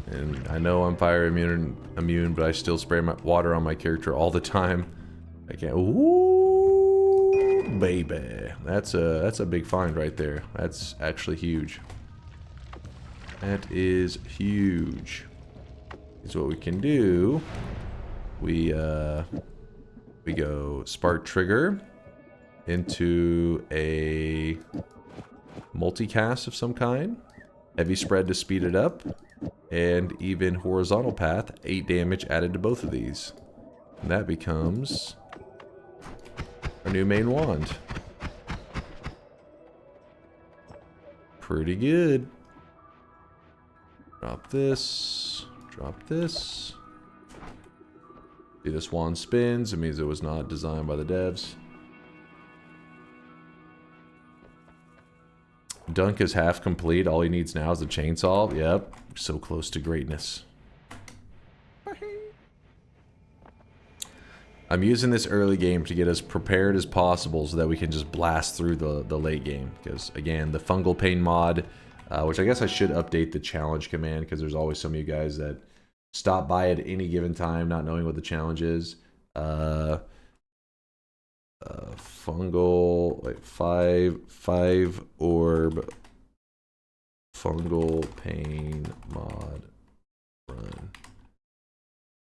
And I know I'm fire immune, but I still spray my water on my character all the time. I can't. Ooh, baby, that's a big find right there. That's actually huge. That is huge. Here's what we can do. We go spark trigger into a multicast of some kind. Heavy spread to speed it up. And even horizontal path, 8 damage added to both of these. And that becomes our new main wand. Pretty good. Drop this. Drop this. See, this wand spins. It means it was not designed by the devs. Dunk is half complete. All he needs now is a chainsaw. Yep. So close to greatness. I'm using this early game to get as prepared as possible so that we can just blast through the late game. Because, again, the Fungal Pain mod, which I guess I should update the challenge command because there's always some of you guys that stop by at any given time not knowing what the challenge is. Fungal, like 5 orb Fungal Pain mod run.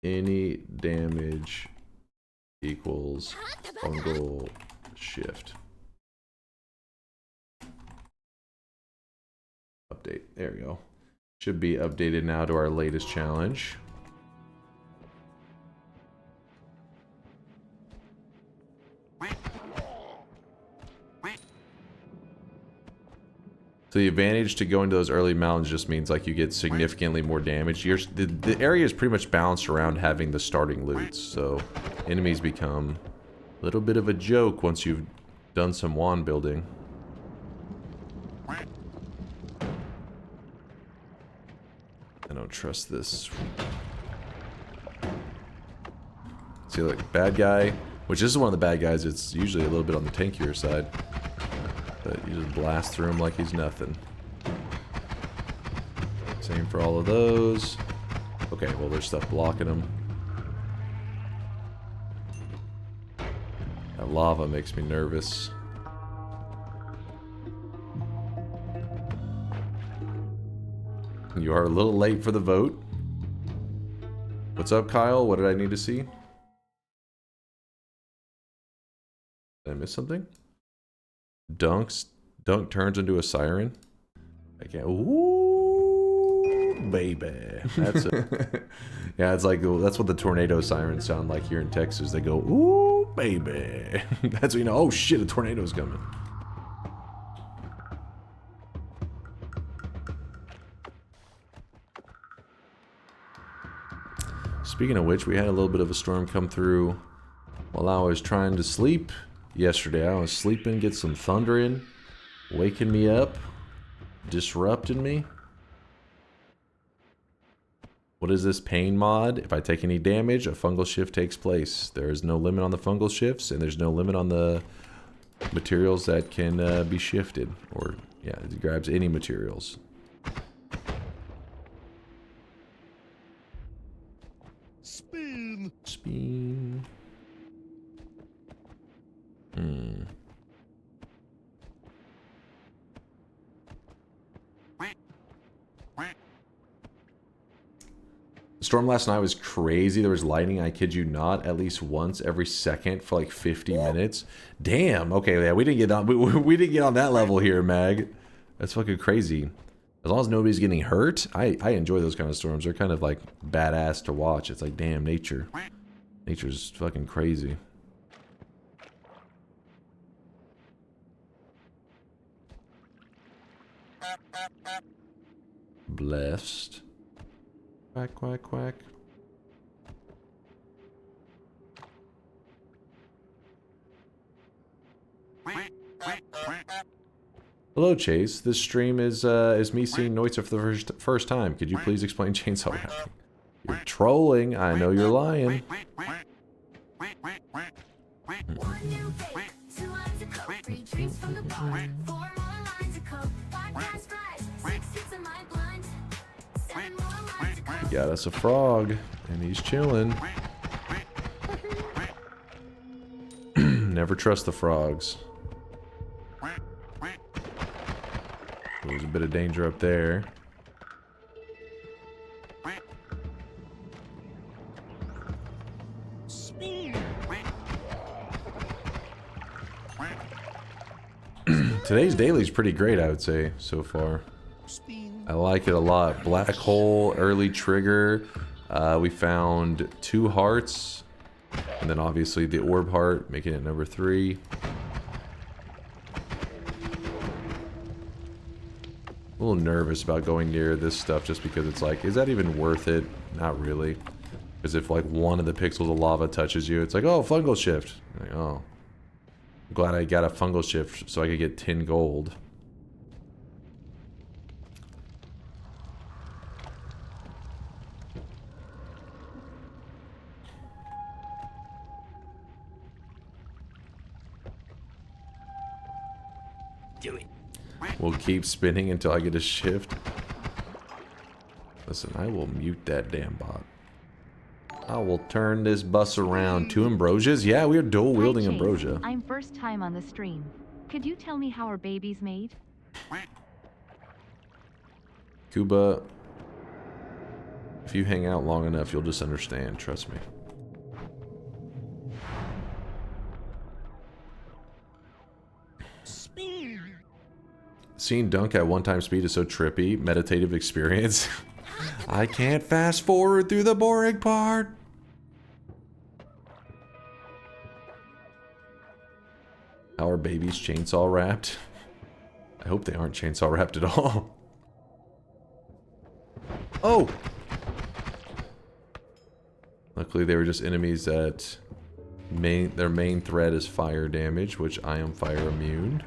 Any damage equals fungal shift. Update. There we go. Should be updated now to our latest challenge. So the advantage to going to those early mountains just means like you get significantly more damage. The area is pretty much balanced around having the starting loots, so enemies become a little bit of a joke once you've done some wand building. I don't trust this. See, like, bad guy, which this is one of the bad guys, it's usually a little bit on the tankier side. But you just blast through him like he's nothing. Same for all of those. Okay, well, there's stuff blocking them. That lava makes me nervous. You are a little late for the vote. What's up, Kyle? What did I need to see? Did I miss something? Dunk turns into a siren. I can't. Ooh, baby. That's it. Yeah, it's like that's what the tornado sirens sound like here in Texas. They go, ooh, baby. That's what you know. Oh shit, a tornado's coming. Speaking of which, we had a little bit of a storm come through while I was trying to sleep yesterday. I was sleeping, get some thunder in, waking me up, disrupting me. What is this pain mod? If I take any damage, a fungal shift takes place. There is no limit on the fungal shifts, and there's no limit on the materials that can be shifted. Or, yeah, it grabs any materials. Spin. Spin. The storm last night was crazy. There was lightning, I kid you not, at least once every second for like 50 minutes. Damn. Okay, yeah, we didn't get on. We didn't get on that level here, Mag. That's fucking crazy. As long as nobody's getting hurt, I enjoy those kind of storms. They're kind of like badass to watch. It's like, damn, nature. Nature's fucking crazy. Blessed. Quack, quack, quack. Hello, Chase. This stream is me seeing Noita for the first time. Could you please explain chainsaw wrapping? You're trolling. I know you're lying. Got us a frog, and he's chilling. Never trust the frogs. There's a bit of danger up there. Today's daily is pretty great, I would say, so far. I like it a lot. Black hole, early trigger. We found 2 hearts. And then obviously the orb heart, making it number 3. A little nervous about going near this stuff just because it's like, is that even worth it? Not really. Because if like one of the pixels of lava touches you, it's like, oh, fungal shift. Like, oh. I'm glad I got a fungal shift so I could get 10 gold. Do it. We'll keep spinning until I get a shift. Listen, I will mute that damn bot. I will turn this bus around. 2 ambrosias? Yeah, we're dual wielding ambrosia. I'm first time on the stream. Could you tell me how our baby's made? Kuba, if you hang out long enough, you'll just understand. Trust me. Seeing Dunk at 1x speed is so trippy. Meditative experience. I can't fast forward through the boring part. How are babies chainsaw wrapped? I hope they aren't chainsaw wrapped at all. Oh! Luckily they were just enemies that their main threat is fire damage, which I am fire immune.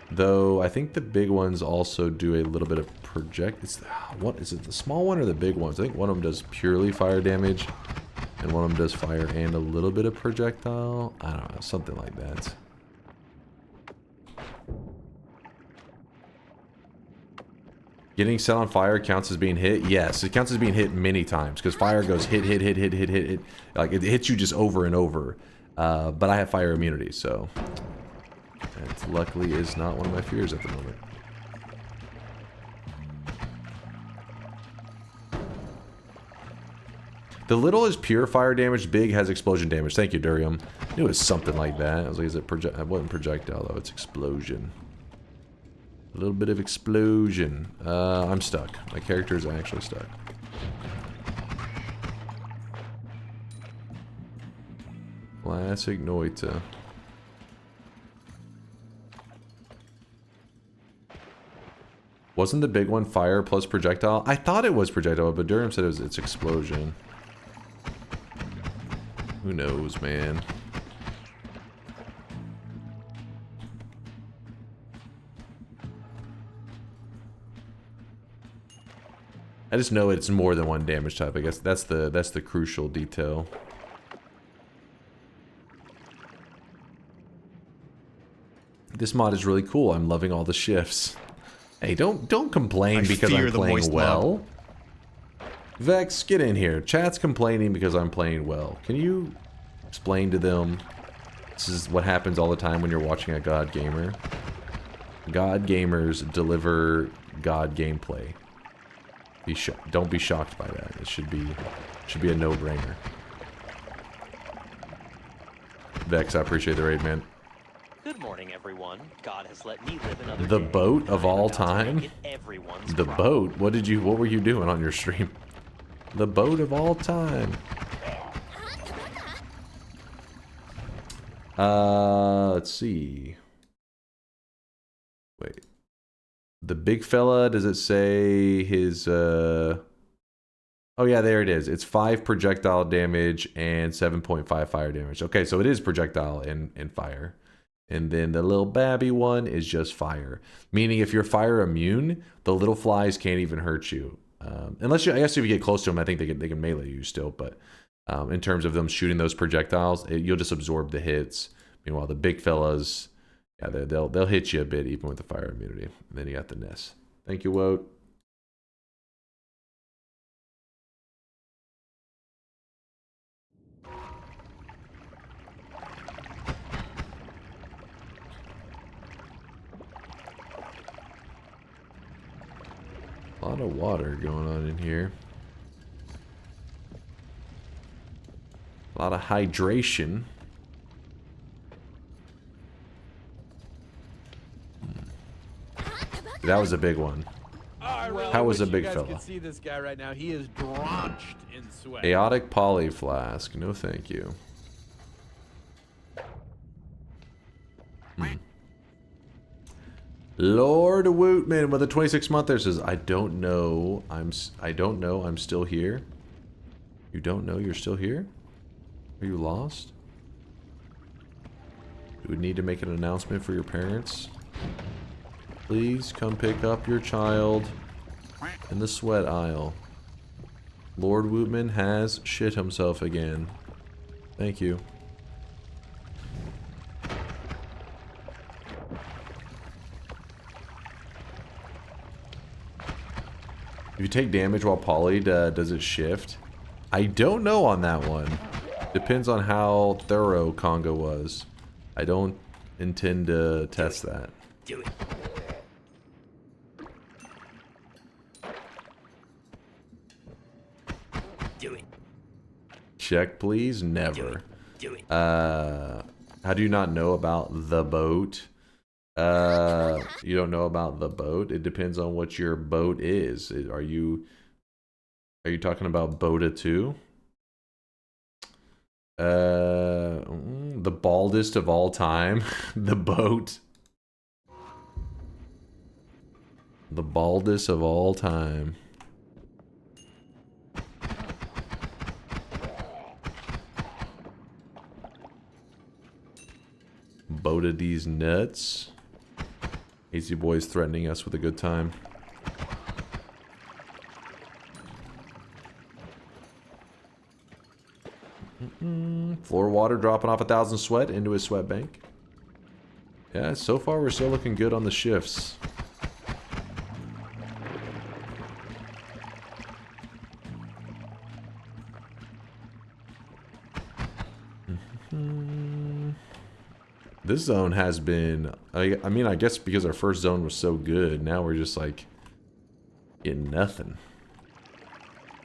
Though I think the big ones also do a little bit of what is it, the small one or the big ones? I think one of them does purely fire damage and one of them does fire and a little bit of projectile. I don't know, something like that. Getting set on fire counts as being hit? Yes, it counts as being hit many times because fire goes hit. Like it hits you just over and over. But I have fire immunity, so that luckily is not one of my fears at the moment. The little is pure fire damage, big has explosion damage. Thank you, Durium. I knew it was something like that. I was like, is it it wasn't projectile though, it's explosion. A little bit of explosion. I'm stuck. My character is actually stuck. Classic Noita. Wasn't the big one fire plus projectile? I thought it was projectile, but Durham said it's explosion. Who knows, man? I just know it's more than one damage type. I guess that's the crucial detail. This mod is really cool. I'm loving all the shifts. Hey, don't complain because I'm playing well. Vex, get in here. Chat's complaining because I'm playing well. Can you explain to them this is what happens all the time when you're watching a God gamer? God gamers deliver God gameplay. Don't be shocked by that. It should be a no-brainer. Vex, I appreciate the raid, man. Good morning, everyone. God has let me live another The day. boat of all time? The problem. boat? What were you doing on your stream? The boat of all time. Let's see. Wait. The big fella, does it say his, Oh yeah, there it is. It's 5 projectile damage and 7.5 fire damage. Okay, so it is projectile and fire. And then the little babby one is just fire. Meaning if you're fire immune, the little flies can't even hurt you. Unless I guess if you get close to them, I think they can melee you still. But in terms of them shooting those projectiles, you'll just absorb the hits. Meanwhile, the big fellas, yeah, they'll hit you a bit even with the fire immunity. And then you got the Ness. Thank you, Wout. A lot of water going on in here. A lot of hydration. That was a big one. That was a big fella. You guys can see this guy right now. He is drenched in sweat. Chaotic poly flask. No, thank you. Lord Wootman with a 26-monther says, I don't know. I'm still here. You don't know you're still here? Are you lost? Do we need to make an announcement for your parents? Please come pick up your child in the sweat aisle. Lord Wootman has shit himself again. Thank you. If you take damage while polyed, does it shift? I don't know on that one. Depends on how thorough Congo was. I don't intend to test that. Do it. Do it. Check, please. Never. Do it. How do you not know about the boat? You don't know about the boat? It depends on what your boat is. Are you talking about Boda 2? The baldest of all time. The boat. The baldest of all time. Boda these nuts. Easy Boy's threatening us with a good time. Floor water dropping off 1,000 sweat into his sweat bank. Yeah, so far we're still looking good on the shifts. This zone has been, I mean, I guess because our first zone was so good, now we're just like getting nothing.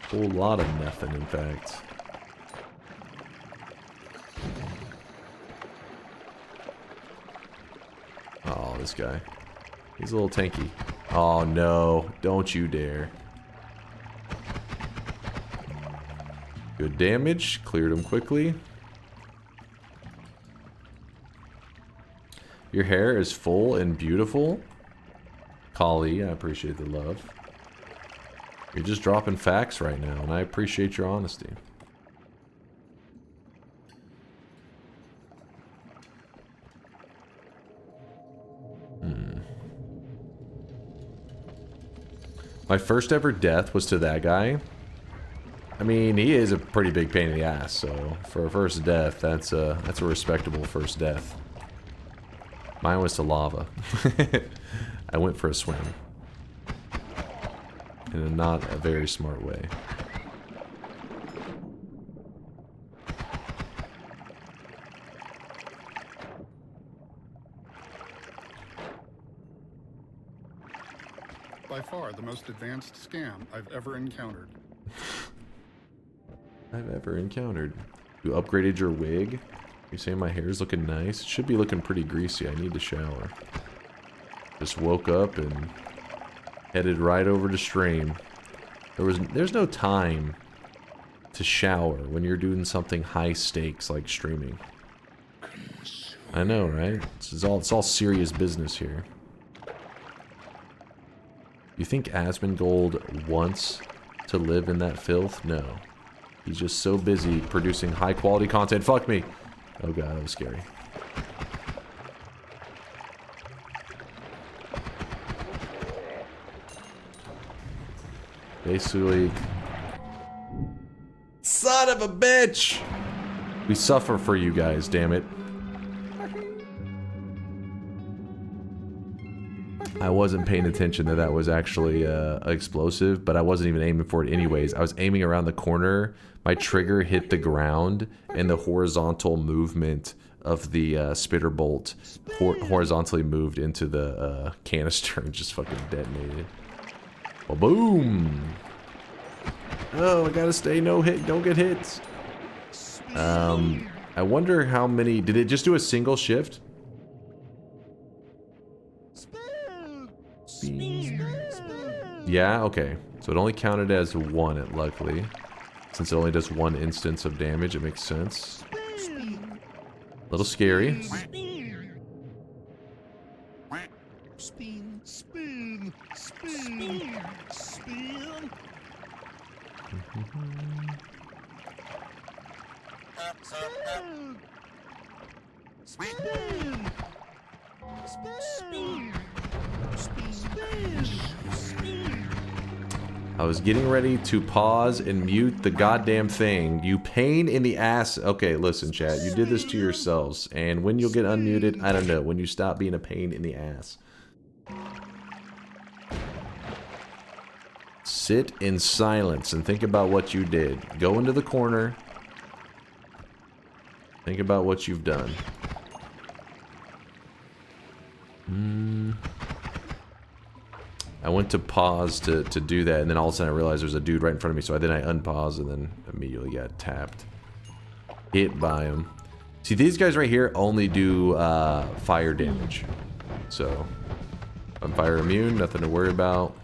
Whole lot of nothing, in fact. this guy. He's a little tanky. Oh no, don't you dare. Good damage, cleared him quickly. Your hair is full and beautiful. Kali, I appreciate the love. You're just dropping facts right now, and I appreciate your honesty. My first ever death was to that guy. I mean, he is a pretty big pain in the ass, so for a first death, that's a respectable first death. Mine was to lava. I went for a swim. In a not a very smart way. By far the most advanced scam I've ever encountered. You upgraded your wig? You saying my hair's looking nice? It should be looking pretty greasy. I need to shower. Just woke up and headed right over to stream. There's no time to shower when you're doing something high stakes like streaming. I know, right? It's all serious business here. You think Asmongold wants to live in that filth? No. He's just so busy producing high quality content. Fuck me! Oh god, that was scary. Basically... Son of a bitch! We suffer for you guys, damn it. I wasn't paying attention that that was actually explosive, but I wasn't even aiming for it anyways. I was aiming around the corner, my trigger hit the ground, and the horizontal movement of the spitter bolt horizontally moved into the canister and just fucking detonated. Well, boom! Oh, I gotta stay no hit, don't get hits. I wonder how many, did it just do a single shift? Yeah, okay. So it only counted as one, luckily. Since it only does one instance of damage, it makes sense. A little scary. Spin, spin, spin, spin. Spin. Spin. I was getting ready to pause and mute the goddamn thing. You pain in the ass. Okay, listen, chat. You did this to yourselves. And when you'll get unmuted, I don't know. When you stop being a pain in the ass. Sit in silence and think about what you did. Go into the corner. Think about what you've done. I went to pause to do that, and then all of a sudden I realized there's a dude right in front of me, so then I unpaused and then immediately got tapped. Hit by him. See, these guys right here only do fire damage. So, I'm fire immune, nothing to worry about.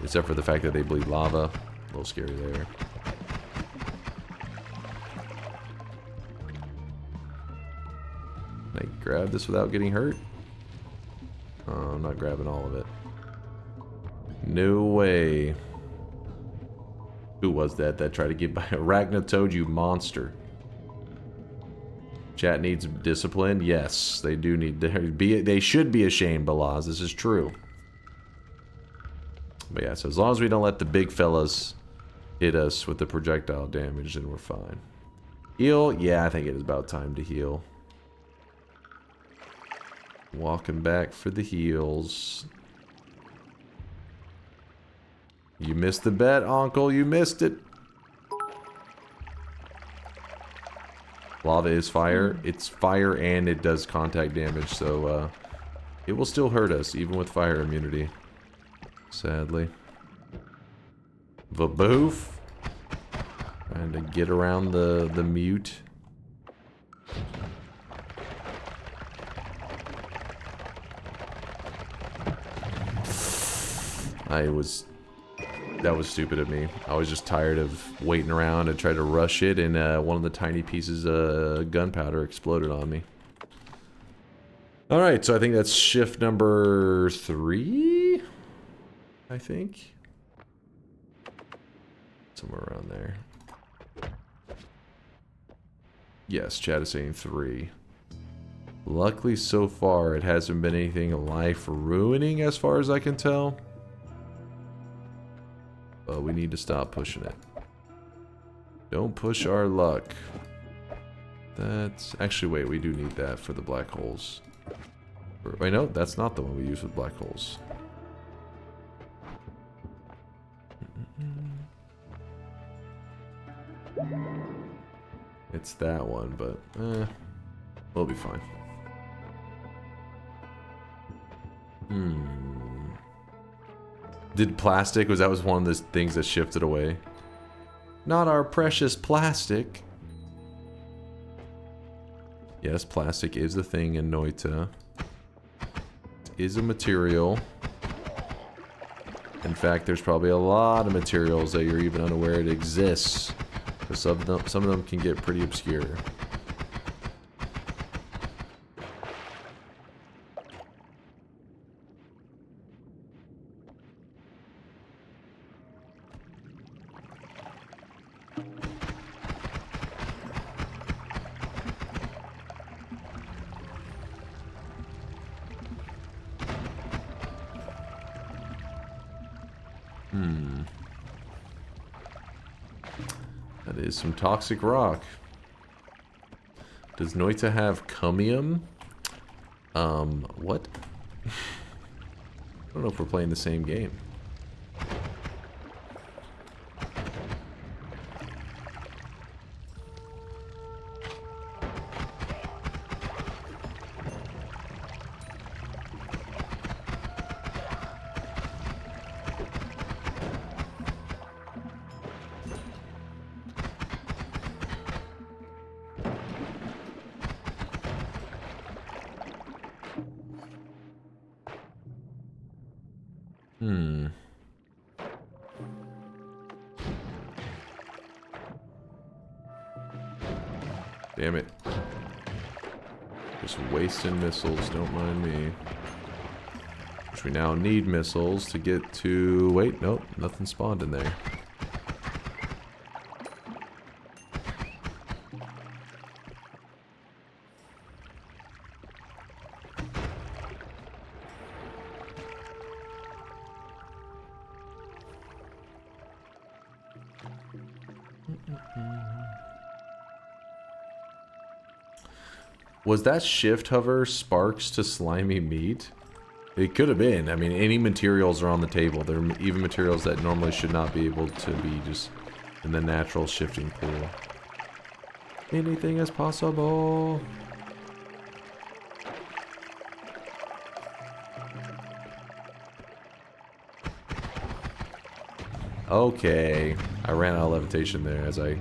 Except for the fact that they bleed lava. A little scary there. Can I grab this without getting hurt? Oh, I'm not grabbing all of it. No way. Who was that tried to get by Arachnatoad, you monster? Chat needs discipline. Yes, they do need to be. They should be ashamed, Balaz. This is true. But yeah, so as long as we don't let the big fellas hit us with the projectile damage, then we're fine. Heal? Yeah, I think it is about time to heal. Walking back for the heals. You missed the bet, Uncle. You missed it. Lava is fire. It's fire and it does contact damage, so it will still hurt us, even with fire immunity. Sadly. Vaboof. Trying to get around the mute. That was stupid of me. I was just tired of waiting around and tried to rush it, and one of the tiny pieces of gunpowder exploded on me. Alright, so I think that's shift number 3? I think? Somewhere around there. Yes, chat is saying 3. Luckily, so far, it hasn't been anything life-ruining as far as I can tell. But we need to stop pushing it. Don't push our luck. That's... Actually, wait, we do need that for the black holes. Wait, no, that's not the one we use with black holes. It's that one, but we'll be fine. Did plastic, was one of those things that shifted away? Not our precious plastic. Yes, plastic is a thing in Noita. It is a material. In fact, there's probably a lot of materials that you're even unaware it exists. Because some of them can get pretty obscure. That is some toxic rock. Does Noita have chromium? What? I don't know if we're playing the same game. Damn it. Just wasting missiles, don't mind me. Which we now need missiles to get to... Wait, nope, nothing spawned in there. Was that shift hover sparks to slimy meat? It could have been. I mean, any materials are on the table. There are even materials that normally should not be able to be just in the natural shifting pool. Anything is possible. Okay. I ran out of levitation there as I...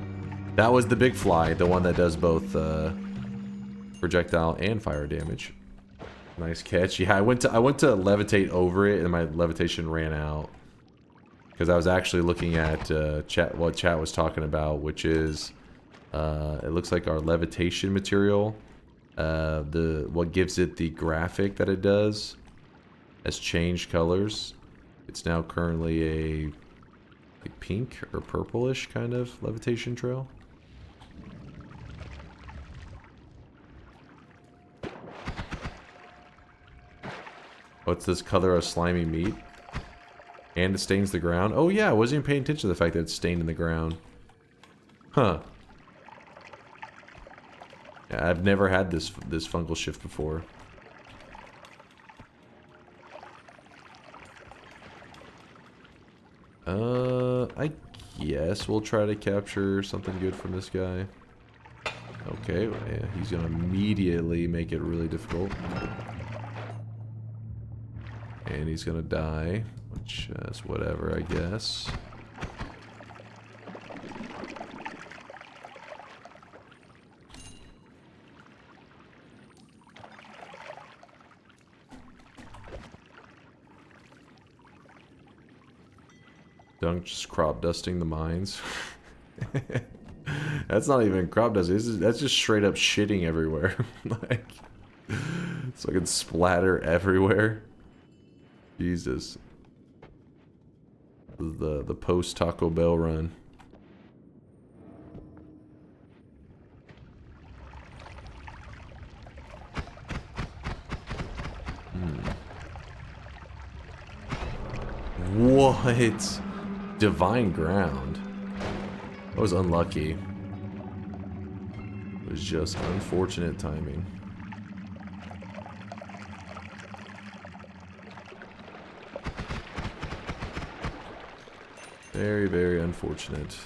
That was the big fly, the one that does both projectile and fire damage. Nice catch. Yeah, I went to levitate over it and my levitation ran out. Because I was actually looking at what chat was talking about, which is it looks like our levitation material, what gives it the graphic that it does has changed colors. It's now currently a like pink or purplish kind of levitation trail. What's this color of slimy meat? And it stains the ground? Oh yeah, I wasn't even paying attention to the fact that it's stained in the ground. Huh. Yeah, I've never had this fungal shift before. I guess we'll try to capture something good from this guy. Okay, yeah, he's gonna immediately make it really difficult. And he's gonna die, which is whatever, I guess. Dunk just crop dusting the mines. That's not even crop dusting. That's just straight up shitting everywhere. Like, so I can splatter everywhere. Jesus. The post Taco Bell run. What? Divine ground. That was unlucky. It was just unfortunate timing. Very, very unfortunate.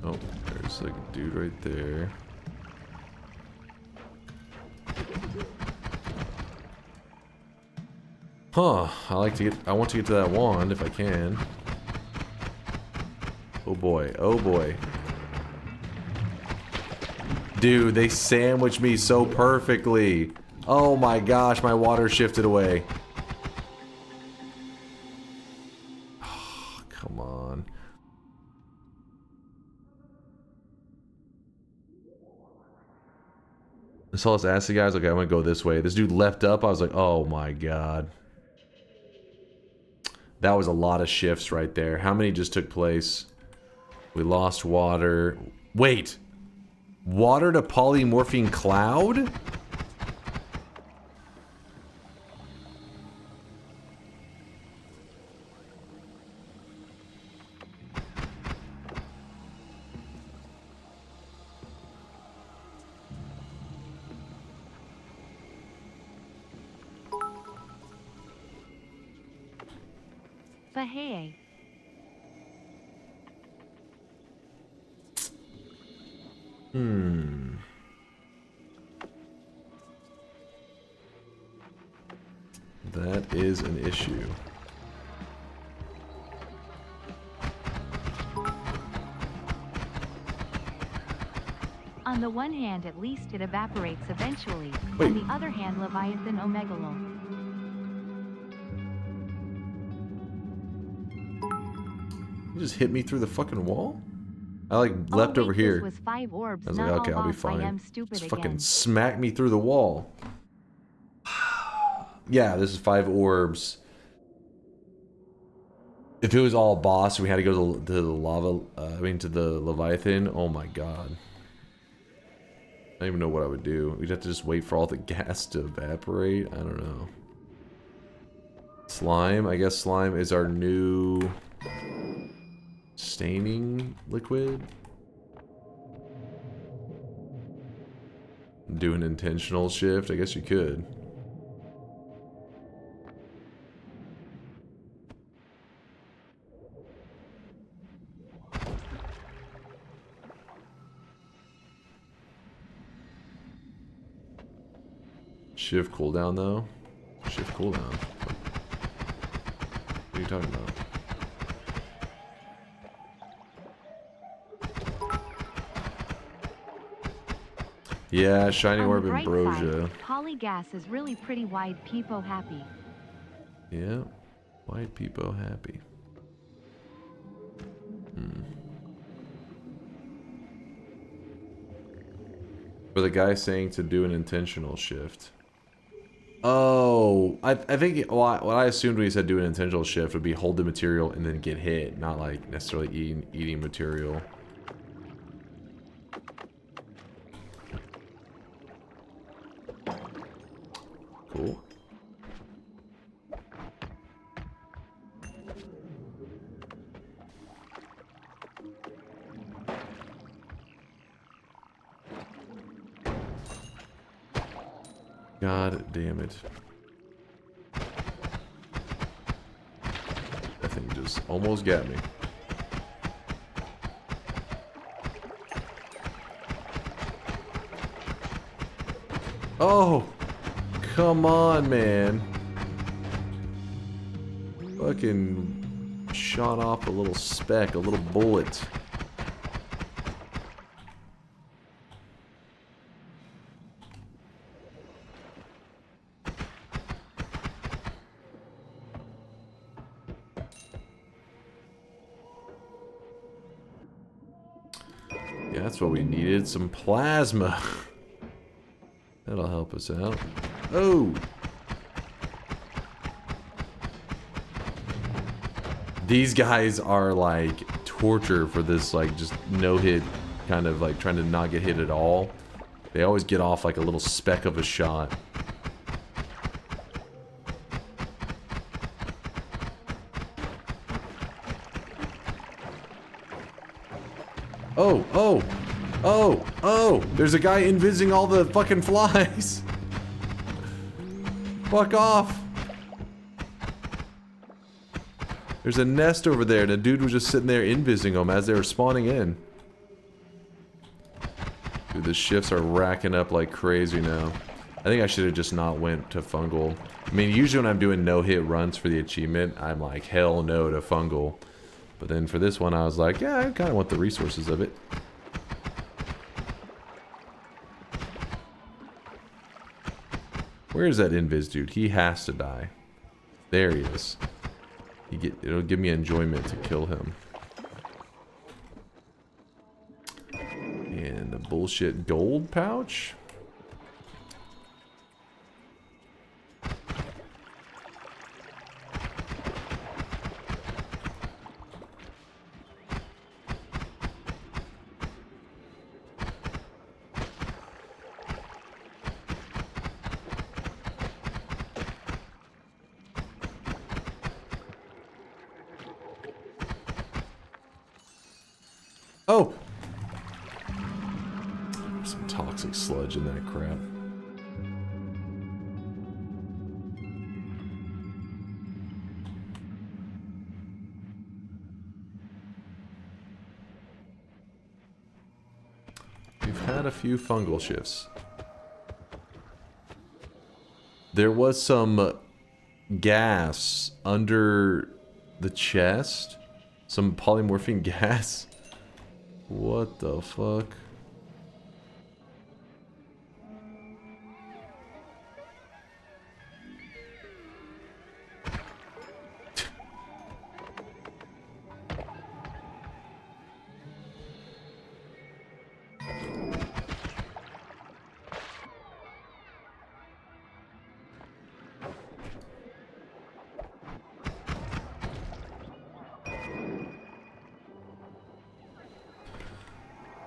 Oh, there's like a dude right there. Huh, I want to get to that wand if I can. Oh boy, oh boy. Dude, they sandwiched me so perfectly. Oh my gosh, my water shifted away. Oh, come on. I saw this acid guy, I was like, I'm gonna go this way. This dude leapt up, I was like, oh my god. That was a lot of shifts right there. How many just took place? We lost water. Wait! Water to polymorphine cloud? But hey. That is an issue. On the one hand, at least it evaporates eventually. Wait. On the other hand, Leviathan Omegalo. You just hit me through the fucking wall? I like leapt over here. This was 5 orbs, I was not like, okay, all I'll be off, I fine. am stupid Just again. fucking smack me through the wall. Yeah, this is 5 orbs. If it was all boss and we had to go to the lava, to the Leviathan, oh my god. I don't even know what I would do. We'd have to just wait for all the gas to evaporate. I don't know. Slime. I guess slime is our new staining liquid. Do an intentional shift. I guess you could. Shift cooldown though? Shift cooldown. What are you talking about? Yeah, Shining Orb Ambrosia. Polygas is really pretty wide, peepo happy. Yeah, wide peepo happy. For the guy saying to do an intentional shift. Oh, I think what I assumed when he said do an intentional shift would be hold the material and then get hit, not like necessarily eating material. Cool. God damn it. That thing just almost got me. Oh! Come on, man. Fucking shot off a little speck, a little bullet. That's what we needed. Some plasma. That'll help us out. Oh! These guys are like torture for this, like, just no-hit kind of like trying to not get hit at all. They always get off like a little speck of a shot. Oh, oh, oh, oh! There's a guy invising all the fucking flies! Fuck off! There's a nest over there and a dude was just sitting there invising them as they were spawning in. Dude, the shifts are racking up like crazy now. I think I should have just not went to Fungal. I mean, usually when I'm doing no-hit runs for the achievement, I'm like, hell no to Fungal. But then for this one, I was like, yeah, I kind of want the resources of it. Where is that invis dude? He has to die. There he is. It'll give me enjoyment to kill him. And the bullshit gold pouch. Oh! There's some toxic sludge in that crap. We've had a few fungal shifts. There was some gas under the chest. Some polymorphine gas. What the fuck?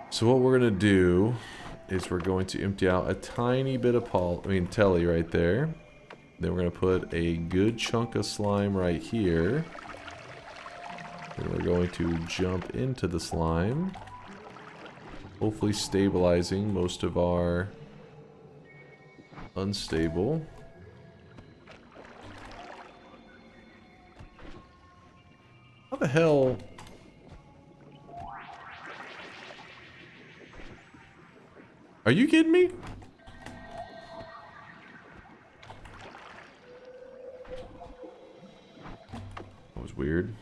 So what we're gonna do is we're going to empty out a tiny bit of telly right there. Then we're gonna put a good chunk of slime right here. Then we're going to jump into the slime, hopefully stabilizing most of our unstable. How the hell? Are you kidding me? That was weird.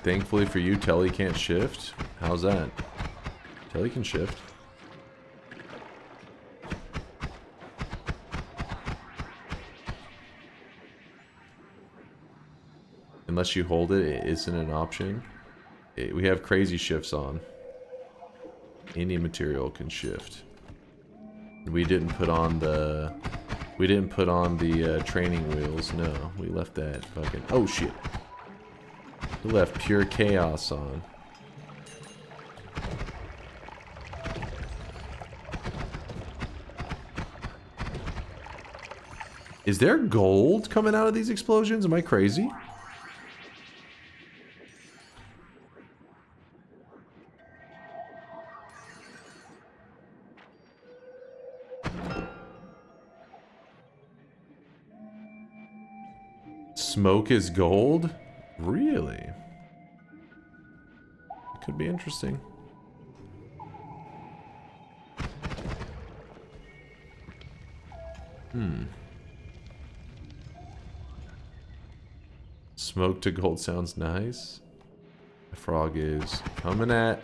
Thankfully for you, Telly can't shift. How's that? Telly can shift. Unless you hold it, it isn't an option. We have crazy shifts on. Any material can shift. We didn't put on the training wheels. No, we left that fucking. Oh shit. We left pure chaos on. Is there gold coming out of these explosions? Am I crazy? Smoke is gold? Really? It could be interesting. Smoke to gold sounds nice. The frog is coming at.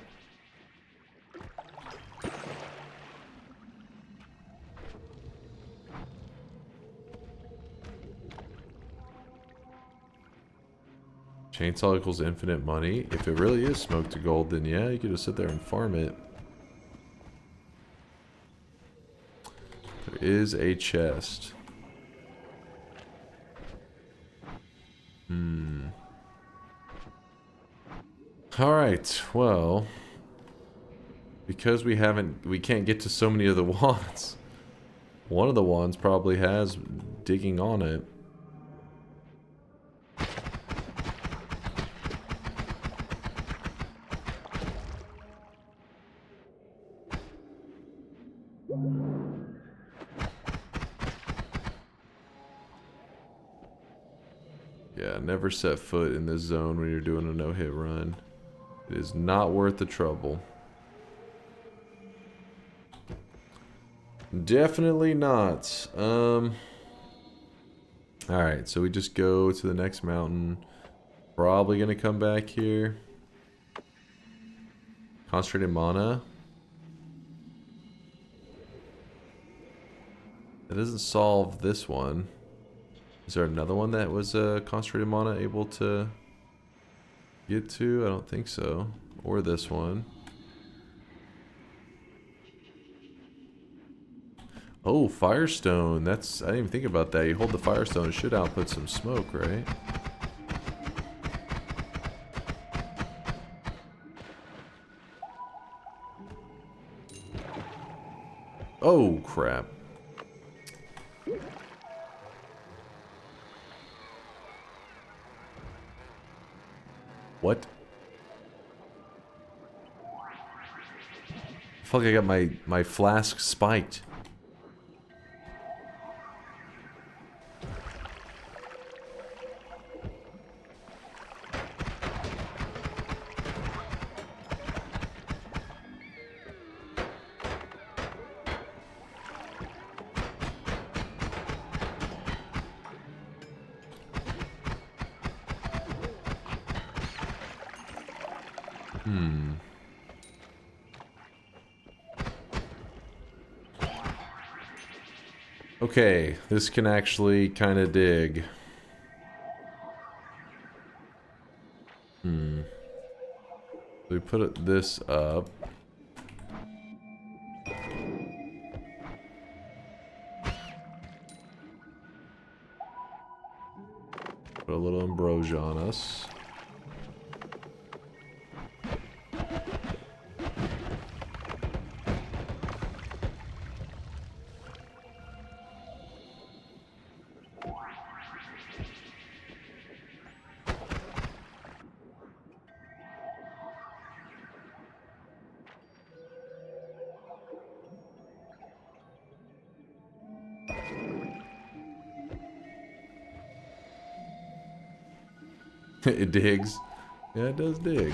Chainsaw equals infinite money. If it really is smoke to gold, then yeah, you could just sit there and farm it. There is a chest. Alright, well, because we can't get to so many of the wands. One of the wands probably has digging on it. Yeah, never set foot in this zone when you're doing a no-hit run. It is not worth the trouble. Definitely not. Alright, so we just go to the next mountain. Probably gonna come back here. Concentrated mana. It doesn't solve this one. Is there another one that was concentrated mana able to get to? I don't think so. Or this one. Oh, Firestone. That's, I didn't even think about that. You hold the Firestone, it should output some smoke, right? Oh, crap. What? Fuck, I got my flask spiked. Okay, this can actually kind of dig. We put this up. Put a little ambrosia on us. It digs. Yeah, it does dig.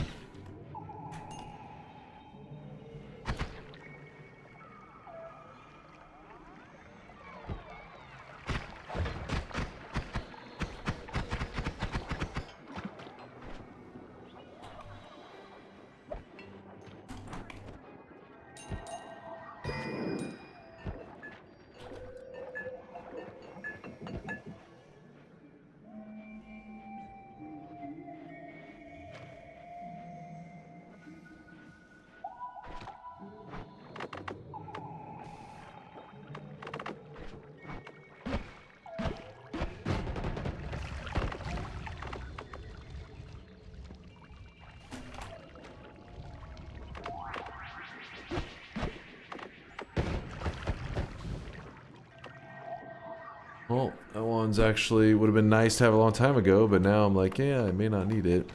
Well, that one's actually would have been nice to have a long time ago, but now I'm like, yeah, I may not need it.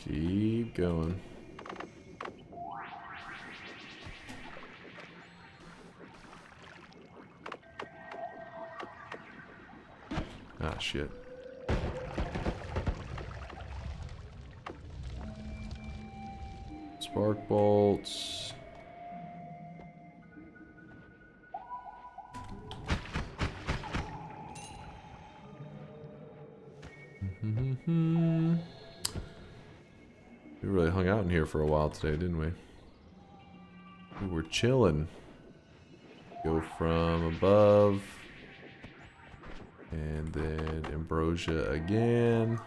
Keep going. Ah, shit. Spark bolts. We really hung out in here for a while today, didn't we? We were chilling. Go from above. And then ambrosia again.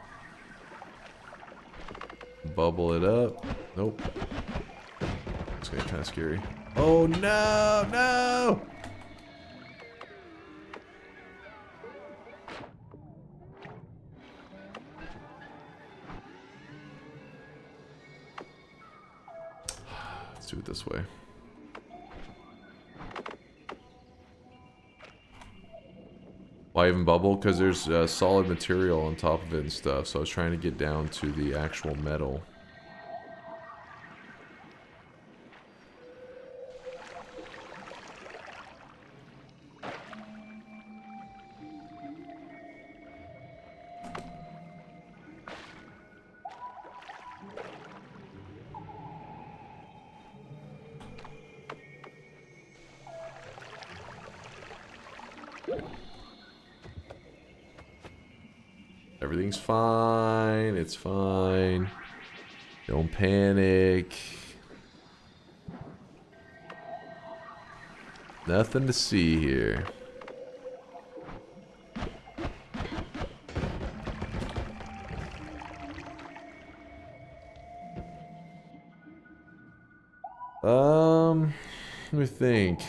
Bubble it up. Nope. It's gonna be kind of scary. Oh no, no! Let's do it this way. Why even bubble? Because there's solid material on top of it and stuff, so I was trying to get down to the actual metal. Everything's fine. It's fine. Don't panic. Nothing to see here. Let me think.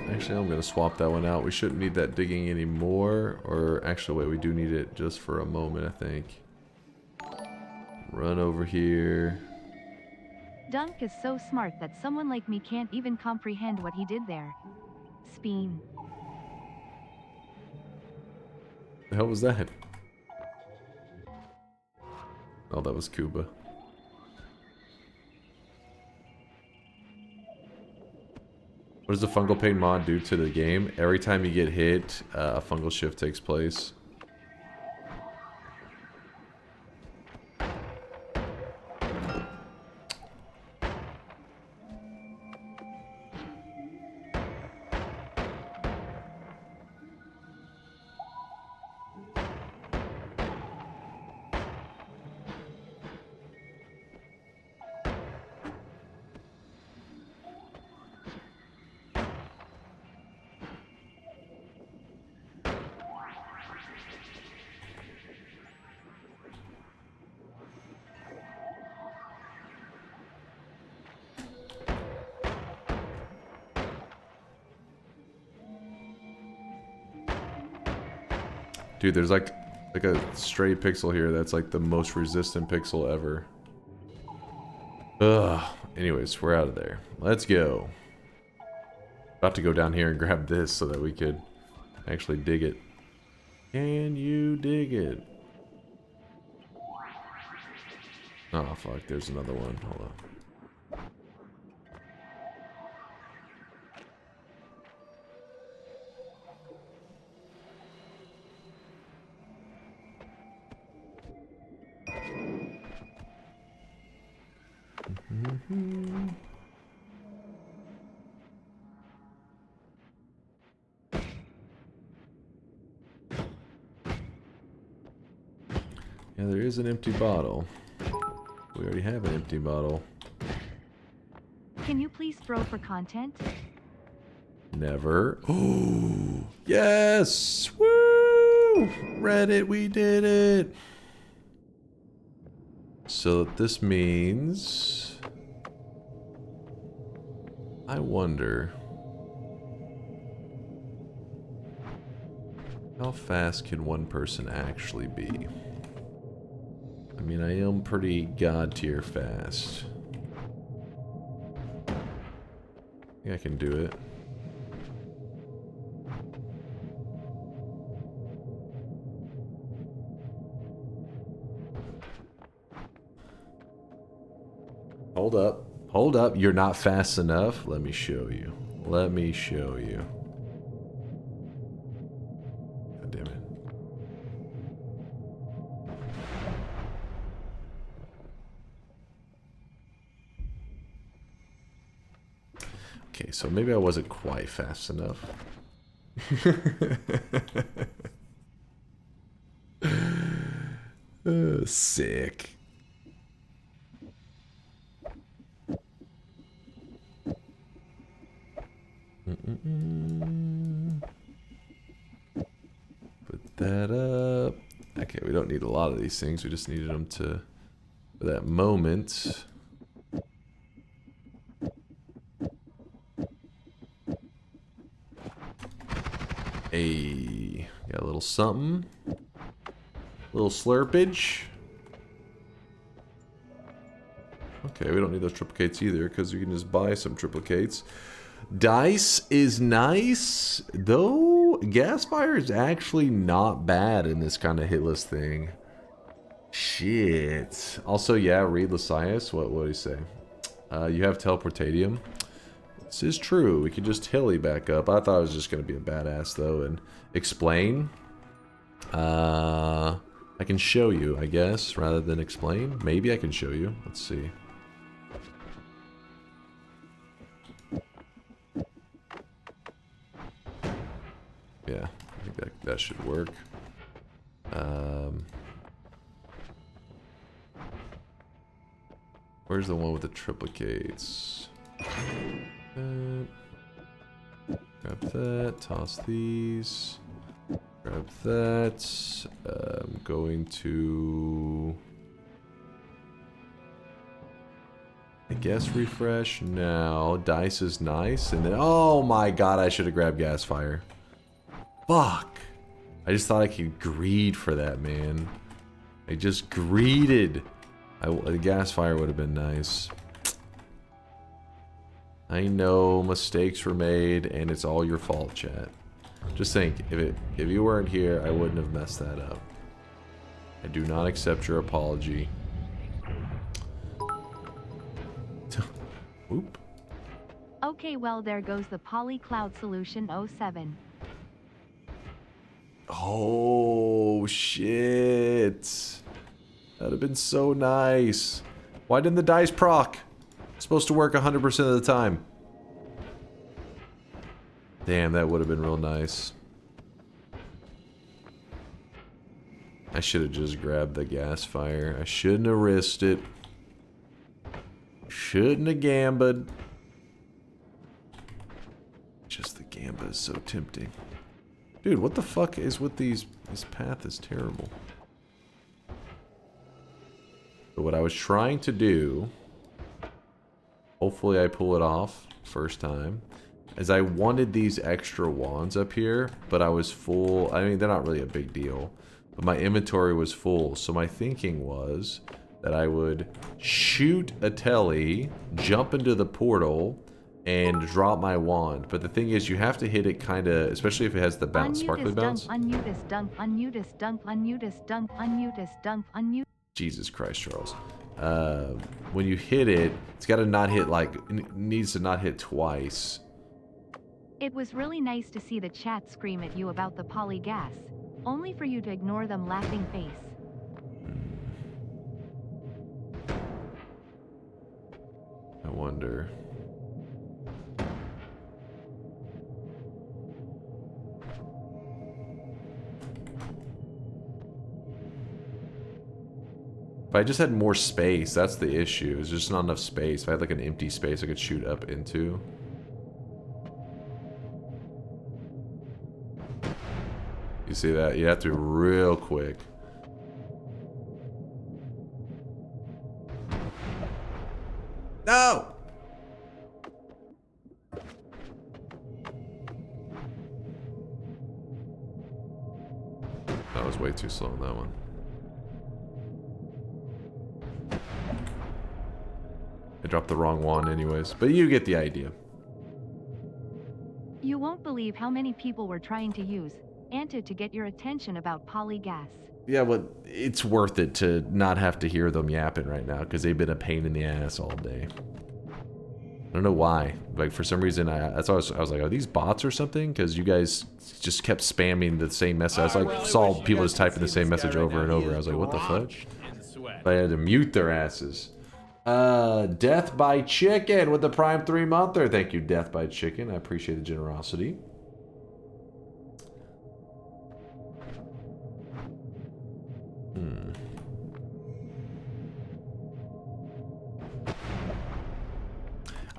Actually, I'm going to swap that one out. We shouldn't need that digging anymore. Or actually, wait, we do need it just for a moment, I think. Run over here. Dunk is so smart that someone like me can't even comprehend what he did there. Speen. The hell was that? Oh, that was Cuba. What does the fungal paint mod do to the game? Every time you get hit, a fungal shift takes place. Dude, there's like a stray pixel here that's like the most resistant pixel ever. Ugh. Anyways, we're out of there. Let's go. About to go down here and grab this so that we could actually dig it. Can you dig it? Oh, fuck. There's another one. Hold on. Yeah, there is an empty bottle. We already have an empty bottle. Can you please throw for content? Never. Oh, yes! Woo! Reddit, we did it! So this means... I wonder... how fast can one person actually be? I mean, I am pretty god tier fast. I think I can do it. Hold up. Hold up. You're not fast enough. Let me show you. Let me show you. God damn it. Okay, so maybe I wasn't quite fast enough. Sick. Put that up. Okay, we don't need a lot of these things. We just needed them to, for that moment. Hey, got a little something. Little slurpage. Okay, we don't need those triplicates either because you can just buy some triplicates. Dice is nice, though gas fire is actually not bad in this kind of hitless thing. Shit. Also, yeah, read Lysias. What do you say? You have teleportatium. This is true. We can just hilly back up. I thought it was just going to be a badass, though, and explain. I can show you, I guess, rather than explain. Maybe I can show you. Let's see. Yeah, I think that should work. Where's the one with the triplicates? Grab that, toss these. Grab that. I'm going to... I guess refresh now. Dice is nice. And then, oh my god, I should have grabbed gas fire. Fuck. I just thought I could greed for that, man. I just greeded. The gas fire would have been nice. I know mistakes were made, and it's all your fault, chat. Just think, if you weren't here, I wouldn't have messed that up. I do not accept your apology. Oop. Okay, well there goes the Polycloud Solution 07. Oh, shit. That'd have been so nice. Why didn't the dice proc? It's supposed to work 100% of the time. Damn, that would have been real nice. I should have just grabbed the gas fire. I shouldn't have risked it. Shouldn't have gambled. Just the gamba is so tempting. Dude, what the fuck is with these? This path is terrible. But what I was trying to do, hopefully I pull it off first time, is I wanted these extra wands up here, but I was full. I mean, they're not really a big deal, but my inventory was full. So my thinking was that I would shoot a telly, jump into the portal, and drop my wand. But the thing is, you have to hit it kind of, especially if it has the bounce, sparkly bounce. Unmute this dunk, unmute this dunk, unmute this dunk, unmute this dunk, unmute. Jesus Christ, Charles. When you hit it, it's got to not hit like, it needs to not hit twice. It was really nice to see the chat scream at you about the polygas, only for you to ignore them laughing face. I wonder. If I just had more space, that's the issue. There's just not enough space. If I had like an empty space I could shoot up into. You see that? You have to be real quick. No! That was way too slow on that one. I dropped the wrong wand anyways, but you get the idea. You won't believe how many people were trying to use Anta to get your attention about polygas. Yeah, but it's worth it to not have to hear them yapping right now because they've been a pain in the ass all day. I don't know why. Like, for some reason, I was like, are these bots or something? Because you guys just kept spamming the same message. I like, saw people just typing the same message over and over. I was like, what the fuck? I had to mute their asses. Death by Chicken with the Prime 3-monther. Thank you, Death by Chicken. I appreciate the generosity.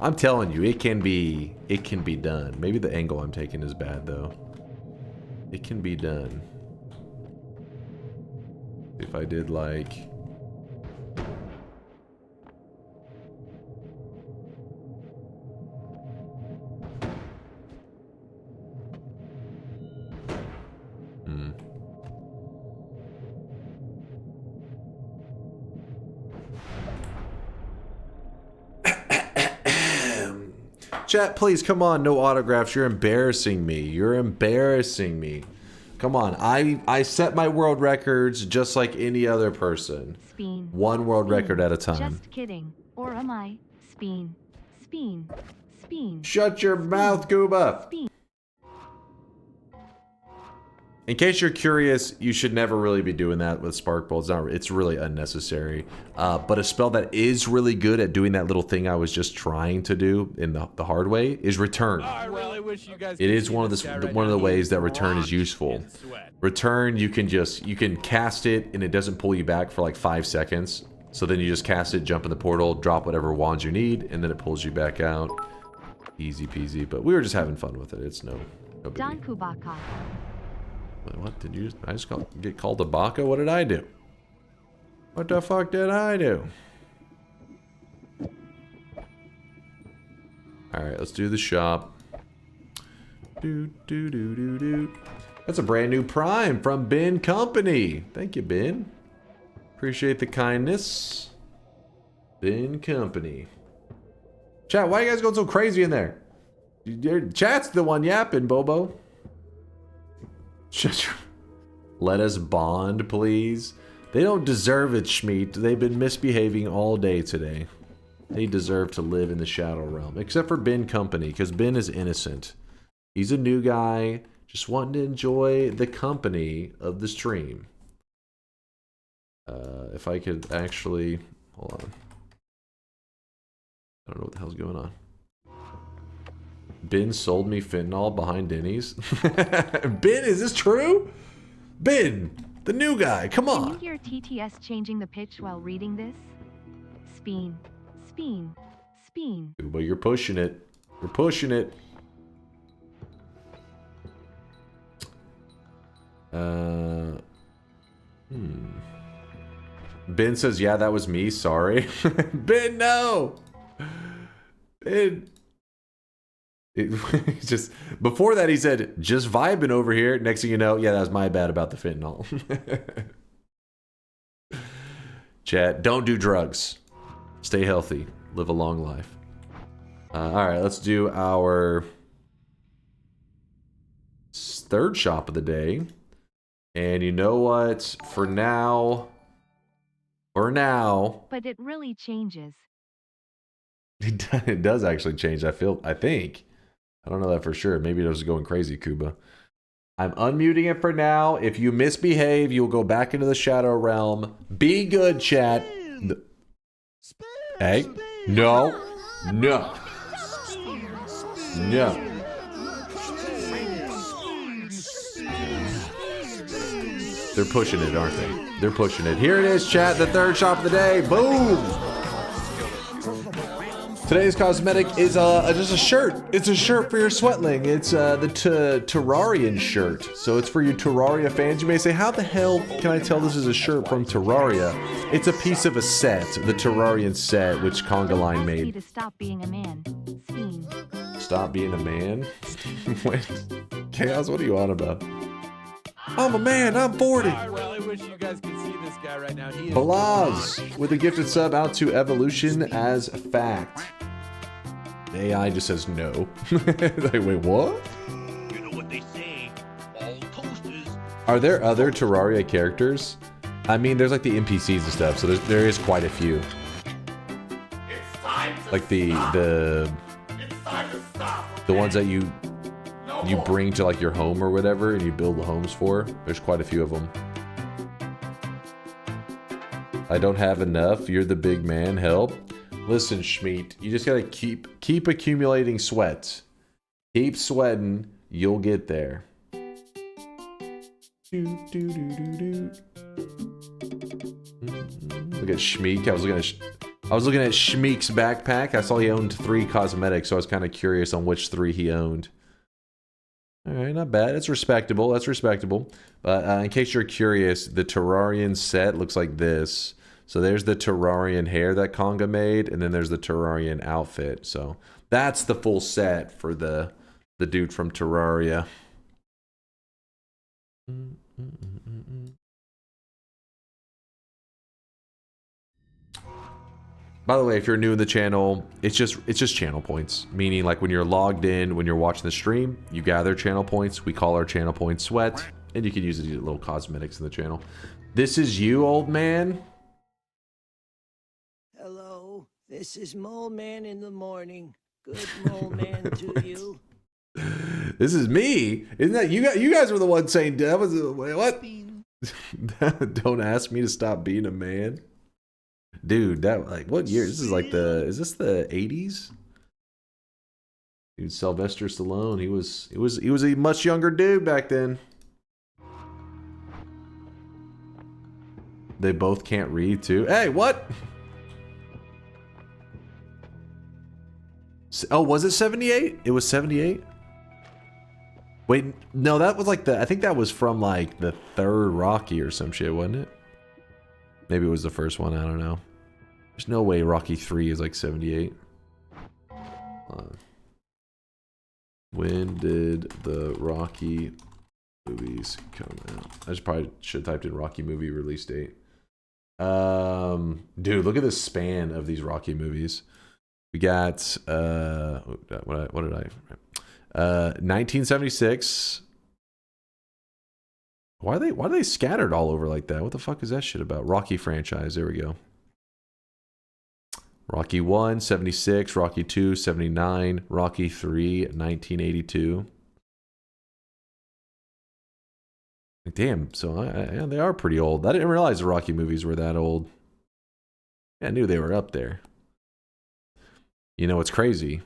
I'm telling you, it can be done. Maybe the angle I'm taking is bad though. It can be done. If I did like Chat, please, come on, no autographs. You're embarrassing me. You're embarrassing me. Come on, I set my world records just like any other person. Speen. One world record at a time. Just kidding. Or am I? Speen. Speen. Speen. Shut your mouth, Gooba. Speen. In case you're curious, you should never really be doing that with Spark Bolt. It's really unnecessary. But a spell that is really good at doing that little thing I was just trying to do in the hard way is Return. I really wish you guys It is one of the ways that Return is useful. Return, you can cast it and it doesn't pull you back for like 5 seconds. So then you just cast it, jump in the portal, drop whatever wands you need, and then it pulls you back out. Easy peasy. But we were just having fun with it. It's no biggie. What did you? I just get called a baka? What did I do? What the fuck did I do? Alright, let's do the shop. That's a brand new Prime from Ben Company. Thank you, Ben. Appreciate the kindness. Ben Company. Chat, why are you guys going so crazy in there? Chat's the one yapping, Bobo. Let us bond, please. They don't deserve it, Schmeat. They've been misbehaving all day today. They deserve to live in the Shadow Realm. Except for Ben Company, because Ben is innocent. He's a new guy, just wanting to enjoy the company of the stream. If I could actually... Hold on. I don't know what the hell's going on. Ben sold me fentanyl behind Denny's. Ben, is this true? Ben, the new guy, come on. Can you hear TTS changing the pitch while reading this? Speen. Speen. Speen. But you're pushing it. You're pushing it. Ben says, yeah, that was me, sorry. Ben, no! Ben... just before that he said just vibing over here. Next thing you know, yeah, that was my bad about the fentanyl. Chat, don't do drugs, stay healthy, live a long life. All right, let's do our third shop of the day. And you know what, for now but it really changes. It does actually change. I think I don't know that for sure. Maybe it was going crazy, Kuba. I'm unmuting it for now. If you misbehave, you'll go back into the Shadow Realm. Be good, chat. Hey? No. No. No. They're pushing it, aren't they? They're pushing it. Here it is, chat. The third shop of the day. Boom. Today's cosmetic is just a shirt. It's a shirt for your sweatling. It's the Terrarian shirt. So it's for you Terraria fans. You may say, how the hell can I tell this is a shirt from Terraria? It's a piece of a set, the Terrarian set, which Conga Line made. To stop being a man. Speen. Stop being a man? Wait, Chaos, what are you on about? I'm a man, I'm 40. I really wish you guys could see this guy right now. He is Balaz with a gifted sub out to Evolution as fact. The AI just says no. Like, wait, what? You know what they say, all toasters. Are there other Terraria characters? I mean, there's like the NPCs and stuff, so there is quite a few. It's time to Like the ones that you bring to like your home or whatever, and you build the homes for. There's quite a few of them. I don't have enough. You're the big man. Help. Listen, Schmeat, you just gotta keep accumulating sweat. Keep sweating, you'll get there. Look at Schmeek. I was looking at Schmeek's backpack. I saw he owned 3 cosmetics, so I was kind of curious on which 3 he owned. All right, not bad. It's respectable. That's respectable. But in case you're curious, the Terrarian set looks like this. So there's the Terrarian hair that Conga made, and then there's the Terrarian outfit. So that's the full set for the dude from Terraria. By the way, if you're new in the channel, it's just channel points. Meaning, like when you're logged in, when you're watching the stream, you gather channel points. We call our channel points sweat, and you can use it to get little cosmetics in the channel. This is you, old man. Hello, this is Mole Man in the morning. Good Mole Man to you. This is me. Isn't that you? You guys were the ones saying that was what? Don't ask me to stop being a man, dude. That like what year? This is like is this the 80s? Dude, Sylvester Stallone. He was a much younger dude back then. They both can't read too. Hey, what? Oh, was it 78? It was 78? Wait, no, that was like I think that was from like the 3rd Rocky or some shit, wasn't it? Maybe it was the first one, I don't know. There's no way Rocky 3 is like 78. When did the Rocky movies come out? I just probably should have typed in Rocky movie release date. Dude, look at the span of these Rocky movies. We got what did I 1976. Why are they scattered all over like that? What the fuck is that shit about? Rocky franchise, there we go. Rocky 1, 76, Rocky 2, 79, Rocky 3, 1982. Damn, so yeah, they are pretty old. I didn't realize the Rocky movies were that old. Yeah, I knew they were up there. You know what's crazy?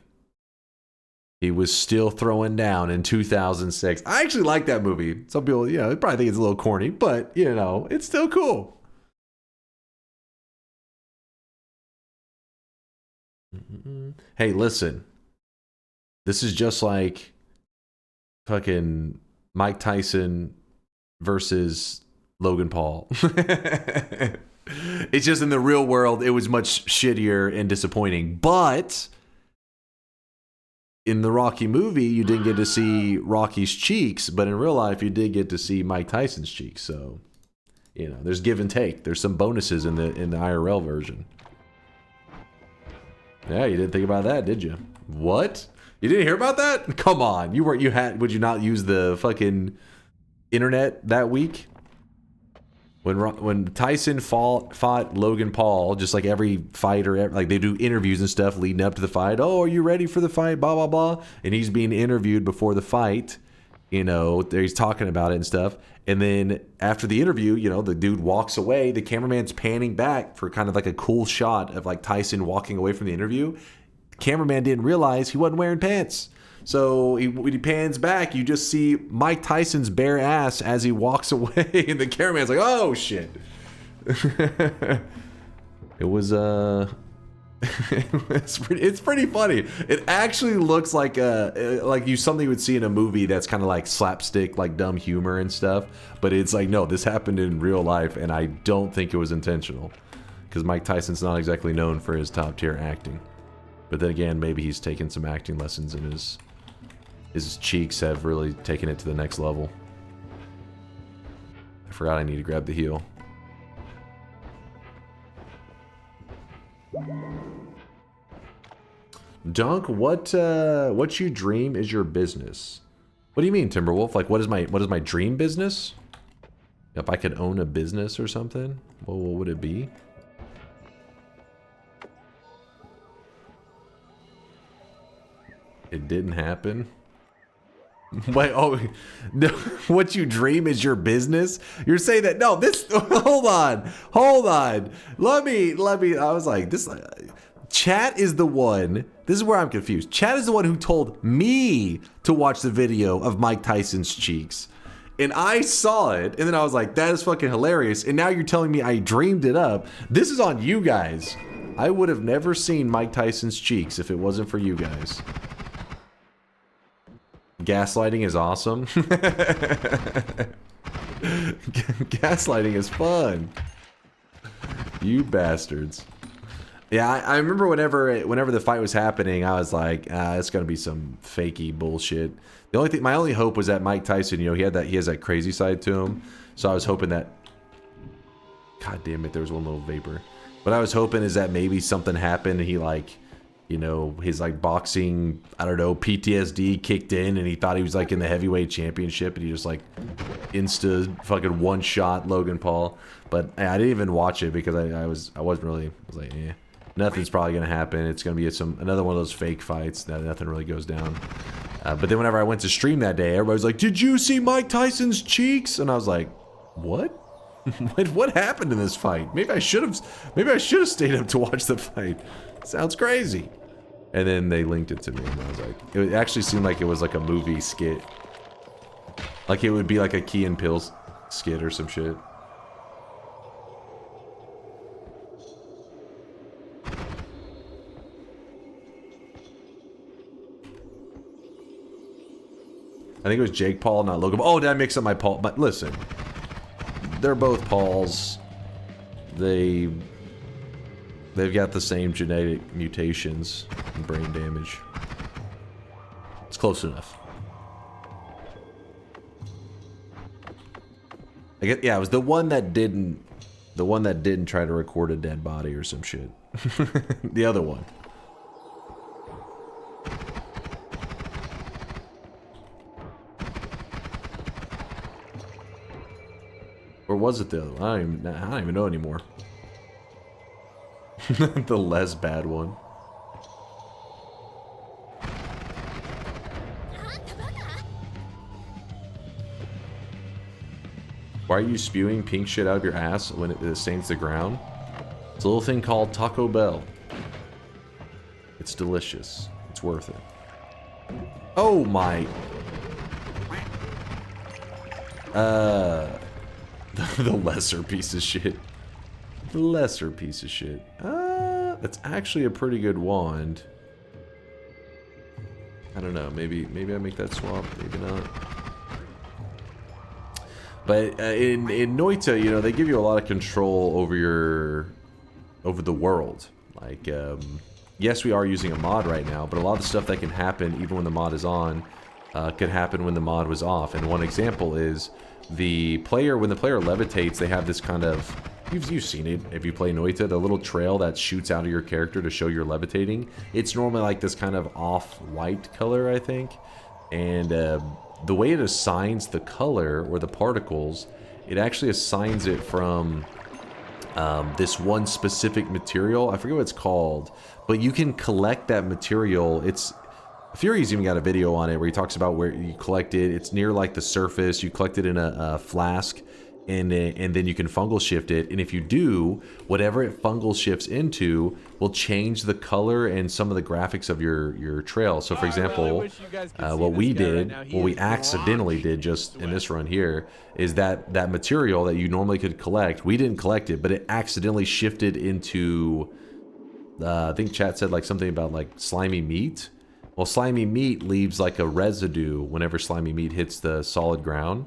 He was still throwing down in 2006. I actually like that movie. Some people, you know, they probably think it's a little corny, but, you know, it's still cool. Hey, listen. This is just like fucking Mike Tyson versus Logan Paul. It's just in the real world, it was much shittier and disappointing. But in the Rocky movie, you didn't get to see Rocky's cheeks, but in real life, you did get to see Mike Tyson's cheeks. So, you know, there's give and take. There's some bonuses in the IRL version. Yeah, you didn't think about that, did you? What? You didn't hear about that? Come on, would you not use the fucking internet that week? When Tyson fought Logan Paul, just like every fighter, like they do interviews and stuff leading up to the fight. Oh, are you ready for the fight? Blah, blah, blah. And he's being interviewed before the fight. You know, he's talking about it and stuff. And then after the interview, you know, the dude walks away. The cameraman's panning back for kind of like a cool shot of like Tyson walking away from the interview. The cameraman didn't realize he wasn't wearing pants. So when he pans back, you just see Mike Tyson's bare ass as he walks away, and the cameraman's like, "Oh shit!" It was it's pretty funny. It actually looks like something you would see in a movie that's kind of like slapstick, like dumb humor and stuff. But it's like, no, this happened in real life, and I don't think it was intentional, because Mike Tyson's not exactly known for his top tier acting. But then again, maybe he's taken some acting lessons, and his cheeks have really taken it to the next level. I forgot I need to grab the heel. Dunk, what you dream is your business? What do you mean, Timberwolf? Like, what is my dream business? If I could own a business or something, well, what would it be? It didn't happen. Wait, oh, no, what you dream is your business? You're saying that, no, this, hold on. Let me, I was like, this, Chat is the one, this is where I'm confused. Chat is the one who told me to watch the video of Mike Tyson's cheeks. And I saw it, and then I was like, that is fucking hilarious. And now you're telling me I dreamed it up. This is on you guys. I would have never seen Mike Tyson's cheeks if it wasn't for you guys. Gaslighting is awesome. Gaslighting is fun. You bastards. Yeah, I remember whenever the fight was happening, I was like, it's gonna be some fakey bullshit. The only thing, my only hope was that Mike Tyson, you know, he has that crazy side to him. So I was hoping that, God damn it, there was one little vapor. What I was hoping is that maybe something happened and he like, you know, his like boxing, I don't know, PTSD kicked in and he thought he was like in the heavyweight championship and he just like insta fucking one shot Logan Paul. But I didn't even watch it because I wasn't really, I was like, eh. Nothing's probably gonna happen. It's gonna be another one of those fake fights that nothing really goes down. But then whenever I went to stream that day, everybody was like, "Did you see Mike Tyson's cheeks?" And I was like, "What? What happened in this fight? Maybe I should have stayed up to watch the fight. Sounds crazy." And then they linked it to me, and I was like, it actually seemed like it was like a movie skit, like it would be like a Key and Peele skit or some shit. I think it was Jake Paul, not Logan. Oh, did I mix up my Paul? But listen, they're both Pauls. They've got the same genetic mutations and brain damage. It's close enough. I get, yeah, it was the one that didn't try to record a dead body or some shit. The other one. Or was it the other one? I don't even know anymore. The less bad one. Why are you spewing pink shit out of your ass when it stains the ground? It's a little thing called Taco Bell. It's delicious. It's worth it. Oh my... The lesser piece of shit. The lesser piece of shit. That's actually a pretty good wand. I don't know. Maybe I make that swap. Maybe not. But in Noita, you know, they give you a lot of control over the world. Like, yes, we are using a mod right now, but a lot of the stuff that can happen even when the mod is on could happen when the mod was off. And one example is when the player levitates, they have this kind of, you've seen it if you play Noita, the little trail that shoots out of your character to show you're levitating. It's normally like this kind of off-white color, I think. And the way it assigns the color or the particles, it actually assigns it from this one specific material. I forget what it's called, but you can collect that material. Fury's even got a video on it where he talks about where you collect it. It's near like the surface. You collect it in a flask, and then you can fungal shift it. And if you do, whatever it fungal shifts into will change the color and some of the graphics of your trail. So for example, what we accidentally did just in this run here is that material that you normally could collect, we didn't collect it, but it accidentally shifted into, I think chat said like something about like slimy meat. Well, slimy meat leaves like a residue whenever slimy meat hits the solid ground.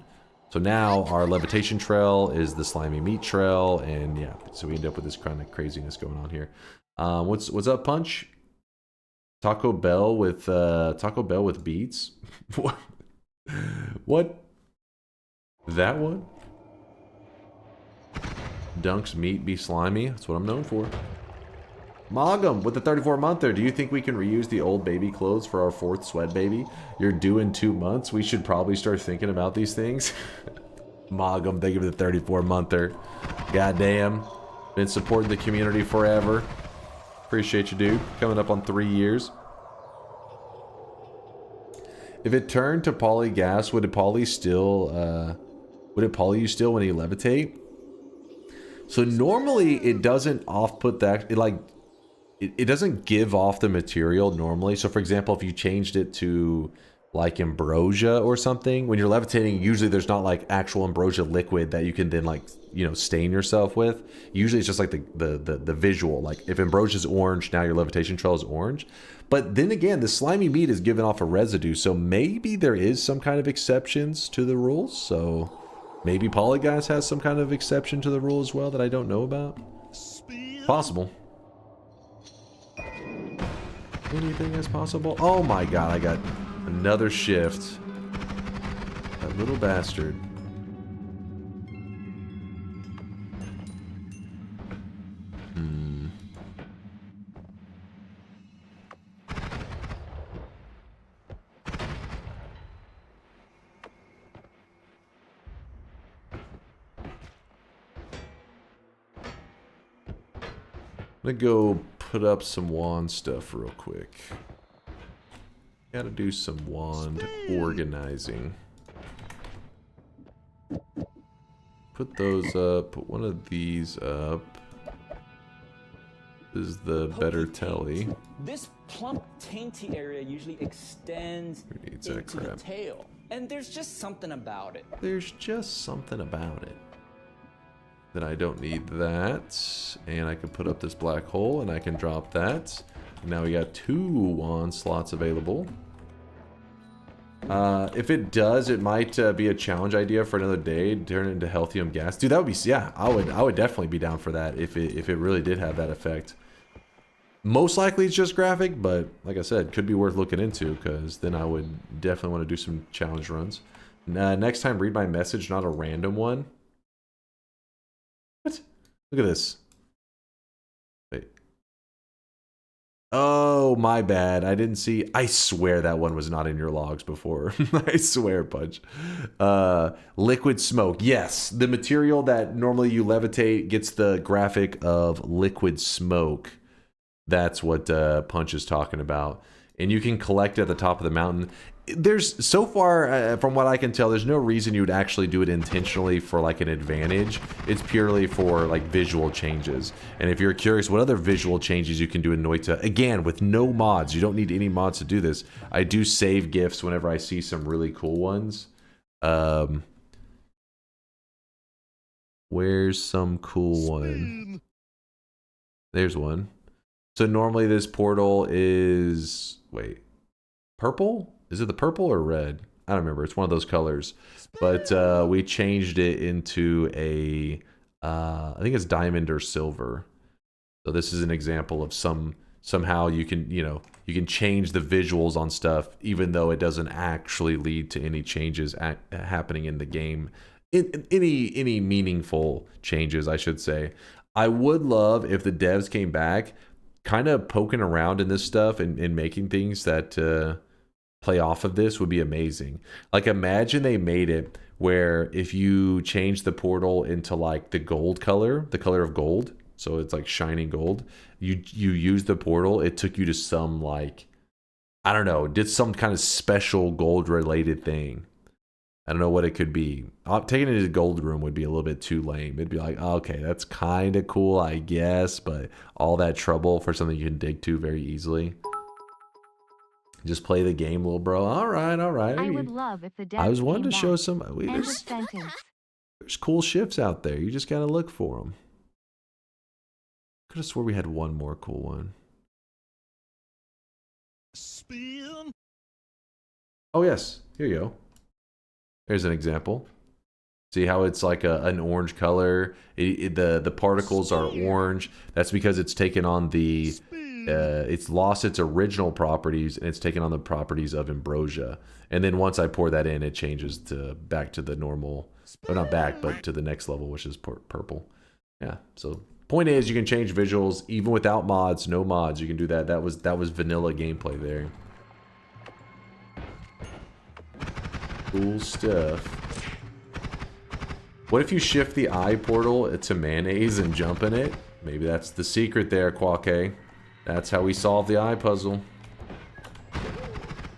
So now our levitation trail is the slimy meat trail, and yeah, so we end up with this kind of craziness going on here. What's up, Punch? Taco Bell with beets? What? What? That one? Dunk's meat be slimy? That's what I'm known for. Mogum with the 34-monther. Do you think we can reuse the old baby clothes for our 4th sweat baby? You're due in 2 months. We should probably start thinking about these things. Mogum, thank you for the 34-monther. Goddamn. Been supporting the community forever. Appreciate you, dude. Coming up on 3 years. If it turned to poly gas, would it poly you still when you levitate? So normally it doesn't off-put that. it doesn't give off the material normally. So for example, if you changed it to like ambrosia or something, when you're levitating, usually there's not like actual ambrosia liquid that you can then like, you know, stain yourself with. Usually it's just like the visual. Like if ambrosia is orange, now your levitation trail is orange. But then again, the slimy meat is giving off a residue, so maybe there is some kind of exceptions to the rules. So maybe Polyguys has some kind of exception to the rule as well that I don't know about. Possible. Anything is possible. Oh my god, I got another shift. That little bastard. I'm gonna go put up some wand stuff real quick. Gotta do some wand organizing. Put those up. Put one of these up. This is the better telly. This plump, tainty area usually extends into the tail. And there's just something about it. There's just something about it. Then I don't need that. And I can put up this black hole and I can drop that. Now we got 2 wand slots available. If it does, it might be a challenge idea for another day. Turn it into healthium gas. Dude, that would be, yeah, I would definitely be down for that if it really did have that effect. Most likely it's just graphic, but like I said, could be worth looking into because then I would definitely want to do some challenge runs. Next time, read my message, not a random one. What? Look at this. Wait. Oh, my bad. I didn't see. I swear that one was not in your logs before. I swear, Punch. Liquid smoke. Yes, the material that normally you levitate gets the graphic of liquid smoke. That's what Punch is talking about. And you can collect it at the top of the mountain. There's, so far, from what I can tell, there's no reason you would actually do it intentionally for like an advantage. It's purely for like visual changes. And if you're curious what other visual changes you can do in Noita, again, with no mods, you don't need any mods to do this. I do save GIFs whenever I see some really cool ones. Where's some cool one? There's one. So normally this portal is, wait, purple? Is it the purple or red? I don't remember. It's one of those colors. But we changed it into a, I think it's diamond or silver. So this is an example of somehow you can, you know, you can change the visuals on stuff even though it doesn't actually lead to any changes happening in the game. Any meaningful changes, I should say. I would love if the devs came back kind of poking around in this stuff and making things that play off of this would be amazing. Like imagine they made it where if you change the portal into like the gold color, the color of gold, so it's like shining gold, you use the portal, it took you to some like, I don't know, did some kind of special gold related thing. I don't know what it could be. Taking it to the gold room would be a little bit too lame. It'd be like, oh, okay, that's kind of cool, I guess, but all that trouble for something you can dig to very easily. Just play the game, little bro. All right, all right. I would love if the devs I was wanting to came show back. some. Wait, End of sentence. there's cool shifts out there. You just gotta look for them. Could have swore we had one more cool one. Spin. Oh yes, here you go. There's an example. See how it's like an orange color? The particles are orange. That's because it's taken on the, it's lost its original properties and it's taken on the properties of ambrosia. And then once I pour that in, it changes to back to the normal, or not back, but to the next level, which is purple. Yeah. So point is, you can change visuals even without mods. No mods, you can do that. That was vanilla gameplay there. Cool stuff. What if you shift the eye portal to mayonnaise and jump in it? Maybe that's the secret there, Quake. That's how we solve the eye puzzle.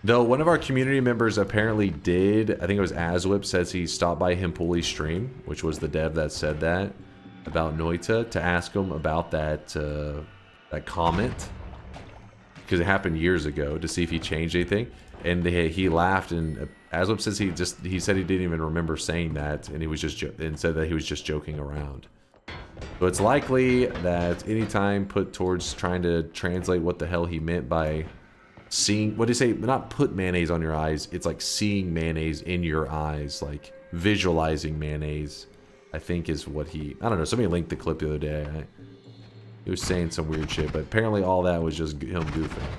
Though one of our community members apparently did, I think it was Azwip, says he stopped by Himpuli's stream, which was the dev that said that about Noita, to ask him about that that comment, because it happened years ago, to see if he changed anything. And he laughed, and Aslip says he said he didn't even remember saying that, and he was just and said that he was just joking around. So it's likely that any time put towards trying to translate what the hell he meant by seeing, what did he say? Not put mayonnaise on your eyes. It's like seeing mayonnaise in your eyes, like visualizing mayonnaise, I think is what he, I don't know. Somebody linked the clip the other day. He was saying some weird shit, but apparently all that was just him goofing.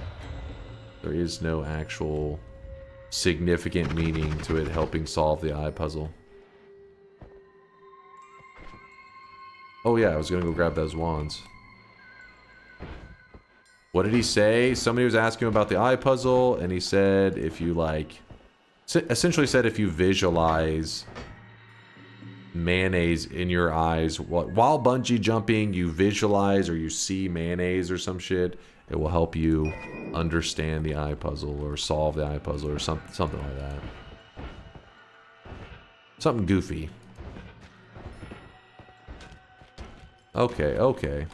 There is no actual significant meaning to it helping solve the eye puzzle. Oh yeah, I was gonna go grab those wands. What did he say? Somebody was asking him about the eye puzzle, and he said if you like, essentially said if you visualize mayonnaise in your eyes while bungee jumping, you visualize or you see mayonnaise or some shit, it will help you understand the eye puzzle or solve the eye puzzle or something like that. Something goofy. Okay, okay.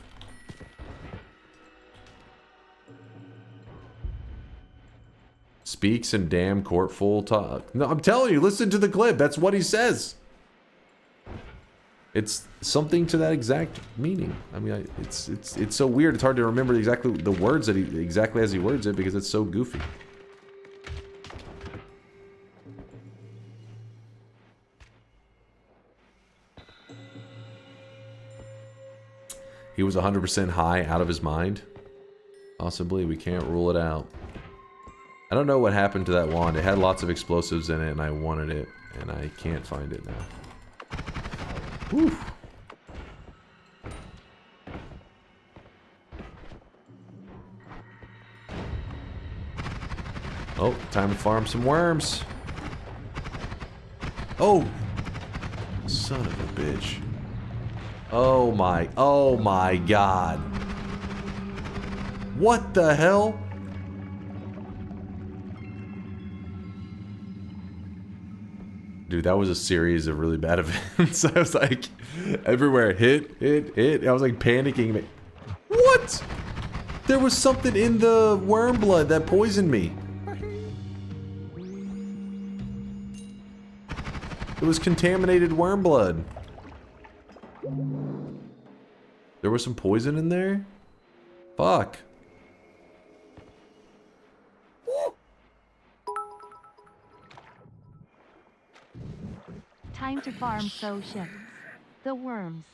Speaks in damn court full talk. No, I'm telling you, listen to the clip. That's what he says. It's something to that exact meaning. I mean, it's so weird. It's hard to remember exactly the words that exactly as he words it because it's so goofy. He was 100% high out of his mind. Possibly, we can't rule it out. I don't know what happened to that wand. It had lots of explosives in it, and I wanted it, and I can't find it now. Whew. Oh, time to farm some worms. Oh! Son of a bitch. Oh my god. What the hell? Dude, that was a series of really bad events. I was like, everywhere, hit. I was like panicking. What? There was something in the worm blood that poisoned me. It was contaminated worm blood. There was some poison in there? Fuck. Time to farm ships. The worms.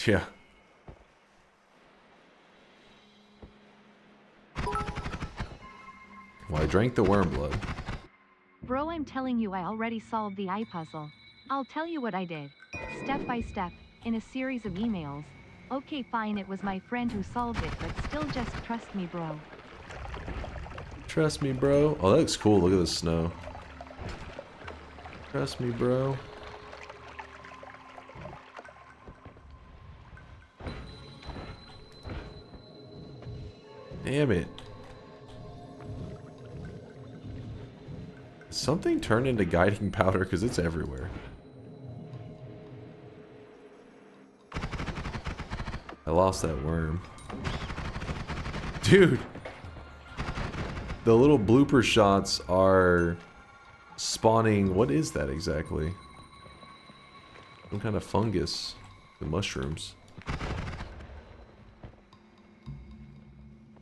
Yeah. Well, I drank the worm blood. Bro, I'm telling you, I already solved the eye puzzle. I'll tell you what I did. Step by step, in a series of emails. Okay, fine, it was my friend who solved it, but still just trust me, bro. Trust me, bro. Oh, that looks cool. Look at the snow. Trust me, bro. Damn it. Something turned into guiding powder because it's everywhere. I lost that worm. Dude! The little blooper shots are spawning. What is that exactly? Some kind of fungus. The mushrooms.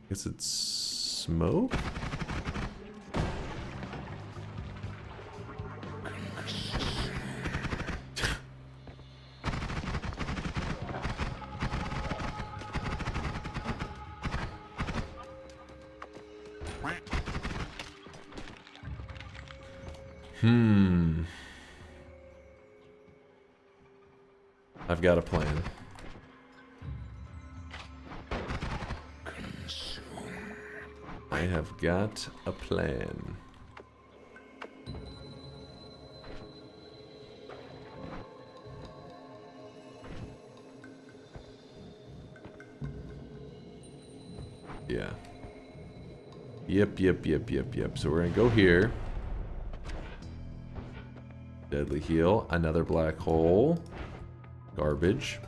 Guess it's smoke? I've got a plan. I have got a plan. Yeah. Yep. So we're gonna go here. Deadly heal. Another black hole. Garbage.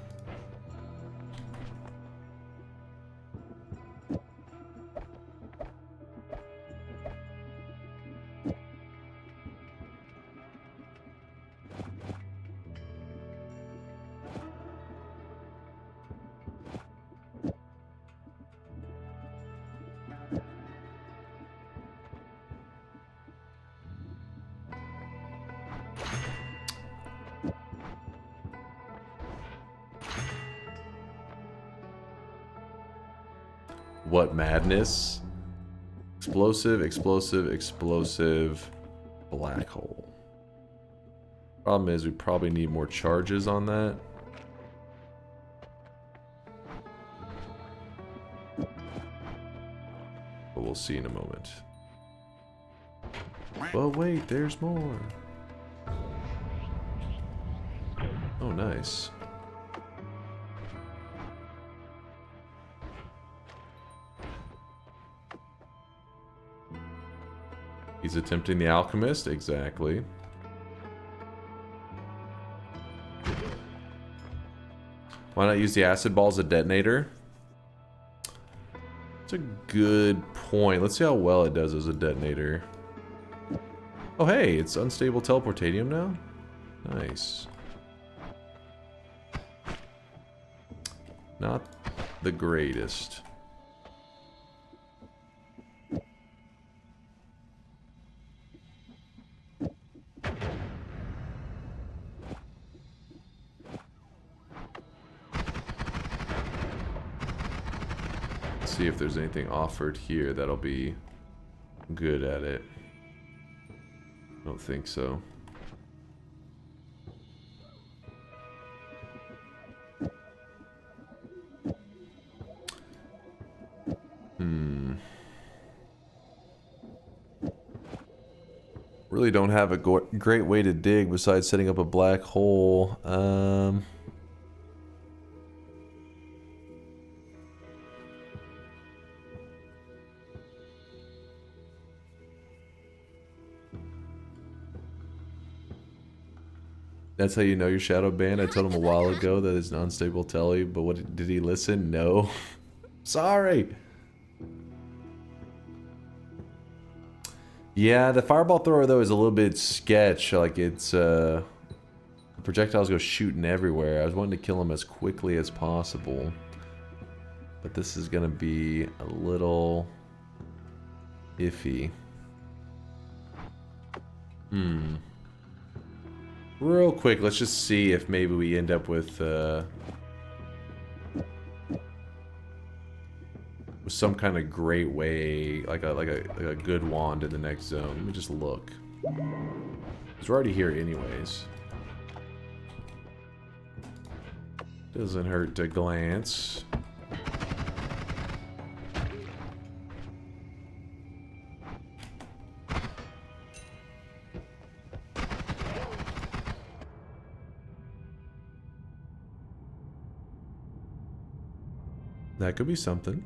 What madness? Explosive, explosive, explosive, black hole. Problem is, we probably need more charges on that. But we'll see in a moment. But wait, there's more. Oh, nice. He's attempting the alchemist, exactly. Why not use the acid ball as a detonator? That's a good point. Let's see how well it does as a detonator. Oh hey, it's unstable teleportanium now? Nice. Not the greatest. See if there's anything offered here that'll be good at it. I don't think so. Really don't have a great way to dig besides setting up a black hole. That's how you know you're shadow banned. I told him a while ago that it's an unstable telly, but what did he listen? No. Sorry. Yeah, the fireball thrower though is a little bit sketch. Like it's the projectiles go shooting everywhere. I was wanting to kill him as quickly as possible, but this is gonna be a little iffy. Real quick, let's just see if maybe we end up with some kind of great way, like a good wand in the next zone. Let me just look. 'Cause we're already here anyways. Doesn't hurt to glance. That could be something.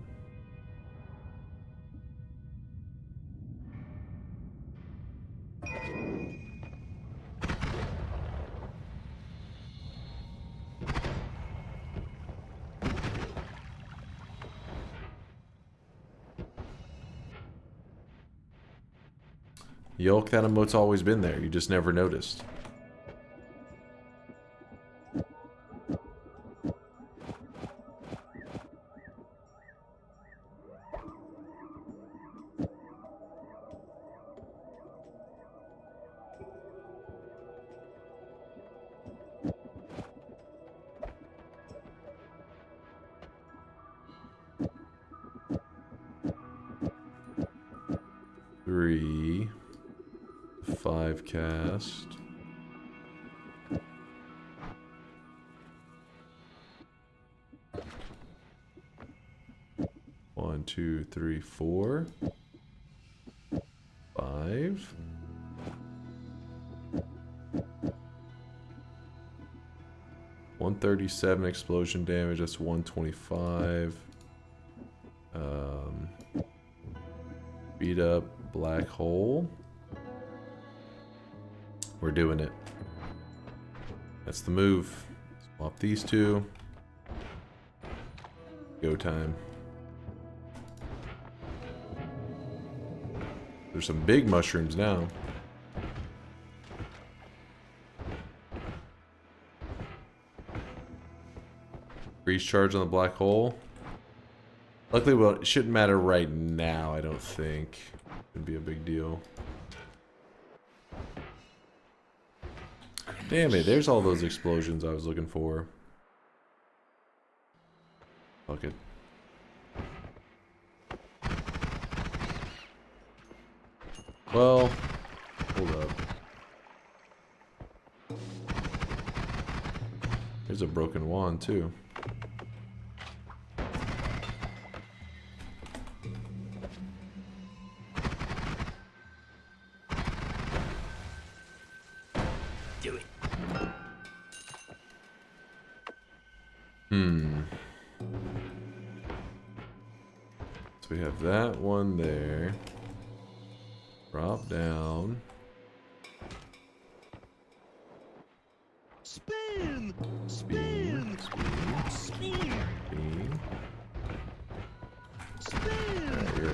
Yolk, that emote's always been there. You just never noticed. Three, 5 cast. One, 2, 3, 4, 5. $137 explosion damage. That's 125. Beat up black hole. We're doing it. That's the move. Swap these two. Go time. There's some big mushrooms now. Freeze charge on the black hole. Luckily, well, it shouldn't matter right now, I don't think. It'd be a big deal. Damn it, there's all those explosions I was looking for. Fuck it. Well, hold up. There's a broken wand too. Do it. So we have that one there. Drop down. Spin! Spin! Spin! Spin! Spin! Alright, you're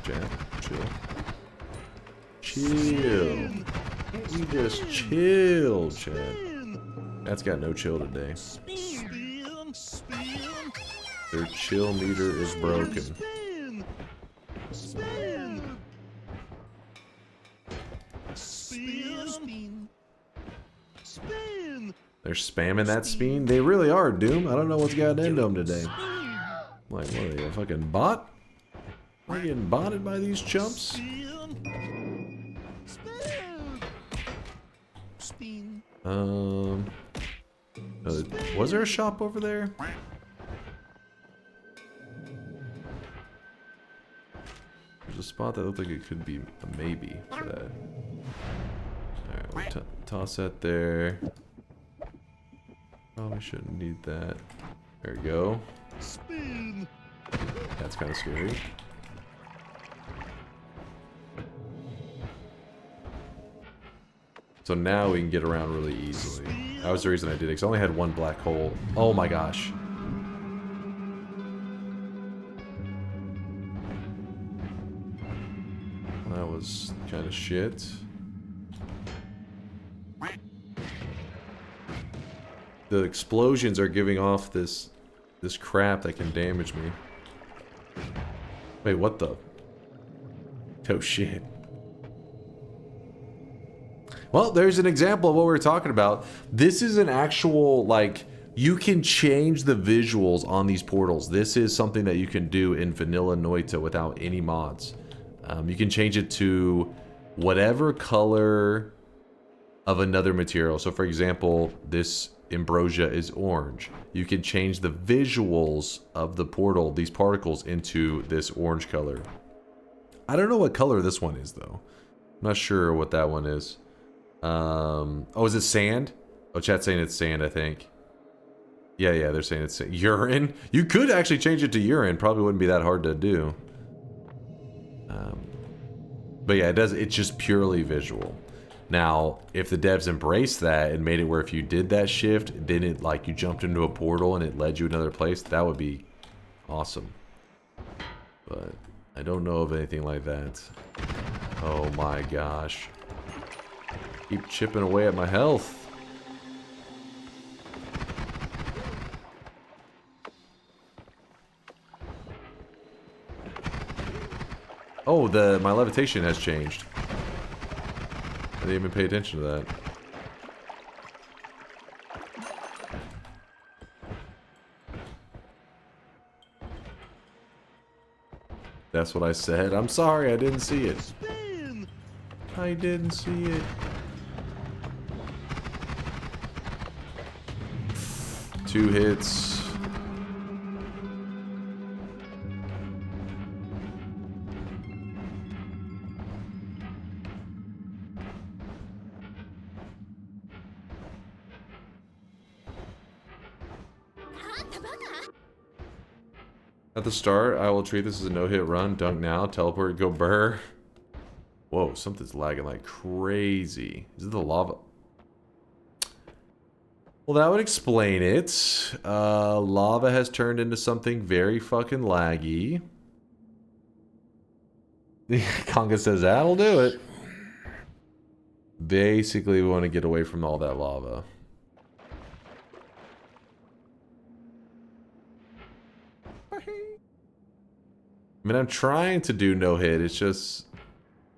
Jack. Chill. Chill. You just chill, Chad. That's got no chill today. Spin! Spin! Their chill meter is broken. Spin! Spin! Spin! Spin! They're spamming that spin. They really are, Doom. I don't know what's got into them today. Like, what are they, a fucking bot? Am I getting botted by these chumps? Was there a shop over there? There's a spot that looked like it could be a maybe for that. Alright, we'll toss that there. Probably shouldn't need that. There we go. Spin. That's kind of scary. So now we can get around really easily. That was the reason I did it, because I only had one black hole. Oh my gosh. That was kind of shit. The explosions are giving off this crap that can damage me. Wait, what the? Oh shit. Well, there's an example of what we were talking about. This is an actual, like, you can change the visuals on these portals. This is something that you can do in vanilla Noita without any mods. You can change it to whatever color of another material. So for example, this ambrosia is orange. You can change the visuals of the portal, these particles, into this orange color. I don't know what color this one is though. I'm not sure what that one is. Oh, is it sand? Oh, chat's saying it's sand, I think. Yeah, they're saying it's urine. You could actually change it to urine. Probably wouldn't be that hard to do. But yeah, it's just purely visual. Now, if the devs embraced that and made it where if you did that shift, then it, like, you jumped into a portal and it led you another place, that would be awesome. But I don't know of anything like that. Oh my gosh. Keep chipping away at my health. Oh, my levitation has changed. I didn't even pay attention to that. That's what I said. I'm sorry, I didn't see it. I didn't see it. Two hits. At the start, I will treat this as a no-hit run. Dunk now. Teleport. Go burr. Whoa, something's lagging like crazy. Is it the lava? Well, that would explain it. Lava has turned into something very fucking laggy. Conga says that'll do it. Basically, we want to get away from all that lava. I mean, I'm trying to do no hit. It's just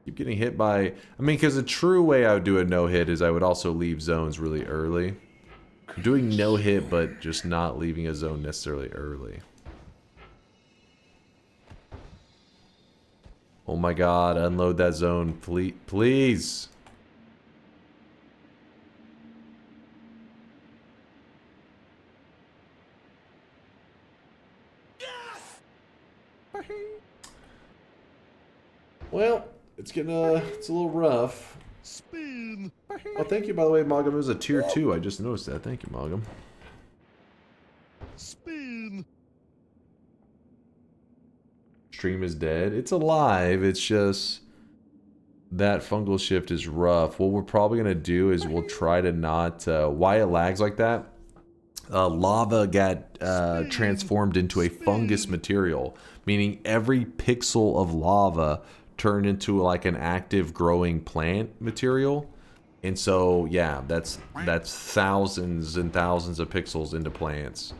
keep getting hit by. I mean, because a true way I would do a no hit is I would also leave zones really early. I'm doing no hit, but just not leaving a zone necessarily early. Oh my god, unload that zone, please. Well, it's getting it's a little rough. Spin. Oh, thank you, by the way, Mogum. It was a tier 2. I just noticed that. Thank you, Mogum. Spin. Stream is dead. It's alive. It's just that fungal shift is rough. What we're probably going to do is we'll try to not... why it lags like that? Lava got transformed into a fungus material, meaning every pixel of lava turned into like an active growing plant material. And so, yeah, that's thousands and thousands of pixels into plants.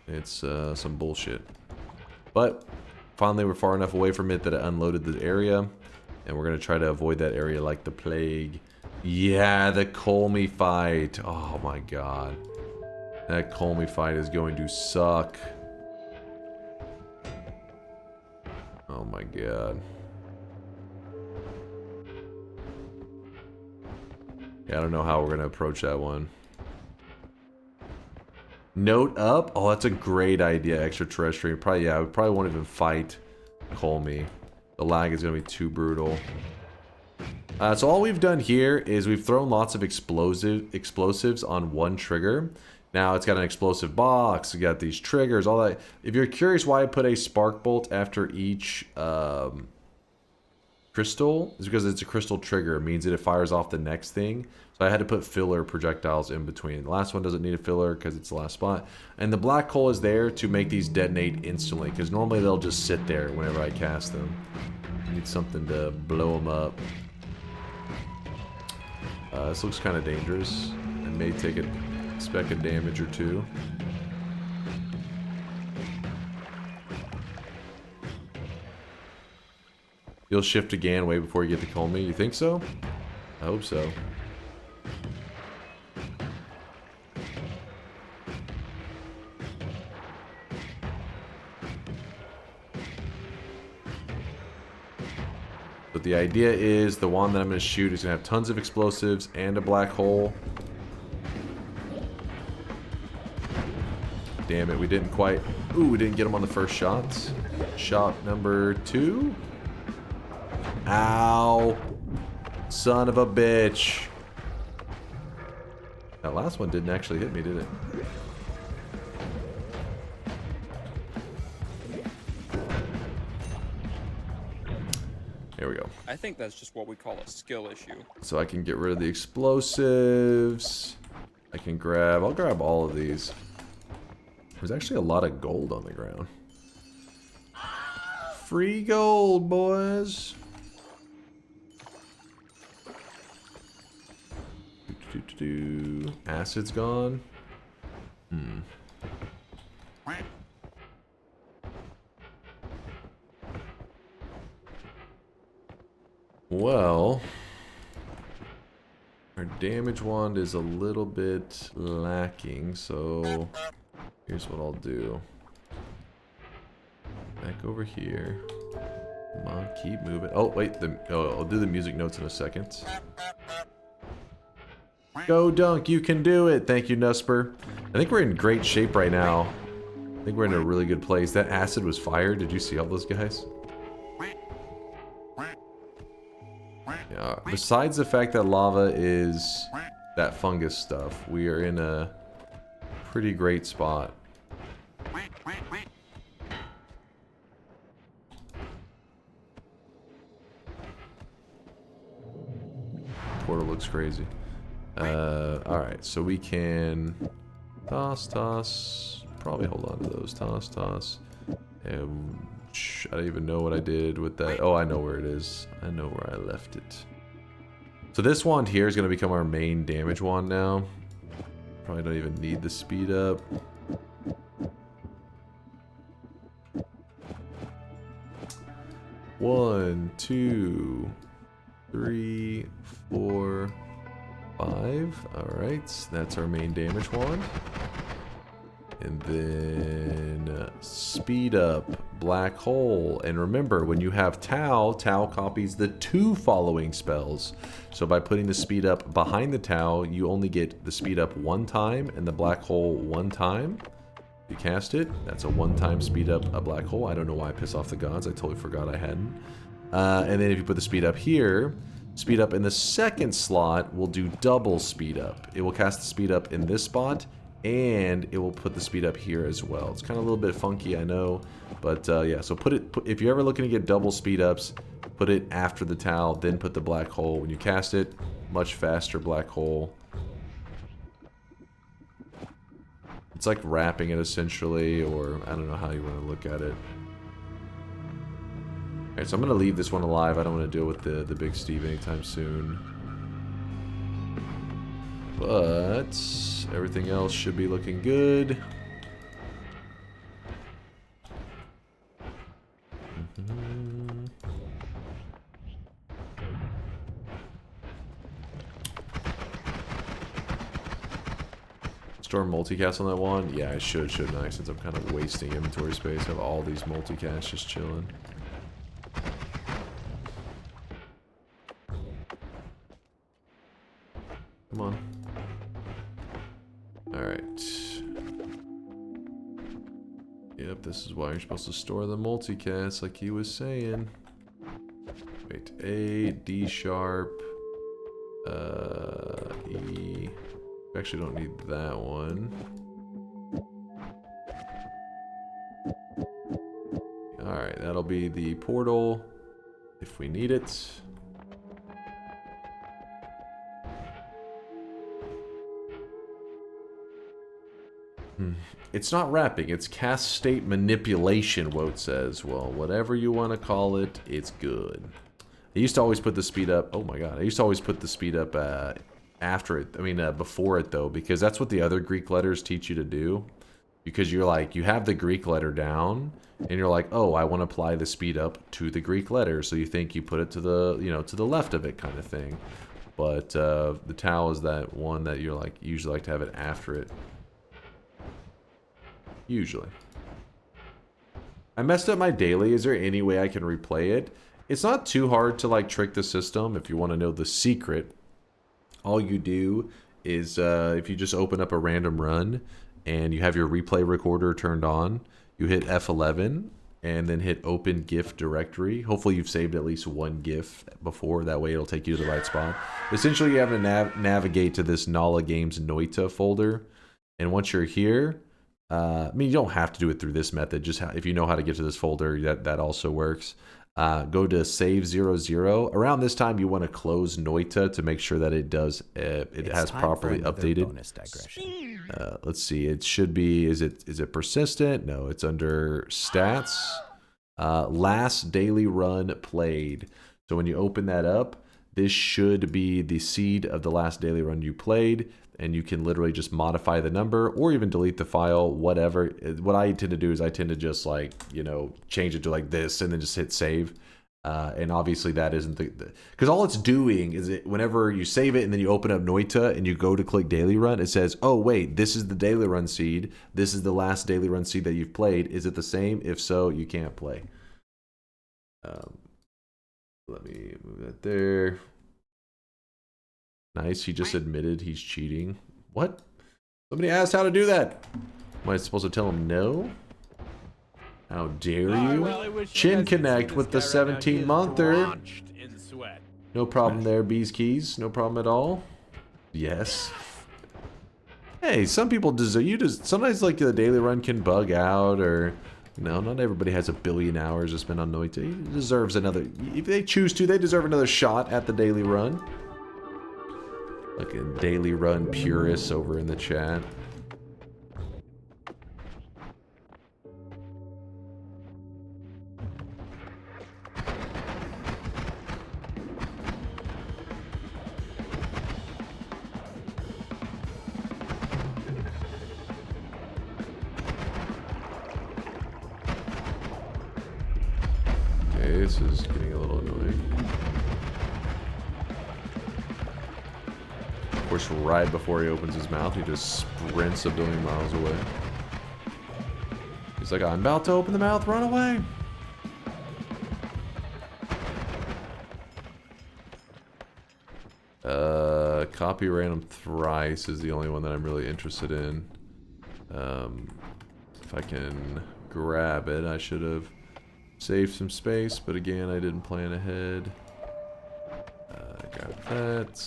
It's some bullshit. But finally, we're far enough away from it that it unloaded the area. And we're going to try to avoid that area like the plague. Yeah, the Colmy fight. Oh my god. That Colmy fight is going to suck. Oh my god. Yeah, I don't know how we're going to approach that one. Note up? Oh, that's a great idea, extraterrestrial. Probably, yeah, we probably won't even fight Colmy. The lag is going to be too brutal. So all we've done here is we've thrown lots of explosives on one trigger. Now it's got an explosive box, you got these triggers, all that. If you're curious why I put a spark bolt after each crystal, it's because it's a crystal trigger. It means that it fires off the next thing. So I had to put filler projectiles in between. The last one doesn't need a filler because it's the last spot. And the black hole is there to make these detonate instantly, because normally they'll just sit there whenever I cast them. I need something to blow them up. This looks kind of dangerous. I may take a speck of damage or two. You'll shift again way before you get to Colmy. You think so? I hope so. But the idea is the one that I'm going to shoot is going to have tons of explosives and a black hole. Damn it, we didn't quite... Ooh, we didn't get him on the first shot. Shot number 2. Ow. Son of a bitch. That last one didn't actually hit me, did it? Here we go. I think that's just what we call a skill issue. So I can get rid of the explosives. I can grab... I'll grab all of these. There's actually a lot of gold on the ground. Free gold, boys. Acid's gone. Well, our damage wand is a little bit lacking, so here's what I'll do. Back over here. Come on, keep moving. Oh, wait, I'll do the music notes in a second. Go Dunk, you can do it. Thank you, Nusper. I think we're in great shape right now. I think we're in a really good place. That acid was fired. Did you see all those guys? Yeah. Besides the fact that lava is that fungus stuff, we are in a pretty great spot. Portal looks crazy. Alright, so we can toss, probably hold on to those, toss. And I don't even know what I did with that. Oh, I know where it is. I know where I left it. So this wand here is going to become our main damage wand now. Probably don't even need the speed up. One, 2, 3, 4, 5. Alright, that's our main damage wand. And then speed up, black hole. And remember, when you have Tau, Tau copies the 2 following spells. So by putting the speed up behind the Tau, you only get the speed up 1 time and the black hole 1 time. If you cast it, that's a 1-time speed up a black hole. I don't know why I piss off the gods. I totally forgot I hadn't. And then if you put the speed up here, speed up in the second slot will do double speed up. It will cast the speed up in this spot, and it will put the speed up here as well. It's kind of a little bit funky, I know, but yeah. So if you're ever looking to get double speed ups, put it after the Tau, then put the black hole. When you cast it, much faster black hole. It's like wrapping it essentially, or I don't know how you want to look at it. Alright, so I'm going to leave this one alive. I don't want to deal with the Big Steve anytime soon. But everything else should be looking good. Store multicast on that one? Yeah, I should, shouldn't I? Since I'm kind of wasting inventory space. I have all these multicasts just chilling. Come on. Alright. Yep, this is why you're supposed to store the multicast, like he was saying. Wait, A, D sharp, E. We actually don't need that one. Alright, that'll be the portal if we need it. It's not wrapping, it's cast state manipulation, Wote says. Well, whatever you want to call it, it's good. I used to always put the speed up. Oh my god, I used to always put the speed up after it. I mean, before it though, because that's what the other Greek letters teach you to do. Because you're like, you have the Greek letter down, and you're like, oh, I want to apply the speed up to the Greek letter. So you think you put it to the, you know, to the left of it, kind of thing. But the Tau is that one that you're like, usually like to have it after it. Usually. I messed up my daily. Is there any way I can replay it? It's not too hard to like trick the system if you want to know the secret. All you do is if you just open up a random run and you have your replay recorder turned on, you hit F11 and then hit open GIF directory. Hopefully you've saved at least one GIF before. That way it'll take you to the right spot. Essentially you have to navigate to this Nala Games Noita folder. And once you're here, I mean, you don't have to do it through this method. Just if you know how to get to this folder, that also works. Go to save 00. Around this time, you want to close Noita to make sure that it does it has properly updated. Let's see. It should be. Is it persistent? No, it's under stats. Last daily run played. So when you open that up, this should be the seed of the last daily run you played. And you can literally just modify the number or even delete the file, whatever. What I tend to do is I tend to just like, you know, change it to like this and then just hit save. And obviously that isn't because all it's doing is whenever you save it and then you open up Noita and you go to click daily run, it says, oh wait, this is the daily run seed. This is the last daily run seed that you've played. Is it the same? If so, you can't play. Let me move that there. Nice, he just admitted he's cheating. What? Somebody asked how to do that. Am I supposed to tell him no? How dare you? Chin Connect with the 17-monther. No problem there, Bees Keys. No problem at all. Yes. Hey, some people deserve. Sometimes like the daily run can bug out, or no, not everybody has 1 billion hours to spend on Noita. He deserves another. If they choose to, they deserve another shot at the daily run. Like a daily run purist over in the chat. Okay, this is getting a little annoying. Of course, right before he opens his mouth, he just sprints 1 billion miles away. He's like, I'm about to open the mouth, run away. Copy random thrice is the only one that I'm really interested in. If I can grab it, I should have saved some space, but again, I didn't plan ahead. Grab that.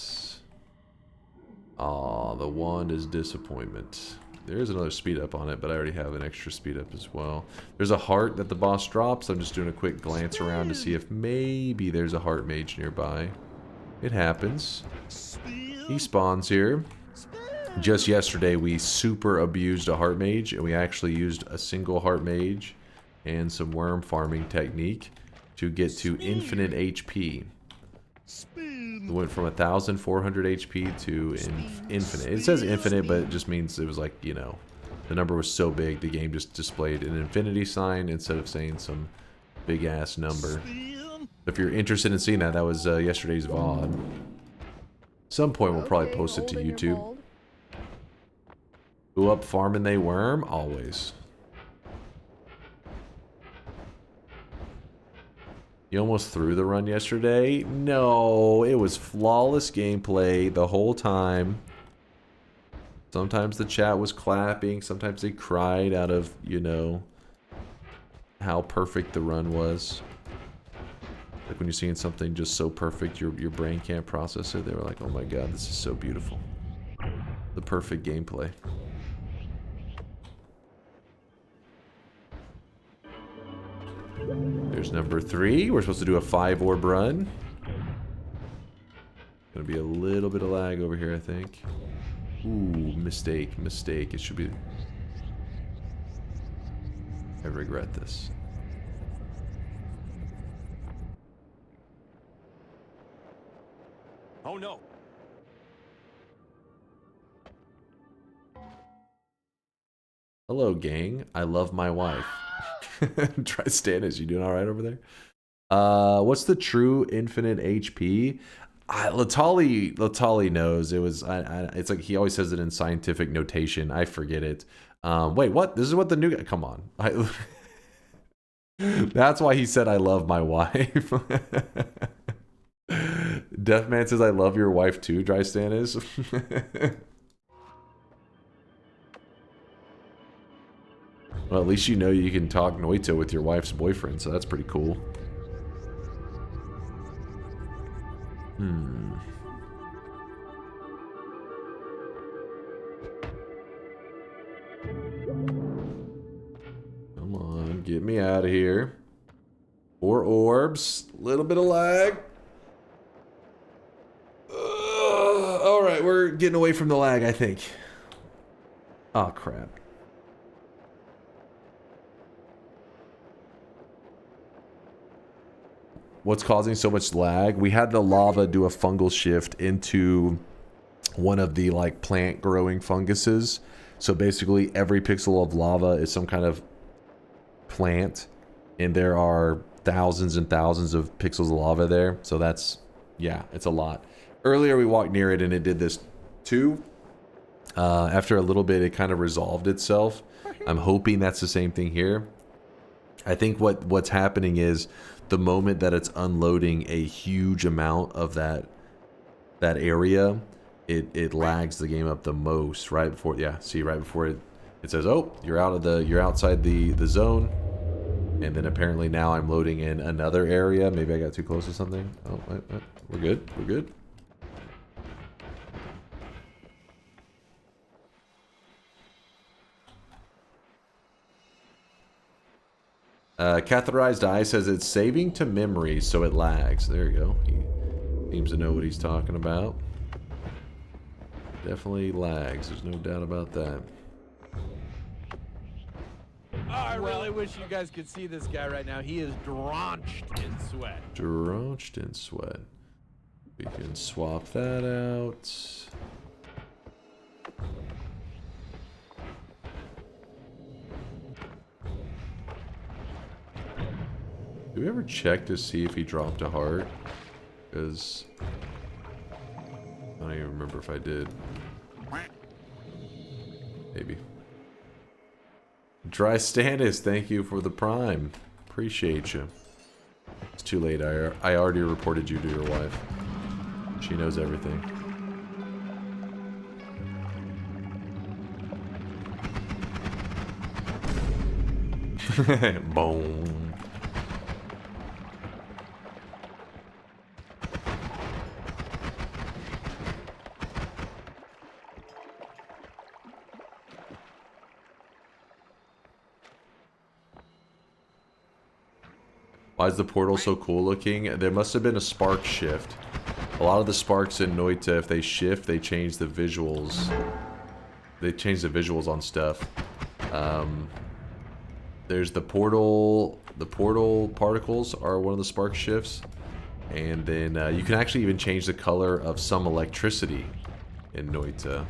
Aw, the wand is disappointment. There is another speed up on it, but I already have an extra speed up as well. There's a heart that the boss drops. I'm just doing a quick glance around to see if maybe there's a heart mage nearby. It happens. He spawns here. Just yesterday, we super abused a heart mage, and we actually used a single heart mage and some worm farming technique to get to infinite HP. We went from 1,400 HP to infinite. It says infinite, but it just means it was like, you know, the number was so big, the game just displayed an infinity sign instead of saying some big-ass number. If you're interested in seeing that, that was yesterday's VOD. Some point we'll probably post it to YouTube. Who up farming they worm? Always. You almost threw the run yesterday? No, it was flawless gameplay the whole time. Sometimes the chat was clapping, sometimes they cried out of, you know, how perfect the run was. Like when you're seeing something just so perfect, your brain can't process it. They were like, oh my god, this is so beautiful. The perfect gameplay. There's number 3. We're supposed to do a 5-orb run. Gonna be a little bit of lag over here, I think. Ooh, mistake. It should be... I regret this. Oh no. Hello, gang. I love my wife. Try Stannis. You doing all right over there? What's the true infinite HP? Latali knows. It was. It's like he always says it in scientific notation. I forget it. Wait, what? This is what the new guy. Come on. That's why he said I love my wife. Deathman says I love your wife too. Dry Stannis. Well, at least you know you can talk Noita with your wife's boyfriend, so that's pretty cool. Come on, get me out of here. 4 orbs, little bit of lag. Alright, we're getting away from the lag, I think. Oh, crap. What's causing so much lag? We had the lava do a fungal shift into one of the like plant growing funguses. So basically every pixel of lava is some kind of plant, and there are thousands and thousands of pixels of lava there. So that's, yeah, it's a lot. Earlier we walked near it and it did this too. After a little bit it kind of resolved itself. I'm hoping that's the same thing here. I think what's happening is the moment that it's unloading a huge amount of that area, it lags the game up the most right before, yeah, see, right before it says, oh, you're outside the zone, and then apparently now I'm loading in another area. Maybe I got too close to something. Oh, we're good. Catheterized Eye says it's saving to memory, so it lags. There you go. He seems to know what he's talking about. Definitely lags. There's no doubt about that. Oh, I really wish you guys could see this guy right now. He is drenched in sweat. Drenched in sweat. We can swap that out. Do we ever check to see if he dropped a heart? Because I don't even remember if I did. Maybe. Dry Stannis, thank you for the prime. Appreciate you. It's too late. I already reported you to your wife. She knows everything. Boom. Why is the portal so cool looking? There must have been a spark shift. A lot of the sparks in Noita, if they shift, they change the visuals. They change the visuals on stuff. There's the portal particles are one of the spark shifts. And then you can actually even change the color of some electricity in Noita.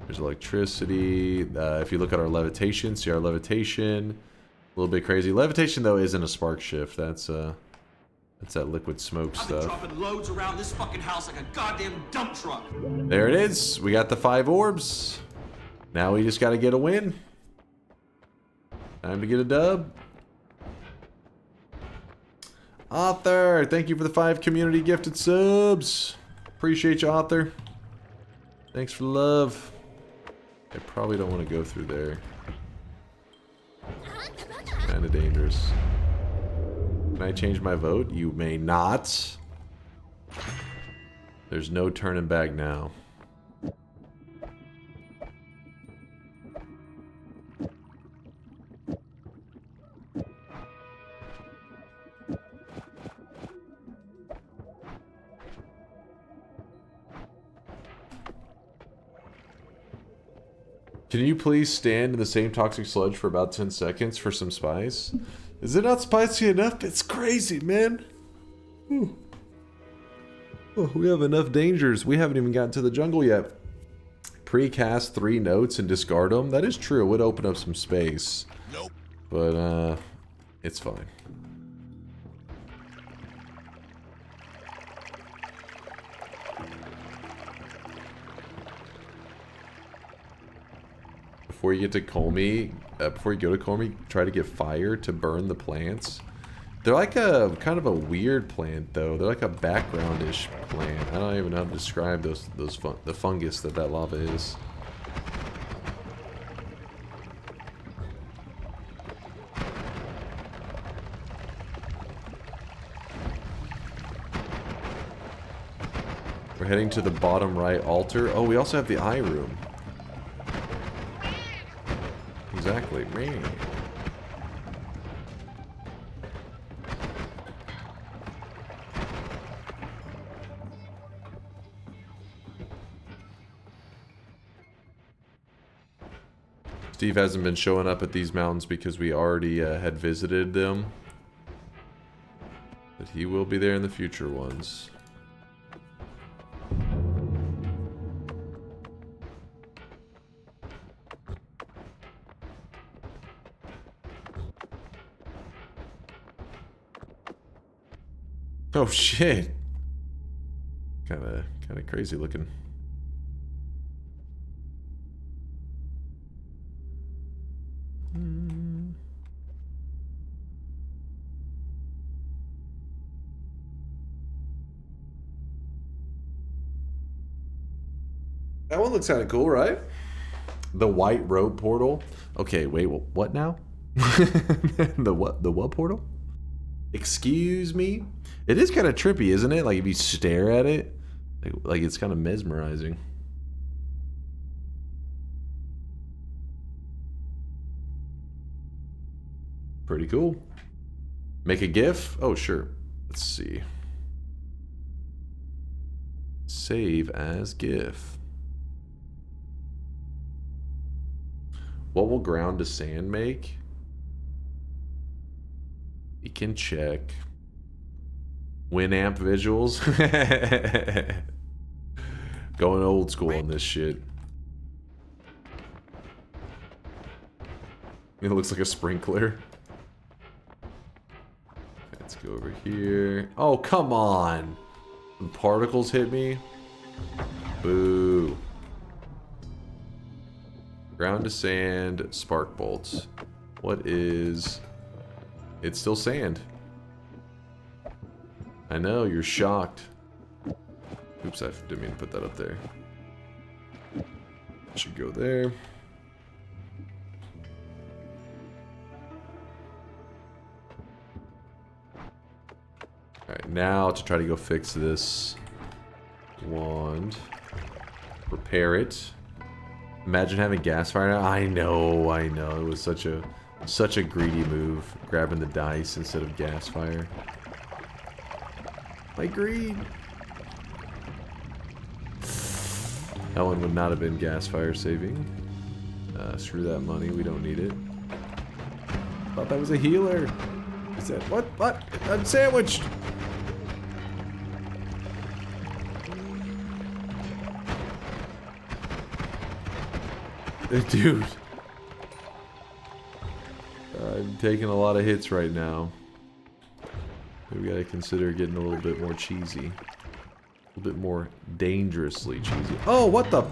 There's electricity. If you look at our levitation, see our levitation. A little bit crazy. Levitation, though, isn't a spark shift. That's that liquid smoke I've been stuff. dropping loads around this fucking house like a goddamn dump truck. There it is. We got the 5 orbs. Now we just got to get a win. Time to get a dub. Author, thank you for the 5 community gifted subs. Appreciate you, Author. Thanks for the love. I probably don't want to go through there. Kind of dangerous. Can I change my vote? You may not. There's no turning back now. Can you please stand in the same toxic sludge for about 10 seconds for some spice? Is it not spicy enough? It's crazy, man. Whew. Oh, we have enough dangers. We haven't even gotten to the jungle yet. Precast 3 notes and discard them. That is true. It would open up some space. Nope. But, it's fine. Before you get to Colmy, before you go to Colmy, try to get fire to burn the plants. They're like a kind of a weird plant, though. They're like a background-ish plant. I don't even know how to describe the fungus that lava is. We're heading to the bottom right altar. Oh, we also have the eye room. Exactly, me. Steve hasn't been showing up at these mountains because we already had visited them. But he will be there in the future ones. Oh shit. Kinda crazy looking. That one looks kind of cool, right? The white road portal. Okay, wait, what now? The what portal? Excuse me? It is kind of trippy, isn't it? Like if you stare at it, like it's kind of mesmerizing. Pretty cool. Make a GIF? Oh, sure. Let's see. Save as GIF. What will ground to sand make? We can check. Winamp visuals. Going old school on this shit. It looks like a sprinkler. Let's go over here. Oh, come on. The particles hit me. Boo. Ground to sand, spark bolts. What is... It's still sand. I know, you're shocked. Oops, I didn't mean to put that up there. Should go there. Alright, now to try to go fix this wand. Repair it. Imagine having gas fire now. I know. It was such a greedy move, grabbing the dice instead of gas fire. My greed. That one would not have been gas fire saving. Screw that money. We don't need it. Thought that was a healer. I said, what? What? I'm sandwiched. Dude. I'm taking a lot of hits right now. We gotta consider getting a little bit more cheesy. A little bit more dangerously cheesy. Oh, what the?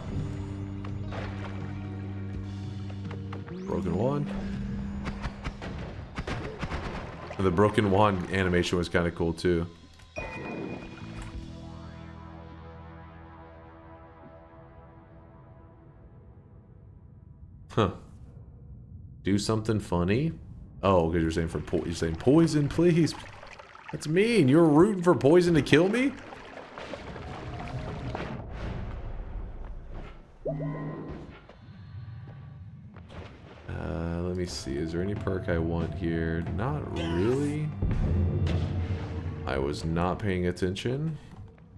Broken wand. The broken wand animation was kind of cool too. Huh. Do something funny? Oh, because you're saying poison, please. That's mean. You're rooting for poison to kill me? Let me see. Is there any perk I want here? Not really. I was not paying attention.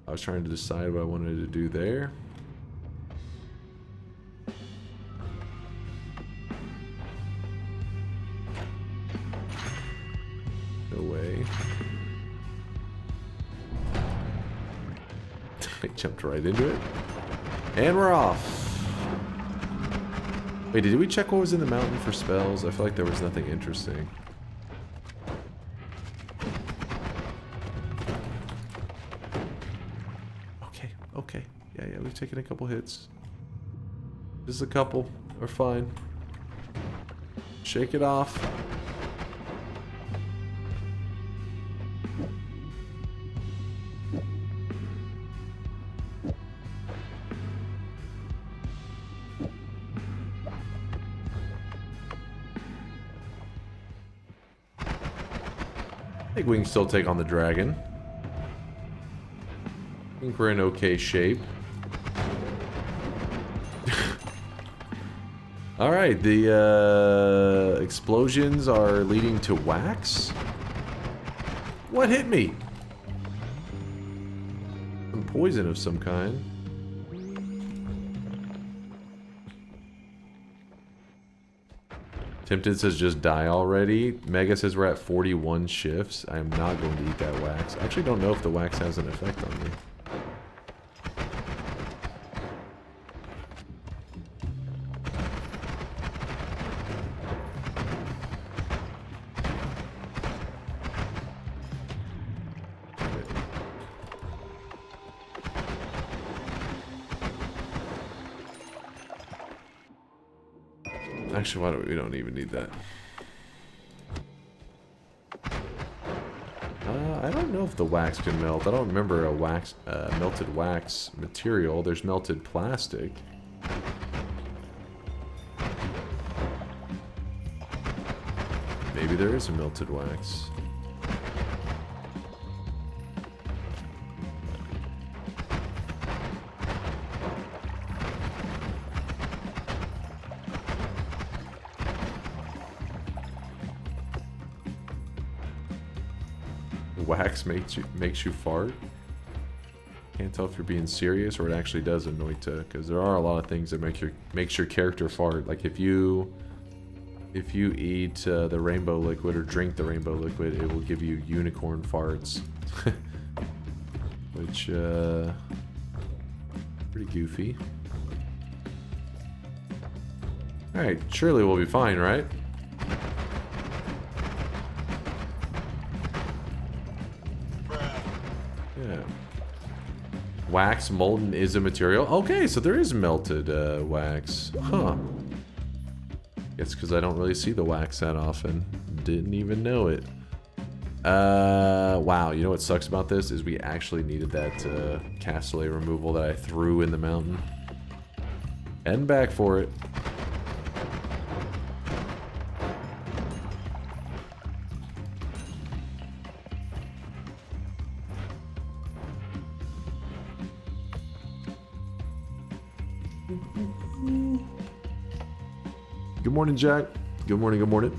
I was trying to decide what I wanted to do there. No way. I jumped right into it. And we're off. Wait, did we check what was in the mountain for spells? I feel like there was nothing interesting. Okay. Yeah, we've taken a couple hits. Just a couple. We're fine. Shake it off. I think we can still take on the dragon. I think we're in okay shape. Alright, the explosions are leading to wax? What hit me? Some poison of some kind. Tempted says just die already. Mega says we're at 41 shifts. I am not going to eat that wax. I actually don't know if the wax has an effect on me. Actually, we don't even need that. I don't know if the wax can melt. I don't remember a wax, melted wax material. There's melted plastic. Maybe there is a melted wax. Wax makes you fart. Can't tell if you're being serious or it actually does a Noita, because there are a lot of things that makes your character fart. Like if you eat the rainbow liquid or drink the rainbow liquid, it will give you unicorn farts, which pretty goofy. All right, surely we'll be fine, right? Wax molten is a material. Okay, so there is melted wax. Huh. It's because I don't really see the wax that often. Didn't even know it. Wow, you know what sucks about this is we actually needed that castellet removal that I threw in the mountain. Heading back for it. Good morning, Jack. Good morning, good morning.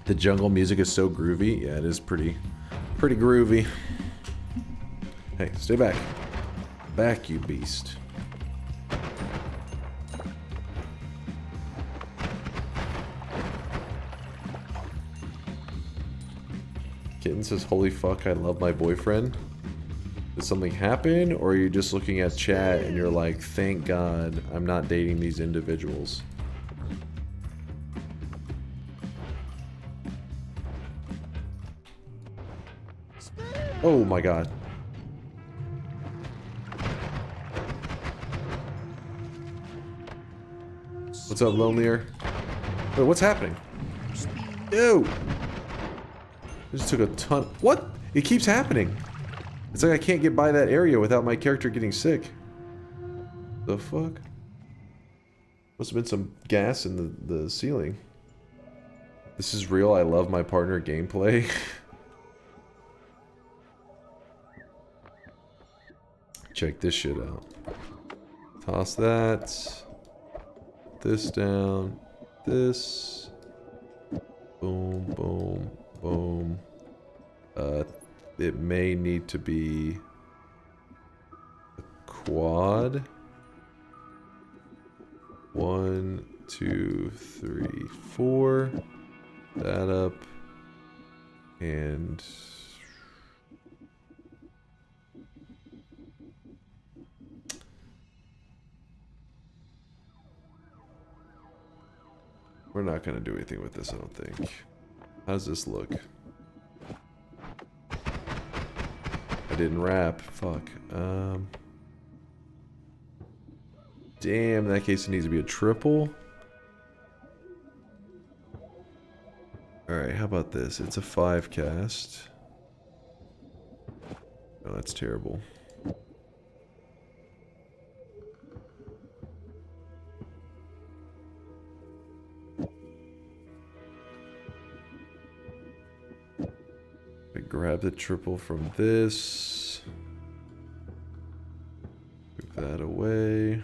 The jungle music is so groovy. Yeah, it is pretty groovy. Hey, stay back. Back, you beast. Kitten says, holy fuck, I love my boyfriend. Did something happen? Or are you just looking at chat and you're like, thank God I'm not dating these individuals? Oh my God. What's up, Lonelier? Wait, what's happening? Ew! I just took a ton. What? It keeps happening. It's like I can't get by that area without my character getting sick. The fuck? Must have been some gas in the ceiling. This is real. I love my partner gameplay. Check this shit out. Toss that. This down. This. Boom, boom, boom. It may need to be a quad. 1, 2, 3, 4. That up. And we're not gonna do anything with this, I don't think. How does this look? I didn't wrap. Fuck. Damn, in that case it needs to be a triple. Alright, how about this? It's a 5 cast. Oh, that's terrible. I grab the triple from this. Move that away.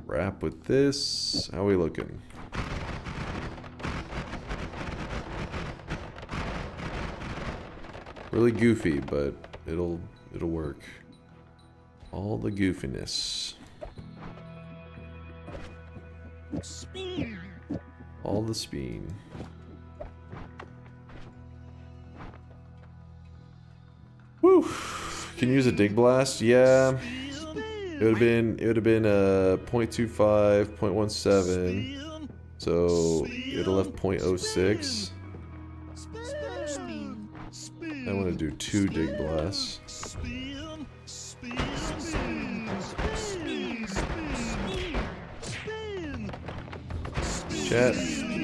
Wrap with this. How are we looking? Really goofy, but it'll work. All the goofiness. Spin. All the speen. Woo! Can you use a dig blast? Yeah. It would have been a 0.25, 0.17. So it would have left 0.06. I want to do 2 dig blasts.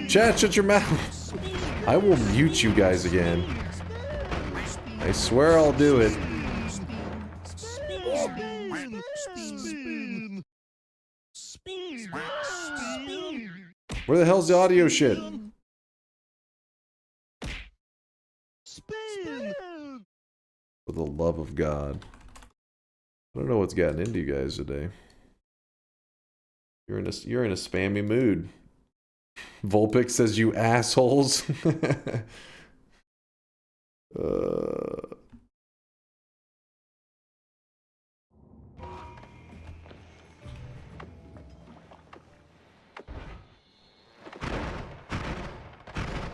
Chat, shut your mouth. I will mute you guys again. I swear I'll do it. Where the hell's the audio shit? For the love of God. I don't know what's gotten into you guys today. You're in a spammy mood. Volpic says you assholes.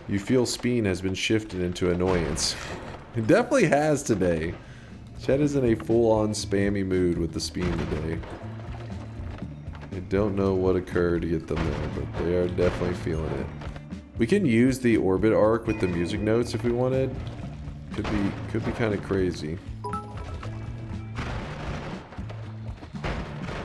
You feel Speen has been shifted into annoyance. It definitely has today. Chet is in a full-on spammy mood with the Speen today. I don't know what occurred to get them there, but they are definitely feeling it. We can use the orbit arc with the music notes if we wanted. Could be kind of crazy.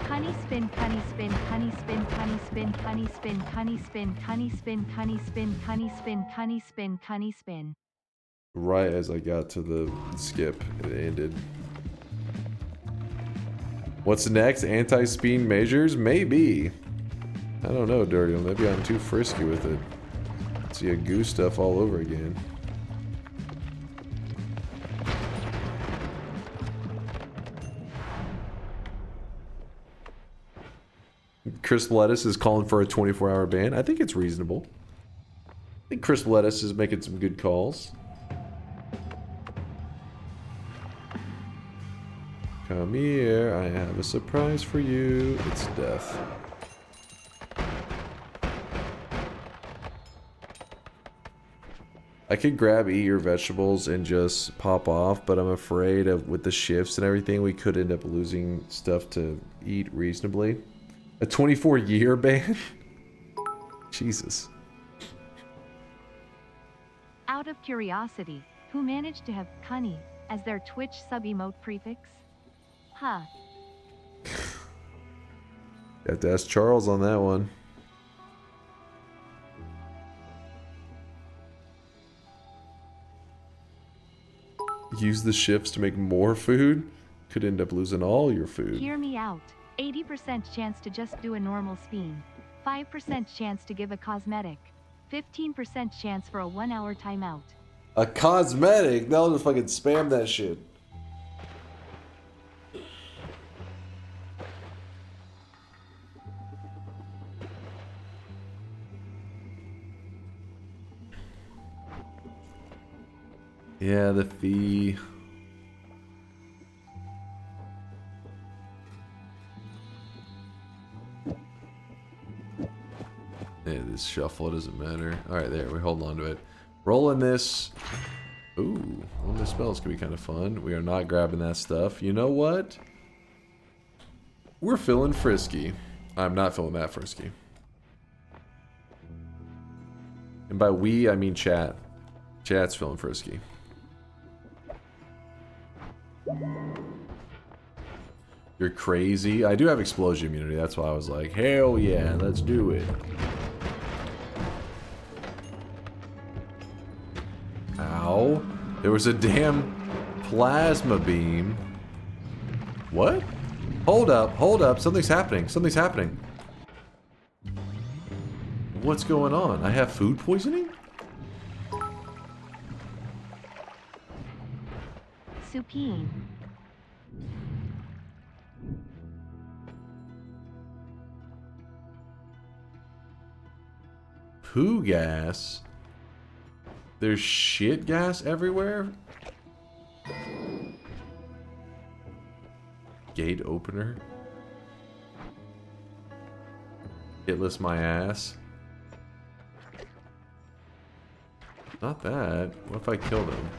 Honey spin, cunny spin, cunny spin, cunny spin, cunny spin, cunny spin, cunny spin, cunny spin, cunny spin, cunny spin, cunny spin. Right as I got to the skip, it ended. What's next? Anti-speed measures? Maybe. I don't know, Dirty. Maybe I'm too frisky with it. See a goose stuff all over again. Crisp Lettuce is calling for a 24-hour ban. I think it's reasonable. I think Crisp Lettuce is making some good calls. Come here, I have a surprise for you. It's death. I could grab Eat Your Vegetables and just pop off, but I'm afraid of with the shifts and everything, we could end up losing stuff to eat reasonably. A 24-year ban? Jesus. Out of curiosity, who managed to have cunny as their Twitch sub-emote prefix? Huh. Have to ask Charles on that one. Use the shifts to make more food? Could end up losing all your food. Hear me out. 80% chance to just do a normal spin. 5% chance to give a cosmetic. 15% chance for a 1-hour timeout. A cosmetic? They'll just fucking spam that shit. Yeah, the fee. Yeah, this shuffle, it doesn't matter. Alright, there, we hold on to it. Rolling this. Ooh, rolling this spells could be kind of fun. We are not grabbing that stuff. You know what? We're feeling frisky. I'm not feeling that frisky. And by we, I mean chat. Chat's feeling frisky. You're crazy. I do have explosion immunity. That's why I was like, hell yeah, let's do it. Ow. There was a damn plasma beam. What? Hold up, hold up. Something's happening. Something's happening. What's going on? I have food poisoning? Supine. Poo gas? There's shit gas everywhere? Gate opener? Hitless my ass? Not that. What if I kill them?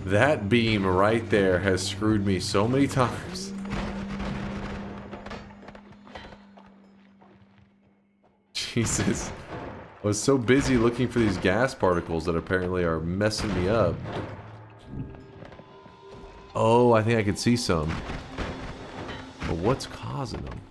That beam right there has screwed me so many times. Jesus. I was so busy looking for these gas particles that apparently are messing me up. Oh, I think I could see some. But what's causing them?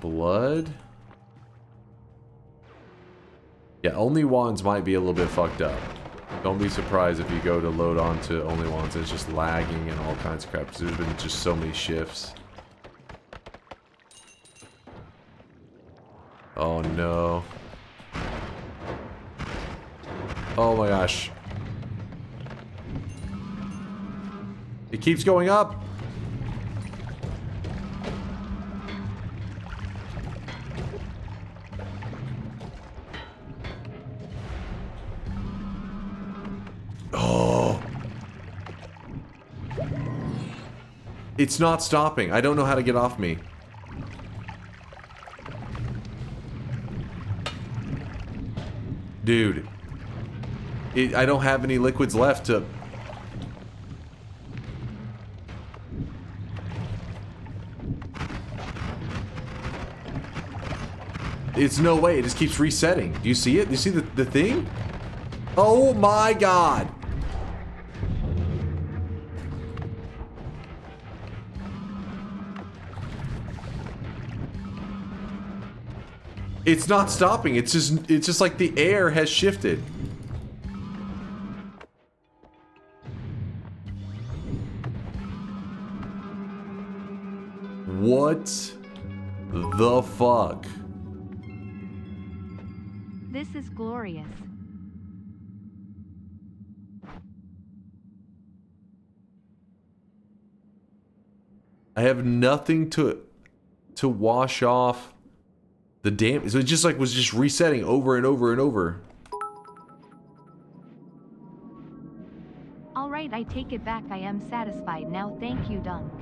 Blood? Yeah, only wands might be a little bit fucked up. Don't be surprised if you go to load onto only wands and it's just lagging and all kinds of crap. Because there's been just so many shifts. Oh no. Oh my gosh. It keeps going up. Oh. It's not stopping. I don't know how to get off me. Dude. I don't have any liquids left to... It's no way. It just keeps resetting. Do you see it? Do you see the thing? Oh my god. It's not stopping. It's just like the air has shifted. What the fuck? This is glorious. I have nothing to wash off the damage. So it just like was just resetting over and over and over. All right, I take it back. I am satisfied now. Thank you, Dunk.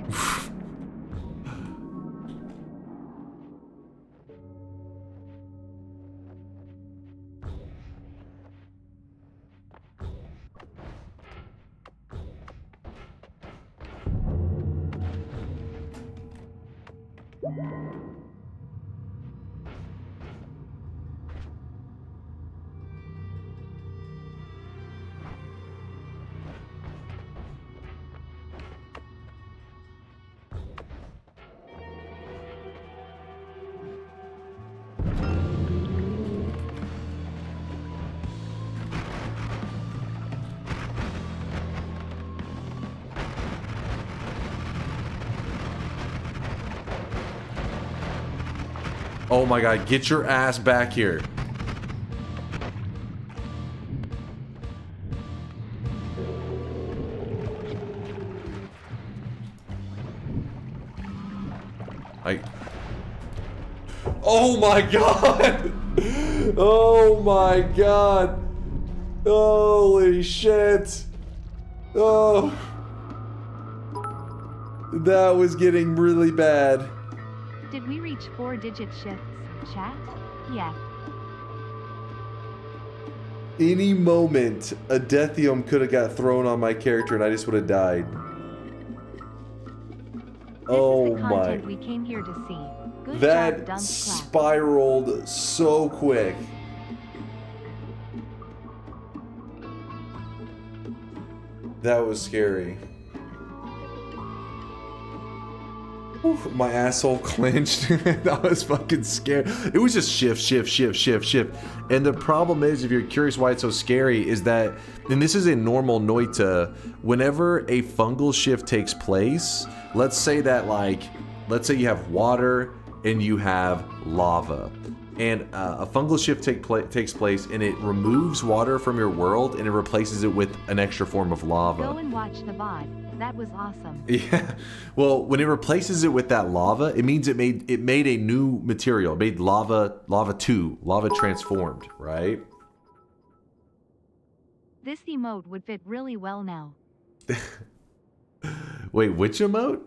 Oh my god, get your ass back here. Oh my god! Oh my god! Holy shit! Oh. That was getting really bad. Did we reach 4-digit shifts, chat? Yeah. Any moment, a Deathium could have got thrown on my character and I just would have died. This is the content we came here to see. Good That job, spiraled so quick. That was scary. Oof, my asshole clenched. That was fucking scary. It was just shift, shift, shift, shift, shift. And the problem is, if you're curious why it's so scary, is that, and this is in normal Noita, whenever a fungal shift takes place, let's say that let's say you have water and you have lava. And a fungal shift takes place and it removes water from your world and it replaces it with an extra form of lava. Go and watch the VOD. That was awesome. Yeah. Well, when it replaces it with that lava, it means it made a new material. It made lava 2, lava transformed, right? This emote would fit really well now. Wait, which emote?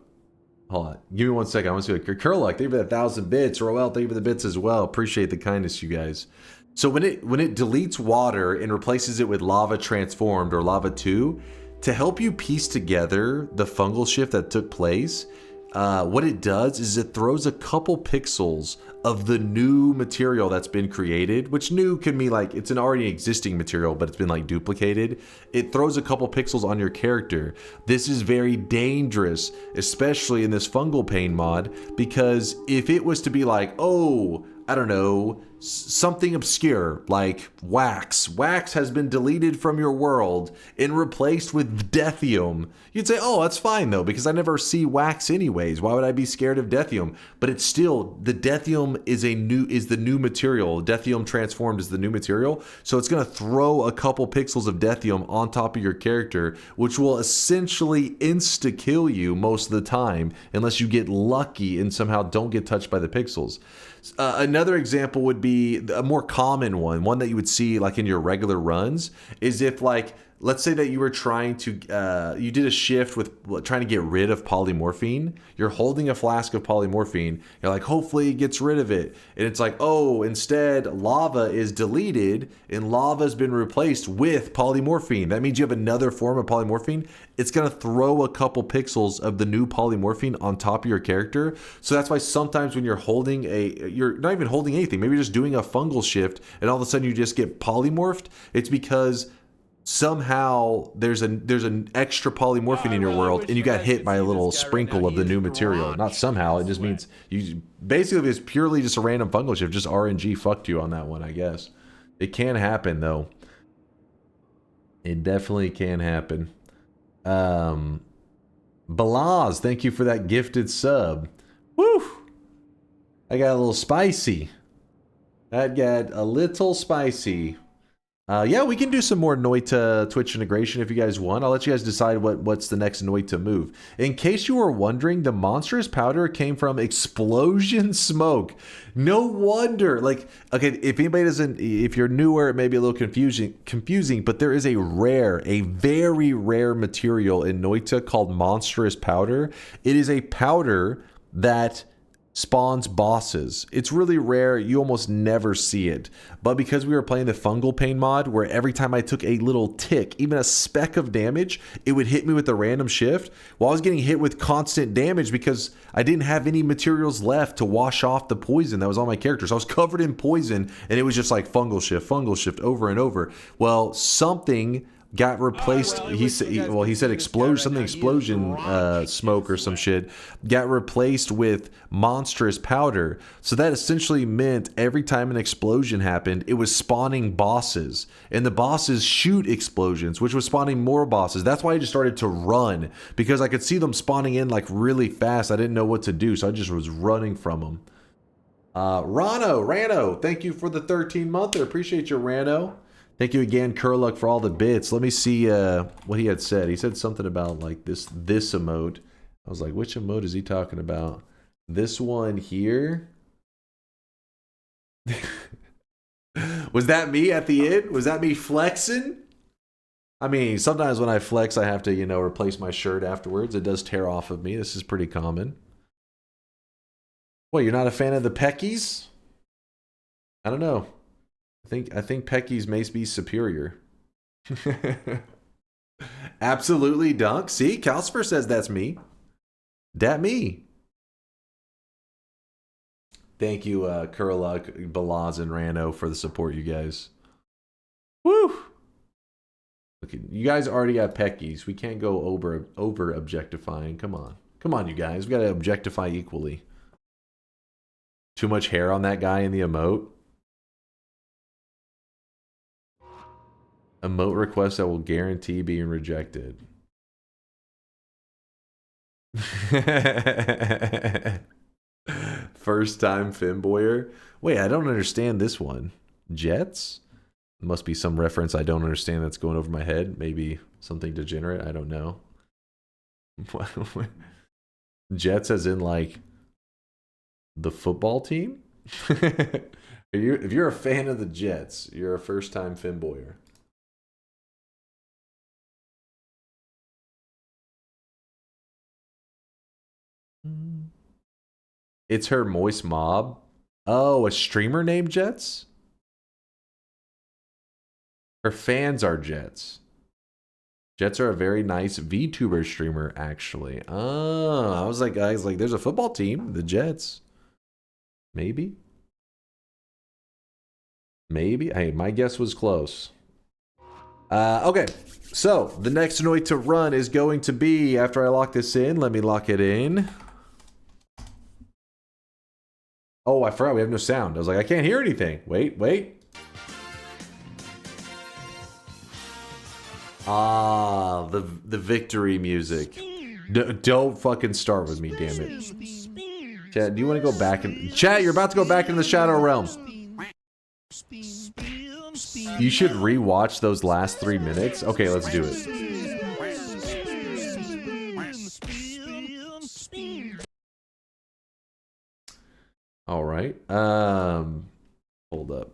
Hold on. Give me 1 second. I want to see what Curluck, thank you for the 1,000 bits. Roel, thank you for the bits as well. Appreciate the kindness, you guys. So when it deletes water and replaces it with lava transformed or lava 2, to help you piece together the fungal shift that took place, what it does is it throws a couple pixels of the new material that's been created, which new can mean like it's an already existing material, but it's been like duplicated. It throws a couple pixels on your character. This is very dangerous, especially in this fungal pain mod, because if it was to be like, oh, I don't know, something obscure like wax. Wax has been deleted from your world and replaced with Deathium. You'd say, oh, that's fine though, because I never see wax anyways. Why would I be scared of Deathium? But it's still, the Deathium is the new material. Deathium transformed is the new material. So it's gonna throw a couple pixels of Deathium on top of your character, which will essentially insta-kill you most of the time, unless you get lucky and somehow don't get touched by the pixels. Another example would be a more common one that you would see like in your regular runs, is if like let's say that you were trying to, you did a shift with trying to get rid of polymorphine. You're holding a flask of polymorphine. You're like, hopefully it gets rid of it. And it's like, oh, instead lava is deleted and lava has been replaced with polymorphine. That means you have another form of polymorphine. It's going to throw a couple pixels of the new polymorphine on top of your character. So that's why sometimes when you're holding you're not even holding anything. Maybe you're just doing a fungal shift and all of a sudden you just get polymorphed. It's because somehow there's an extra polymorphine in your world and you got hit by a little sprinkle of the new material. Not somehow, it just means you basically, it's purely just a random fungal shift. Just RNG fucked you on that one, I guess. It can happen though. It definitely can happen. Balaz, thank you for that gifted sub. Woo! I got a little spicy. That got a little spicy. Yeah, we can do some more Noita Twitch integration if you guys want. I'll let you guys decide what's the next Noita move. In case you were wondering, the monstrous powder came from explosion smoke. No wonder. Like, okay, if anybody doesn't, if you're newer, it may be a little confusing, but there is a very rare material in Noita called monstrous powder. It is a powder that spawns bosses. It's really rare. You almost never see it. But because we were playing the fungal pain mod, where every time I took a little tick, even a speck of damage, it would hit me with a random shift. Well, I was getting hit with constant damage because I didn't have any materials left to wash off the poison that was on my character. So I was covered in poison and it was just like fungal shift over and over. Well, something got replaced. He said explosion, smoke or some shit got replaced with monstrous powder. So that essentially meant every time an explosion happened, it was spawning bosses, and the bosses shoot explosions, which was spawning more bosses. That's why I just started to run, because I could see them spawning in like really fast. I didn't know what to do, so I just was running from them. Rano, thank you for the 13-monther. Appreciate you, Rano. Thank you again, Curluck, for all the bits. Let me see what he had said. He said something about like this emote. I was like, which emote is he talking about? This one here? Was that me at the end? Was that me flexing? I mean, sometimes when I flex, I have to, you know, replace my shirt afterwards. It does tear off of me. This is pretty common. What, you're not a fan of the Peckies? I don't know. I think Peckies may be superior. Absolutely, Dunk. See, Calcifer says that's me. That me. Thank you, Kurluk, Balaz, and Rano for the support, you guys. Woo! Look, you guys already have Peckies. We can't go over objectifying. Come on, you guys. We gotta objectify equally. Too much hair on that guy in the emote. Emote request that will guarantee being rejected. First time Finboyer. Wait, I don't understand this one. Jets? Must be some reference I don't understand that's going over my head. Maybe something degenerate. I don't know. Jets as in like the football team? If you're a fan of the Jets, you're a first time Finboyer. It's her moist mob. Oh, a streamer named Jets? Her fans are Jets. Jets are a very nice VTuber streamer, actually. Oh, I was like, there's a football team, the Jets. Maybe. Hey, my guess was close. Okay, so the next Noita to run is going to be, after I lock this in, let me lock it in. Oh, I forgot we have no sound. I was like, I can't hear anything. Wait. Ah, the victory music. Don't fucking start with me, damn it. Chat, do you want to go back in? Chat, you're about to go back in the Shadow Realm. You should rewatch those last 3 minutes. Okay, let's do it. All right. Hold up.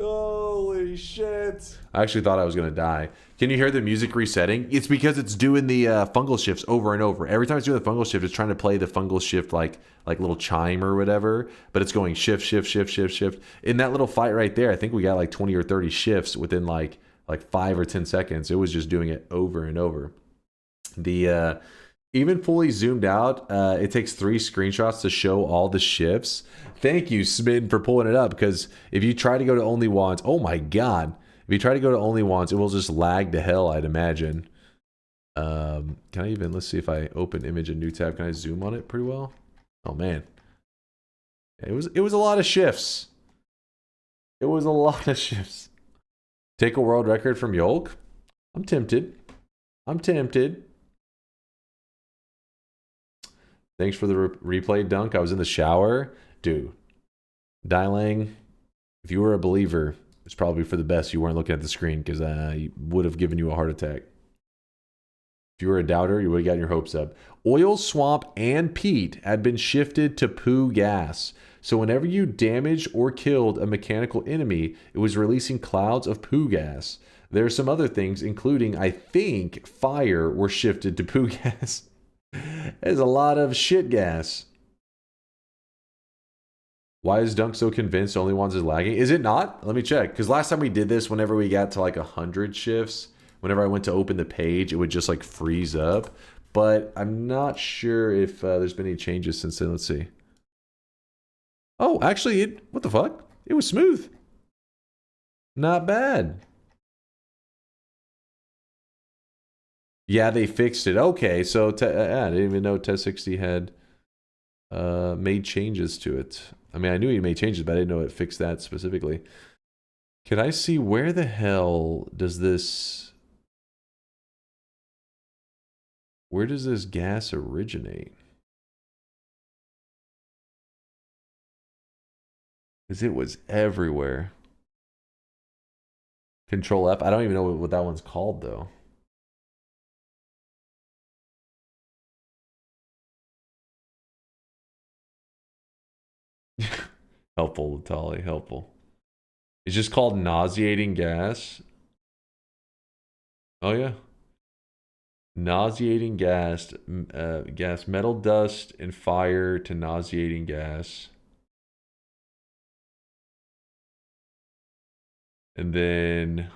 Holy shit. I actually thought I was going to die. Can you hear the music resetting? It's because it's doing the fungal shifts over and over. Every time it's doing the fungal shift, it's trying to play the fungal shift like little chime or whatever, but it's going shift, shift, shift, shift, shift. In that little fight right there, I think we got like 20 or 30 shifts within like 5 or 10 seconds. It was just doing it over and over. The even fully zoomed out, it takes 3 screenshots to show all the shifts. Thank you, Smid, for pulling it up, because if you try to go to only once, oh my god. If you try to go to only once, it will just lag to hell, I'd imagine. Can I even, let's see if I open image in new tab, can I zoom on it pretty well? Oh man. It was a lot of shifts. It was a lot of shifts. Take a world record from Yolk? I'm tempted. I'm tempted. Thanks for the replay, Dunk. I was in the shower. Dude, Dailang, if you were a believer, it's probably for the best you weren't looking at the screen, because I would have given you a heart attack. If you were a doubter, you would have gotten your hopes up. Oil, swamp, and peat had been shifted to poo gas. So whenever you damaged or killed a mechanical enemy, it was releasing clouds of poo gas. There are some other things, including, I think, fire were shifted to poo gas. There's a lot of shit gas. Why is Dunk so convinced only ones is lagging? Is it not? Let me check. Because last time we did this, whenever we got to like 100 shifts, whenever I went to open the page, it would just like freeze up. But I'm not sure if there's been any changes since then. Let's see. Oh, actually, what the fuck? It was smooth. Not bad. Yeah, they fixed it. Okay, so I didn't even know Test 60 had made changes to it. I mean, I knew he made changes, but I didn't know it fixed that specifically. Can I see where the hell does this... Where does this gas originate? Because it was everywhere. Control F. I don't even know what that one's called, though. Helpful, Tali, helpful. It's just called nauseating gas. Oh yeah. Nauseating gas, metal dust and fire to nauseating gas. And then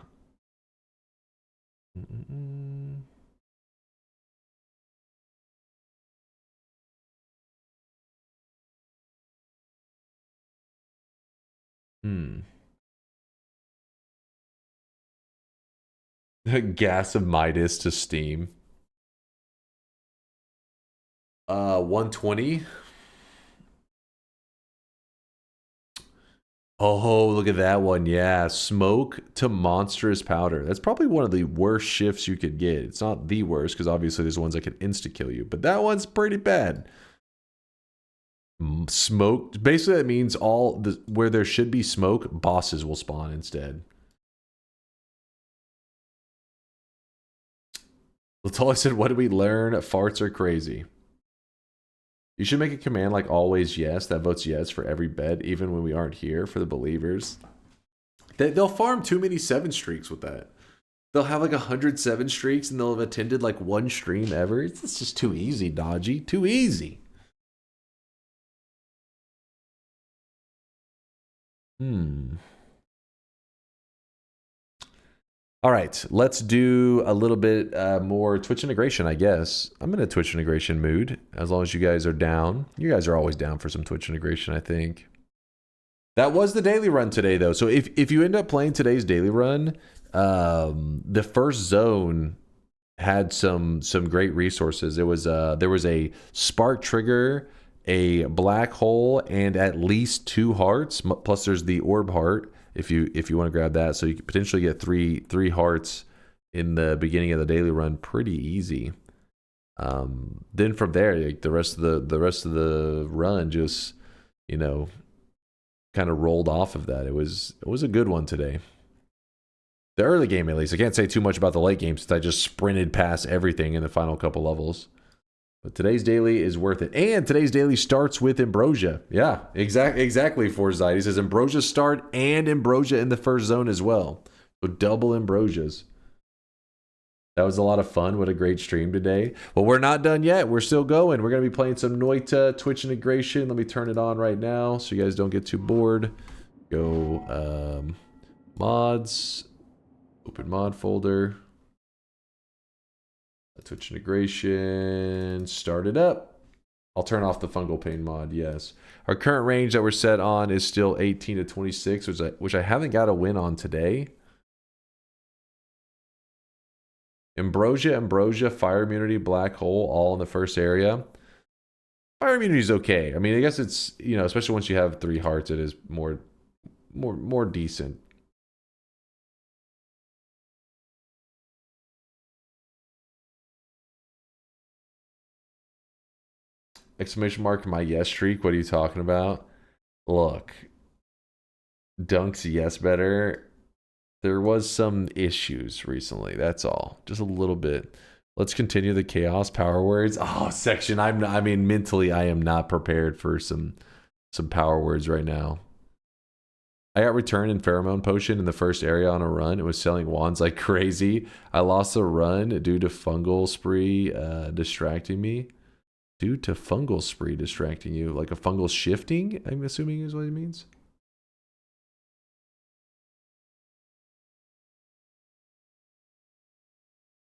gas of Midas to steam. 120. Oh, look at that one. Yeah, smoke to monstrous powder. That's probably one of the worst shifts you could get. It's not the worst, because obviously there's ones that can insta-kill you, but that one's pretty bad. Smoke, basically that means where there should be smoke, bosses will spawn instead. Latali said, what did we learn? Farts are crazy. You should make a command like always yes that votes yes for every bed, even when we aren't here, for the believers. They'll farm too many 7 streaks with that. They'll have like 107 streaks and they'll have attended like 1 stream ever. It's just too easy, Dodgy. Too easy. All right, let's do a little bit more Twitch integration, I guess. I'm in a Twitch integration mood, as long as you guys are down. You guys are always down for some Twitch integration, I think. That was the daily run today, though. So if you end up playing today's daily run, the first zone had some great resources. There was a spark trigger, a black hole, and at least 2 hearts. Plus, there's the orb heart. If you want to grab that, so you could potentially get three hearts in the beginning of the daily run pretty easy. Then from there, like the rest of the run just, you know, kind of rolled off of that. It was a good one today. The early game, at least. I can't say too much about the late game since I just sprinted past everything in the final couple levels. But today's daily is worth it. And today's daily starts with Ambrosia. Yeah, exactly, Forsyth. He says Ambrosia start and Ambrosia in the first zone as well. So double Ambrosias. That was a lot of fun. What a great stream today. Well, we're not done yet. We're still going. We're going to be playing some Noita Twitch integration. Let me turn it on right now so you guys don't get too bored. Go mods. Open mod folder. Twitch integration. Start it up. I'll turn off the fungal pain mod. Yes. Our current range that we're set on is still 18 to 26, which I haven't got a win on today. Ambrosia, Fire Immunity, Black Hole, all in the first area. Fire Immunity is okay. I mean, I guess it's, you know, especially once you have 3 hearts, it is more decent. Exclamation mark, my yes streak. What are you talking about? Look, Dunk's yes better. There was some issues recently. That's all. Just a little bit. Let's continue the chaos power words. Oh, section. I mean, mentally, I am not prepared for some power words right now. I got returned in Pheromone Potion in the first area on a run. It was selling wands like crazy. I lost a run due to Fungal Spree distracting me. Due to Fungal Spree distracting you. Like a fungal shifting, I'm assuming is what it means.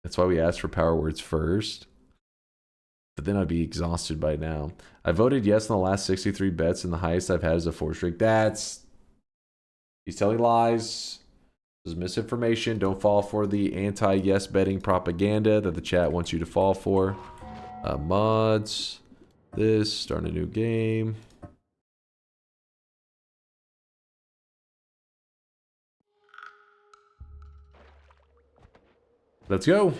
That's why we asked for power words first. But then I'd be exhausted by now. I voted yes on the last 63 bets, and the highest I've had is a 4 streak. He's telling lies. This is misinformation. Don't fall for the anti-yes betting propaganda that the chat wants you to fall for. Mods. This. Start a new game. Let's go.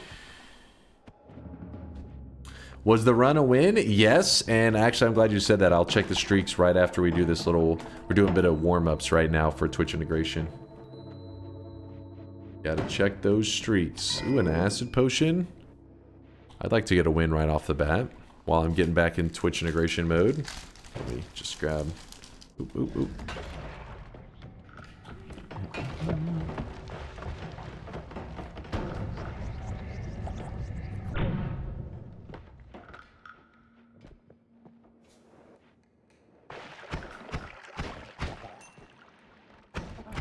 Was the run a win? Yes, and actually I'm glad you said that. I'll check the streaks right after we do this little... We're doing a bit of warm-ups right now for Twitch integration. Gotta check those streaks. Ooh, an acid potion. I'd like to get a win right off the bat while I'm getting back in Twitch integration mode. Let me just grab... Oop, oop, oop.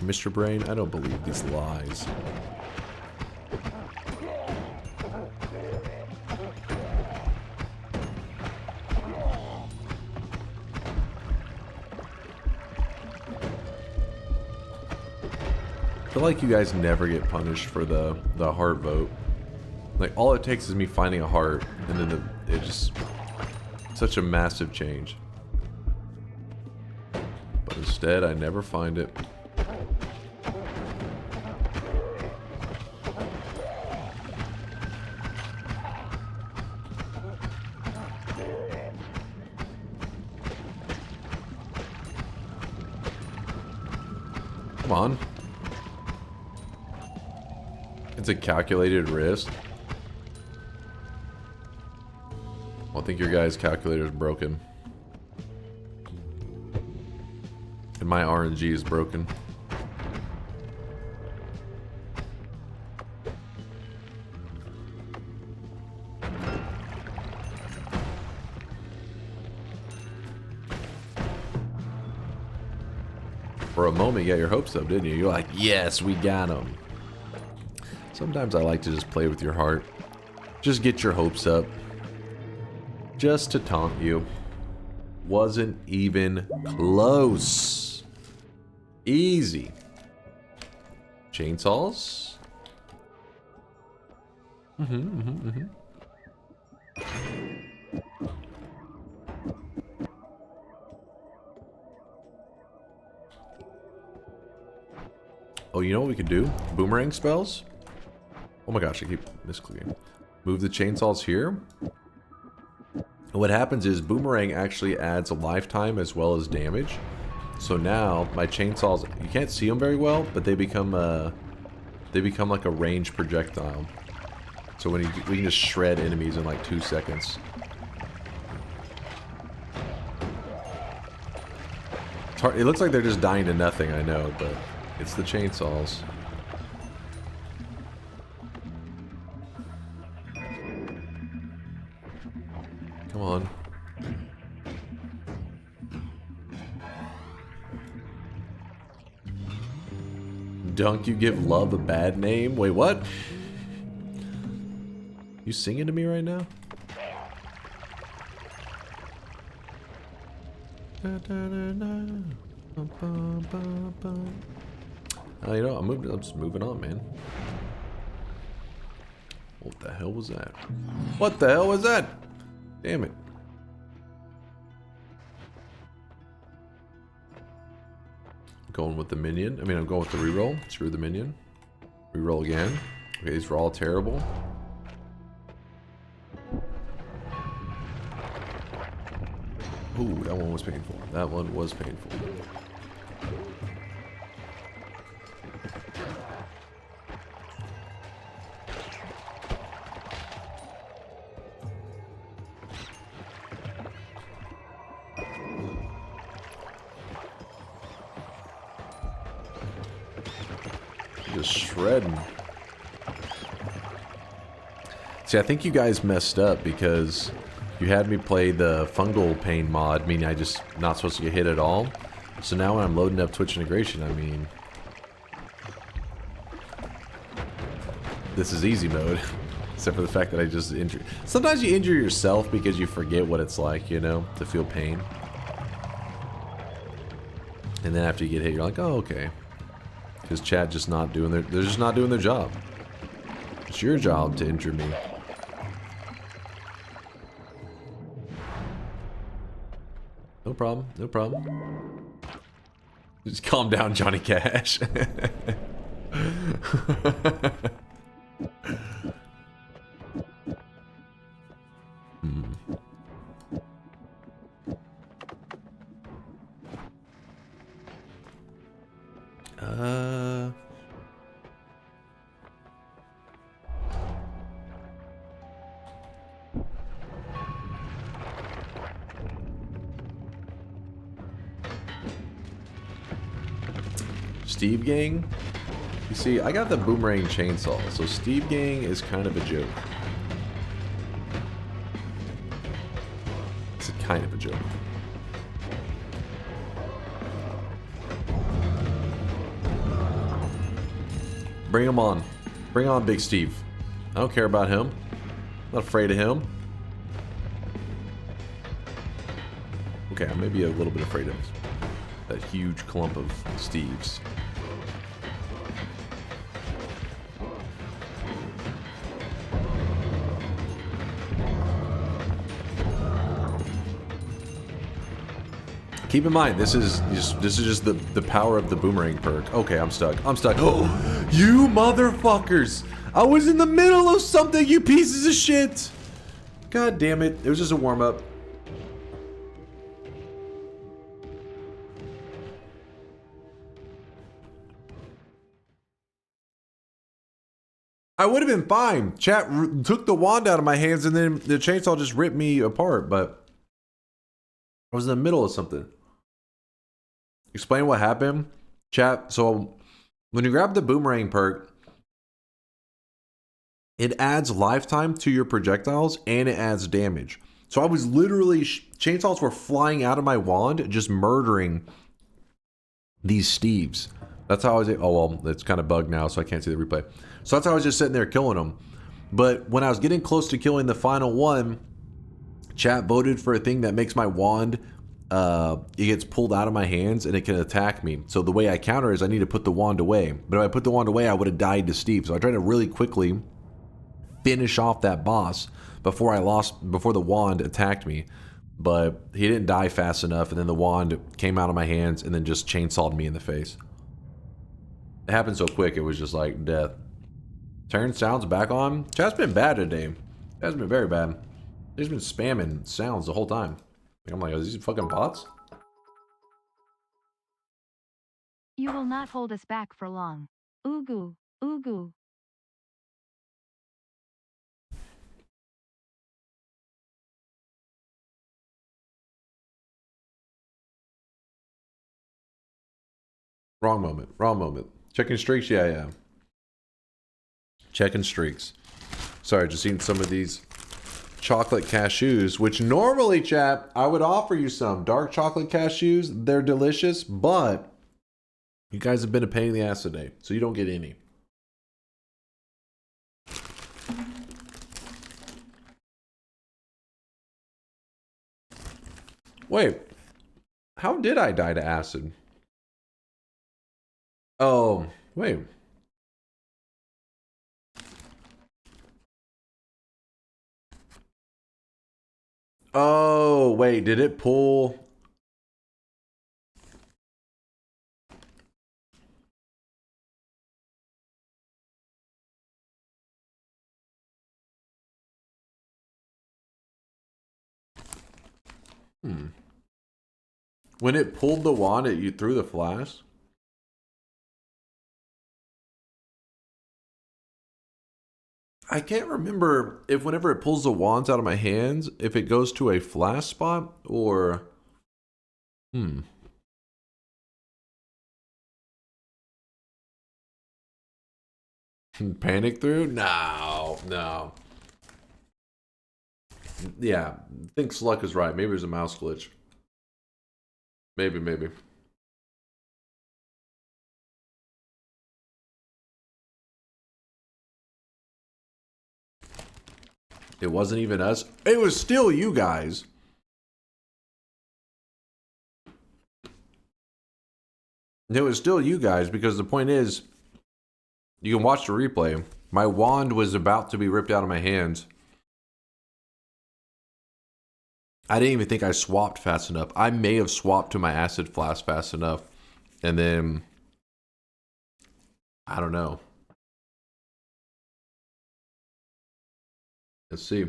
Mr. Brain, I don't believe these lies. I feel like you guys never get punished for the heart vote. Like, all it takes is me finding a heart, and then it just... Such a massive change. But instead, I never find it. Come on. It's a calculated risk. I think your guy's calculator is broken. And my RNG is broken. For a moment, you got your hopes up, didn't you? You're like, yes, we got him. Sometimes I like to just play with your heart. Just get your hopes up. Just to taunt you. Wasn't even close. Easy. Chainsaws. Oh, you know what we could do? Boomerang spells? Oh my gosh, I keep misclicking. Move the chainsaws here. And what happens is Boomerang actually adds a lifetime as well as damage. So now my chainsaws, you can't see them very well, but they become like a ranged projectile. So when we can just shred enemies in like 2 seconds. It looks like they're just dying to nothing, I know, but it's the chainsaws. Come on. Dunk, you give love a bad name? Wait, what? You singing to me right now? You know, I'm just moving on, man. What the hell was that? What the hell was that? Damn it. Going with the minion. I mean, I'm going with the reroll. Screw the minion. Reroll again. Okay, these were all terrible. Ooh, that one was painful. That one was painful. Just shredding. See, I think you guys messed up because you had me play the fungal pain mod, meaning I just not supposed to get hit at all. So now when I'm loading up Twitch integration, I mean, this is easy mode, except for the fact that I just injured. Sometimes you injure yourself because you forget what it's like, you know, to feel pain. And then after you get hit, you're like, oh, okay. Because chat just not doing they're just not doing their job. It's your job to injure me. No problem, no problem. Just calm down, Johnny Cash. Steve Gang? You see, I got the boomerang chainsaw, so Steve Gang is kind of a joke. It's kind of a joke. Bring him on. Bring on Big Steve. I don't care about him. I'm not afraid of him. Okay, I may be a little bit afraid of that huge clump of Steves. Keep in mind, this is just the power of the boomerang perk. Okay, I'm stuck. I'm stuck. Oh, you motherfuckers! I was in the middle of something, you pieces of shit! God damn it. It was just a warm-up. I would have been fine. Chat took the wand out of my hands and then the chainsaw just ripped me apart, but I was in the middle of something. Explain what happened, chat. So when you grab the boomerang perk, it adds lifetime to your projectiles and it adds damage. So I was literally, chainsaws were flying out of my wand, just murdering these Steves. That's how I was, oh well, it's kind of bugged now, so I can't see the replay. So that's how I was just sitting there killing them. But when I was getting close to killing the final one, chat voted for a thing that makes my wand, it gets pulled out of my hands and it can attack me. So the way I counter is I need to put the wand away. But if I put the wand away, I would have died to Steve. So I tried to really quickly finish off that boss before the wand attacked me. But he didn't die fast enough, and then the wand came out of my hands and then just chainsawed me in the face. It happened so quick, it was just like death. Turn sounds back on. Chat's been bad today. It has been very bad. He's been spamming sounds the whole time. I'm like, are these fucking bots? You will not hold us back for long. Ugu, ugu. Wrong moment. Wrong moment. Checking streaks? Yeah. Checking streaks. Sorry, just eating some of these chocolate cashews, which normally, chat, I would offer you some. Dark chocolate cashews, they're delicious, but you guys have been a pain in the ass today, so you don't get any. Wait, how did I die to acid? Oh, wait. Oh, wait, did it pull? When it pulled the wand, you threw the flash? I can't remember if whenever it pulls the wands out of my hands, if it goes to a flash spot or... Panic through? No. Yeah, I think Sluck is right. Maybe there's a mouse glitch. Maybe. It wasn't even us. It was still you guys. It was still you guys because the point is, you can watch the replay. My wand was about to be ripped out of my hands. I didn't even think I swapped fast enough. I may have swapped to my acid flask fast enough. And then, I don't know. Let's see.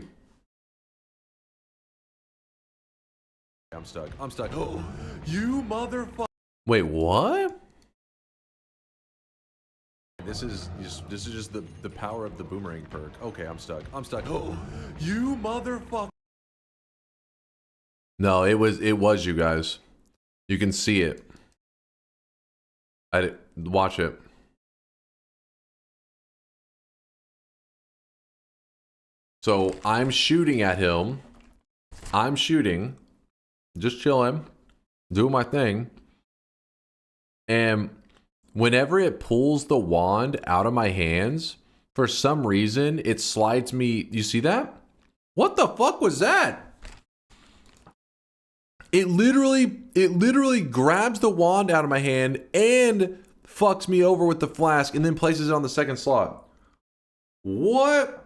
I'm stuck. Oh, you motherfucker. Wait, what? This is just the power of the boomerang perk. Okay, I'm stuck. Oh, you motherfucker. No, it was you guys. You can see it. Watch it. So I'm shooting at him. Just chilling, doing my thing. And whenever it pulls the wand out of my hands, for some reason, it slides me. You see that? What the fuck was that? It literally grabs the wand out of my hand and fucks me over with the flask and then places it on the second slot. What?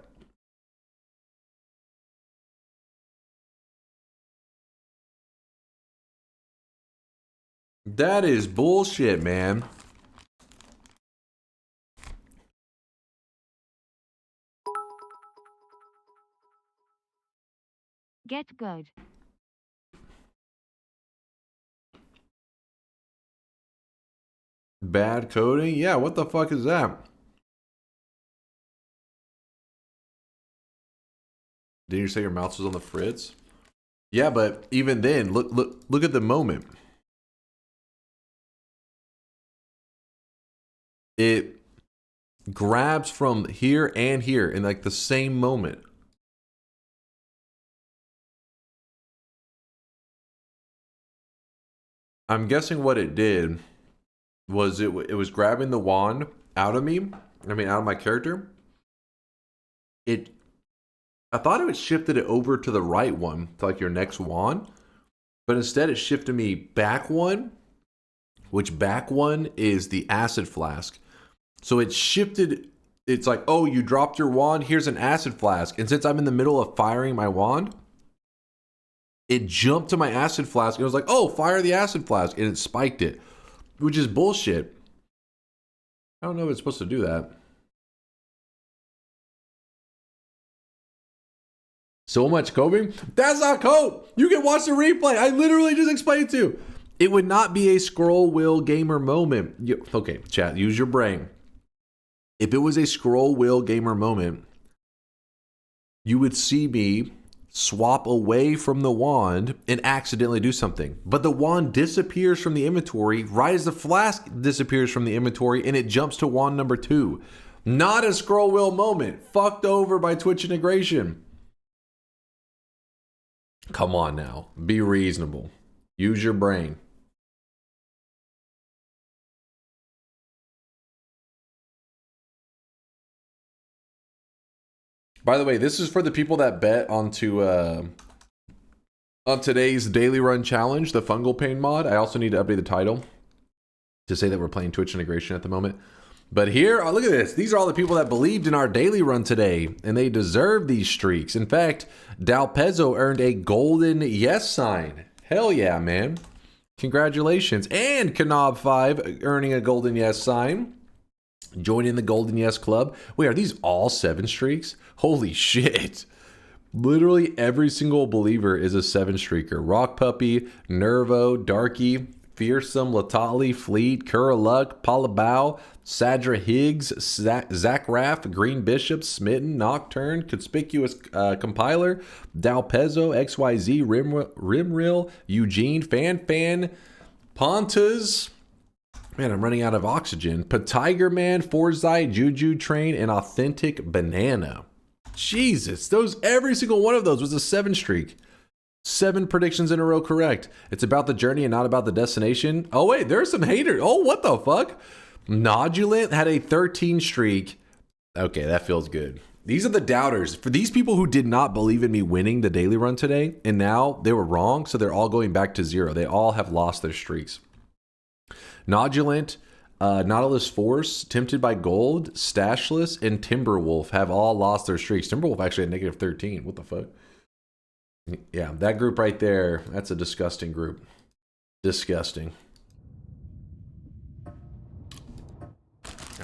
That is bullshit, man. Get good. Bad coding? Yeah, what the fuck is that? Didn't you say your mouse was on the fritz? Yeah, but even then, look at the moment. It grabs from here and here in like the same moment. I'm guessing what it did was it was grabbing the wand out of me. I mean, out of my character. I thought it shifted it over to the right one, to like your next wand. But instead it shifted me back one, which back one is the acid flask. So it shifted, it's like, oh, you dropped your wand, here's an acid flask. And since I'm in the middle of firing my wand, it jumped to my acid flask. And it was like, oh, fire the acid flask. And it spiked it, which is bullshit. I don't know if it's supposed to do that. So much coping? That's not cope. You can watch the replay. I literally just explained to you. It would not be a scroll wheel gamer moment. Okay, chat, use your brain. If it was a scroll wheel gamer moment, you would see me swap away from the wand, and accidentally do something. But the wand disappears from the inventory right as the flask disappears from the inventory, and it jumps to wand number 2. Not a scroll wheel moment. Fucked over by Twitch integration. Come on now. Be reasonable. Use your brain. By the way, this is for the people that bet onto on today's daily run challenge, the Fungal Pain mod. I also need to update the title to say that we're playing Twitch integration at the moment. But here, oh, look at this. These are all the people that believed in our daily run today, and they deserve these streaks. In fact, Dalpezzo earned a golden yes sign. Hell yeah, man. Congratulations. And Knob5 earning a golden yes sign. Joining the Golden Yes Club. Wait, are these all 7 streaks? Holy shit. Literally every single believer is a 7 streaker. Rock Puppy, Nervo, Darky, Fearsome, Latali, Fleet, Cura Luck, Palabao, Sadra Higgs, Zach Raff, Green Bishop, Smitten, Nocturne, Conspicuous Compiler, Dalpezzo, XYZ, Rimril, Eugene, Fan, Pontas. Man, I'm running out of oxygen. Tiger Man, Forsyth, Juju Train, and Authentic Banana. Jesus, every single one of those was a 7 streak. 7 predictions in a row correct. It's about the journey and not about the destination. Oh wait, there's some haters. Oh, what the fuck? Nodulant had a 13 streak. Okay, that feels good. These are the doubters. For these people who did not believe in me winning the daily run today, and now they were wrong, so they're all going back to 0. They all have lost their streaks. Nodulant, Nautilus Force, Tempted by Gold, Stashless, and Timberwolf have all lost their streaks. Timberwolf actually had negative 13. What the fuck? Yeah, that group right there, that's a disgusting group. Disgusting. All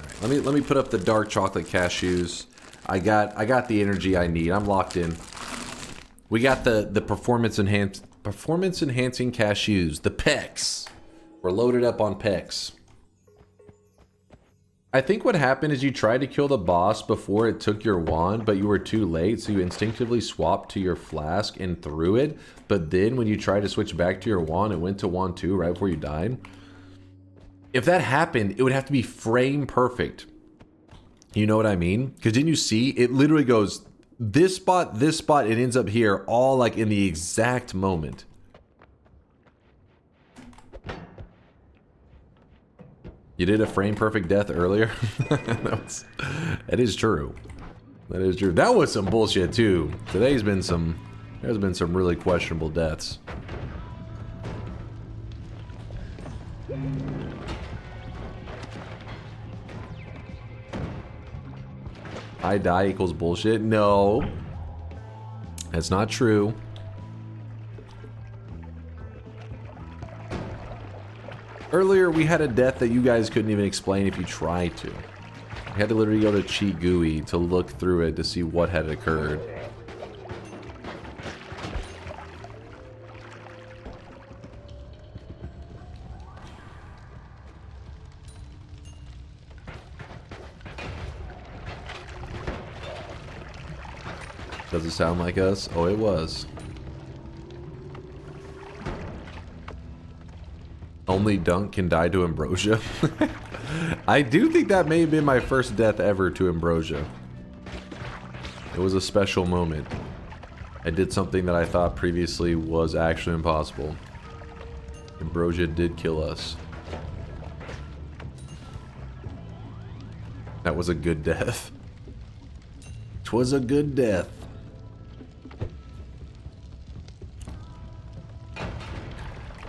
right, let me put up the dark chocolate cashews. I got the energy I need. I'm locked in. We got the performance enhancing cashews, the pecs. We're loaded up on pecs. I think what happened is you tried to kill the boss before it took your wand, but you were too late, so you instinctively swapped to your flask and threw it. But then when you tried to switch back to your wand, it went to wand 2 right before you died. If that happened, it would have to be frame perfect. You know what I mean? Because didn't you see? It literally goes this spot, it ends up here, all like in the exact moment. You did a frame perfect death earlier? That is true. That is true. That was some bullshit too. There's been some really questionable deaths. I die equals bullshit? No. That's not true. Earlier, we had a death that you guys couldn't even explain if you tried to. You had to literally go to Cheat GUI to look through it to see what had occurred. Does it sound like us? Oh, it was. Only Dunk can die to Ambrosia. I do think that may have been my first death ever to Ambrosia. It was a special moment. I did something that I thought previously was actually impossible. Ambrosia did kill us. That was a good death. It was a good death.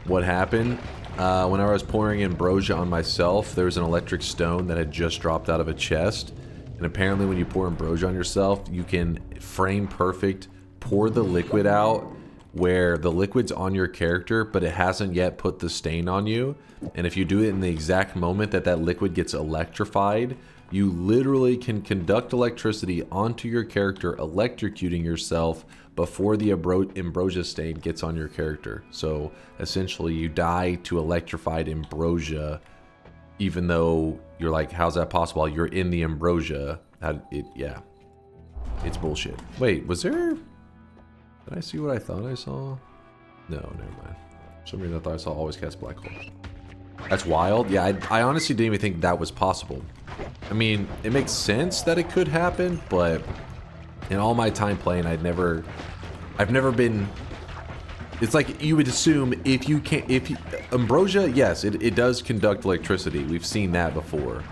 What happened? Whenever I was pouring ambrosia on myself, there was an electric stone that had just dropped out of a chest. And apparently when you pour ambrosia on yourself, you can frame perfect pour the liquid out where the liquid's on your character, but it hasn't yet put the stain on you. And if you do it in the exact moment that that liquid gets electrified, you literally can conduct electricity onto your character, electrocuting yourself before the ambrosia stain gets on your character. So essentially you die to electrified ambrosia, even though you're like, how's that possible? You're in the ambrosia. Yeah, it's bullshit. Wait, was there Did I see what I thought I saw? No, never mind. For some reason I thought I saw always cast black hole. That's wild. Yeah, I honestly didn't even think that was possible. I mean, it makes sense that it could happen, but in all my time playing, I've never been. It's like you would assume if you can't, ambrosia, yes, it does conduct electricity. We've seen that before,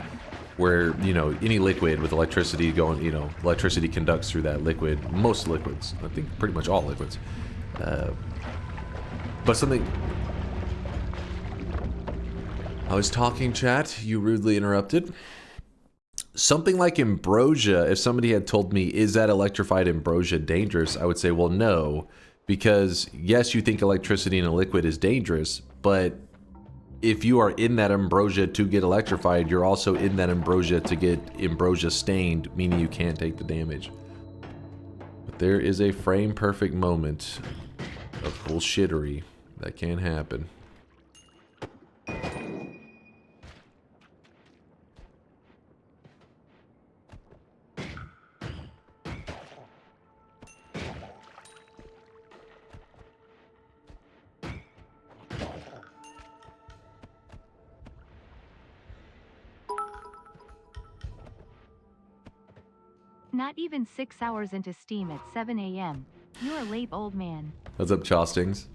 where you know any liquid with electricity going, you know, electricity conducts through that liquid. Most liquids, I think, pretty much all liquids. But something. I was talking, chat. You rudely interrupted. Something like ambrosia, if somebody had told me, is that electrified ambrosia dangerous? I would say, well, no. Because, yes, you think electricity in a liquid is dangerous, but if you are in that ambrosia to get electrified, you're also in that ambrosia to get ambrosia stained, meaning you can't take the damage. But there is a frame-perfect moment of bullshittery that can happen. Not even 6 hours into Steam at 7 a.m. You are late, old man. What's up, Chostings?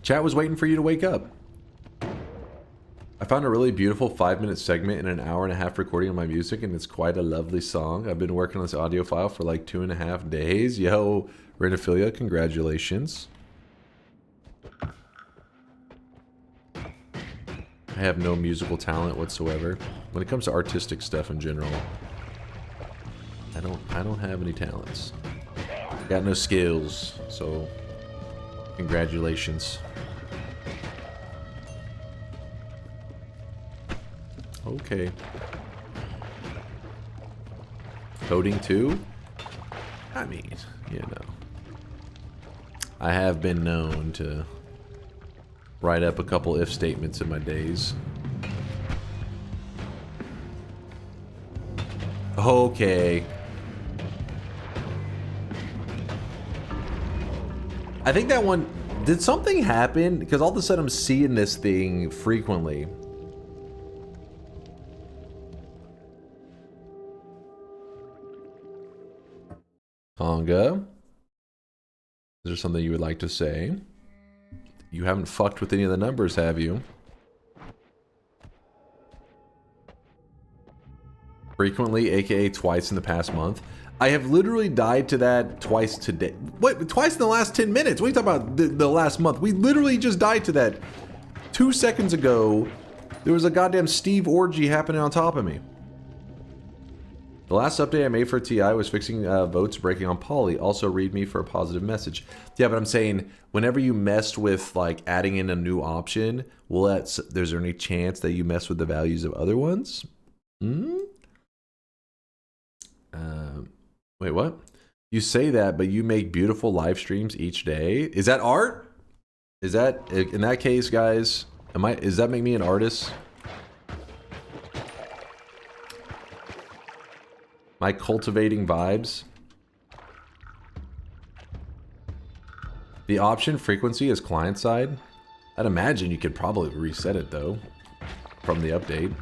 Chat was waiting for you to wake up. I found a really beautiful 5-minute segment in an 1.5-hour recording of my music, and it's quite a lovely song. I've been working on this audio file for like 2.5 days. Yo, Renophilia, congratulations. I have no musical talent whatsoever. When it comes to artistic stuff in general, I don't have any talents. Got no skills, so congratulations. Okay. Coding too? I mean, you know. I have been known to write up a couple if statements in my days. Okay. I think that one... Did something happen? Because all of a sudden I'm seeing this thing frequently. Tonga? Is there something you would like to say? You haven't fucked with any of the numbers, have you? Frequently, aka twice in the past month. I have literally died to that twice today. What? Twice in the last 10 minutes? What are you talking about? The last month? We literally just died to that 2 seconds ago. There was a goddamn Steve orgy happening on top of me. The last update I made for TI was fixing votes breaking on Poly. Also read me for a positive message. Yeah, but I'm saying whenever you messed with like adding in a new option, there's there any chance that you mess with the values of other ones? Wait, what? You say that, but you make beautiful live streams each day. Is that art? Is that, in that case, guys, does that make me an artist? Am I cultivating vibes? The option frequency is client side. I'd imagine you could probably reset it though from the update.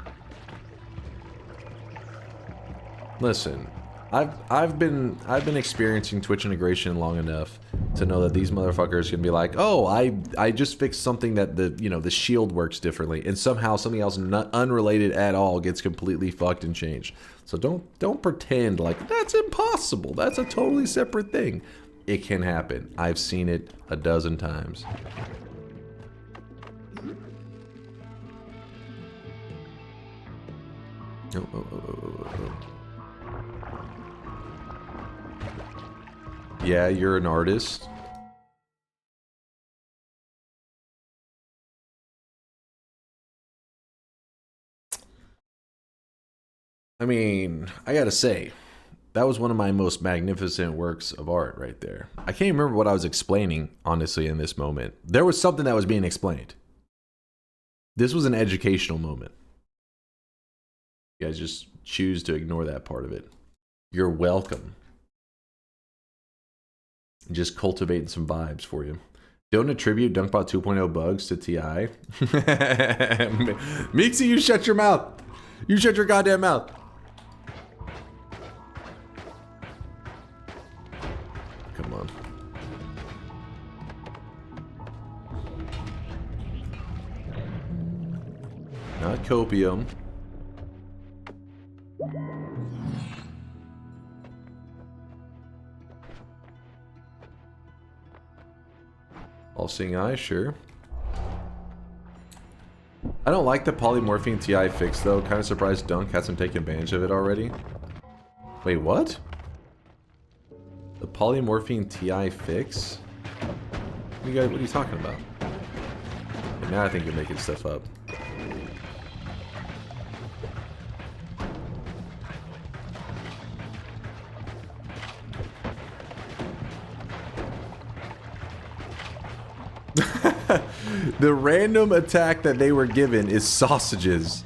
Listen, I've been experiencing Twitch integration long enough to know that these motherfuckers can be like, oh, I just fixed something that the shield works differently, and somehow something else unrelated at all gets completely fucked and changed. So don't pretend like that's impossible. That's a totally separate thing. It can happen. I've seen it a dozen times. Oh. Yeah, you're an artist. I mean, I gotta say, that was one of my most magnificent works of art right there. I can't remember what I was explaining, honestly, in this moment. There was something that was being explained. This was an educational moment. You guys just choose to ignore that part of it. You're welcome. Just cultivating some vibes for you. Don't attribute DunkBot 2.0 bugs to TI. Meeksy, you shut your mouth. You shut your goddamn mouth. Come on. Not copium. All-seeing eye, sure. I don't like the polymorphing TI fix though. Kind of surprised Dunk hasn't taken advantage of it already. Wait, what? The polymorphing TI fix? What are you talking about? And now I think you're making stuff up. The random attack that they were given is sausages.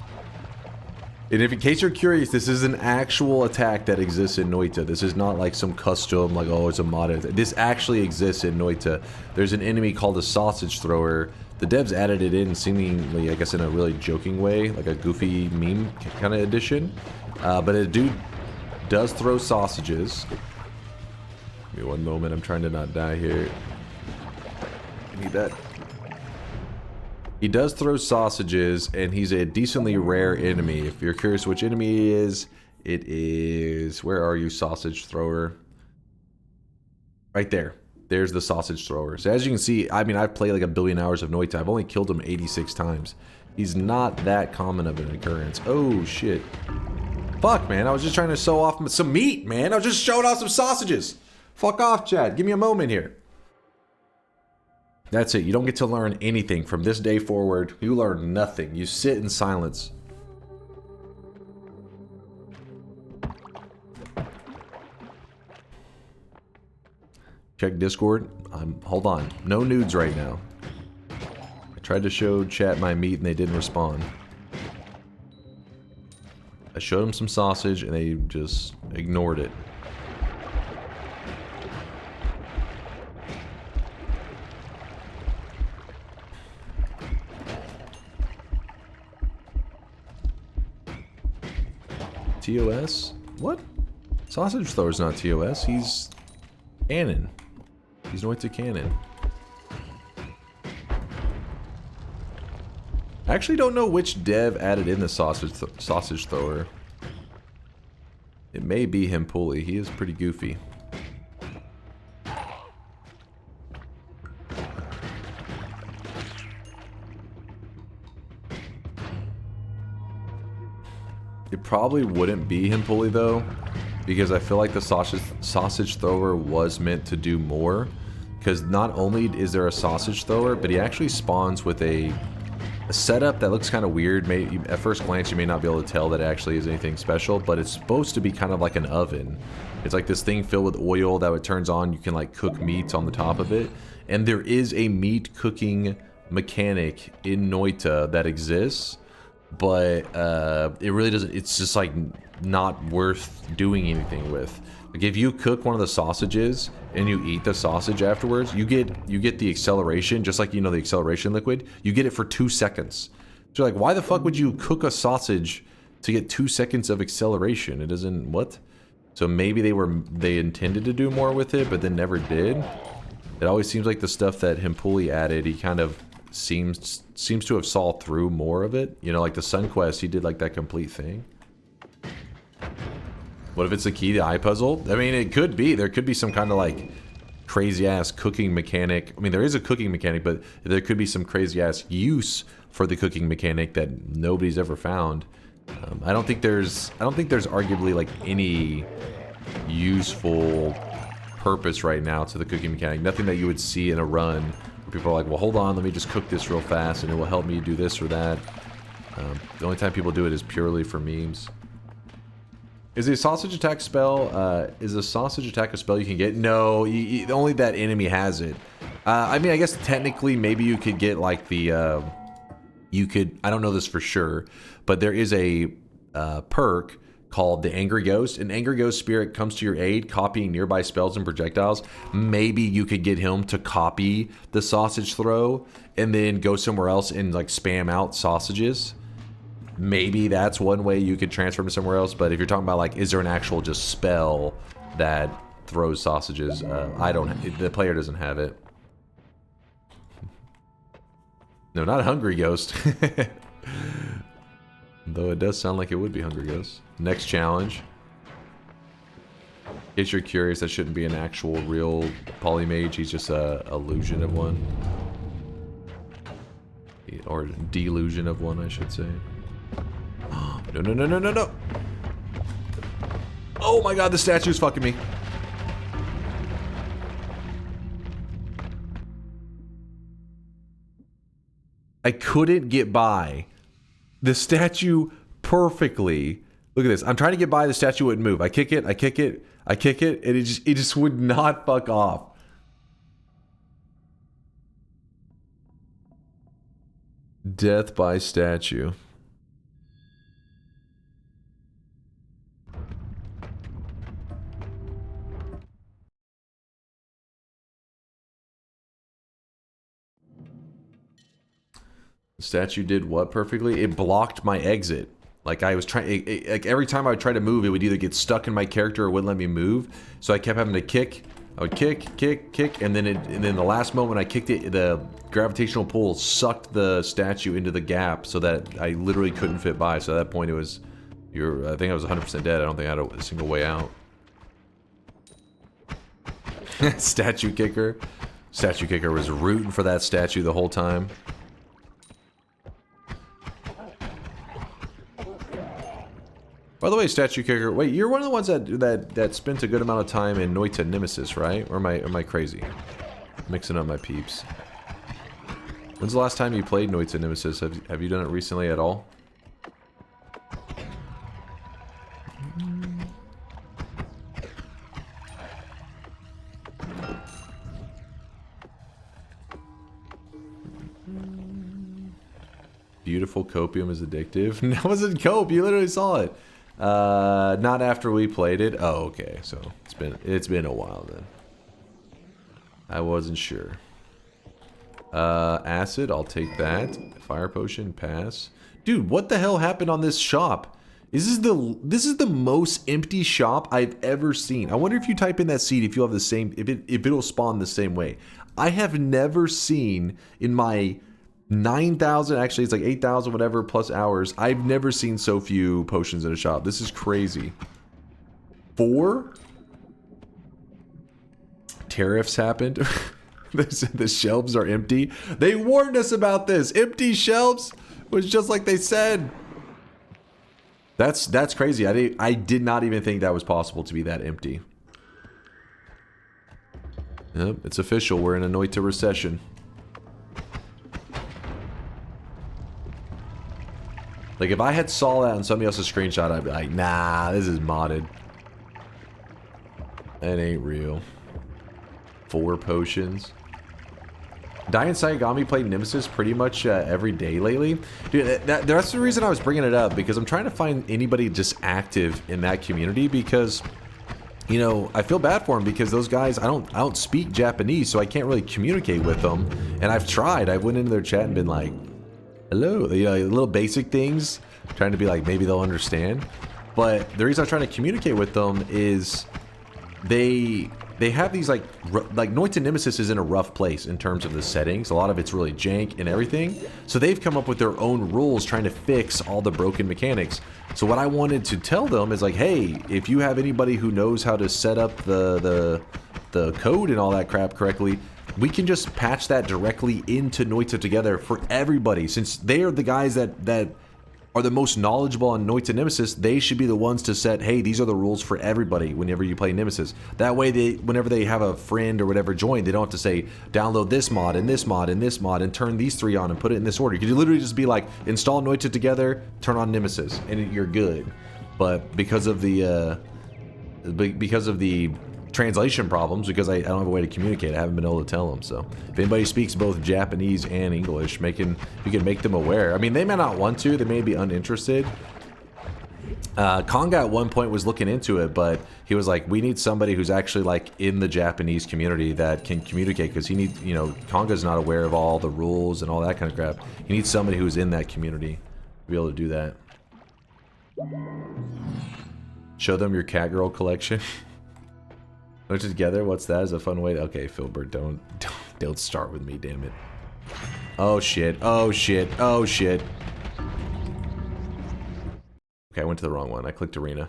And if in case you're curious, this is an actual attack that exists in Noita. This is not like some custom, like, oh, it's a modded. This actually exists in Noita. There's an enemy called a sausage thrower. The devs added it in seemingly, I guess, in a really joking way, like a goofy meme kind of edition. But a dude does throw sausages. Give me one moment, I'm trying to not die here. I need that. He does throw sausages, and he's a decently rare enemy. If you're curious which enemy he is, it is... Where are you, sausage thrower? Right there. There's the sausage thrower. So as you can see, I mean, I've played like 1 billion hours of Noita. I've only killed him 86 times. He's not that common of an occurrence. Oh, shit. Fuck, man. I was just trying to show off some meat, man. I was just showing off some sausages. Fuck off, Chad. Give me a moment here. That's it. You don't get to learn anything from this day forward. You learn nothing. You sit in silence. Check Discord. Hold on. No nudes right now. I tried to show chat my meat and they didn't respond. I showed them some sausage and they just ignored it. TOS? What? Sausage thrower's not TOS. He's canon. He's Noita canon. I actually don't know which dev added in the sausage thrower. It may be him Pulley. He is pretty goofy. It probably wouldn't be him Pulley though, because I feel like the sausage thrower was meant to do more. Because not only is there a sausage thrower, but he actually spawns with a setup that looks kind of weird. At first glance, you may not be able to tell that it actually is anything special, but it's supposed to be kind of like an oven. It's like this thing filled with oil that it turns on. You can like cook meat on the top of it, and there is a meat cooking mechanic in Noita that exists. But it really doesn't, it's just like not worth doing anything with. Like if you cook one of the sausages and you eat the sausage afterwards, you get the acceleration, just like, you know, the acceleration liquid. You get it for 2 seconds. So you're like, why the fuck would you cook a sausage to get 2 seconds of acceleration? It doesn't, what? So maybe they intended to do more with it, but then never did. It always seems like the stuff that Himpuli added, he kind of seems to have saw through more of it. You know, like the Sun Quest, he did like that complete thing. What if it's the key to eye puzzle? I mean, it could be. There could be some kind of like crazy ass cooking mechanic. I mean, there is a cooking mechanic, but there could be some crazy ass use for the cooking mechanic that nobody's ever found. I don't think there's arguably like any useful purpose right now to the cooking mechanic. Nothing that you would see in a run where people are like, well, hold on, let me just cook this real fast and it will help me do this or that. The only time people do it is purely for memes. Is a sausage attack spell, is a sausage attack a spell you can get? No, only that enemy has it. I mean, I guess technically maybe you could get like the, I don't know this for sure, but there is a perk called the Angry Ghost. An Angry Ghost spirit comes to your aid, copying nearby spells and projectiles. Maybe you could get him to copy the sausage throw and then go somewhere else and like spam out sausages. Maybe that's one way you could transfer him somewhere else. But if you're talking about like, is there an actual just spell that throws sausages? The player doesn't have it. No, not Hungry Ghost. Though it does sound like it would be Hungry Ghost. Next challenge. In case you're curious, that shouldn't be an actual real polymage. He's just a illusion of one. Or delusion of one, I should say. No, no, no, no, no, no. Oh my god, the statue's fucking me. I couldn't get by the statue perfectly. Look at this. I'm trying to get by, the statue wouldn't move. I kick it, I kick it, I kick it, and it just would not fuck off. Death by statue. The statue did what perfectly? It blocked my exit. Like I was trying, like every time I would try to move, it would either get stuck in my character or wouldn't let me move. So I kept having to kick. I would kick, kick, kick, and then the last moment I kicked it, the gravitational pull sucked the statue into the gap so that I literally couldn't fit by. So at that point, it was, I think I was 100% dead. I don't think I had a single way out. Statue kicker. Statue kicker was rooting for that statue the whole time. By the way, statue kicker, wait, you're one of the ones that spent a good amount of time in Noita Nemesis, right? Or am I crazy? Mixing up my peeps. When's the last time you played Noita Nemesis? Have you done it recently at all? Beautiful copium is addictive. That wasn't cope, you literally saw it. Not after we played it. Oh, okay. So it's been a while then. I wasn't sure. Acid, I'll take that. Fire potion, pass. Dude, what the hell happened on this shop? This is the most empty shop I've ever seen. I wonder if you type in that seed if you'll have the same, if it'll spawn the same way. I have never seen in my 9,000, actually it's like 8,000 whatever plus hours, I've never seen so few potions in a shop. This is crazy. 4 tariffs happened. The shelves are empty. They warned us about this. Empty shelves was just like they said. That's crazy. I did not even think that was possible to be that empty. Yep, it's official. We're in a Noita recession. Like, if I had saw that on somebody else's screenshot, I'd be like, nah, this is modded. That ain't real. 4 potions. Diane Saigami played Nemesis pretty much every day lately. Dude, that's the reason I was bringing it up, because I'm trying to find anybody just active in that community, because, you know, I feel bad for them, because those guys, I don't speak Japanese, so I can't really communicate with them. And I've tried. I went into their chat and been like, hello, you know, little basic things, trying to be like, maybe they'll understand. But the reason I'm trying to communicate with them is they have these like Noita Nemesis is in a rough place in terms of the settings. A lot of it's really jank and everything. So they've come up with their own rules trying to fix all the broken mechanics. So what I wanted to tell them is like, hey, if you have anybody who knows how to set up the code and all that crap correctly, we can just patch that directly into Noita together for everybody. Since they are the guys that are the most knowledgeable on Noita Nemesis, they should be the ones to set, hey, these are the rules for everybody whenever you play Nemesis. That way, whenever they have a friend or whatever join, they don't have to say, download this mod and this mod and this mod and turn these 3 on and put it in this order. You could literally just be like, install Noita together, turn on Nemesis, and you're good. But because of the translation problems, because I don't have a way to communicate, I haven't been able to tell them. So if anybody speaks both Japanese and English, you can make them aware. I mean, they may not want to, they may be uninterested, Konga at one point was looking into it, but he was like, we need somebody who's actually like in the Japanese community that can communicate, because he needs, you know, Konga's not aware of all the rules and all that kind of crap. He needs somebody who's in that community to be able to do that. Show them your Catgirl collection. Put it together. What's that? Is a fun way to... Okay, Filbert, don't start with me, damn it. Oh shit! Oh shit! Oh shit! Okay, I went to the wrong one. I clicked arena.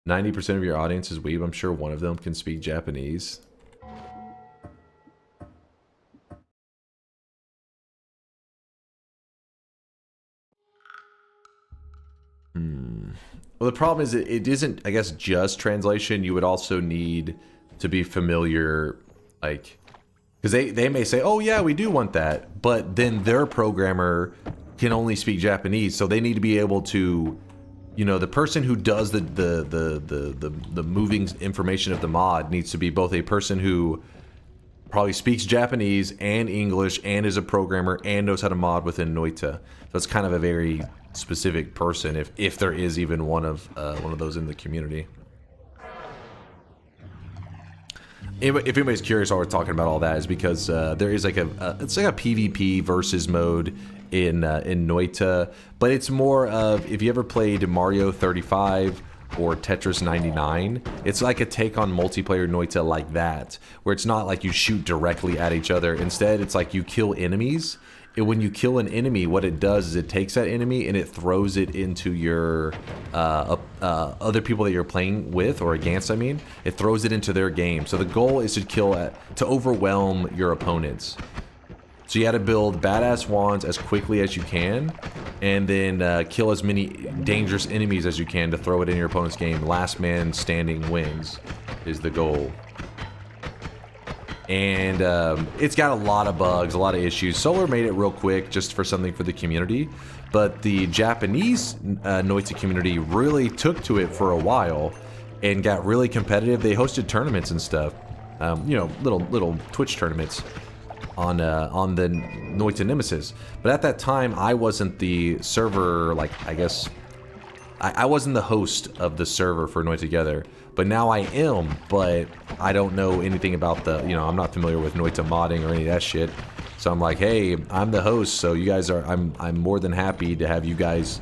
90% of your audience is weeb. I'm sure one of them can speak Japanese. Well, the problem is it isn't, I guess, just translation. You would also need to be familiar, like, because they may say, oh yeah, we do want that, but then their programmer can only speak Japanese, so they need to be able to, you know, the person who does the moving information of the mod needs to be both a person who probably speaks Japanese and English and is a programmer and knows how to mod within Noita. So it's kind of a very specific person, if there is even one of those in the community. If anybody's curious why we're talking about all that, is because there is like it's like a PvP versus mode in Noita, but it's more of, if you ever played Mario 35 or Tetris 99, it's like a take on multiplayer Noita like that, where it's not like you shoot directly at each other. Instead, it's like you kill enemies. And when you kill an enemy, what it does is it takes that enemy and it throws it into your other people that you're playing with, or against, I mean. It throws it into their game. So the goal is to overwhelm your opponents. So you had to build badass wands as quickly as you can, and then kill as many dangerous enemies as you can to throw it in your opponent's game. Last man standing wins is the goal. And it's got a lot of bugs, a lot of issues. Solar made it real quick just for something for the community, but the Japanese Noita community really took to it for a while and got really competitive. They hosted tournaments and stuff, you know, little Twitch tournaments on the Noita Nemesis. But at that time, I wasn't the server, like, I guess, I wasn't the host of the server for Noita Together. But now I am, but I don't know anything about the, you know, I'm not familiar with Noita modding or any of that shit. So I'm like, hey, I'm the host, so you guys are, I'm more than happy to have you guys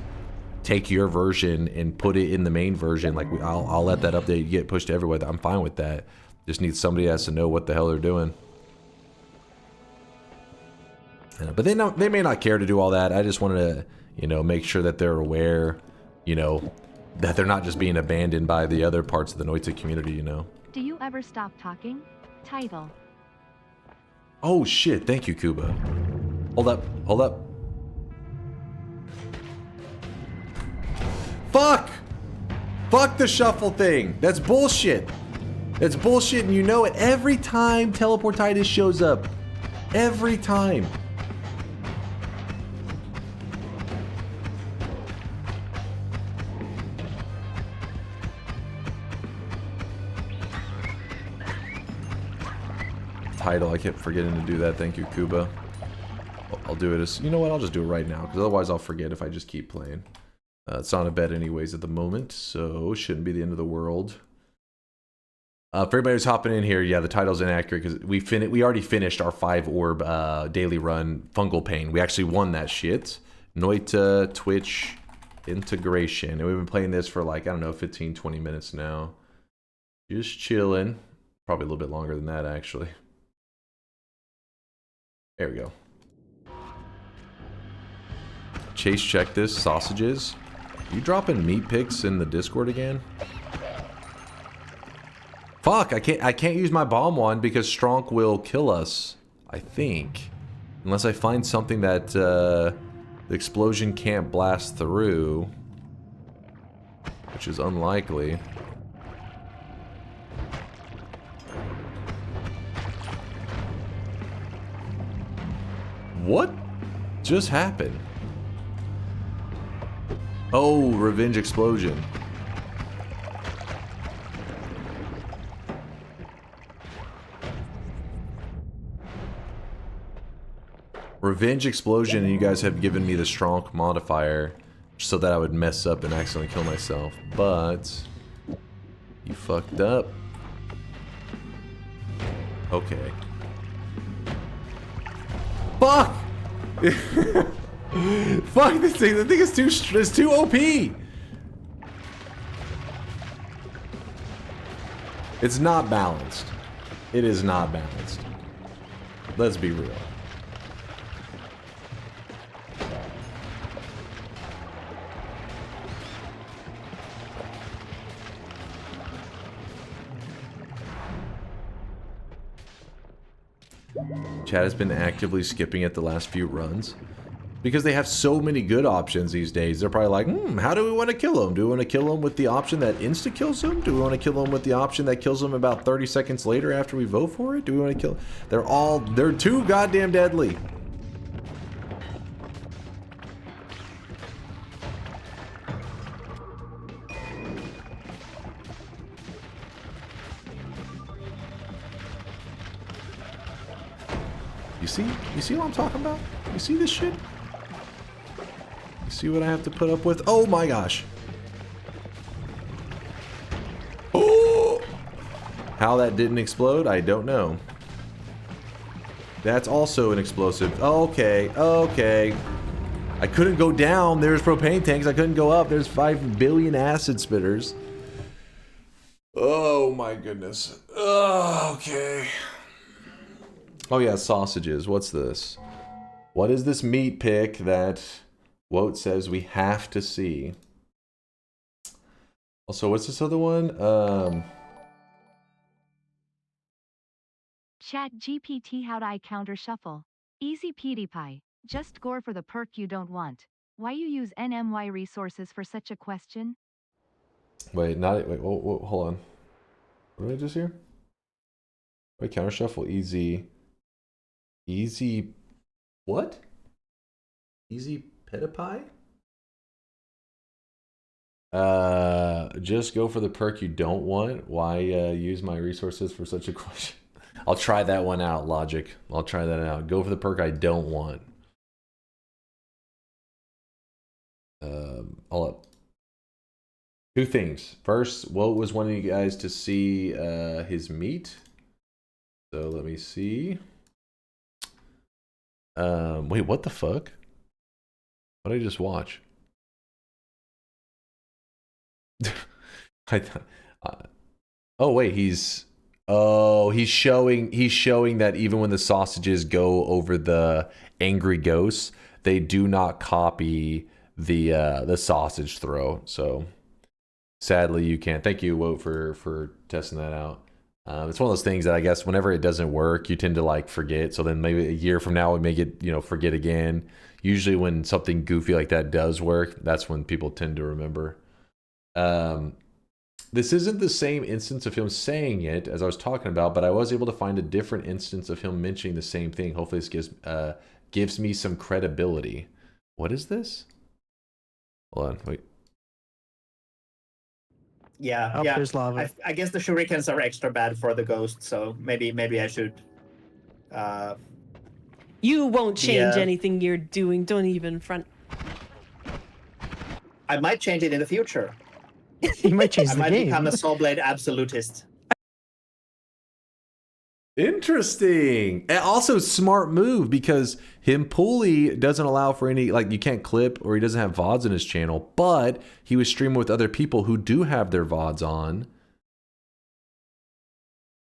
take your version and put it in the main version. Like, I'll let that update get pushed everywhere. I'm fine with that. Just need somebody that has to know what the hell they're doing. But they may not care to do all that. I just wanted to, you know, make sure that they're aware, you know, that they're not just being abandoned by the other parts of the Noita community, you know. Do you ever stop talking? Title. Oh shit, thank you, Kuba. Hold up, hold up. Fuck! Fuck the shuffle thing. That's bullshit. That's bullshit, and you know it every time Teleportitis shows up. Every time. Title, I kept forgetting to do that. Thank you, Kuba. I'll do it as, you know what, I'll just do it right now, because otherwise I'll forget if I just keep playing. It's on a bet anyways at the moment, so shouldn't be the end of the world. For everybody who's hopping in here, yeah, the title's inaccurate because we already finished our 5-orb daily run Fungal Pain. We actually won that shit. Noita Twitch integration, and we've been playing this for like, I don't know, 15-20 minutes now. Just chilling. Probably a little bit longer than that, actually. There we go. Chase, check this. Sausages. You dropping meat pics in the Discord again? Fuck, I can't use my bomb one because Stronk will kill us, I think. Unless I find something that the explosion can't blast through. Which is unlikely. What just happened? Oh, revenge explosion. Revenge explosion, and you guys have given me the strong modifier. so that I would mess up and accidentally kill myself. But you fucked up. Okay. Fuck! Fuck this thing. The thing is too OP. It's not balanced. It is not balanced. Let's be real. Chad has been actively skipping it the last few runs because they have so many good options these days. They're probably like, how do we want to kill him? Do we want to kill him with the option that insta kills him? Do we want to kill him with the option that kills him about 30 seconds later after we vote for it? Do we want to kill? They're too goddamn deadly. You see what I'm talking about? You see this shit? You see what I have to put up with? Oh my gosh. Oh! How that didn't explode, I don't know. That's also an explosive. Okay, okay. I couldn't go down. There's propane tanks. I couldn't go up. There's 5 billion acid spitters. Oh my goodness. Oh, okay. Oh yeah, sausages. What's this? What is this meat pick that Woat says we have to see? Also, what's this other one? Chat GPT, how do I counter shuffle? Easy peasy pie. Just gore for the perk you don't want. Why you use NMY resources for such a question? Wait, hold on. What did I just hear? Wait, counter shuffle easy. Easy, what? Easy PetaPie? Just go for the perk you don't want. Why use my resources for such a question? I'll try that one out, Logic. I'll try that out. Go for the perk I don't want. Hold up. Two things. First, Woat was wanting you guys to see his meat. So let me see. Wait, what the fuck? What did I just watch? Oh wait, he's showing that even when the sausages go over the angry ghosts, they do not copy the sausage throw. So sadly, you can't. Thank you, Woat, for testing that out. It's one of those things that I guess whenever it doesn't work, you tend to like forget. So then maybe a year from now we may get, forget again. Usually when something goofy like that does work, that's when people tend to remember. This isn't the same instance of him saying it as I was talking about, but I was able to find a different instance of him mentioning the same thing. Hopefully this gives me some credibility. What is this? Hold on, wait. Yeah, yeah. There's lava. I guess the shurikens are extra bad for the ghost, so maybe I should. You won't change anything you're doing. Don't even front. I might change it in the future. You might change I the might game. become a Soulblade absolutist. Interesting. And also smart move because Himpuli doesn't allow for any, like, you can't clip or he doesn't have VODs on his channel, but he was streaming with other people who do have their VODs on.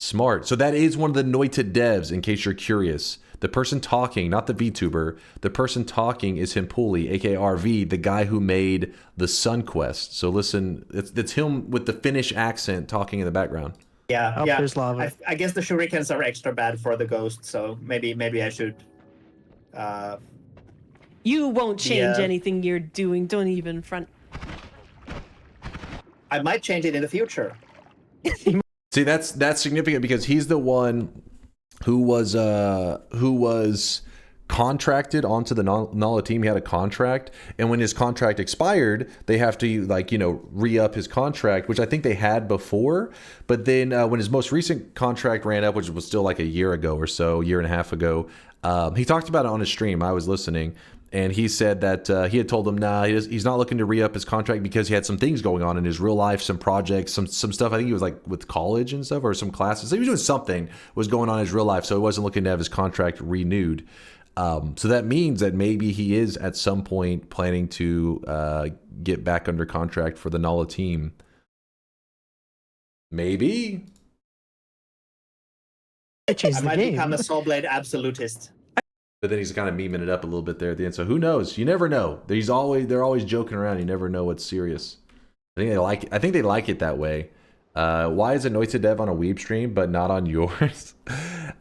Smart. So that is one of the Noita devs, in case you're curious. The person talking, not the VTuber, the person talking is Himpuli, aka RV, the guy who made the Sun Quest. So listen, it's him with the Finnish accent talking in the background. Yeah, yeah. There's lava. I guess the shurikens are extra bad for the ghost, so maybe I should. You won't change anything you're doing. Don't even front. I might change it in the future. See, that's significant because he's the one who was contracted onto the Nala team. He had a contract, and when his contract expired, they have to re-up his contract, which I think they had before. But then when his most recent contract ran up, which was still like a year ago or so, year and a half ago, he talked about it on his stream. I was listening, And he said that he had told him, nah, he's not looking to re-up his contract because he had some things going on in his real life, some projects, some stuff. I think he was like with college and stuff, or some classes. So he was doing something was going on in his real life, so he wasn't looking to have his contract renewed. So that means that maybe he is at some point planning to get back under contract for the Nala team. Maybe. I might become a Soulblade absolutist. But then he's kind of memeing it up a little bit there at the end. So who knows? You never know. They're always joking around. You never know what's serious. I think they like it that way. Why is a Noita dev on a Weeb stream but not on yours?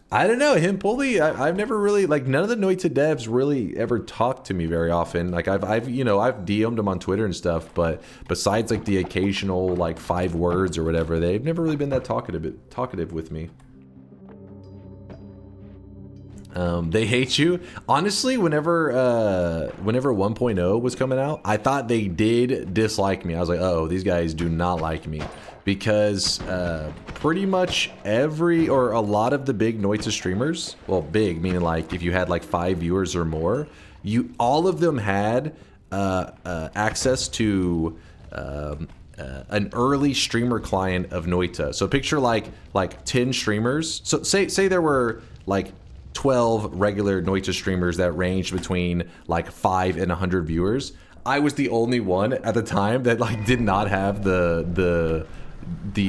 I don't know. Him Pulley, I've never really, like, none of the Noita devs really ever talked to me very often. Like I've DM'd them on Twitter and stuff, but besides like the occasional like 5 words or whatever, they've never really been that talkative with me. They hate you. Honestly, whenever 1.0 was coming out, I thought they did dislike me. I was like, oh, these guys do not like me. Because pretty much a lot of the big Noita streamers, well, big, meaning like if you had like 5 viewers or more, all of them had access to an early streamer client of Noita. So picture like 10 streamers. So say there were like 12 regular Noita streamers that ranged between like 5 and 100 viewers. I was the only one at the time that like did not have the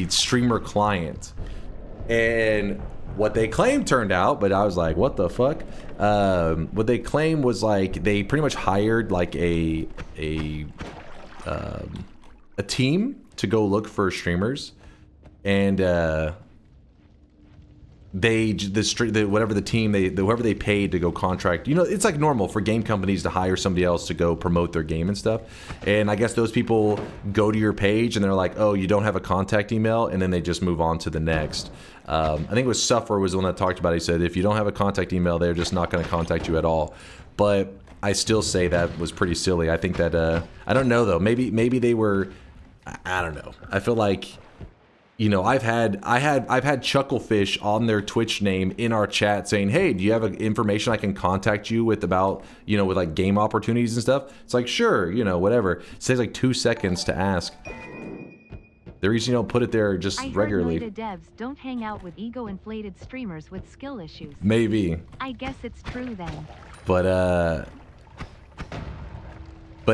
streamer client. And what they claimed turned out, but I was like, what the fuck? What they claimed was like they pretty much hired like a team to go look for streamers, and whoever they paid to go contract, it's like normal for game companies to hire somebody else to go promote their game and stuff. And I guess those people go to your page and they're like, oh, you don't have a contact email, and then they just move on to the next. I think it was Suffer was the one that talked about it. He said if you don't have a contact email, they're just not going to contact you at all. But I still say that was pretty silly. I think that I don't know though. Maybe they were. I don't know. I feel like, I've had Chucklefish on their Twitch name in our chat saying, hey, do you have information I can contact you with about, with like game opportunities and stuff? It's like, sure, whatever. It takes like 2 seconds to ask. The reason you don't put it there just regularly. I heard Noita devs don't hang out with ego-inflated streamers with skill issues. Maybe. I guess it's true then. But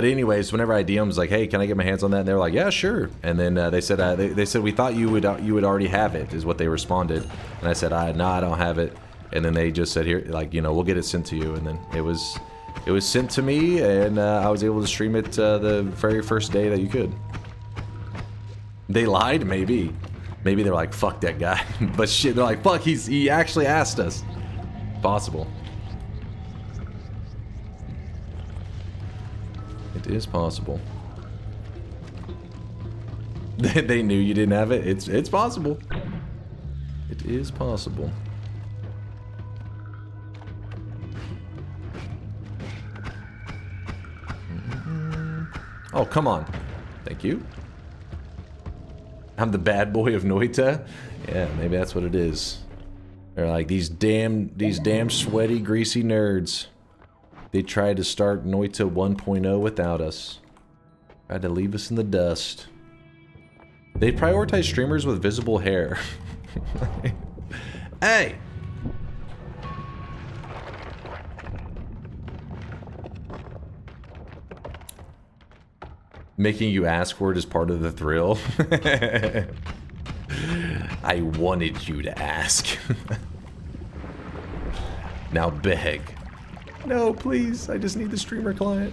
anyways, whenever I DM was like, hey, can I get my hands on that? And they were like, yeah, sure. And then they said we thought you would already have it, is what they responded. And I said, no, I don't have it. And then they just said, here, like, we'll get it sent to you. And then it was sent to me, and I was able to stream it the very first day that you could. They lied, maybe. Maybe they're like, fuck that guy. But shit, they're like, fuck, he actually asked us. Possible. It is possible. They knew you didn't have it. It's possible. It is possible. Oh, come on. Thank you. I'm the bad boy of Noita. Yeah, maybe that's what it is. They're like these damn sweaty, greasy nerds. They tried to start Noita 1.0 without us. Tried to leave us in the dust. They prioritize streamers with visible hair. Hey! Making you ask for it is part of the thrill. I wanted you to ask. Now beg. No, please. I just need the streamer client.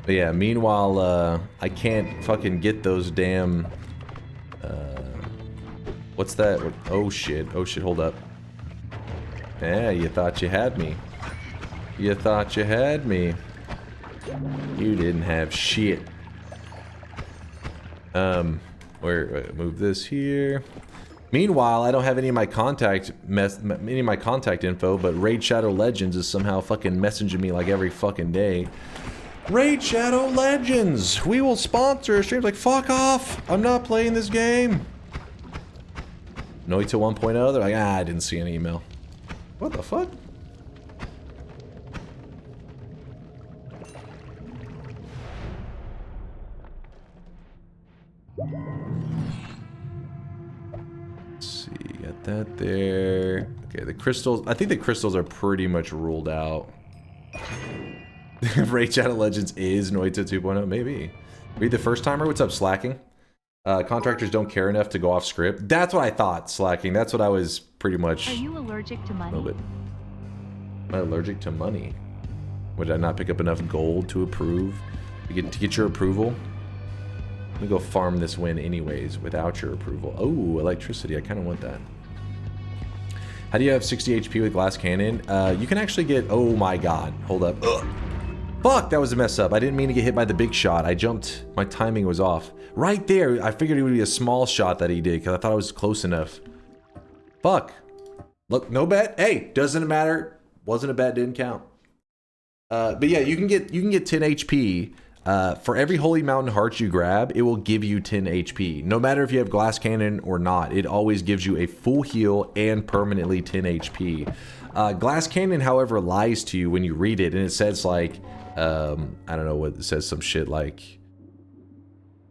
But yeah, meanwhile, I can't fucking get those damn... what's that? Oh shit, hold up. Yeah, you thought you had me. You thought you had me. You didn't have shit. Move this here. Meanwhile, I don't have any of my contact info, but Raid Shadow Legends is somehow fucking messaging me like every fucking day. Raid Shadow Legends! We will sponsor streams. Like, fuck off! I'm not playing this game. Noita 1.0, they're like, I didn't see an email. What the fuck? Let's see, got that there. Okay, the crystals, I think the crystals are pretty much ruled out. Raid Shadow Legends is Noita 2.0, maybe. Read the first timer, what's up, Slacking? Contractors don't care enough to go off script. That's what I thought, Slacking. That's what I was pretty much... Are you allergic to money? A little bit. Am I allergic to money? Would I not pick up enough gold to approve? To get your approval? Let me go farm this win anyways, without your approval. Oh, electricity. I kind of want that. How do you have 60 HP with glass cannon? You can actually get... Oh my god. Hold up. Ugh. Fuck, that was a mess up. I didn't mean to get hit by the big shot. I jumped. My timing was off. Right there, I figured it would be a small shot that he did because I thought it was close enough. Fuck. Look, no bet. Hey, doesn't matter. Wasn't a bet, didn't count. But yeah, you can get 10 HP. For every Holy Mountain Heart you grab, it will give you 10 HP. No matter if you have Glass Cannon or not, it always gives you a full heal and permanently 10 HP. Glass Cannon, however, lies to you when you read it, and it says like, I don't know what it says, some shit like,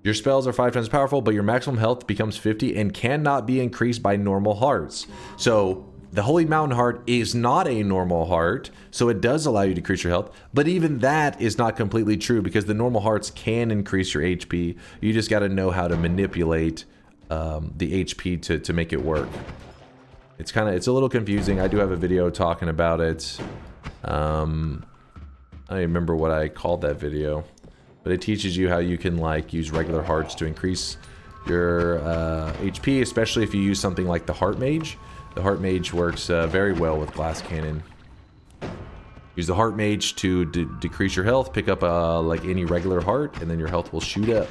your spells are 5 times powerful, but your maximum health becomes 50 and cannot be increased by normal hearts. So the Holy Mountain Heart is not a normal heart, so it does allow you to increase your health, but even that is not completely true because the normal hearts can increase your HP. You just got to know how to manipulate the HP to make it work. It's a little confusing. I do have a video talking about it. I don't remember what I called that video, but it teaches you how you can like use regular hearts to increase your HP, especially if you use something like the Heart Mage. The Heart Mage works very well with Glass Cannon. Use the Heart Mage to decrease your health, pick up like any regular heart, and then your health will shoot up.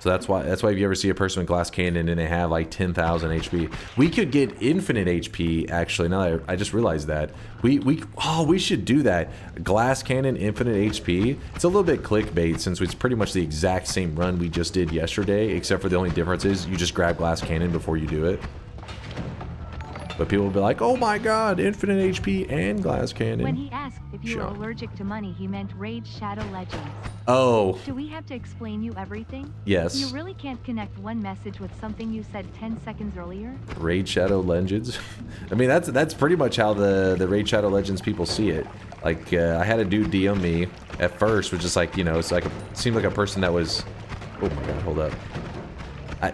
So that's why if you ever see a person with Glass Cannon and they have like 10,000 HP, we could get infinite HP actually. Now that I just realized that we should do that. Glass Cannon infinite HP. It's a little bit clickbait since it's pretty much the exact same run we just did yesterday, except for the only difference is you just grab Glass Cannon before you do it. But people will be like, oh my god, infinite HP and Glass Cannon. When he asked if you were allergic to money, he meant Raid Shadow Legends. Oh. Do we have to explain you everything? Yes. You really can't connect one message with something you said 10 seconds earlier? Raid Shadow Legends? I mean, that's pretty much how the Raid Shadow Legends people see it. Like, I had a dude DM me at first, which is like, you know, it's like, seemed like a person that was... Oh my god, hold up.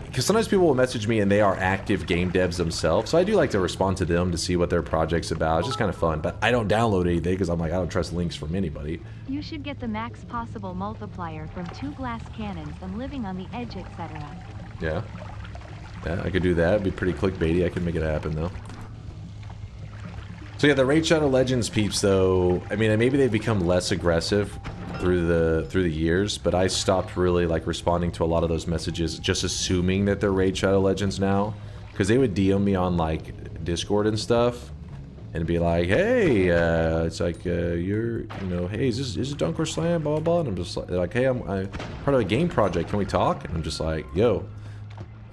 Because sometimes people will message me and they are active game devs themselves, so I do like to respond to them to see what their project's about. It's just kind of fun, but I don't download anything because I'm like, I don't trust links from anybody. You should get the max possible multiplier from 2 glass cannons and living on the edge, etc. Yeah. Yeah, I could do that. It'd be pretty clickbaity. I could make it happen, though. So yeah, the Raid Shadow Legends peeps, though, I mean, maybe they've become less aggressive through the years, but I stopped really like responding to a lot of those messages, just assuming that they're Raid Shadow Legends now, because they would DM me on like Discord and stuff, and be like, "Hey, it's like you're, you know, hey, is this DunkOrSlam, blah blah," and I'm just like, "Hey, I'm part of a game project. Can we talk?" And I'm just like, "Yo,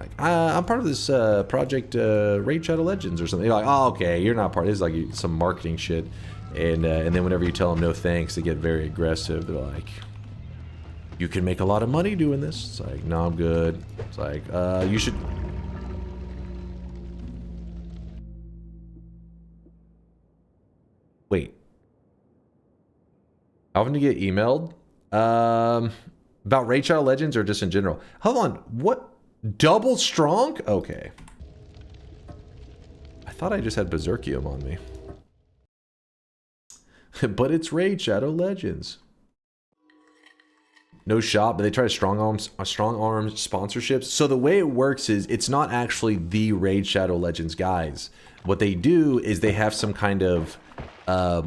like I'm part of this project, Raid Shadow Legends or something." They're like, "Oh, okay, you're not part. This is like some marketing shit." And then whenever you tell them no thanks, they get very aggressive. They're like, you can make a lot of money doing this. It's like, no, I'm good. It's like, you should... Wait. How often do you get emailed? About Raid Shadow Legends or just in general? Hold on, what? Double strong? Okay. I thought I just had Berserkium on me. But it's Raid Shadow Legends. No shop, but they try to strong arm sponsorships. So the way it works is it's not actually the Raid Shadow Legends guys. What they do is they have some kind of,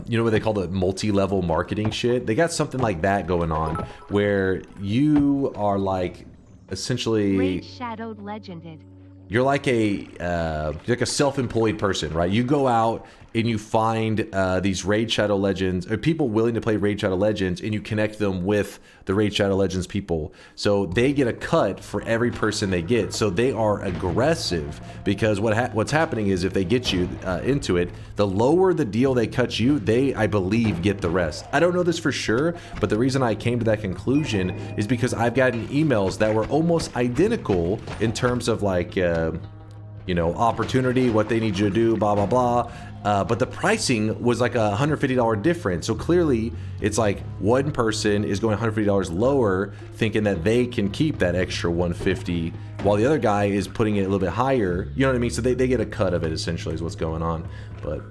you know what they call the multi-level marketing shit? They got something like that going on where you are like essentially... Raid Shadowed Legended. You're like a self-employed person, right? You go out and you find these Raid Shadow Legends, or people willing to play Raid Shadow Legends, and you connect them with the Raid Shadow Legends people. So they get a cut for every person they get. So they are aggressive, because what's happening is if they get you into it, the lower the deal they cut you, they, I believe, get the rest. I don't know this for sure, but the reason I came to that conclusion is because I've gotten emails that were almost identical in terms of like, you know, opportunity, what they need you to do, blah, blah, blah. But the pricing was like a $150 difference. So clearly it's like one person is going $150 lower, thinking that they can keep that extra $150, while the other guy is putting it a little bit higher. You know what I mean? So they get a cut of it, essentially, is what's going on. But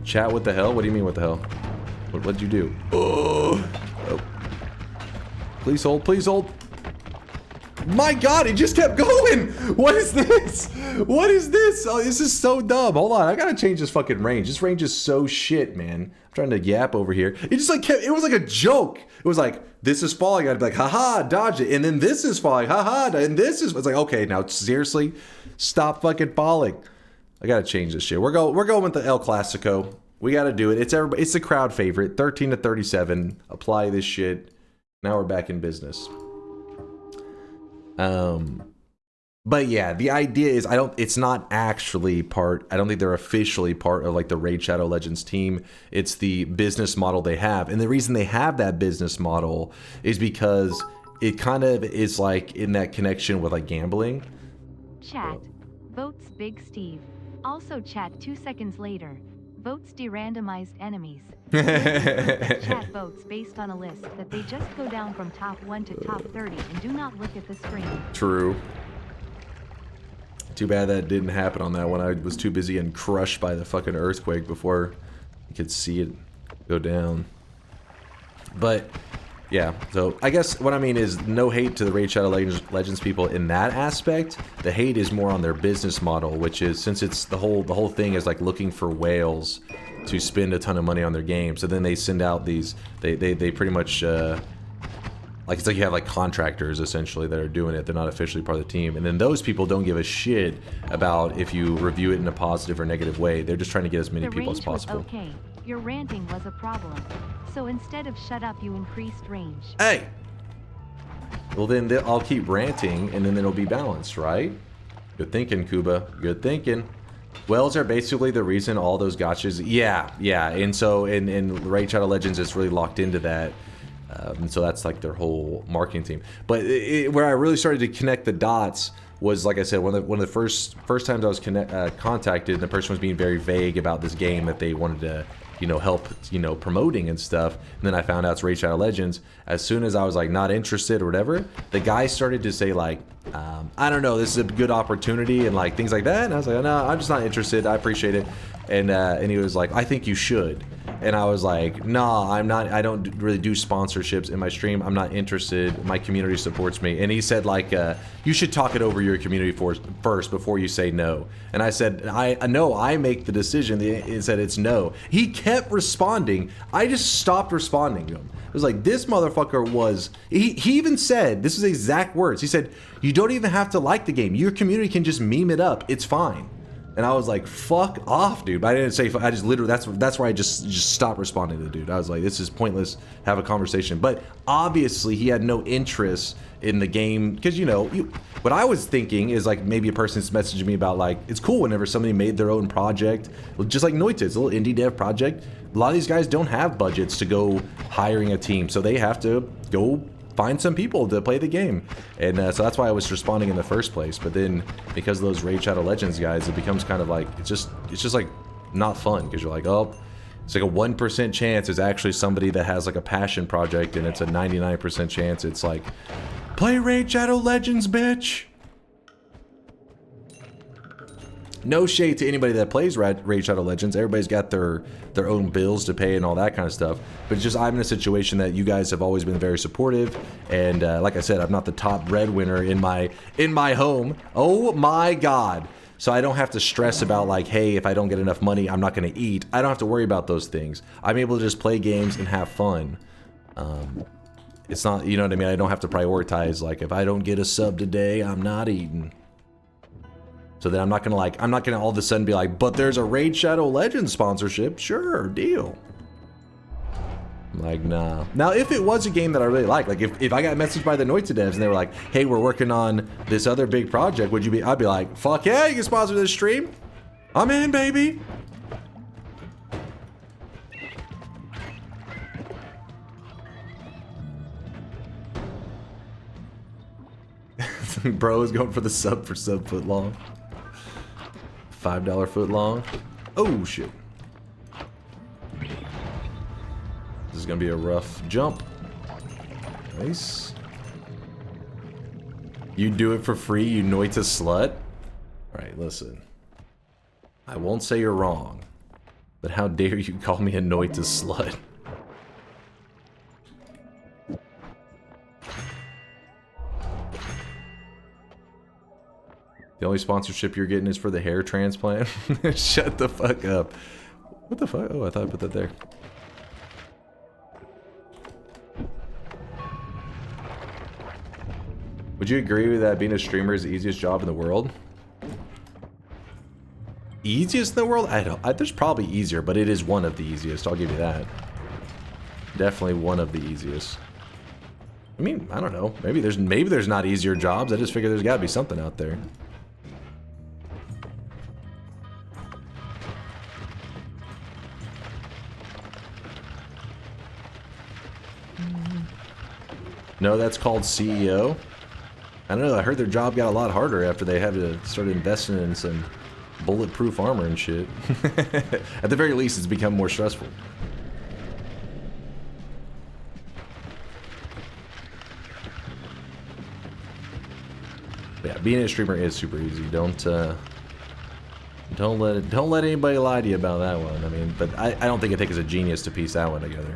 chat, what the hell? What do you mean, what the hell? What'd you do? Oh. Please hold, please hold. My God, it just kept going. What is this? What is this? Oh, this is so dumb. Hold on, I gotta change this fucking range. This range is so shit, man. I'm trying to yap over here. It just like kept, it was like a joke. It was like, this is falling. I'd be like, haha, dodge it. And then this is falling, haha. And this is, it's like, okay, now seriously, stop fucking falling. I gotta change this shit. We're going with the El Clasico. We gotta do it. It's the crowd favorite. 13 to 37. Apply this shit. Now we're back in business. But yeah, the idea is it's not actually part, I don't think they're officially part of like the Raid Shadow Legends team. It's the business model they have. And the reason they have that business model is because it kind of is like in that connection with like gambling. Chat. Votes Big Steve. Also chat 2 seconds later. Votes de-randomized enemies. Chat votes based on a list that they just go down from top 1 to top 30 and do not look at the screen. True. Too bad that didn't happen on that one. I was too busy and crushed by the fucking earthquake before you could see it go down. But yeah, so I guess what I mean is no hate to the Raid Shadow Legends people in that aspect. The hate is more on their business model, which is, since it's the whole thing is like looking for whales to spend a ton of money on their game. So then they send out these, they pretty much like, it's like you have like contractors essentially that are doing it. They're not officially part of the team, and then those people don't give a shit about if you review it in a positive or negative way. They're just trying to get as many people as possible. Okay, your ranting was a problem. So instead of shut up, you increased range. Hey! Well then I'll keep ranting and then it'll be balanced, right? Good thinking, Kuba. Good thinking. Wells are basically the reason all those gotchas... Yeah. And so in Raid Shadow Legends, it's really locked into that. And so that's like their whole marketing team. But where I really started to connect the dots was, like I said, one of the first times I was contacted, and the person was being very vague about this game that they wanted to, you know, help, you know, promoting and stuff. And then I found out it's Raid Shadow Legends. As soon as I was like not interested or whatever, the guy started to say like, I don't know, this is a good opportunity and like things like that. And I was like, no, I'm just not interested. I appreciate it. And he was like, I think you should. And I was like, nah, I'm not, I don't really do sponsorships in my stream. I'm not interested. My community supports me. And he said like, you should talk it over your community first before you say no. And I said, I make the decision. He said it's no. He kept responding. I just stopped responding to him. It was like, this motherfucker was, he even said, this is exact words. He said, you don't even have to like the game. Your community can just meme it up. It's fine. And I was like, fuck off, dude. But I didn't say, I just literally, that's where I just stopped responding to the dude. I was like, this is pointless, have a conversation. But obviously he had no interest in the game, because, you know, what I was thinking is like, maybe a person's messaging me about like, it's cool whenever somebody made their own project, just like Noita, it's a little indie dev project. A lot of these guys don't have budgets to go hiring a team, so they have to go find some people to play the game. And so that's why I was responding in the first place. But then because of those Raid Shadow Legends guys, it becomes kind of like, it's just like not fun, because you're like, oh, it's like a 1% chance is actually somebody that has like a passion project, and it's a 99% chance it's like, play Raid Shadow Legends, bitch. No shade to anybody that plays Raid Shadow Legends. Everybody's got their own bills to pay and all that kind of stuff. But it's just, I'm in a situation that you guys have always been very supportive. And like I said, I'm not the top breadwinner in my home. Oh my God. So I don't have to stress about like, hey, if I don't get enough money, I'm not going to eat. I don't have to worry about those things. I'm able to just play games and have fun. It's not, you know what I mean? I don't have to prioritize, like, if I don't get a sub today, I'm not eating. So then I'm not gonna all of a sudden be like, but there's a Raid Shadow Legends sponsorship. Sure, deal. I'm like, nah. Now, if it was a game that I really like if I got messaged by the Noita devs and they were like, hey, we're working on this other big project, would you be? I'd be like, fuck yeah, you can sponsor this stream. I'm in, baby. Bro is going for the sub foot long. $5 foot long. Oh shit. This is gonna be a rough jump. Nice. You do it for free, you Noita slut? Alright, listen. I won't say you're wrong, but how dare you call me a Noita slut? The only sponsorship you're getting is for the hair transplant? Shut the fuck up. What the fuck? Oh, I thought I put that there. Would you agree with that being a streamer is the easiest job in the world? Easiest in the world? There's probably easier, but it is one of the easiest. I'll give you that. Definitely one of the easiest. I mean, I don't know. Maybe there's not easier jobs. I just figure there's got to be something out there. No, that's called CEO. I don't know, I heard their job got a lot harder after they had to start investing in some bulletproof armor and shit. At the very least, it's become more stressful. But yeah, being a streamer is super easy. Don't let anybody lie to you about that one. I mean, but I don't think it takes a genius to piece that one together.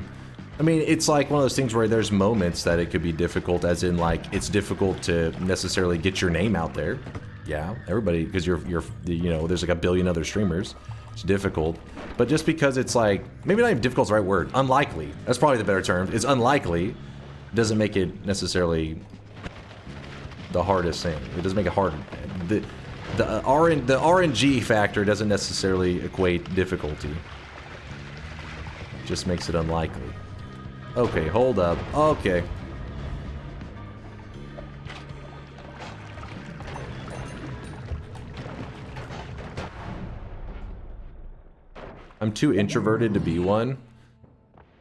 I mean, it's like one of those things where there's moments that it could be difficult, as in like it's difficult to necessarily get your name out there. Yeah, everybody, because you're you know, there's like a billion other streamers. It's difficult, but just because it's like, maybe not even difficult is the right word, unlikely. That's probably the better term. It's unlikely doesn't make it necessarily the hardest thing. It doesn't make it hard. The RNG factor doesn't necessarily equate difficulty. It just makes it unlikely. Okay, hold up. Okay. I'm too introverted to be one.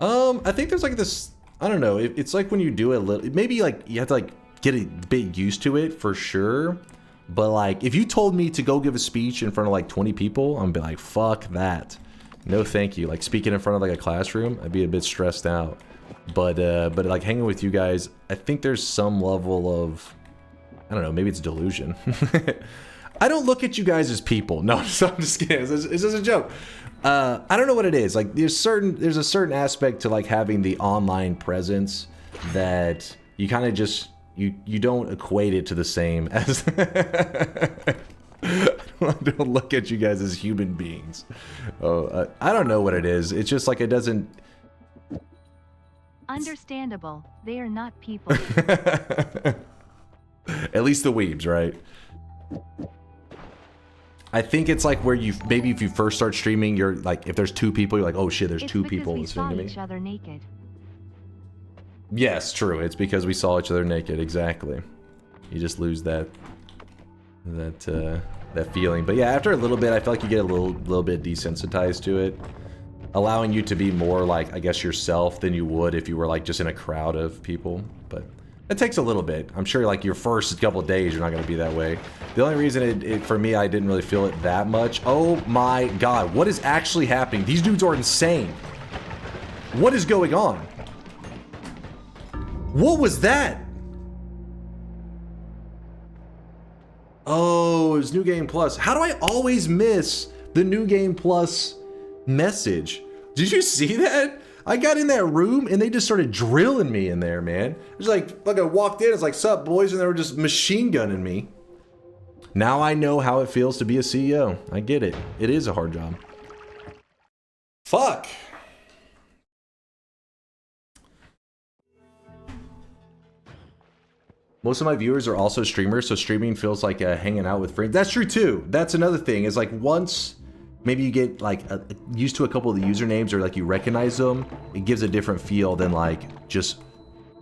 I think there's like this, I don't know, it's like when you do a little, maybe like you have to like get a bit used to it for sure. But like, if you told me to go give a speech in front of like 20 people, I'm gonna be like, fuck that. No thank you. Like speaking in front of like a classroom, I'd be a bit stressed out. But like hanging with you guys, I think there's some level of, I don't know, maybe it's delusion. I don't look at you guys as people. No, I'm just kidding. It's just a joke. I don't know what it is. Like there's a certain aspect to like having the online presence that you kind of just, you don't equate it to the same as I don't look at you guys as human beings. Oh, I don't know what it is. It's just like it doesn't. Understandable. They are not people. At least the weebs, right? I think it's like where you maybe if you first start streaming, you're like, if there's two people, you're like, oh shit, there's two people listening to me. Each other naked. Yes, true. It's because we saw each other naked. Exactly. You just lose that feeling. But yeah, after a little bit, I feel like you get a little bit desensitized to it, allowing you to be more like, I guess, yourself than you would if you were like just in a crowd of people. But it takes a little bit. I'm sure like your first couple of days, you're not going to be that way. The only reason for me, I didn't really feel it that much. Oh my God, what is actually happening? These dudes are insane. What is going on? What was that? Oh, it was New Game Plus. How do I always miss the New Game Plus message? Did you see that? I got in that room and they just started drilling me in there, man. It was like I walked in, it's like, sup, boys, and they were just machine gunning me. Now I know how it feels to be a CEO. I get it. It is a hard job. Fuck. Most of my viewers are also streamers, so streaming feels like hanging out with friends. That's true too. That's another thing, is like once maybe you get like used to a couple of the usernames or like you recognize them, it gives a different feel than like just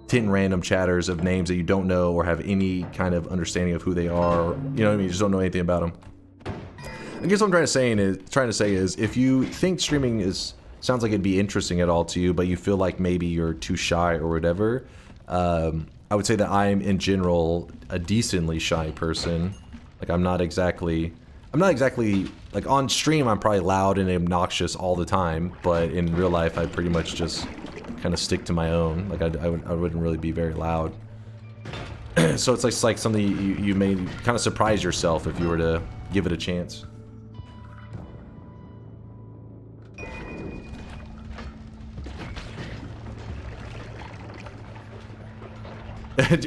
10 random chatters of names that you don't know or have any kind of understanding of who they are. Or, you know what I mean? You just don't know anything about them. I guess what I'm trying to say is if you think streaming sounds like it'd be interesting at all to you, but you feel like maybe you're too shy or whatever, I would say that I'm in general a decently shy person. Like I'm not exactly like on stream I'm probably loud and obnoxious all the time, but in real life I pretty much just kind of stick to my own. Like I wouldn't really be very loud. So it's like something you may kind of surprise yourself if you were to give it a chance.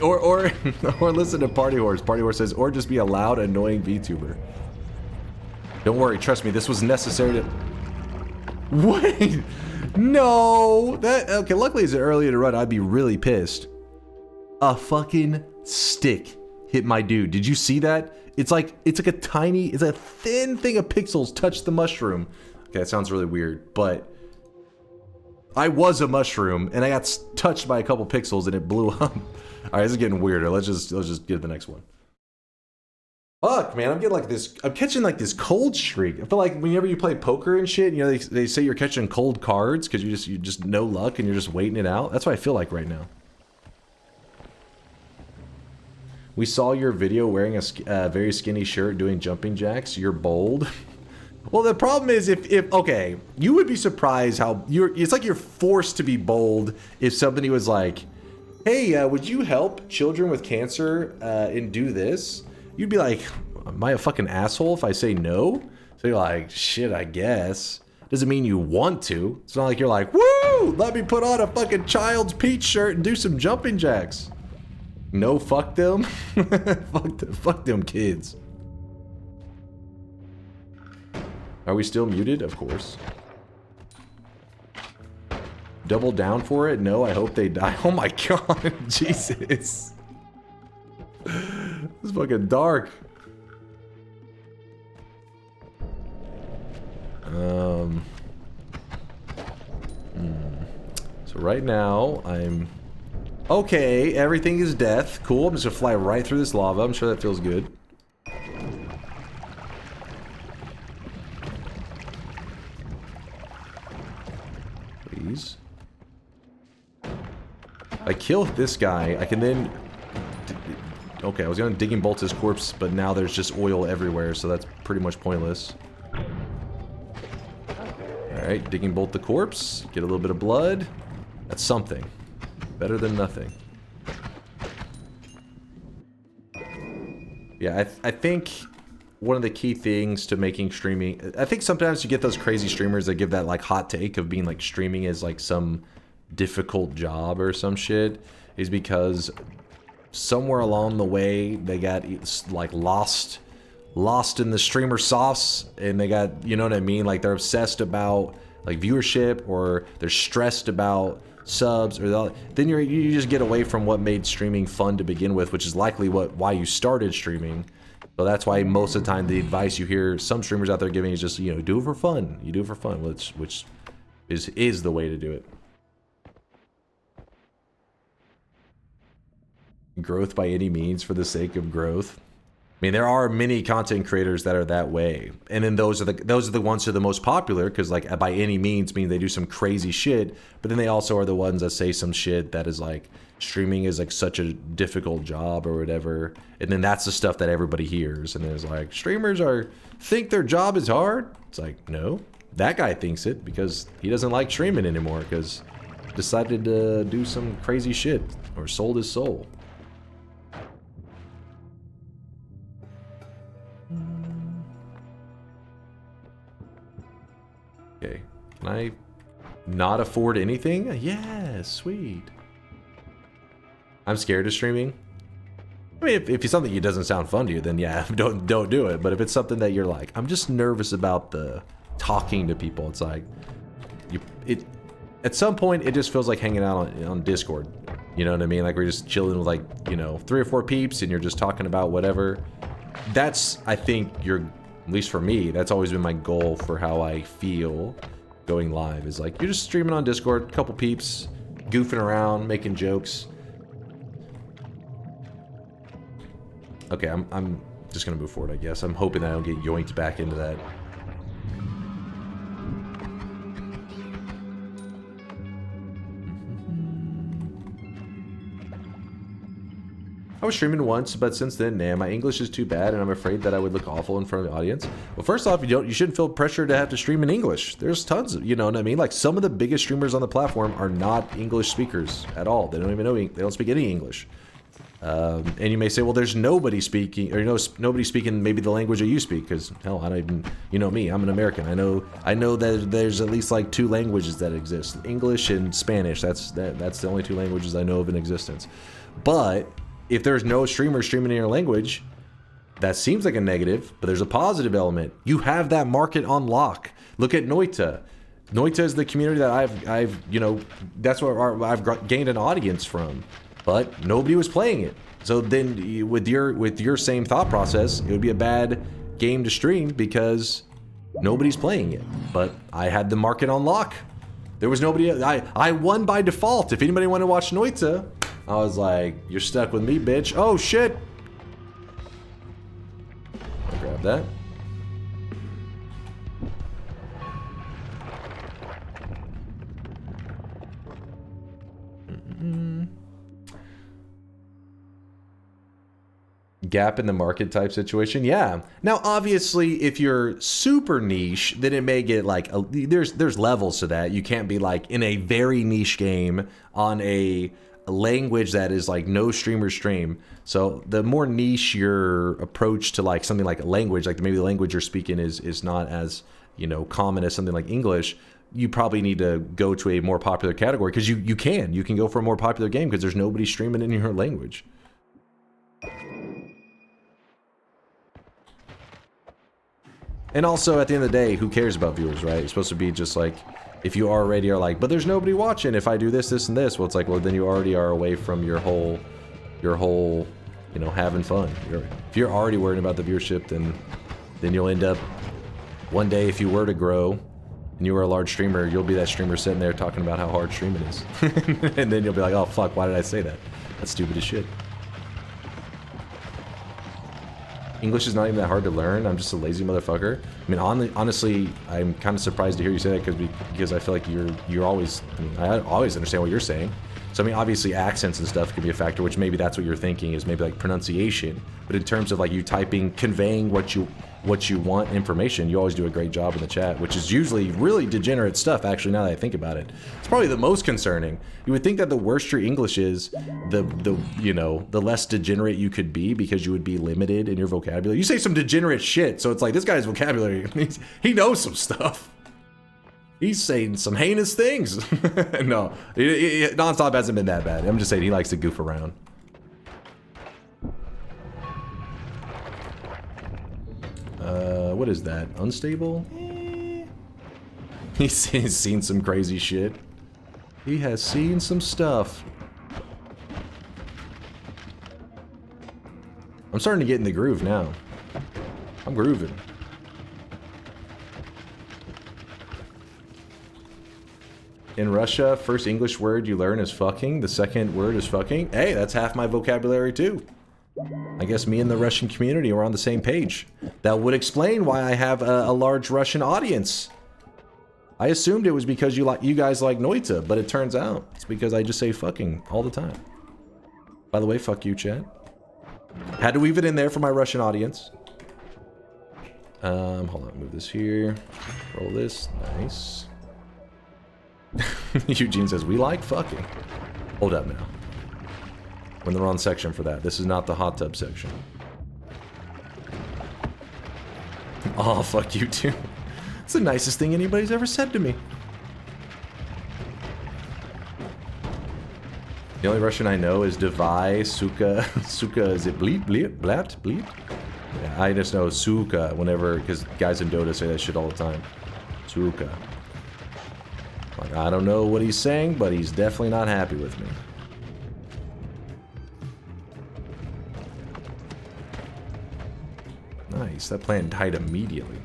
or listen to Party Horse. Party Horse says, or just be a loud, annoying VTuber. Don't worry, trust me, this was necessary to... Wait! No! Okay, luckily it's early to run, I'd be really pissed. A fucking stick hit my dude. Did you see that? It's like a thin thing of pixels touched the mushroom. Okay, that sounds really weird, but... I was a mushroom, and I got touched by a couple pixels, and it blew up. Alright, this is getting weirder. Let's just get the next one. Fuck, man, I'm catching like this cold streak. I feel like whenever you play poker and shit, you know, they say you're catching cold cards because you just no luck and you're just waiting it out. That's what I feel like right now. We saw your video wearing a very skinny shirt doing jumping jacks. You're bold. Well, the problem is if okay, you would be surprised how it's like you're forced to be bold if somebody was like, hey, would you help children with cancer and do this? You'd be like, am I a fucking asshole if I say no? So you're like, shit, I guess. Doesn't mean you want to. It's not like you're like, woo, let me put on a fucking Child's Peach shirt and do some jumping jacks. No, fuck them. fuck them kids. Are we still muted? Of course. Double down for it? No, I hope they die. Oh my god, Jesus. This is fucking dark. So right now, I'm... Okay, everything is death. Cool, I'm just gonna fly right through this lava. I'm sure that feels good. Please. If I kill this guy, I can then... Okay, I was gonna digging bolt his corpse, but now there's just oil everywhere, so that's pretty much pointless. Alright, digging bolt the corpse, get a little bit of blood. That's something. Better than nothing. Yeah, I think one of the key things to making streaming... I think sometimes you get those crazy streamers that give that like hot take of being like streaming is like some difficult job or some shit, is because somewhere along the way they got like lost in the streamer sauce, and they got, you know what I mean, like they're obsessed about like viewership, or they're stressed about subs, or then you just get away from what made streaming fun to begin with, which is likely why you started streaming. So that's why most of the time the advice you hear some streamers out there giving is just, you know, do it for fun. You do it for fun, which is the way to do it. Growth by any means for the sake of growth. I mean, there are many content creators that are that way, and then those are the ones who are the most popular, because like by any means means they do some crazy shit, but then they also are the ones that say some shit that is like streaming is like such a difficult job or whatever, and then that's the stuff that everybody hears, and it's like streamers think their job is hard. It's like, no, that guy thinks it because he doesn't like streaming anymore because decided to do some crazy shit or sold his soul. Okay, can I not afford anything? Yeah, sweet. I'm scared of streaming. I mean, if it's something that doesn't sound fun to you, then yeah, don't do it. But if it's something that you're like, I'm just nervous about the talking to people, it's like, at some point it just feels like hanging out on Discord. You know what I mean? Like we're just chilling with like, you know, 3 or 4 peeps and you're just talking about whatever. That's, I think, at least for me, that's always been my goal for how I feel going live. Is like, you're just streaming on Discord, couple peeps, goofing around, making jokes. Okay, I'm just gonna move forward, I guess. I'm hoping that I don't get yoinked back into that. I was streaming once, but since then, nah, my English is too bad, and I'm afraid that I would look awful in front of the audience. Well, first off, you shouldn't feel pressure to have to stream in English. There's tons of, you know what I mean? Like, some of the biggest streamers on the platform are not English speakers at all. They don't even know, they don't speak any English. And you may say, well, there's nobody speaking, or you know, nobody speaking maybe the language that you speak, because hell, I don't even, you know me, I'm an American. I know that there's at least like 2 languages that exist, English and Spanish. That's the only 2 languages I know of in existence. But if there's no streamer streaming in your language, that seems like a negative, but there's a positive element. You have that market on lock. Look at Noita. Noita is the community that I've you know, that's where I've gained an audience from. But nobody was playing it. So then with your same thought process, it would be a bad game to stream because nobody's playing it. But I had the market on lock. There was nobody. I won by default. If anybody wanted to watch Noita, I was like, you're stuck with me, bitch. Oh shit. I'll grab that. Gap in the market type situation. Yeah. Now, obviously, if you're super niche, then it may get like there's levels to that. You can't be like in a very niche game on a language that is like no streamer stream. So the more niche your approach to like something like a language, like maybe the language you're speaking is not as, you know, common as something like English, you probably need to go to a more popular category, because you can go for a more popular game because there's nobody streaming in your language. And also, at the end of the day, who cares about viewers, right? It's supposed to be just like, if you already are like, but there's nobody watching if I do this, this, and this. Well, it's like, well, then you already are away from your whole, you know, having fun. If you're already worried about the viewership, then you'll end up, one day, if you were to grow, and you were a large streamer, you'll be that streamer sitting there talking about how hard streaming is. And then you'll be like, oh, fuck, why did I say that? That's stupid as shit. English is not even that hard to learn. I'm just a lazy motherfucker. I mean, honestly, I'm kind of surprised to hear you say that because I feel like you're always. I mean, I always understand what you're saying. So I mean, obviously, accents and stuff can be a factor, which maybe that's what you're thinking is maybe like pronunciation. But in terms of like you typing, conveying what you want information, you always do a great job in the chat, which is usually really degenerate stuff. Actually, now that I think about it, it's probably the most concerning. You would think that the worse your English is, the less degenerate you could be, because you would be limited in your vocabulary. You say some degenerate shit, so it's like this guy's vocabulary, he knows some stuff. He's saying some heinous things. No, Nonstop hasn't been that bad. I'm just saying he likes to goof around. What is that? Unstable? He's seen some crazy shit. He has seen some stuff. I'm starting to get in the groove now. I'm grooving. In Russia, first English word you learn is fucking. The second word is fucking. Hey, that's half my vocabulary too. I guess me and the Russian community are on the same page. That would explain why I have a large Russian audience. I assumed it was because you guys like Noita, but it turns out it's because I just say fucking all the time. By the way, fuck you, chat. Had to weave it in there for my Russian audience. Hold on, move this here. Roll this. Nice. Eugene says, we like fucking. Hold up now. We're in the wrong section for that. This is not the hot tub section. Oh, fuck you too. It's the nicest thing anybody's ever said to me. The only Russian I know is Davai, Suka. Suka, is it bleep, bleep, blat, bleep? Yeah, I just know Suka whenever, because guys in Dota say that shit all the time. Suka. Like, I don't know what he's saying, but he's definitely not happy with me. Nice. That plan died immediately.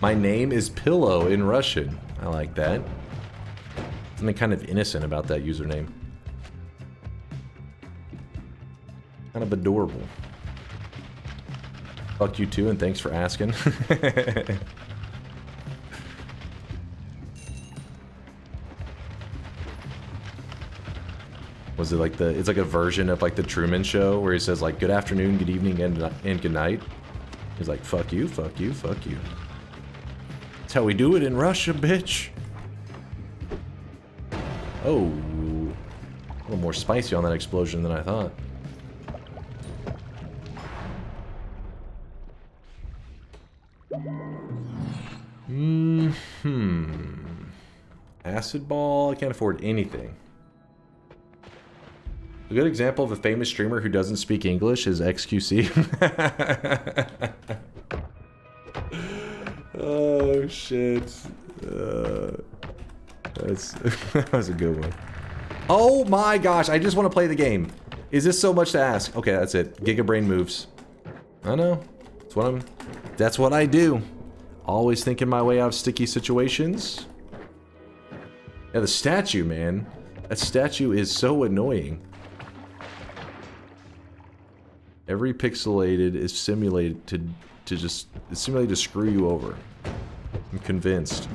My name is Pillow in Russian. I like that. Something kind of innocent about that username. Kind of adorable. Fuck you too, and thanks for asking. Was it like it's like a version of like the Truman Show where he says like good afternoon, good evening, and good night? He's like, fuck you, fuck you, fuck you. That's how we do it in Russia, bitch. Oh, a little more spicy on that explosion than I thought. Acid ball, I can't afford anything. A good example of a famous streamer who doesn't speak English is XQC. Oh shit. That was a good one. Oh my gosh, I just want to play the game. Is this so much to ask? Okay, that's it. Giga Brain moves. I know. That's what I do. Always thinking my way out of sticky situations. Yeah, the statue, man. That statue is so annoying. Every pixelated is simulated it's simulated to screw you over. I'm convinced.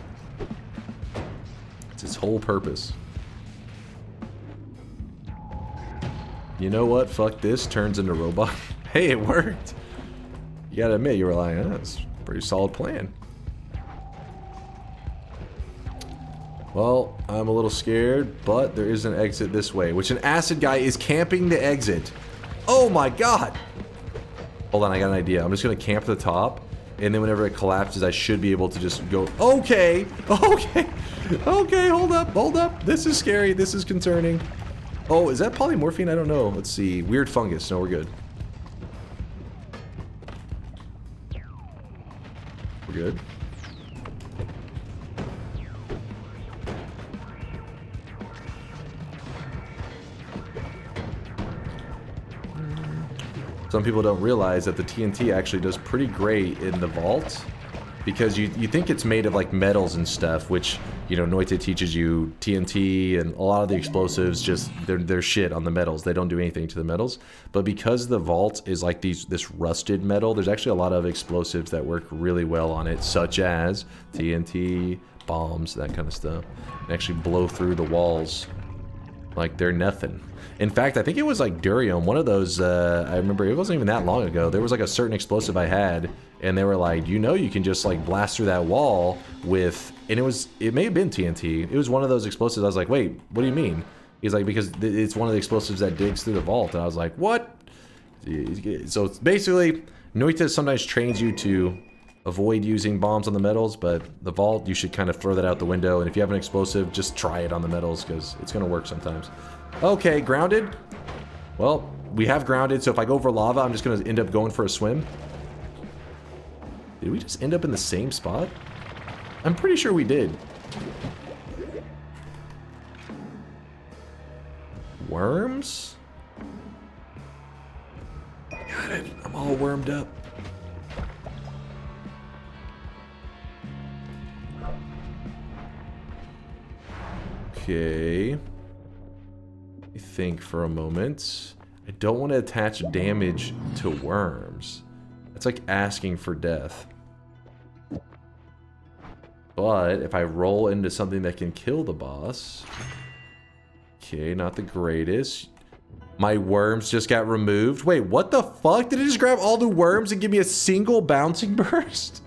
It's its whole purpose. You know what? Fuck this. Turns into robot. Hey, it worked. You gotta admit, you were like, oh, that's a pretty solid plan. Well, I'm a little scared, but there is an exit this way, which an acid guy is camping the exit. Oh my god! Hold on, I got an idea. I'm just gonna camp the top, and then whenever it collapses, I should be able to just go. Okay! Okay! Okay, hold up, hold up. This is scary, this is concerning. Oh, is that polymorphine? I don't know. Let's see. Weird fungus. No, we're good. We're good. Some people don't realize that the TNT actually does pretty great in the vault, because you think it's made of like metals and stuff, which, you know, Noita teaches you TNT and a lot of the explosives just they're shit on the metals. They don't do anything to the metals. But because the vault is like this rusted metal, there's actually a lot of explosives that work really well on it, such as TNT, bombs, that kind of stuff. And actually blow through the walls like they're nothing. In fact, I think it was like Durium, one of those, I remember it wasn't even that long ago. There was like a certain explosive I had, and they were like, you know, you can just like blast through that wall with, and it may have been TNT. It was one of those explosives. I was like, wait, what do you mean? He's like, because it's one of the explosives that digs through the vault. And I was like, what? So it's basically, Noita sometimes trains you to avoid using bombs on the metals, but the vault, you should kind of throw that out the window. And if you have an explosive, just try it on the metals, because it's going to work sometimes. Okay, grounded. Well, we have grounded, so if I go over lava, I'm just going to end up going for a swim. Did we just end up in the same spot? I'm pretty sure we did. Worms? Got it. I'm all wormed up. Okay. Let me think for a moment. I don't want to attach damage to worms. That's like asking for death. But if I roll into something that can kill the boss... Okay, not the greatest. My worms just got removed. Wait, what the fuck? Did it just grab all the worms and give me a single bouncing burst?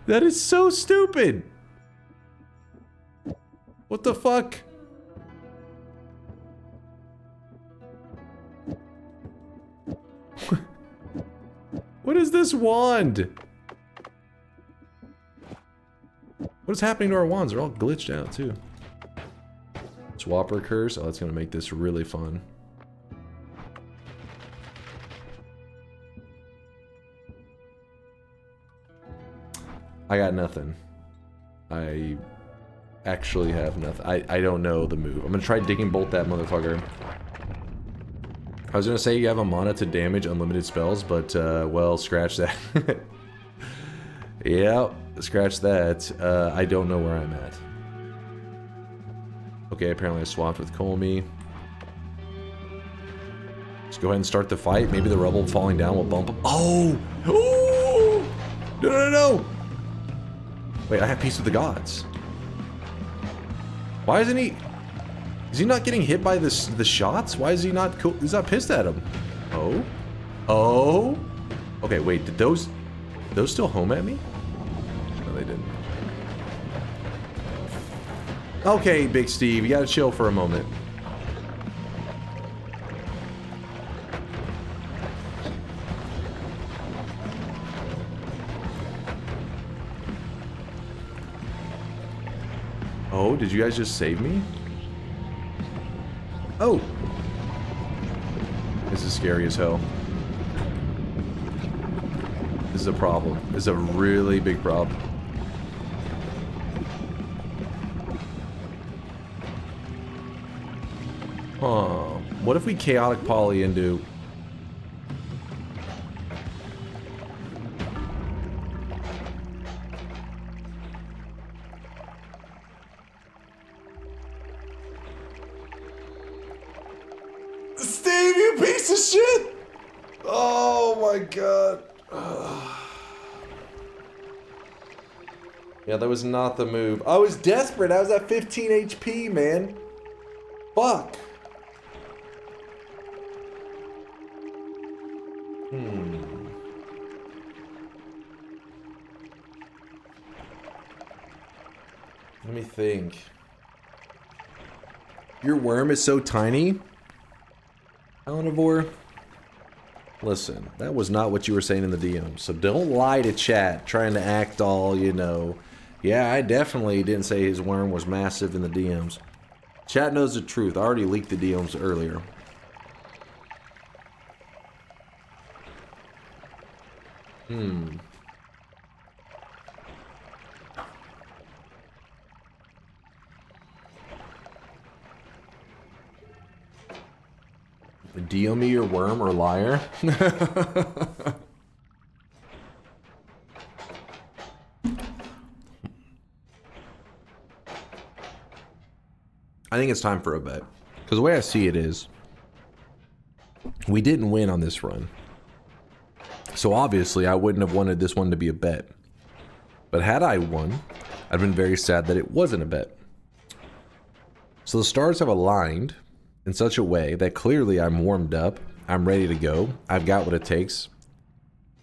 That is so stupid. What the fuck? What is this wand? What is happening to our wands? They're all glitched out too. Swapper curse. Oh, that's gonna make this really fun. I got nothing. I actually have nothing. I don't know the move. I'm gonna try digging bolt that motherfucker. I was gonna say you have a mana to damage unlimited spells, but well, scratch that. Yep, scratch that. I don't know where I'm at. Okay, apparently I swapped with Colmy. Let's go ahead and start the fight. Maybe the rubble falling down will bump him. Oh! Oh! No, no, no! Wait, I have peace with the gods. Why isn't he... Is he not getting hit by the shots? Why is he not cool? He's not pissed at him. Oh? Oh? Okay, wait, did those still home at me? No, they didn't. Okay, Big Steve, you gotta chill for a moment. Oh, did you guys just save me? Oh! This is scary as hell. This is a problem. This is a really big problem. Huh. What if we chaotic poly into... Steve, you piece of shit! Oh my god. Yeah, that was not the move. I was desperate. I was at 15 HP, man. Fuck. Let me think. Your worm is so tiny? Elinivore? Listen, that was not what you were saying in the DM, so don't lie to chat trying to act all, you know. Yeah, I definitely didn't say his worm was massive in the DMs. Chat knows the truth. I already leaked the DMs earlier. DM me your worm or liar? I think it's time for a bet. Because the way I see it is, we didn't win on this run. So obviously I wouldn't have wanted this one to be a bet. But had I won, I'd been very sad that it wasn't a bet. So the stars have aligned in such a way that clearly I'm warmed up, I'm ready to go, I've got what it takes,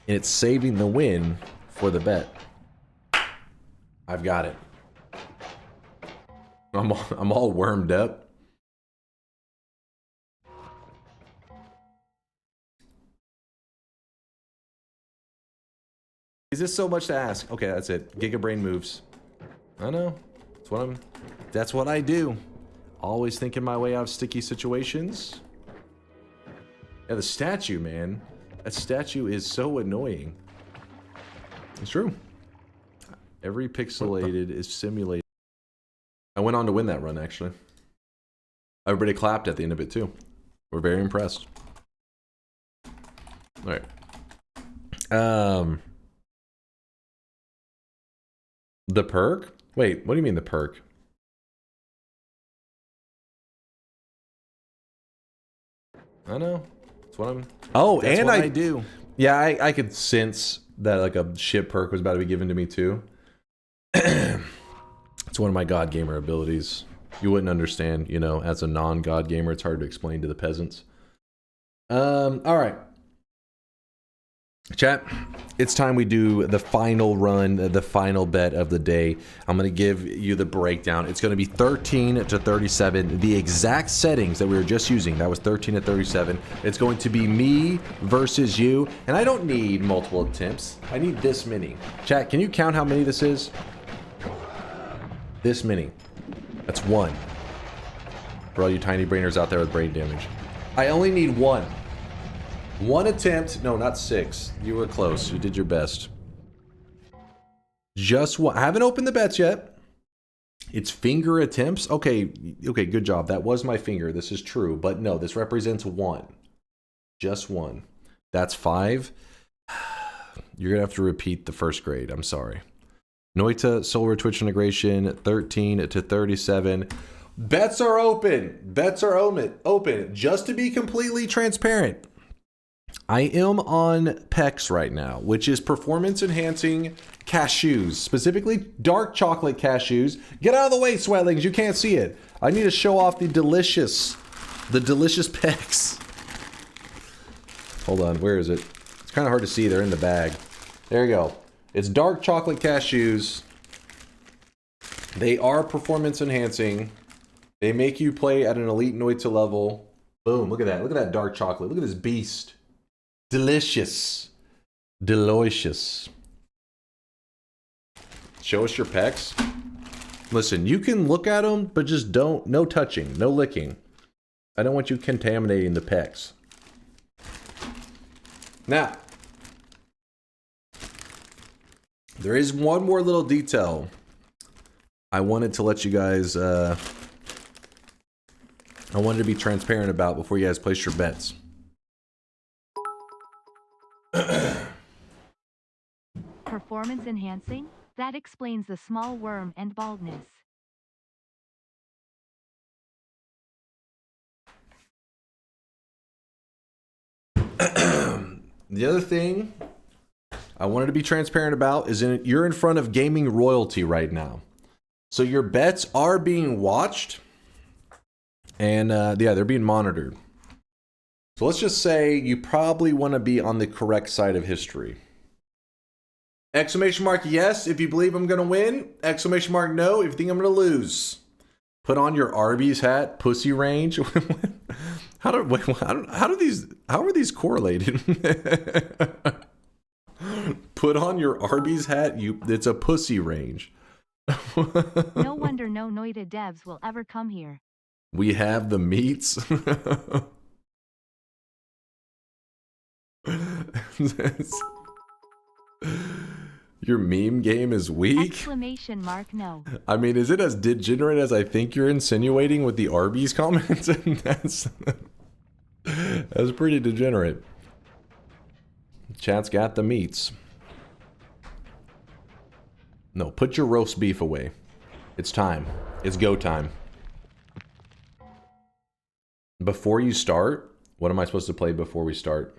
and it's saving the win for the bet. I've got it. I'm all wormed up. Is this so much to ask? Okay, that's it. Giga Brain moves. I know. That's what I do. Always thinking my way out of sticky situations. Yeah, the statue, man. That statue is so annoying. It's true. Every pixelated is simulated. I went on to win that run, actually. Everybody clapped at the end of it, too. We're very impressed. Alright. The perk? Wait, what do you mean the perk? I know. That's what I'm... Oh, that's and what I do. Yeah, I could sense that like a shit perk was about to be given to me too. It's one of my god gamer abilities. You wouldn't understand, you know, as a non-god gamer, it's hard to explain to the peasants. Alright. Chat, it's time we do the final run, the final bet of the day. I'm going to give you the breakdown. It's going to be 13 to 37, the exact settings that we were just using. That was 13 to 37. It's going to be me versus you, and I don't need multiple attempts. I need this many. Chat, can you count how many this is? This many. That's one. For all you tiny brainers out there with brain damage. I only need one. One attempt. No, not 6. You were close. You did your best. Just one. I haven't opened the bets yet. It's finger attempts. Okay, good job. That was my finger. This is true. But no, this represents one. Just one. That's 5. You're going to have to repeat the first grade. I'm sorry. Noita, Solar Twitch integration, 13 to 37. Bets are open. Bets are open. Just to be completely transparent, I am on PEX right now, which is performance enhancing cashews, specifically dark chocolate cashews. Get out of the way, sweatlings. You can't see it. I need to show off the delicious PEX. Hold on. Where is it? It's kind of hard to see. They're in the bag. There you go. It's dark chocolate cashews. They are performance enhancing. They make you play at an elite Noita level. Boom. Look at that. Look at that dark chocolate. Look at this beast. Delicious. Delicious. Show us your pecs. Listen, you can look at them, but just don't. No touching. No licking. I don't want you contaminating the pecs. Now, there is one more little detail I wanted to let you guys, I wanted to be transparent about before you guys place your bets. Performance enhancing? That explains the small worm and baldness. The other thing I wanted to be transparent about is you're in front of gaming royalty right now. So your bets are being watched and yeah, they're being monitored. So let's just say you probably want to be on the correct side of history. Exclamation mark yes if you believe I'm going to win. Exclamation mark no if you think I'm going to lose. Put on your Arby's hat, pussy range. How are these correlated? Put on your Arby's hat, it's a pussy range. No wonder no Noita devs will ever come here. We have the meats. Your meme game is weak? Exclamation mark no. I mean, is it as degenerate as I think you're insinuating with the Arby's comments? That's pretty degenerate. Chat's got the meats. No, put your roast beef away. It's time. It's go time. Before you start, what am I supposed to play before we start?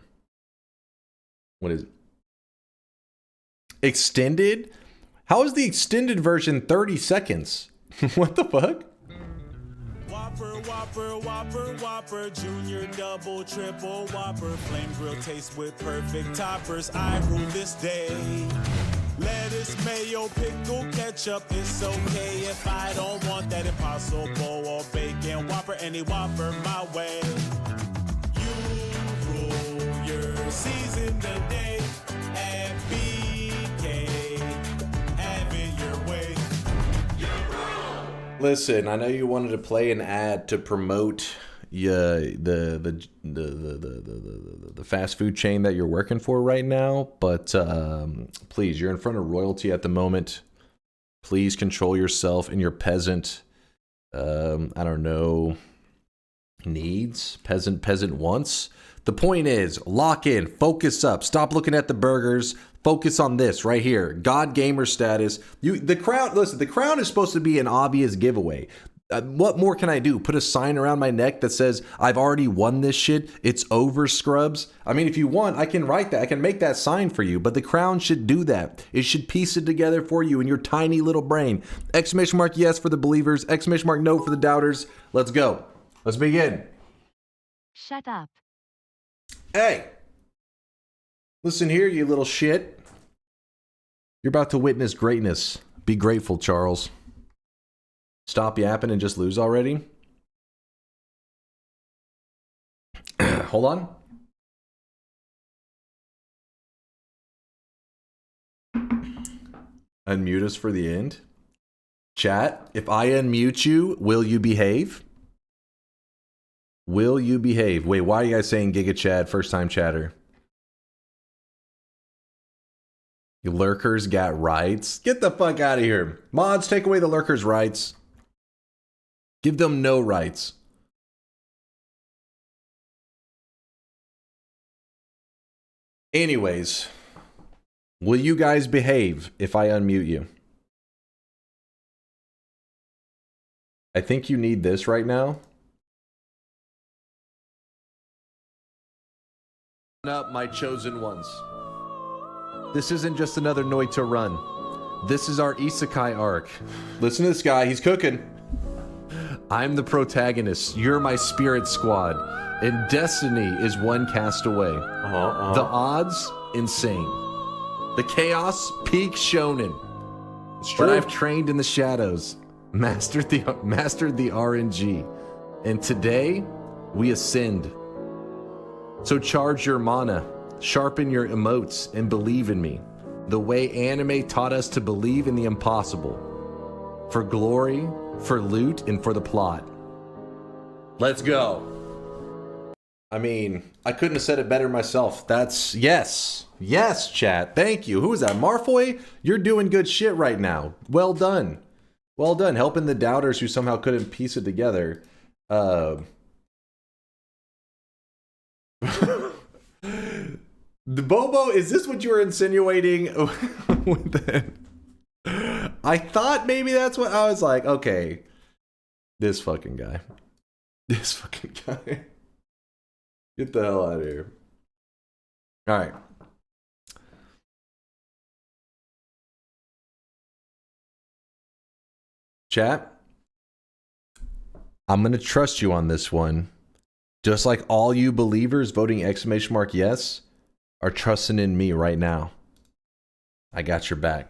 What is it? Extended? How is the extended version 30 seconds? What the fuck? Whopper, Whopper, Whopper, Whopper, Junior, Double, Triple, Whopper, Flame Grill taste with perfect toppers. I rule this day. Lettuce, mayo, pickle, ketchup, it's okay if I don't want that Impossible or bacon Whopper, any Whopper my way. You rule your season today and BK, have it your way. Listen, I know you wanted to play an ad to promote the fast food chain that you're working for right now, but please, you're in front of royalty at the moment. Please control yourself and your peasant, I don't know, needs, peasant wants. The point is, lock in, focus up, stop looking at the burgers, focus on this right here, God Gamer status. The crown, listen, the crown is supposed to be an obvious giveaway. What more can I do? Put a sign around my neck that says, I've already won this shit. It's over, scrubs. I mean, if you want, I can write that. I can make that sign for you. But the crown should do that. It should piece it together for you in your tiny little brain. Exclamation mark yes for the believers. Exclamation mark no for the doubters. Let's go. Let's begin. Shut up. Hey. Listen here, you little shit. You're about to witness greatness. Be grateful, Charles. Stop yapping and just lose already? Hold on. Unmute us for the end. Chat, if I unmute you, will you behave? Will you behave? Wait, why are you guys saying Giga Chad, first time chatter? You lurkers got rights? Get the fuck out of here. Mods, take away the lurkers' rights. Give them no rights. Anyways, will you guys behave if I unmute you? I think you need this right now. Up, my chosen ones. This isn't just another Noita run. This is our isekai arc. Listen to this guy, he's cooking. I'm the protagonist, you're my spirit squad, and destiny is one cast away. The odds, insane. The chaos, peak shonen. It's true. But I've trained in the shadows, mastered the RNG, and today we ascend. So charge your mana, sharpen your emotes, and believe in me, the way anime taught us to believe in the impossible. For glory, for loot, and for the plot. Let's go. I mean, I couldn't have said it better myself. That's, yes, chat, thank you. Who is that, Marfoy? You're doing good shit right now. Well done. Well done, helping the doubters who somehow couldn't piece it together. The Bobo, is this what you were insinuating? I thought maybe that's what I was like. Okay, this fucking guy. Get the hell out of here. All right. Chat, I'm gonna trust you on this one. Just like all you believers voting ! Yes are trusting in me right now. I got your back.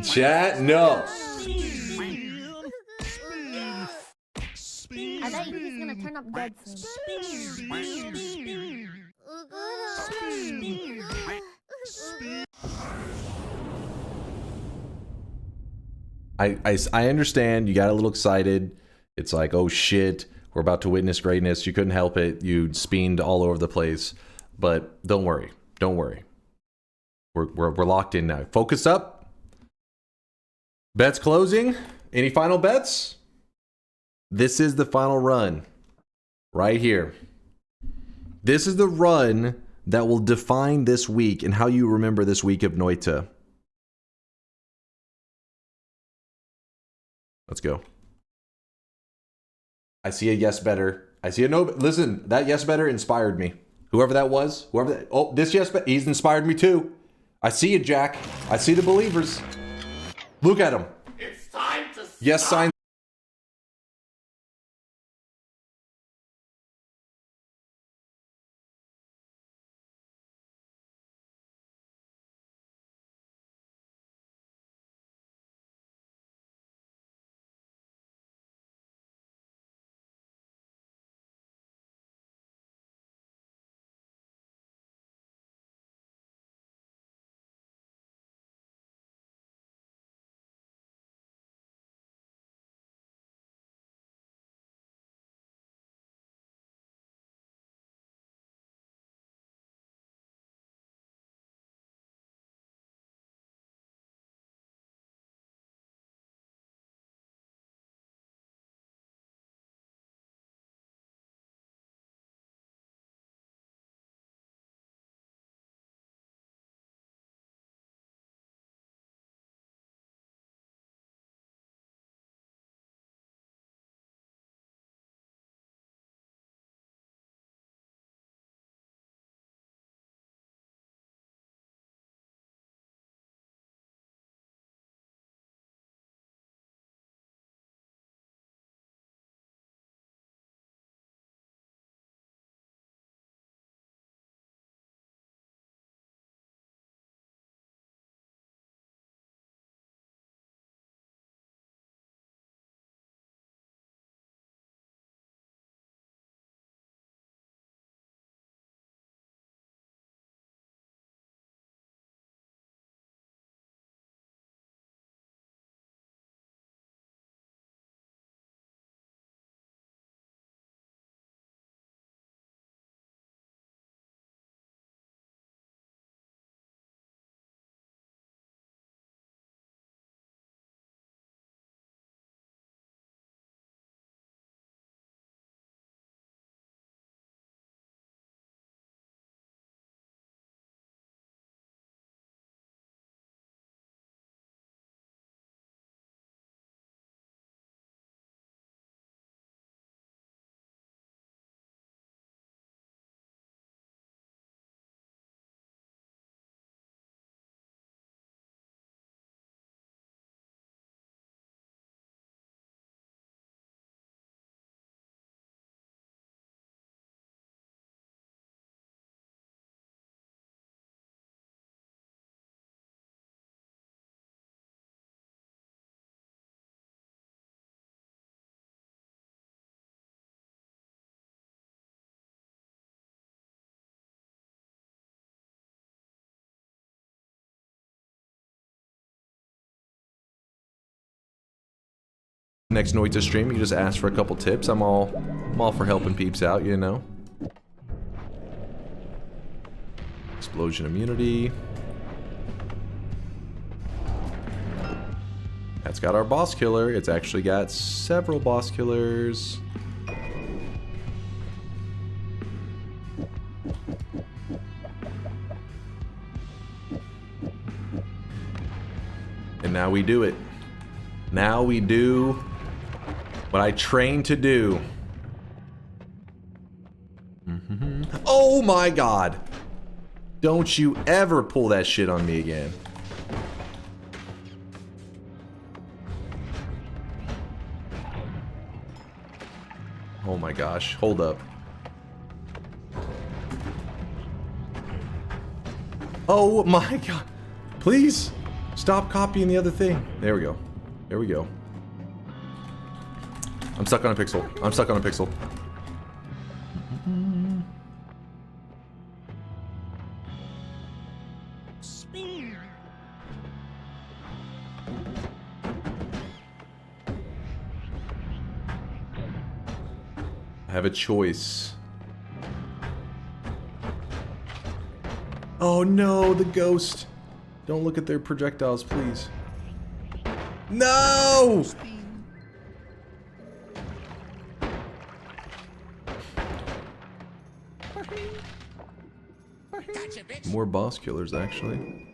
Chat, no. I bet you he's gonna turn up dead soon. I understand you got a little excited. It's like, oh shit, we're about to witness greatness. You couldn't help it. You speened all over the place. But don't worry. Don't worry. We're locked in now. Focus up. Bets closing. Any final bets? This is the final run. Right here. This is the run that will define this week and how you remember this week of Noita. Let's go. I see a yes better. I see a no. Listen, that yes better inspired me. Whoever that was, oh, this yes better, he's inspired me too. I see you, Jack. I see the believers. Look at him. It's time to Yes sign. Next Noita stream, you just ask for a couple tips. I'm all for helping peeps out, you know. Explosion immunity. That's got our boss killer. It's actually got several boss killers. And now we do it. Now we do what I trained to do. Oh my god! Don't you ever pull that shit on me again. Oh my gosh, hold up. Oh my god. Please stop copying the other thing. There we go. There we go. I'm stuck on a pixel. I'm stuck on a pixel. I have a choice. Oh no, the ghost. Don't look at their projectiles, please. No! More boss killers, actually.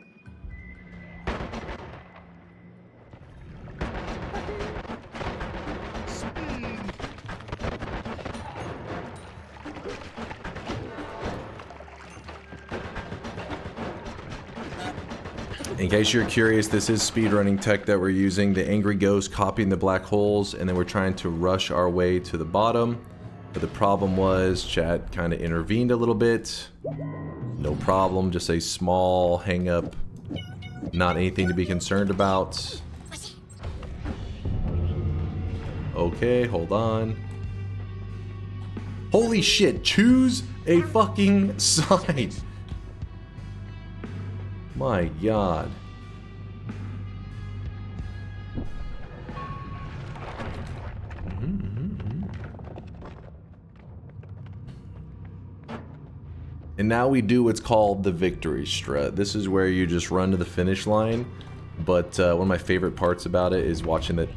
In case you're curious, this is speedrunning tech that we're using. The angry ghost copying the black holes, and then we're trying to rush our way to the bottom. But the problem was, chat kind of intervened a little bit. No problem, just a small hang-up. Not anything to be concerned about. Okay, hold on. Holy shit, choose a fucking side. My god. And now we do what's called the victory strut. This is where you just run to the finish line. But one of my favorite parts about it is watching the...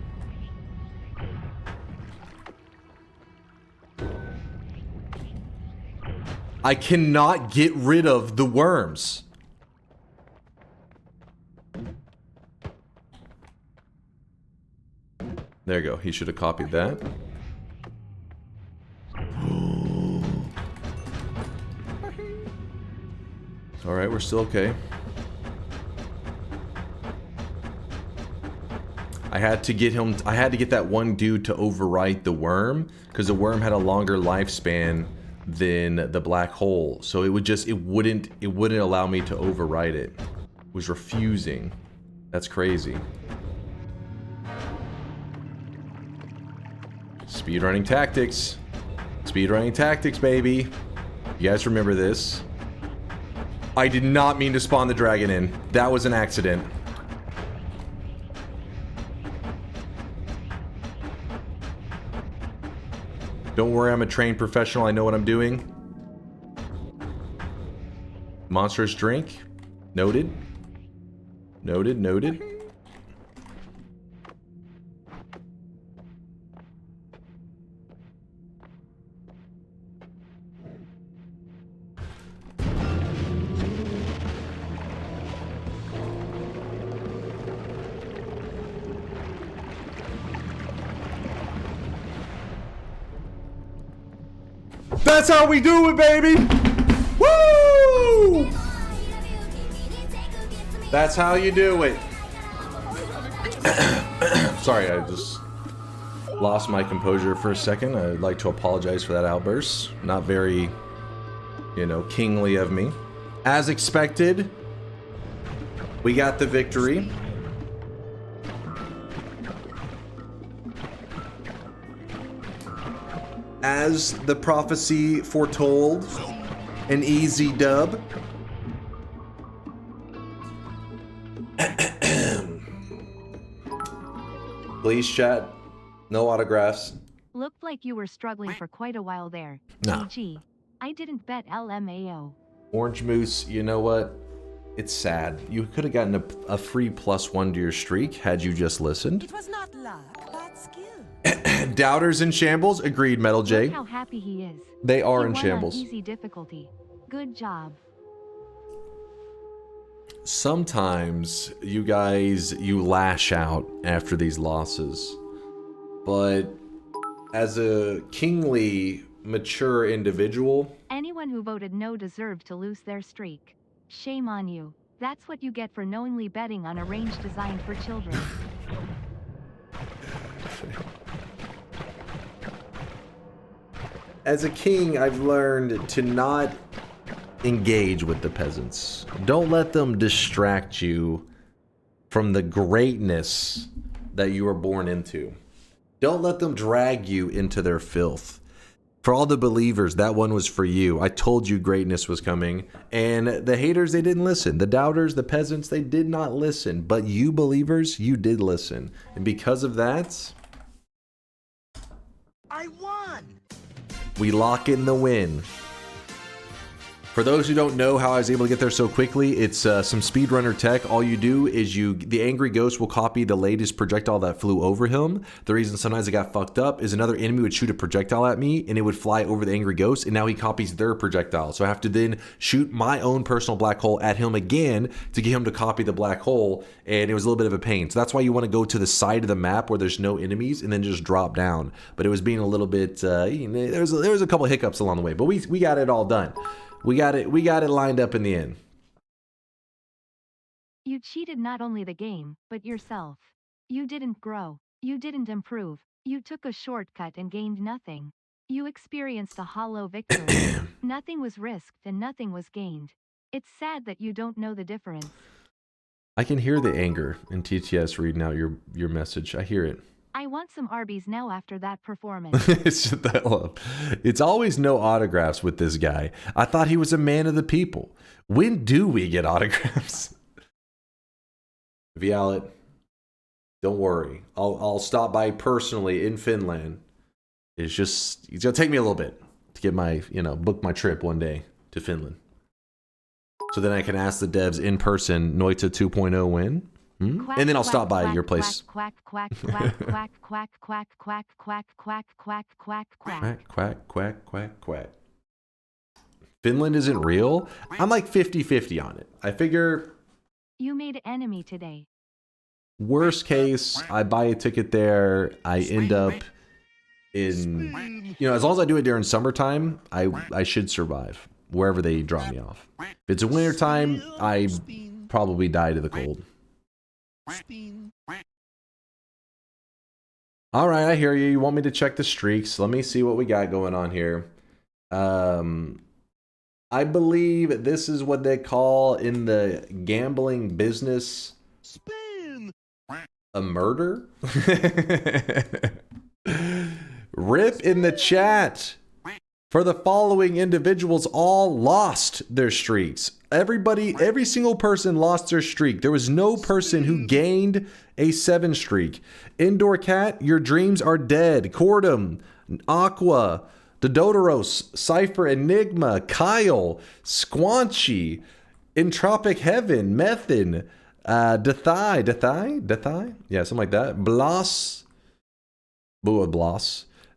I cannot get rid of the worms. There you go. He should have copied that. Alright, we're still okay. I had to get him... I had to get that one dude to overwrite the worm, because the worm had a longer lifespan than the black hole. So it would just... It wouldn't allow me to overwrite it. It was refusing. That's crazy. Speedrunning tactics. Speedrunning tactics, baby. You guys remember this? I did not mean to spawn the dragon in. That was an accident. Don't worry, I'm a trained professional. I know what I'm doing. Monstrous drink. Noted. Noted, noted. That's how we do it, baby! Woo! That's how you do it. Sorry, I just lost my composure for a second. I'd like to apologize for that outburst. Not very, you know, kingly of me. As expected, we got the victory. As the prophecy foretold, an easy dub. Please, chat, No autographs. Looked like you were struggling for quite a while there. No. GG. I didn't bet LMAO. Orange Moose, you know what? It's sad. You could have gotten a free +1 to your streak had you just listened. It was not luck, but skill. Doubters in shambles. Agreed, Metal J. Look how happy he is. They are He in won shambles. on easy difficulty. Good job. Sometimes you guys, you lash out after these losses. But as a kingly, mature individual... Anyone who voted no deserved to lose their streak. Shame on you. That's what you get for knowingly betting on a range designed for children. As a king, I've learned to not engage with the peasants. Don't let them distract you from the greatness that you were born into. Don't let them drag you into their filth. For all the believers, that one was for you. I told you greatness was coming. And the haters, they didn't listen. The doubters, the peasants, they did not listen. But you believers, you did listen. And because of that, I won! we lock in the win. For those who don't know how I was able to get there so quickly, it's some speedrunner tech. All you do is the angry ghost will copy the latest projectile that flew over him. The reason sometimes it got fucked up is another enemy would shoot a projectile at me and it would fly over the angry ghost, and now he copies their projectile. So I have to then shoot my own personal black hole at him again to get him to copy the black hole, and it was a little bit of a pain. So that's why you want to go to the side of the map where there's no enemies and then just drop down. But it was being a little bit, there was a couple hiccups along the way, but we got it all done. We got it lined up in the end. You cheated not only the game, but yourself. You didn't grow. You didn't improve. You took a shortcut and gained nothing. You experienced a hollow victory. Nothing was risked and nothing was gained. It's sad that you don't know the difference. I can hear the anger in TTS reading out your message. I hear it. I want some Arby's now after that performance. Shut the hell up. It's always no autographs with this guy. I thought he was a man of the people. When do we get autographs? Vialet, don't worry. I'll stop by personally in Finland. It's gonna take me a little bit to get my, book my trip one day to Finland. So then I can ask the devs in person, Noita 2.0 win? Quack, and then I'll quack, stop by quack, your place. Quack, quack, quack, quack, quack, quack, quack, quack, quack, quack, quack, quack. Quack, quack, quack, quack. Finland isn't real? I'm like 50-50 on it. I figure... You made enemy today. Worst case, I buy a ticket there. I end up in... as long as I do it during summertime, I should survive. Wherever they drop me off. If it's a wintertime, I probably die to the cold. All right, I hear you. You want me to check the streaks? Let me see what we got going on here. I believe this is what they call in the gambling business a murder. Rip in the chat. For the following individuals all lost their streaks. Every single person lost their streak. There was no person who gained a 7 streak. Indoor Cat, your dreams are dead. Cordum, Aqua, Dodoros, Cypher, Enigma, Kyle, Squanchy, Entropic Heaven, Methin, Dethai? Yeah, something like that. Bloss,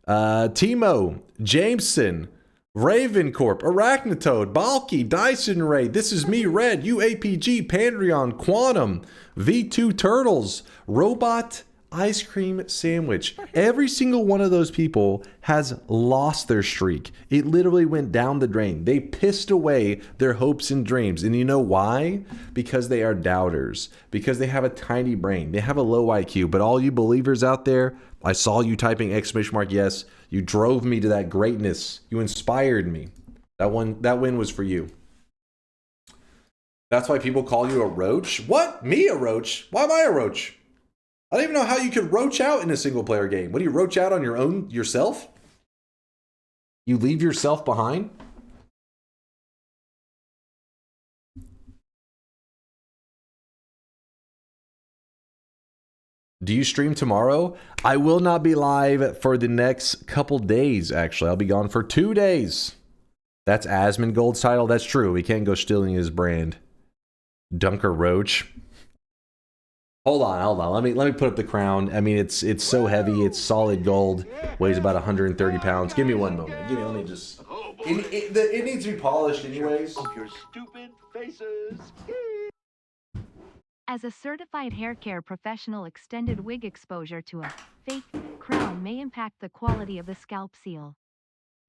Timo, Jameson, Ravencorp, Arachnitoad, Balky, Dyson Ray, This Is Me, Red, UAPG, Pandreon, Quantum, V2 Turtles, Robot Ice Cream Sandwich. Every single one of those people has lost their streak. It literally went down the drain. They pissed away their hopes and dreams. And you know why? Because they are doubters. Because they have a tiny brain. They have a low IQ. But all you believers out there, I saw you typing ! Yes. You drove me to that greatness. You inspired me. That win was for you. That's why people call you a roach. What? Me a roach? Why am I a roach? I don't even know how you could roach out in a single player game. What do you roach out on yourself? You leave yourself behind? Do you stream tomorrow? I will not be live for the next couple days, actually. I'll be gone for 2 days. That's Asmongold's title. That's true. We can't go stealing his brand. Dunker Roach. Hold on. Let me put up the crown. I mean, it's so heavy. It's solid gold. Weighs about 130 pounds. Give me one moment. Let me just... It needs to be polished anyways. Your stupid faces. As a certified hair care professional, extended wig exposure to a fake crown may impact the quality of the scalp seal.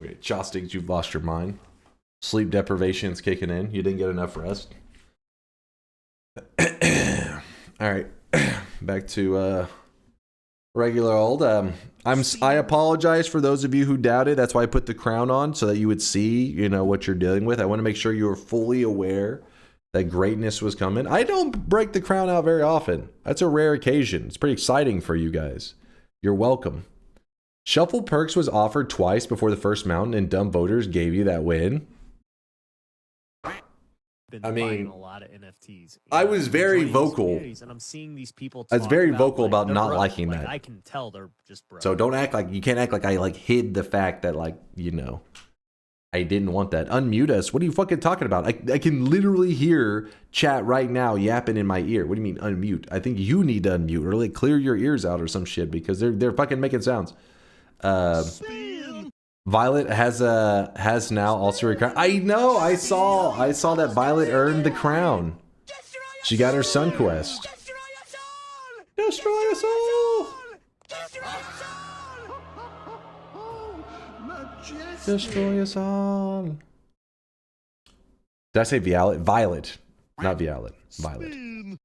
Wait, Chopsticks, you've lost your mind. Sleep deprivation's kicking in. You didn't get enough rest. All right, back to regular old. I apologize for those of you who doubted. That's why I put the crown on, so that you would see, you know, what you're dealing with. I want to make sure you are fully aware that greatness was coming. I don't break the crown out very often. That's a rare occasion. It's pretty exciting for you guys. You're welcome. Shuffle Perks was offered twice before the first mountain, and dumb voters gave you that win. I mean, a lot of NFTs. I was very vocal. And I'm seeing these people. I was very vocal about not liking like, that. I can tell they're just broke. So don't act like, you can't act like I like hid the fact that, like, you know, I didn't want that. Unmute us. What are you fucking talking about? I can literally hear chat right now yapping in my ear. What do you mean unmute? I think you need to unmute or like clear your ears out or some shit, because they're fucking making sounds. Violet has now also a crown. I know. I saw that Violet earned the crown. She got her Sun Quest. Destroy us all. Destroy us all. Did I say Violet? Violet, not Violet. Violet.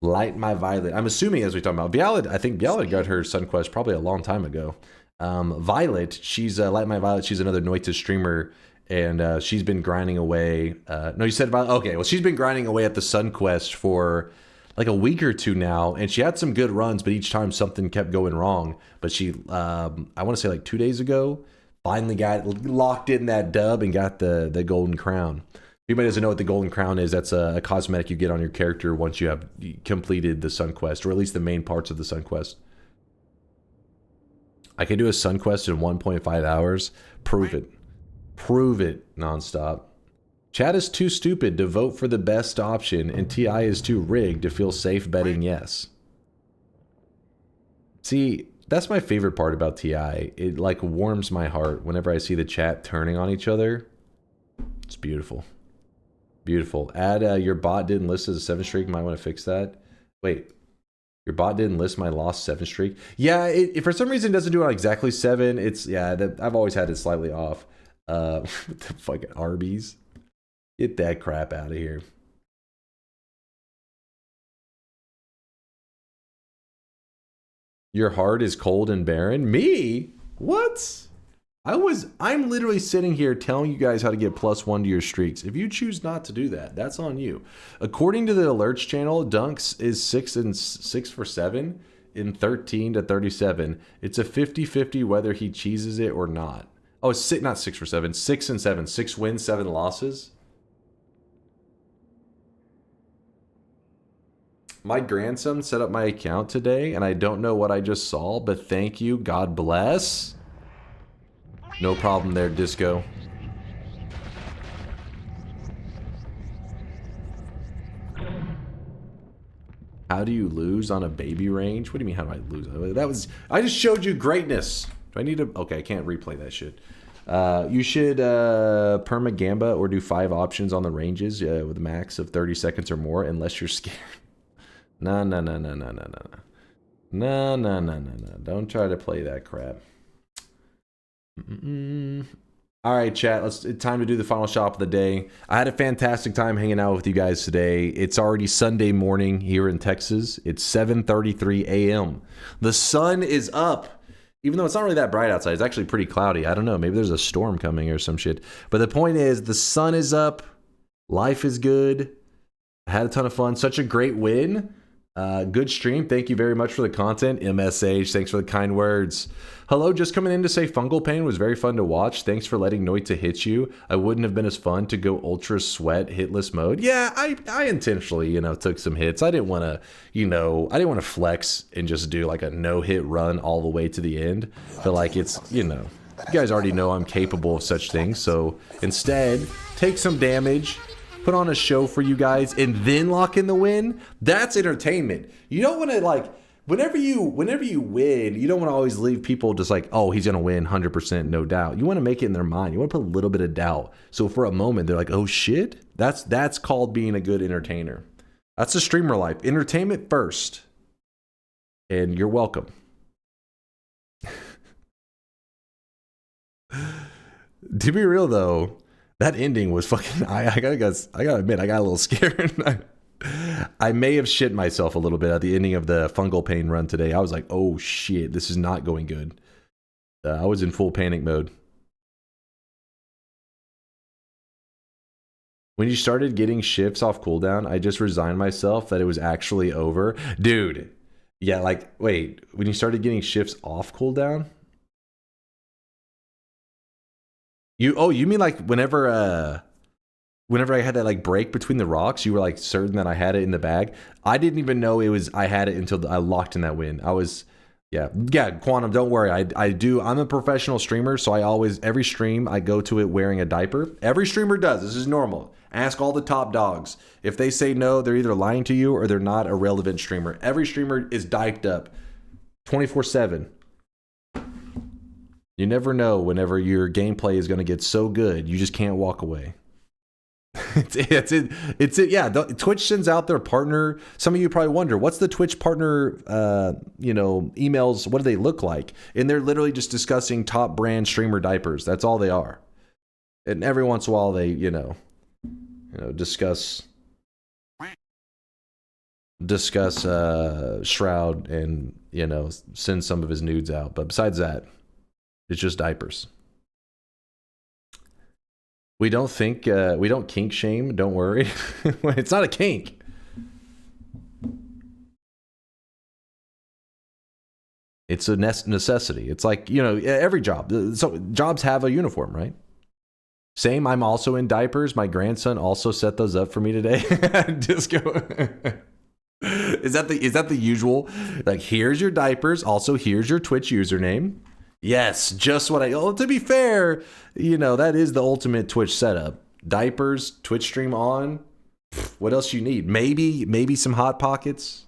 Light my Violet. I'm assuming as we talk about Violet, I think Violet got her Sun Quest probably a long time ago. Violet, she's Light My Violet. She's another Noita streamer, and she's been grinding away. No, you said Violet. Okay, well, she's been grinding away at the Sun Quest for like a week or two now, and she had some good runs, but each time something kept going wrong. But she, I want to say like 2 days ago, finally got locked in that dub and got the golden crown. If anybody doesn't know what the golden crown is, that's a cosmetic you get on your character once you have completed the Sun Quest, or at least the main parts of the Sun Quest. I can do a Sun Quest in 1.5 hours. Prove it. Prove it, nonstop. Chat is too stupid to vote for the best option, and TI is too rigged to feel safe betting yes. See, that's my favorite part about TI. It like warms my heart whenever I see the chat turning on each other. It's beautiful. Beautiful. Add your bot didn't list as a 7 streak. Might want to fix that. Wait. Your bot didn't list my lost 7 streak. Yeah, it for some reason doesn't do it on exactly 7. It's, yeah, I've always had it slightly off. The fucking Arby's. Get that crap out of here. Your heart is cold and barren? Me? What? I'm literally sitting here telling you guys how to get +1 to your streaks. If you choose not to do that, that's on you. According to the alerts channel, Dunks is 6 for 7 in 13 to 37. It's a 50-50 whether he cheeses it or not. Oh, it's not 6 for 7. 6 and 7. 6 wins, 7 losses. My grandson set up my account today, and I don't know what I just saw, but thank you. God bless. No problem there, Disco. How do you lose on a baby range? What do you mean, how do I lose? I just showed you greatness. Do I need to? Okay, I can't replay that shit. You should perma gamba or do 5 options on the ranges with a max of 30 seconds or more, unless you're scared. No. Don't try to play that crap. All right, chat. It's time to do the final shop of the day. I had a fantastic time hanging out with you guys today. It's already Sunday morning here in Texas. It's 7:33 a.m. The sun is up, even though it's not really that bright outside. It's actually pretty cloudy. I don't know. Maybe there's a storm coming or some shit. But the point is, the sun is up. Life is good. I had a ton of fun. Such a great win. Good stream. Thank you very much for the content. MSH, thanks for the kind words. Hello, just coming in to say Fungal Pain was very fun to watch. Thanks for letting Noita hit you. I wouldn't have been as fun to go ultra sweat hitless mode. Yeah, I intentionally, took some hits. I didn't want to, I didn't want to flex and just do like a no-hit run all the way to the end. But like it's, you guys already know I'm capable of such things. So instead, take some damage, put on a show for you guys, and then lock in the win. That's entertainment. You don't want to like, whenever you win, you don't want to always leave people just like, oh, he's gonna win 100%, no doubt. You want to make it in their mind. You want to put a little bit of doubt. So for a moment, they're like, oh shit. That's called being a good entertainer. That's the streamer life. Entertainment first, and you're welcome. To be real though, that ending was fucking. I gotta admit, I got a little scared. I may have shit myself a little bit at the ending of the Fungal Pain run today. I was like, oh shit, this is not going good. I was in full panic mode. When you started getting shifts off cooldown, I just resigned myself that it was actually over. Dude, yeah, like, wait, when you started getting shifts off cooldown? You mean like whenever I had that like break between the rocks, you were like certain that I had it in the bag? I didn't even know I had it until I locked in that win. Yeah, Quantum, don't worry. I'm a professional streamer, so every stream I go to it wearing a diaper. Every streamer does. This is normal. Ask all the top dogs. If they say no, they're either lying to you or they're not a relevant streamer. Every streamer is diked up 24/7. You never know whenever your gameplay is going to get so good, you just can't walk away. It's it. Yeah, Twitch sends out their partner. Some of you probably wonder, what's the Twitch partner, emails? What do they look like? And they're literally just discussing top brand streamer diapers. That's all they are. And every once in a while, they, discuss Shroud and, send some of his nudes out. But besides that, it's just diapers. We don't kink shame. Don't worry. It's not a kink. It's a necessity. It's like, every job. So jobs have a uniform, right? Same. I'm also in diapers. My grandson also set those up for me today. Disco. Is that the usual? Like, here's your diapers. Also, here's your Twitch username. Yes, just what to be fair, that is the ultimate Twitch setup. Diapers, Twitch stream on. What else you need? Maybe some Hot Pockets.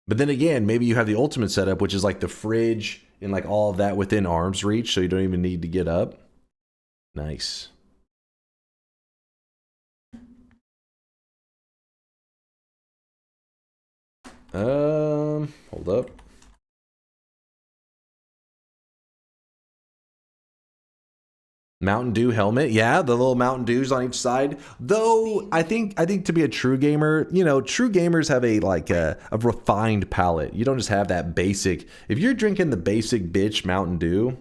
But then again, maybe you have the ultimate setup, which is like the fridge and like all of that within arm's reach, so you don't even need to get up. Nice. Hold up. Mountain Dew helmet. Yeah, the little Mountain Dews on each side. Though I think to be a true gamer, true gamers have a refined palate. You don't just have that basic. If you're drinking the basic bitch Mountain Dew,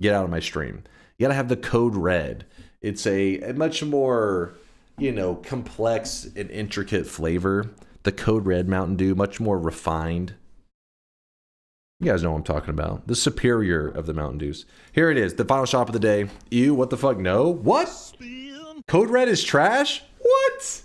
get out of my stream. You gotta have the Code Red. It's a much more, complex and intricate flavor. The Code Red Mountain Dew, much more refined. You guys know what I'm talking about. The superior of the Mountain Dews. Here it is, the final shop of the day. Ew, what the fuck? No? What? Code Red is trash? What?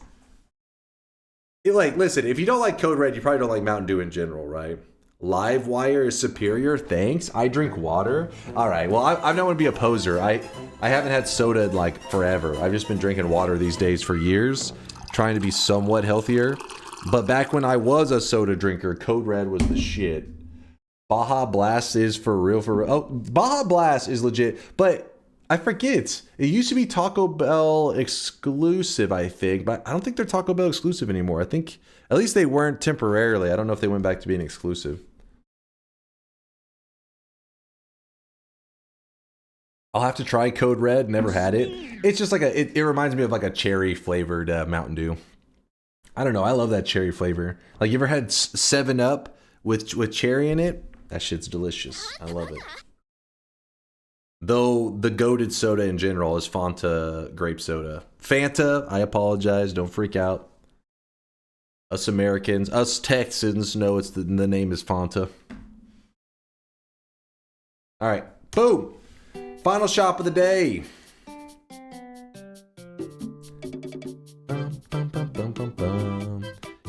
Listen, if you don't like Code Red, you probably don't like Mountain Dew in general, right? Livewire is superior? Thanks. I drink water? Alright, well, I'm not going to be a poser. I haven't had soda forever. I've just been drinking water these days for years, trying to be somewhat healthier. But back when I was a soda drinker, Code Red was the shit. Baja Blast is for real. Oh, Baja Blast is legit. But I forget. It used to be Taco Bell exclusive, I think. But I don't think they're Taco Bell exclusive anymore. I think, at least they weren't temporarily. I don't know if they went back to being exclusive. I'll have to try Code Red. Never had it. It's just like it reminds me of like a cherry flavored Mountain Dew. I don't know. I love that cherry flavor. Like, you ever had 7-Up with cherry in it? That shit's delicious. I love it. Though the goated soda in general is Fanta grape soda. Fanta, I apologize. Don't freak out. Us Americans, us Texans know it's the name is Fanta. All right, boom. Final shop of the day.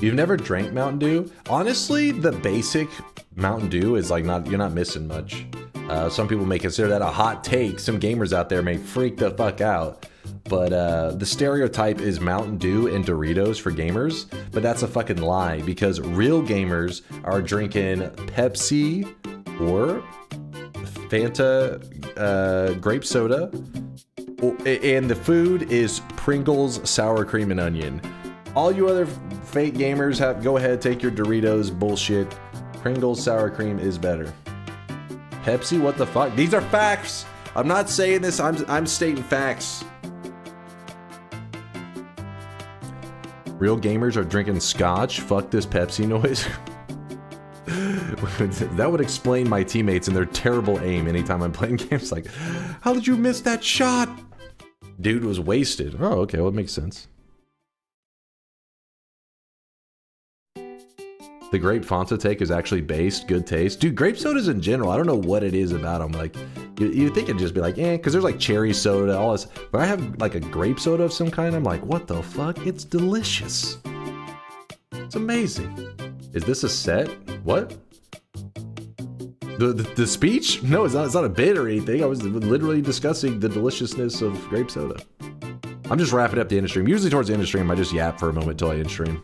You've never drank Mountain Dew? Honestly, the basic Mountain Dew is like you're not missing much. Some people may consider that a hot take. Some gamers out there may freak the fuck out. But the stereotype is Mountain Dew and Doritos for gamers. But that's a fucking lie, because real gamers are drinking Pepsi or Fanta grape soda. And the food is Pringles sour cream and onion. All you other fake gamers go ahead, take your Doritos bullshit. Pringles sour cream is better. Pepsi, what the fuck? These are facts. I'm not saying this. I'm stating facts. Real gamers are drinking scotch. Fuck this Pepsi noise. That would explain my teammates and their terrible aim anytime I'm playing games. Like, how did you miss that shot? Dude was wasted. Oh, okay. Well, it makes sense. The grape Fanta take is actually based. Good taste. Dude, grape sodas in general, I don't know what it is about them. Like, you think it'd just be like, because there's like cherry soda, all this. But I have like a grape soda of some kind. I'm like, what the fuck? It's delicious. It's amazing. Is this a set? What? The speech? No, it's not a bit or anything. I was literally discussing the deliciousness of grape soda. I'm just wrapping up the end stream. Usually towards the end stream, I just yap for a moment till I end stream.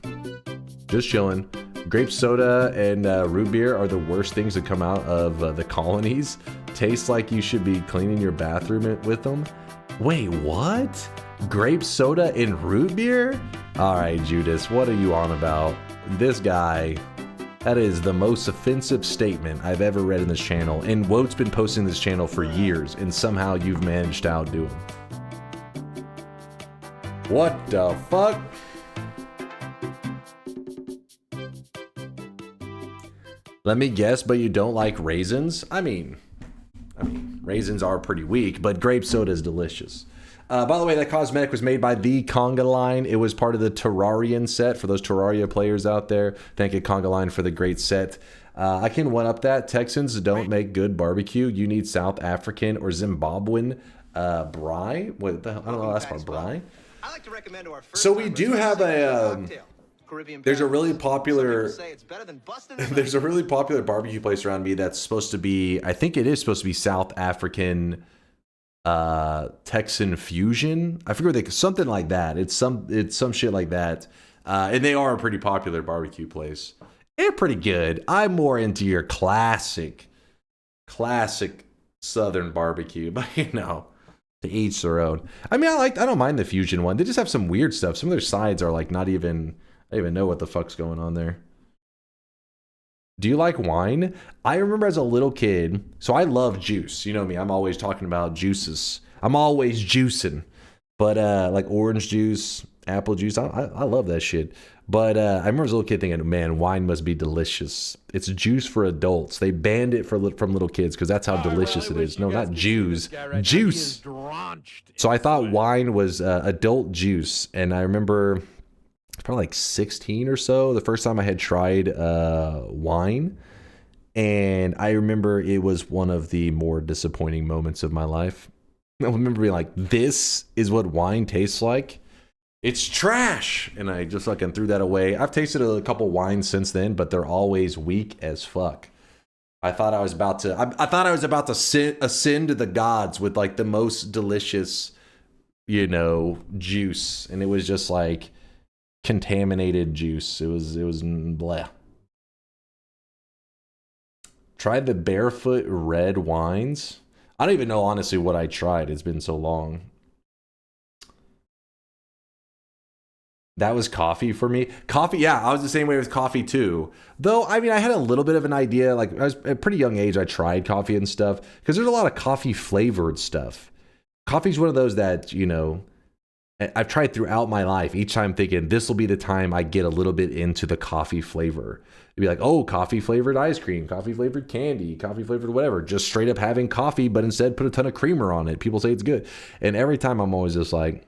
Just chilling. Grape soda and root beer are the worst things to come out of the colonies. Tastes like you should be cleaning your bathroom with them. Wait, what? Grape soda and root beer? All right, Judas, what are you on about? This guy, that is the most offensive statement I've ever read in this channel. And Woat's been posting this channel for years, and somehow you've managed to outdo him. What the fuck? Let me guess, but you don't like raisins? I mean, raisins are pretty weak, but grape soda is delicious. By the way, that cosmetic was made by the Conga line. It was part of the Terrarian set for those Terraria players out there. Thank you, Conga line, for the great set. I can one-up that. Texans don't make good barbecue. You need South African or Zimbabwean brie. What the hell? I don't know. That's about brie. I like to recommend to our first So we do have a... There's a really popular barbecue place around me that's supposed to be, I think it is supposed to be South African Texan fusion. I forget something like that. It's some shit like that. And they are a pretty popular barbecue place. They're pretty good. I'm more into your classic Southern barbecue, but you know, to each their own. I mean, I don't mind the fusion one. They just have some weird stuff. Some of their sides are like not even, I don't even know what the fuck's going on there. Do you like wine? I remember as a little kid, so I love juice. You know me, I'm always talking about juices. I'm always juicing. But like orange juice, apple juice, I love that shit. But I remember as a little kid thinking, man, wine must be delicious. It's juice for adults. They banned it from little kids because that's how delicious it is. No, not Jews. Juice. So I thought wine was adult juice. And I remember... probably like 16 or so, the first time I had tried wine. And I remember it was one of the more disappointing moments of my life. I remember being like, this is what wine tastes like? It's trash! And I just fucking threw that away. I've tasted a couple wines since then, but they're always weak as fuck. I thought I was about to ascend to the gods with like the most delicious, you know, juice. And it was just like contaminated juice. It was bleh. Tried the Barefoot red wines. I don't even know honestly what I tried. It's been so long. That was coffee for me. Coffee, yeah, I was the same way with coffee too. Though, I mean, I had a little bit of an idea. Like, I was at a pretty young age, I tried coffee and stuff. Because there's a lot of coffee flavored stuff. Coffee's one of those that, you know, I've tried throughout my life, each time thinking this will be the time I get a little bit into the coffee flavor. It'd be like, oh, coffee flavored ice cream, coffee flavored candy, coffee flavored whatever. Just straight up having coffee, but instead put a ton of creamer on it. People say it's good. And every time I'm always just like,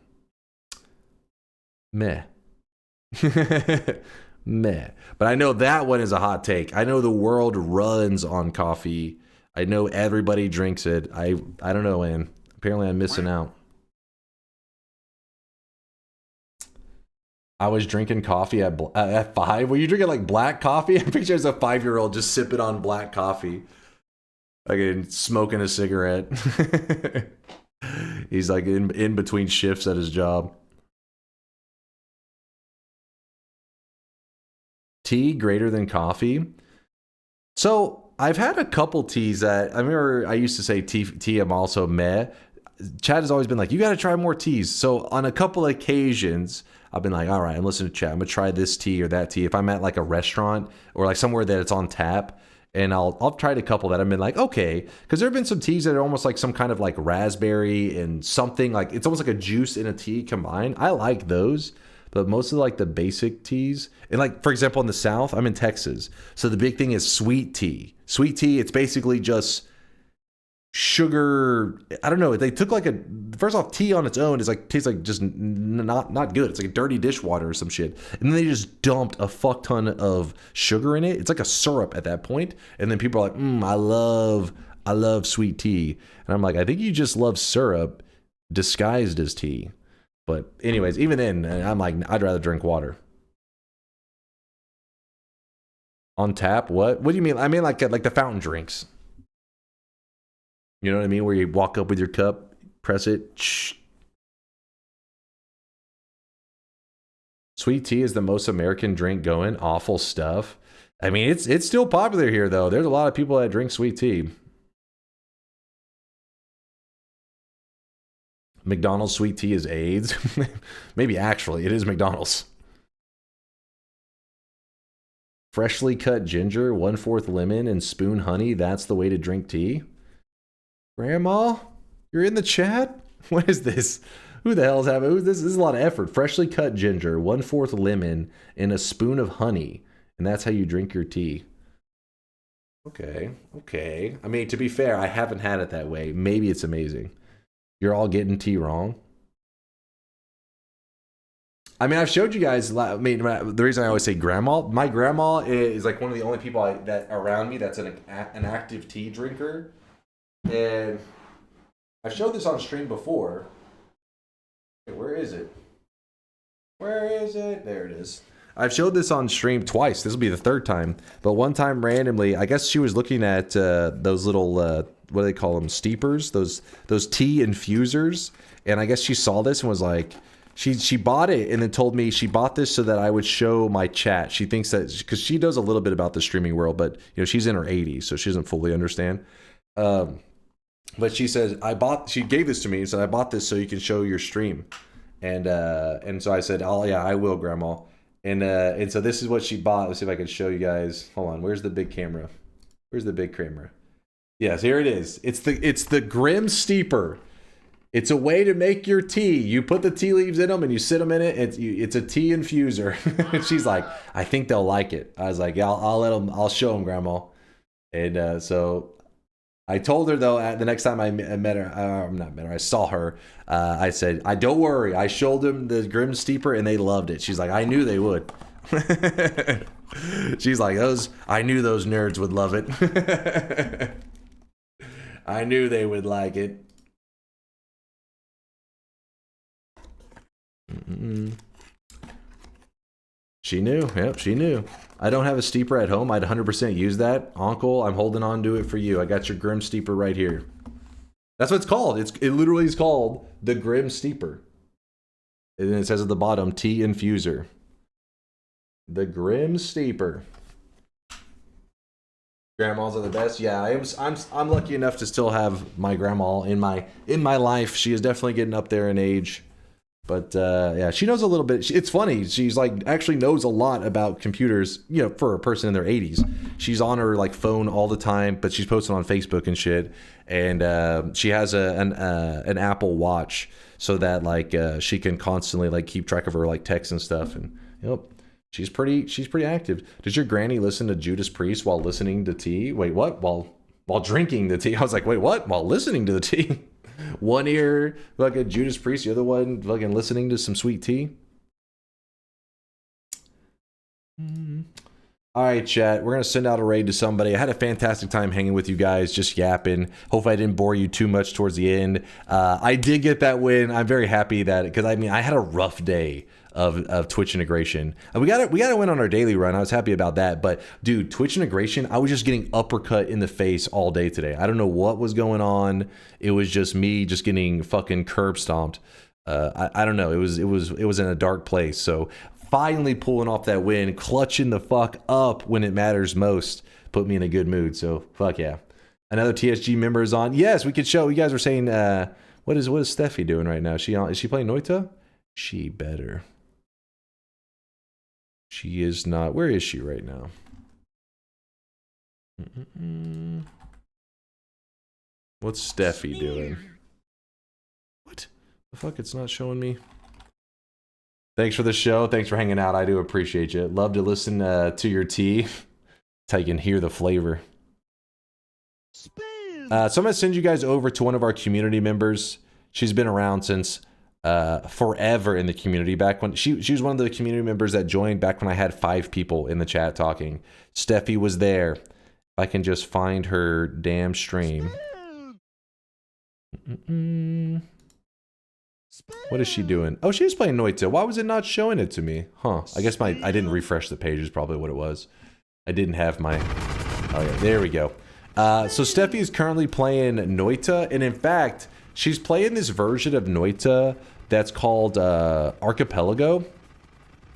meh. Meh. But I know that one is a hot take. I know the world runs on coffee. I know everybody drinks it. I don't know, man. Apparently I'm missing out. I was drinking coffee at 5. Were you drinking like black coffee? I picture as a 5-year-old just sipping on black coffee. Like smoking a cigarette. He's like in between shifts at his job. Tea greater than coffee. So I've had a couple teas that I remember I used to say tea I'm also meh. Chad has always been like, you got to try more teas. So on a couple of occasions, I've been like, all right, I'm listening to Chad. I'm gonna try this tea or that tea. If I'm at like a restaurant or like somewhere that it's on tap, and I'll try a couple that I've been like, okay, because there have been some teas that are almost like some kind of like raspberry and something like it's almost like a juice in a tea combined. I like those, but most of like the basic teas, and like for example in the South, I'm in Texas, so the big thing is sweet tea. Sweet tea, it's basically just sugar. I don't know, they took like first off, tea on its own is like tastes like just not good. It's like a dirty dishwater or some shit, and then they just dumped a fuck ton of sugar in it. It's like a syrup at that point, and then people are like, I love sweet tea, and I'm like, I think you just love syrup disguised as tea. But anyways, even then I'm like, I'd rather drink water. On tap? What do you mean? I mean like the fountain drinks. You know what I mean? Where you walk up with your cup, press it. Shh. Sweet tea is the most American drink going. Awful stuff. I mean, it's still popular here, though. There's a lot of people that drink sweet tea. McDonald's sweet tea is AIDS. Maybe actually, it is McDonald's. Freshly cut ginger, 1/4 lemon, and spoon honey. That's the way to drink tea. Grandma, you're in the chat? What is this? Who the hell is having this? This is a lot of effort. Freshly cut ginger, 1/4 lemon, and a spoon of honey. And that's how you drink your tea. Okay. I mean, to be fair, I haven't had it that way. Maybe it's amazing. You're all getting tea wrong. I mean, I've showed you guys, I mean, the reason I always say grandma, my grandma is like one of the only people that around me that's an active tea drinker. And I've showed this on stream before. Okay, where is it? There it is. I've showed this on stream twice. This will be the third time. But one time randomly, I guess she was looking at those little, what do they call them? Steepers? Those tea infusers. And I guess she saw this and was like, she bought it and then told me she bought this so that I would show my chat. She thinks that, because she knows a little bit about the streaming world, but you know she's in her 80s, so she doesn't fully understand. But she says, she gave this to me and said, I bought this so you can show your stream. And so I said, oh yeah, I will, Grandma. And so this is what she bought. Let's see if I can show you guys. Hold on, where's the big camera? Yes, here it is. It's the Grim Steeper. It's a way to make your tea. You put the tea leaves in them and you sit them in it. It's a tea infuser. She's like, I think they'll like it. I was like, yeah, I'll show them, Grandma. And so I told her though, the next time I I saw her, I said, don't worry. I showed them the Grim Steeper and they loved it. She's like, I knew they would. She's like, I knew those nerds would love it. I knew they would like it. She knew. Yep, she knew. I don't have a steeper at home. I'd 100% use that. Uncle, I'm holding on to it for you. I got your Grim Steeper right here. That's what it's called. It literally is called the Grim Steeper. And then it says at the bottom, tea infuser. The Grim Steeper. Grandmas are the best. Yeah, I'm lucky enough to still have my grandma in my life. She is definitely getting up there in age. But yeah, she knows a little bit. It's funny. She's like actually knows a lot about computers, you know, for a person in their 80s. She's on her like phone all the time, but she's posting on Facebook and shit. And she has an Apple Watch so that like she can constantly like keep track of her like texts and stuff. And yep, she's pretty active. Does your granny listen to Judas Priest while listening to tea? Wait, what? While drinking the tea? I was like, wait, what? While listening to the tea? One ear fucking Judas Priest, the other one fucking listening to some sweet tea. All right, chat. We're gonna send out a raid to somebody. I had a fantastic time hanging with you guys, just yapping. Hopefully, I didn't bore you too much towards the end. I did get that win. I'm very happy that because I mean I had a rough day of Twitch integration. We got a win on our daily run. I was happy about that. But dude, Twitch integration, I was just getting uppercut in the face all day today. I don't know what was going on. It was just me just getting fucking curb stomped. I don't know. It was in a dark place. So finally pulling off that win, clutching the fuck up when it matters most, put me in a good mood. So fuck yeah. Another TSG member is on. Yes, we could show. You guys were saying, what is Steffi doing right now? Is she playing Noita? She better. She is not. Where is she right now? What's Steffi doing? What the fuck? It's not showing me. Thanks for the show. Thanks for hanging out. I do appreciate you. Love to listen to your tea. So you can hear the flavor. So I'm going to send you guys over to one of our community members. She's been around since forever in the community. Back when she was one of the community members that joined back when I had 5 people in the chat talking. Steffi was there. If I can just find her damn stream. What is she doing? Oh, she was playing Noita. Why was it not showing it to me? Huh. I guess I didn't refresh the page is probably what it was. I didn't have my... Oh yeah, there we go. So Steffi is currently playing Noita, and in fact, she's playing this version of Noita that's called Archipelago.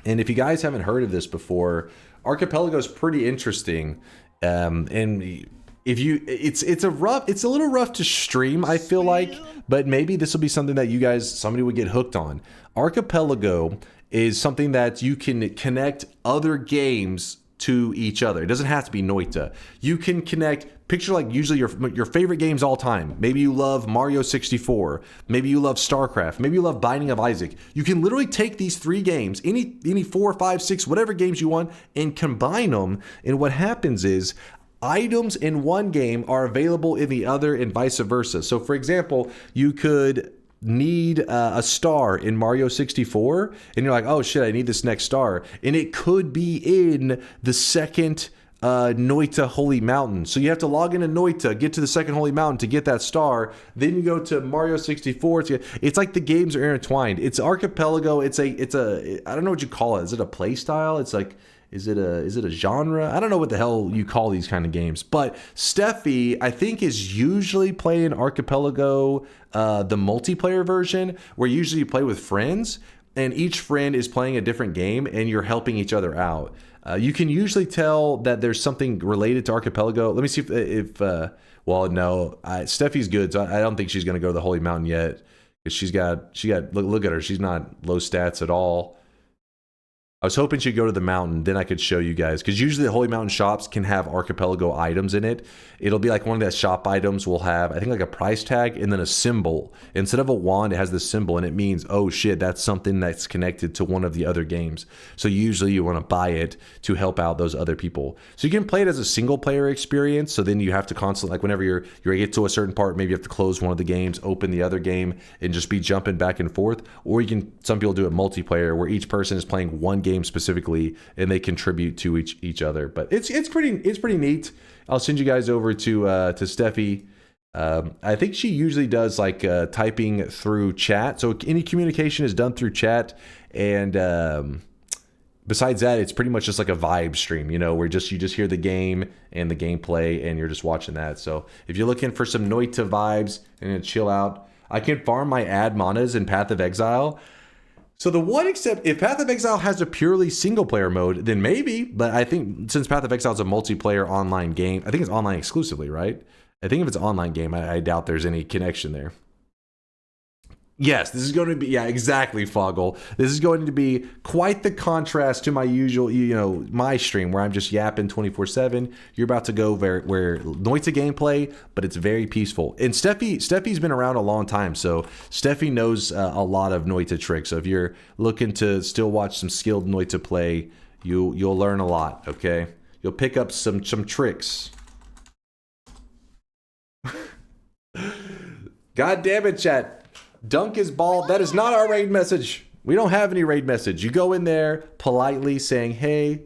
And if you guys haven't heard of this before, Archipelago is pretty interesting. And if you, it's a little rough to stream, I feel like, but maybe this will be something that somebody would get hooked on. Archipelago is something that you can connect other games to each other. It doesn't have to be Noita. You can connect, picture like usually your favorite games all time. Maybe you love Mario 64. Maybe you love StarCraft. Maybe you love Binding of Isaac. You can literally take these 3 games, any 4, 5, 6, whatever games you want, and combine them. And what happens is items in one game are available in the other and vice versa. So for example, you could need a star in Mario 64 and you're like, oh shit, I need this next star, and it could be in the second Noita Holy Mountain. So you have to log into Noita, get to the second Holy Mountain to get that star, then you go to Mario 64. It's like the games are intertwined. It's Archipelago. It's a I don't know what you call it. Is it a play style? It's like, is it a genre? I don't know what the hell you call these kind of games. But Steffi, I think, is usually playing Archipelago, the multiplayer version, where usually you play with friends, and each friend is playing a different game, and you're helping each other out. You can usually tell that there's something related to Archipelago. Let me see if well, no, Steffi's good, so I don't think she's going to go to the Holy Mountain yet. Because she got look at her. She's not low stats at all. I was hoping she'd go to the mountain, then I could show you guys. Because usually the Holy Mountain shops can have Archipelago items in it. It'll be like one of the shop items will have, I think, like a price tag and then a symbol. Instead of a wand, it has this symbol, and it means, oh shit, that's something that's connected to one of the other games. So usually you want to buy it to help out those other people. So you can play it as a single player experience. So then you have to constantly, like whenever you're get to a certain part, maybe you have to close one of the games, open the other game, and just be jumping back and forth. Or you can, some people do it multiplayer, where each person is playing one game specifically and they contribute to each other. But it's pretty neat. I'll send you guys over to Steffi. I think she usually does like typing through chat, so any communication is done through chat. And besides that, it's pretty much just like a vibe stream, you know, where you just hear the game and the gameplay and you're just watching that. So if you're looking for some Noita vibes and chill out, I can farm my ad manas in Path of Exile. So the one except, if Path of Exile has a purely single player mode, then maybe, but I think since Path of Exile is a multiplayer online game, I think it's online exclusively, right? I think if it's an online game, I doubt there's any connection there. Yes, this is going to be, yeah, exactly, Fungal. This is going to be quite the contrast to my usual, my stream where I'm just yapping 24/7. You're about to go where Noita gameplay, but it's very peaceful. And Steffi's been around a long time, so Steffi knows a lot of Noita tricks. So if you're looking to still watch some skilled Noita play, you'll learn a lot, okay? You'll pick up some tricks. God damn it, chat. Dunk is bald. That is not our raid message. We don't have any raid message. You go in there politely saying, hey,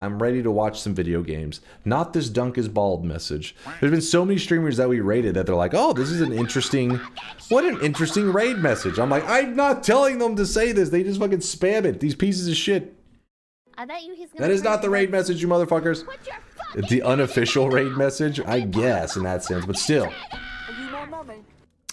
I'm ready to watch some video games. Not this Dunk is bald message. There's been so many streamers that we raided that they're like, oh, this is an interesting, what an interesting raid message. I'm like, I'm not telling them to say this. They just fucking spam it. These pieces of shit. I bet you he's gonna That is not the raid message, you motherfuckers. It's the unofficial raid message, I guess, in that sense, but still.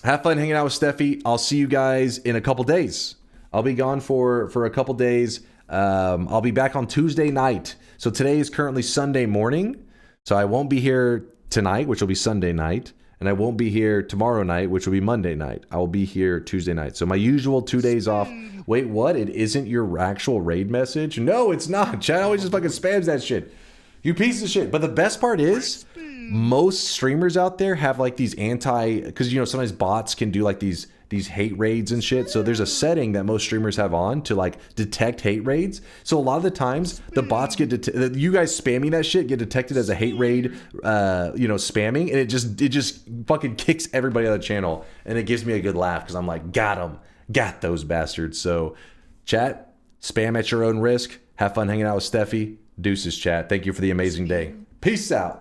Have fun hanging out with Steffi. I'll see you guys in a couple days. I'll be gone for a couple days. I'll be back on Tuesday night. So today is currently Sunday morning. So I won't be here tonight, which will be Sunday night. And I won't be here tomorrow night, which will be Monday night. I will be here Tuesday night. So my usual 2 days off. Wait, what? It isn't your actual raid message? No, it's not. Chad always just fucking spams that shit. You piece of shit. But the best part is, most streamers out there have like these because sometimes bots can do like these hate raids and shit. So there's a setting that most streamers have on to like detect hate raids. So a lot of the times the bots get you guys spamming that shit get detected as a hate raid, spamming, and it just fucking kicks everybody out of the channel, and it gives me a good laugh because I'm like, got those bastards. So chat, spam at your own risk. Have fun hanging out with Steffi. Deuces, chat. Thank you for the amazing day. Peace out.